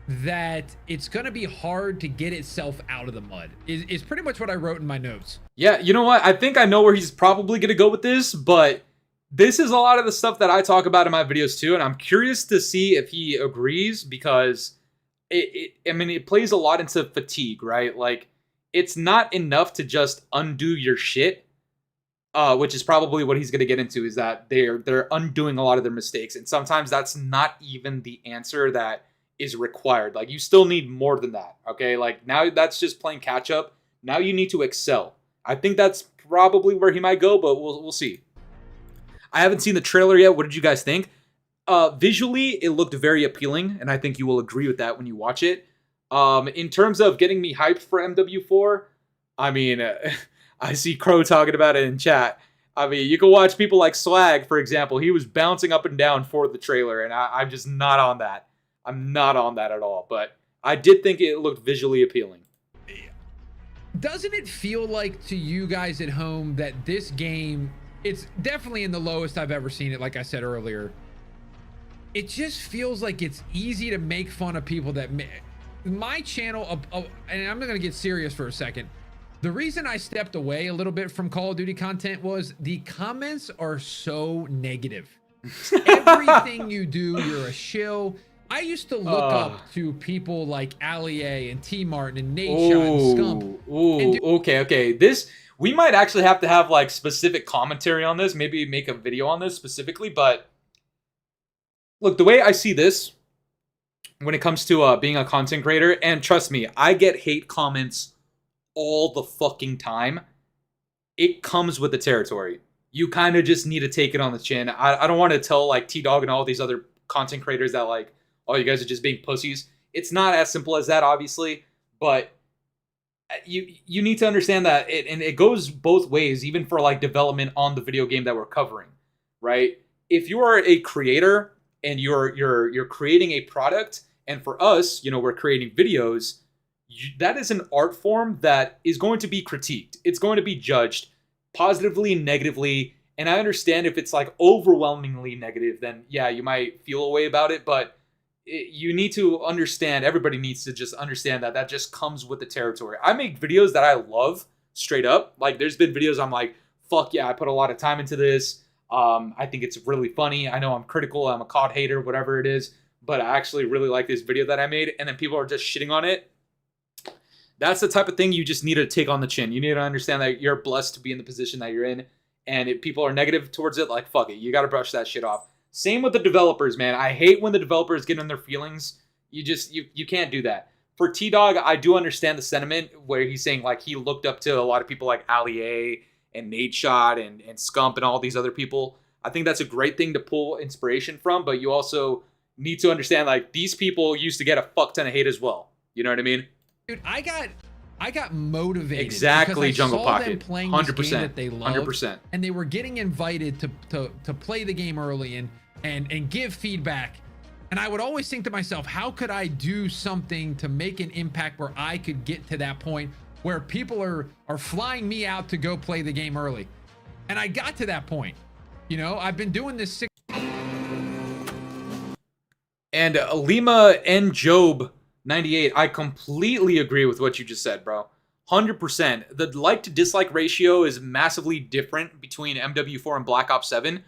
that it's going to be hard to get itself out of the mud is pretty much what I wrote in my notes. Yeah, you know what? I think I know where he's probably going to go with this, but this is a lot of the stuff that I talk about in my videos too, and I'm curious to see if he agrees because it plays a lot into fatigue, right? Like, it's not enough to just undo your shit, which is probably what he's going to get into, is that they're undoing a lot of their mistakes, and sometimes that's not even the answer that is required. Like, you still need more than that, okay? Like, now that's just playing catch up. Now you need to excel. I think that's probably where he might go, but we'll see. I haven't seen the trailer yet. What did you guys think? Visually, it looked very appealing, and I think you will agree with that when you watch it. In terms of getting me hyped for MW4, I mean, I see Crow talking about it in chat. I mean, you can watch people like Swagg, for example. He was bouncing up and down for the trailer, and I'm just not on that. I'm not on that at all, but I did think it looked visually appealing. Doesn't it feel like to you guys at home that this game, it's definitely in the lowest I've ever seen it, like I said earlier. It just feels like it's easy to make fun of people that... My channel, and I'm going to get serious for a second. The reason I stepped away a little bit from Call of Duty content was the comments are so negative. Everything you do, you're a shill. I used to look up to people like Ali A and T Martin and Nate Shot and Scump. Ooh, okay. This, we might actually have to have like specific commentary on this, maybe make a video on this specifically, but look, the way I see this when it comes to being a content creator, and trust me, I get hate comments all the fucking time. It comes with the territory. You kind of just need to take it on the chin. I don't want to tell like T-Dog and all these other content creators that like, oh, you guys are just being pussies. It's not as simple as that, obviously, but you need to understand that it goes both ways, even for like development on the video game that we're covering, right? If you are a creator and you're creating a product, and for us, you know, we're creating videos, that is an art form that is going to be critiqued. It's going to be judged positively, negatively, and I understand if it's like overwhelmingly negative, then yeah, you might feel a way about it, but you need to understand, everybody needs to just understand that just comes with the territory. I make videos that I love, straight up. Like, there's been videos I'm like, fuck yeah, I put a lot of time into this. I think it's really funny. I know I'm critical, I'm a COD hater, whatever it is, but I actually really like this video that I made, and then people are just shitting on it. That's the type of thing you just need to take on the chin. You need to understand that you're blessed to be in the position that you're in, and if people are negative towards it, like, fuck it, you gotta brush that shit off. Same with the developers, man. I hate when the developers get in their feelings. You can't do that. For T-Dog, I do understand the sentiment where he's saying like he looked up to a lot of people like Ali A and Nate Shot and Scump and all these other people. I think that's a great thing to pull inspiration from, but you also need to understand like these people used to get a fuck ton of hate as well. You know what I mean? Dude, I got motivated. Exactly, Jungle saw Pocket. Them playing 100%. this game that they loved, 100%. And they were getting invited to play the game early and give feedback. And I would always think to myself, how could I do something to make an impact where I could get to that point where people are flying me out to go play the game early? And I got to that point. You know, I've been doing this And Lima and Job 98, I completely agree with what you just said, bro. 100%. The like to dislike ratio is massively different between MW4 and Black Ops 7.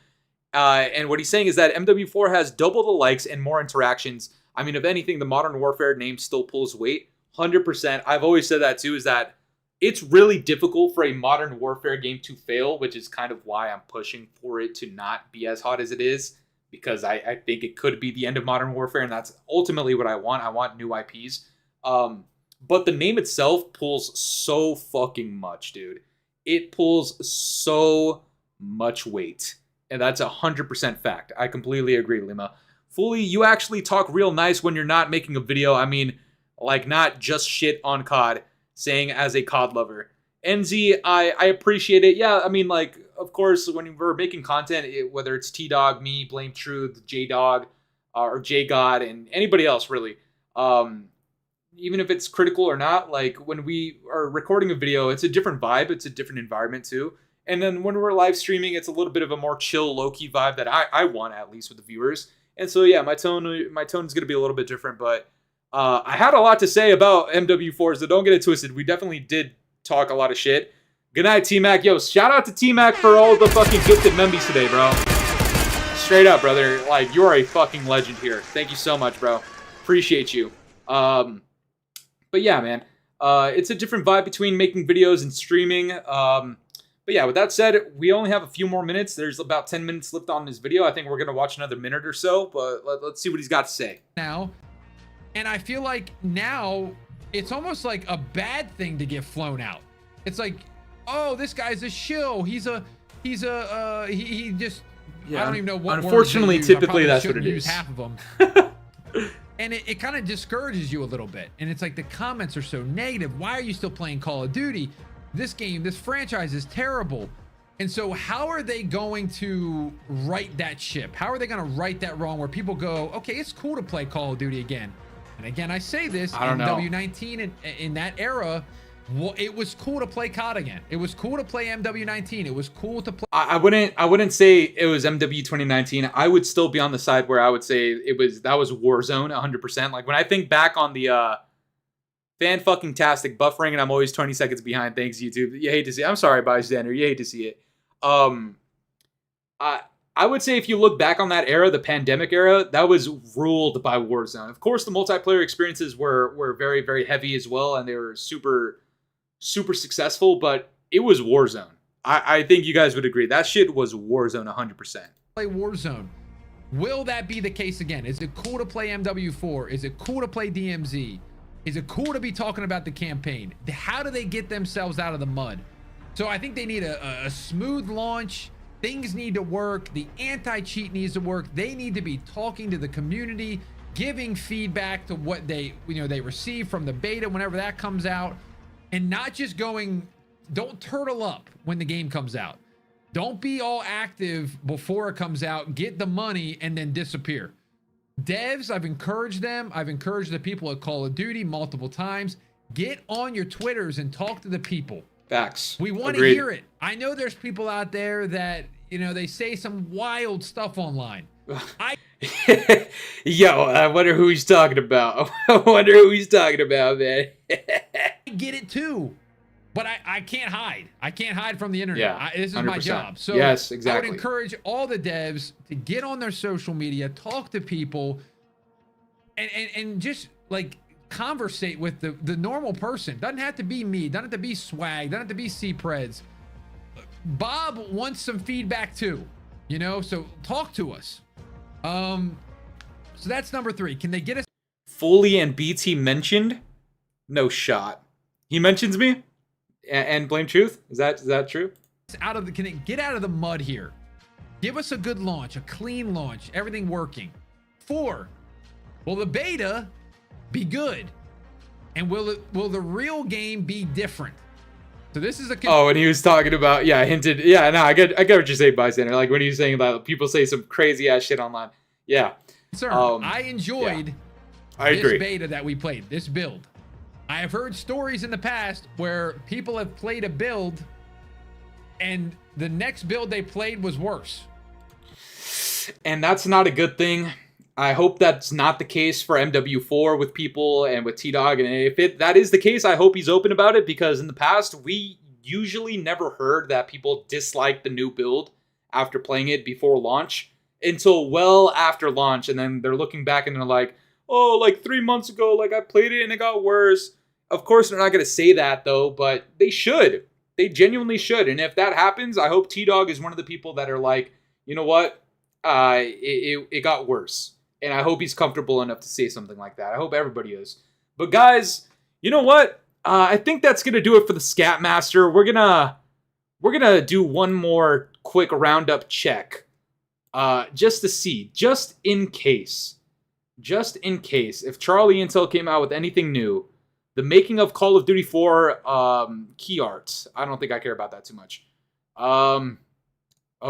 And what he's saying is that MW4 has double the likes and more interactions. I mean, if anything, the Modern Warfare name still pulls weight. 100%. I've always said that too, is that it's really difficult for a Modern Warfare game to fail, which is kind of why I'm pushing for it to not be as hot as it is, because I think it could be the end of Modern Warfare, and that's ultimately what I want. I want new IPs. But the name itself pulls so fucking much, dude. It pulls so much weight. And that's 100% fact. I completely agree, Lima. Fooly, you actually talk real nice when you're not making a video. I mean, like, not just shit on COD, saying as a COD lover. NZ, I appreciate it. Yeah, I mean, like, of course, when we're making content, whether it's T-Dog, me, Blame Truth, J-Dog, or J-God, and anybody else, really, even if it's critical or not, like, when we are recording a video, it's a different vibe. It's a different environment, too. And then when we're live streaming, it's a little bit of a more chill, low-key vibe that I want, at least with the viewers. And so, yeah, my tone is going to be a little bit different. But I had a lot to say about MW4, so don't get it twisted. We definitely did talk a lot of shit. Good night, T-Mac. Yo, shout out to T-Mac for all the fucking gifted membies today, bro. Straight up, brother. Like, you are a fucking legend here. Thank you so much, bro. Appreciate you. But yeah, man. It's a different vibe between making videos and streaming. But yeah, with that said, we only have a few more minutes. There's about 10 minutes left on this video. I think we're going to watch another minute or so, but let's see what he's got to say. Now, and I feel like now it's almost like a bad thing to get flown out. It's like, oh, this guy's a shill. He just, yeah, I don't even know what unfortunately, words they use. typically that's what it use is. Half of them. And it kind of discourages you a little bit. And it's like the comments are so negative. Why are you still playing Call of Duty? This game, this franchise is terrible. And so how are they going to right that ship? How are they going to right that wrong where people go, okay, it's cool to play Call of Duty again. And again, I say this, in W19 and in that era, well, it was cool to play COD again. It was cool to play MW19. It was cool to play. I wouldn't say it was MW 2019. I would still be on the side where I would say that was Warzone 100%. Like when I think back on the fan-fucking-tastic buffering, and I'm always 20 seconds behind. Thanks, YouTube. You hate to see it. I'm sorry, bystander. You hate to see it. I would say if you look back on that era, the pandemic era, that was ruled by Warzone. Of course, the multiplayer experiences were very, very heavy as well, and they were super, super successful, but it was Warzone. I think you guys would agree. That shit was Warzone 100%. Play Warzone. Will that be the case again? Is it cool to play MW4? Is it cool to play DMZ? Is it cool to be talking about the campaign? How do they get themselves out of the mud? So I think they need a smooth launch. Things need to work. The anti-cheat needs to work. They need to be talking to the community, giving feedback to what they receive from the beta whenever that comes out, and not just going, don't turtle up when the game comes out. Don't be all active before it comes out, get the money, and then disappear. Devs, I've encouraged them. I've encouraged the people at Call of Duty multiple times. Get on your Twitters and talk to the people. Facts. We want to hear it. I know there's people out there that, they say some wild stuff online. Yo, I wonder who he's talking about. I wonder who he's talking about, man. I get it too. But I can't hide. I can't hide from the internet. Yeah, This is 100%. my job. So yes, exactly. I would encourage all the devs to get on their social media, talk to people, and just like conversate with the normal person. Doesn't have to be me. Doesn't have to be Swag. Doesn't have to be C-Preds. Bob wants some feedback too. So talk to us. So that's number 3. Can they get us? Fooly and BT mentioned? No shot. He mentions me? And Blame Truth? Is that true? Can it get out of the mud here? Give us a good launch, a clean launch, everything working. 4, will the beta be good? And will the real game be different? So this is a and he was talking about, hinted. Yeah, no, I get what you're saying, Bystander. Like when he was saying about people say some crazy ass shit online. Yeah. Sir, I enjoyed this beta that we played, this build. I have heard stories in the past where people have played a build and the next build they played was worse. And that's not a good thing. I hope that's not the case for MW4 with people and with T-Dog. And if that is the case, I hope he's open about it, because in the past, we usually never heard that people dislike the new build after playing it before launch until well after launch. And then they're looking back and they're like, oh, like 3 months ago, like I played it and it got worse. Of course, they're not going to say that though, but they should. They genuinely should. And if that happens, I hope T-Dog is one of the people that are like, you know what? It got worse. And I hope he's comfortable enough to say something like that. I hope everybody is. But guys, you know what? I think that's going to do it for the Scat Master. We're going to do one more quick roundup check. Just to see, just in case, if Charlie Intel came out with anything new, the making of Call of Duty 4 key art. I don't think I care about that too much. Oh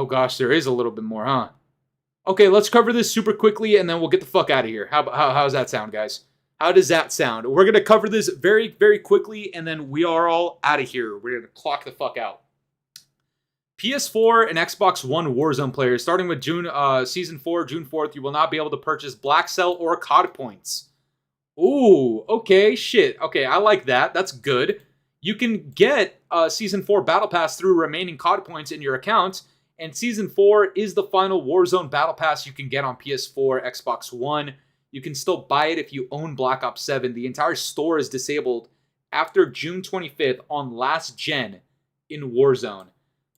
gosh, there is a little bit more, huh? Okay, let's cover this super quickly and then we'll get the fuck out of here. How's that sound, guys? How does that sound? We're going to cover this very, very quickly and then we are all out of here. We're going to clock the fuck out. PS4 and Xbox One Warzone players, starting with Season 4, June 4th, you will not be able to purchase Black Cell or COD points. Ooh, okay, shit. Okay, I like that. That's good. You can get Season 4 Battle Pass through remaining COD points in your account, and Season 4 is the final Warzone Battle Pass you can get on PS4, Xbox One. You can still buy it if you own Black Ops 7. The entire store is disabled after June 25th on last gen in Warzone.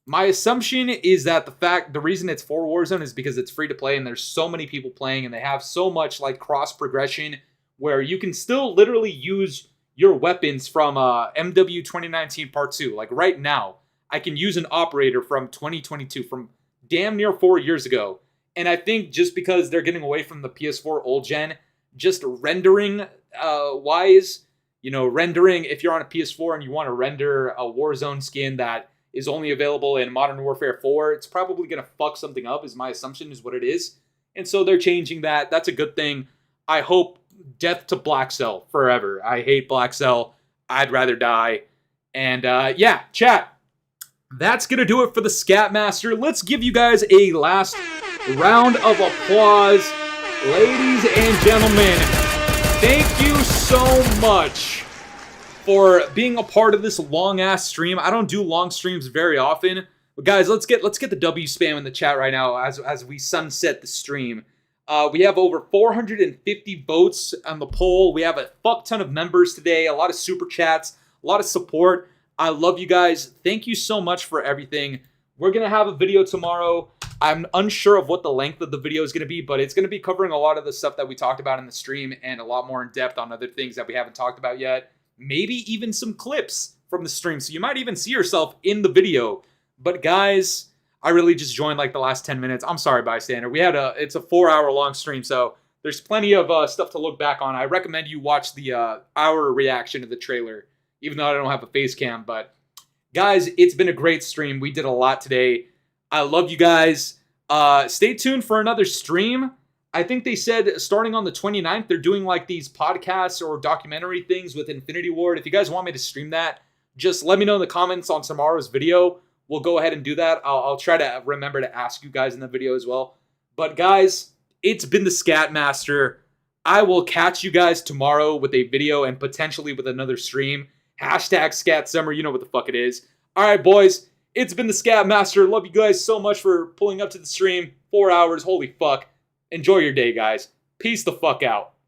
My assumption is that the reason it's for Warzone is because it's free to play and there's so many people playing and they have so much like cross progression where you can still literally use your weapons from MW 2019 Part 2. Like right now, I can use an operator from 2022, from damn near 4 years ago. And I think just because they're getting away from the PS4 old gen, just rendering wise, rendering, if you're on a PS4 and you want to render a Warzone skin that is only available in Modern Warfare 4, it's probably going to fuck something up, is my assumption, is what it is. And so they're changing that. That's a good thing. I hope death to Black Cell forever. I hate Black Cell. I'd rather die. And yeah, chat. That's going to do it for the Scat Master. Let's give you guys a last round of applause. Ladies and gentlemen, thank you so much for being a part of this long-ass stream. I don't do long streams very often, But guys, let's get the W spam in the chat right now as we sunset the stream. We have over 450 votes on the poll. We have a fuck ton of members today, a lot of super chats, a lot of support. I love you guys. Thank you so much for everything. We're going to have a video tomorrow. I'm unsure of what the length of the video is going to be, but it's going to be covering a lot of the stuff that we talked about in the stream and a lot more in depth on other things that we haven't talked about yet. Maybe even some clips from the stream, so you might even see yourself in the video. But guys, I really just joined like the last 10 minutes. I'm sorry, bystander. It's a 4-hour long stream, so there's plenty of stuff to look back on. I recommend you watch the hour reaction to the trailer, even though I don't have a face cam. But guys, it's been a great stream. We did a lot today. I love you guys. Stay tuned for another stream. I think they said starting on the 29th, they're doing like these podcasts or documentary things with Infinity Ward. If you guys want me to stream that, just let me know in the comments on tomorrow's video. We'll go ahead and do that. I'll try to remember to ask you guys in the video as well. But guys, it's been the Scatmaster. I will catch you guys tomorrow with a video and potentially with another stream. Hashtag ScatSummer, you know what the fuck it is. All right, boys. It's been the Scatmaster. Love you guys so much for pulling up to the stream. 4 hours. Holy fuck. Enjoy your day, guys. Peace the fuck out.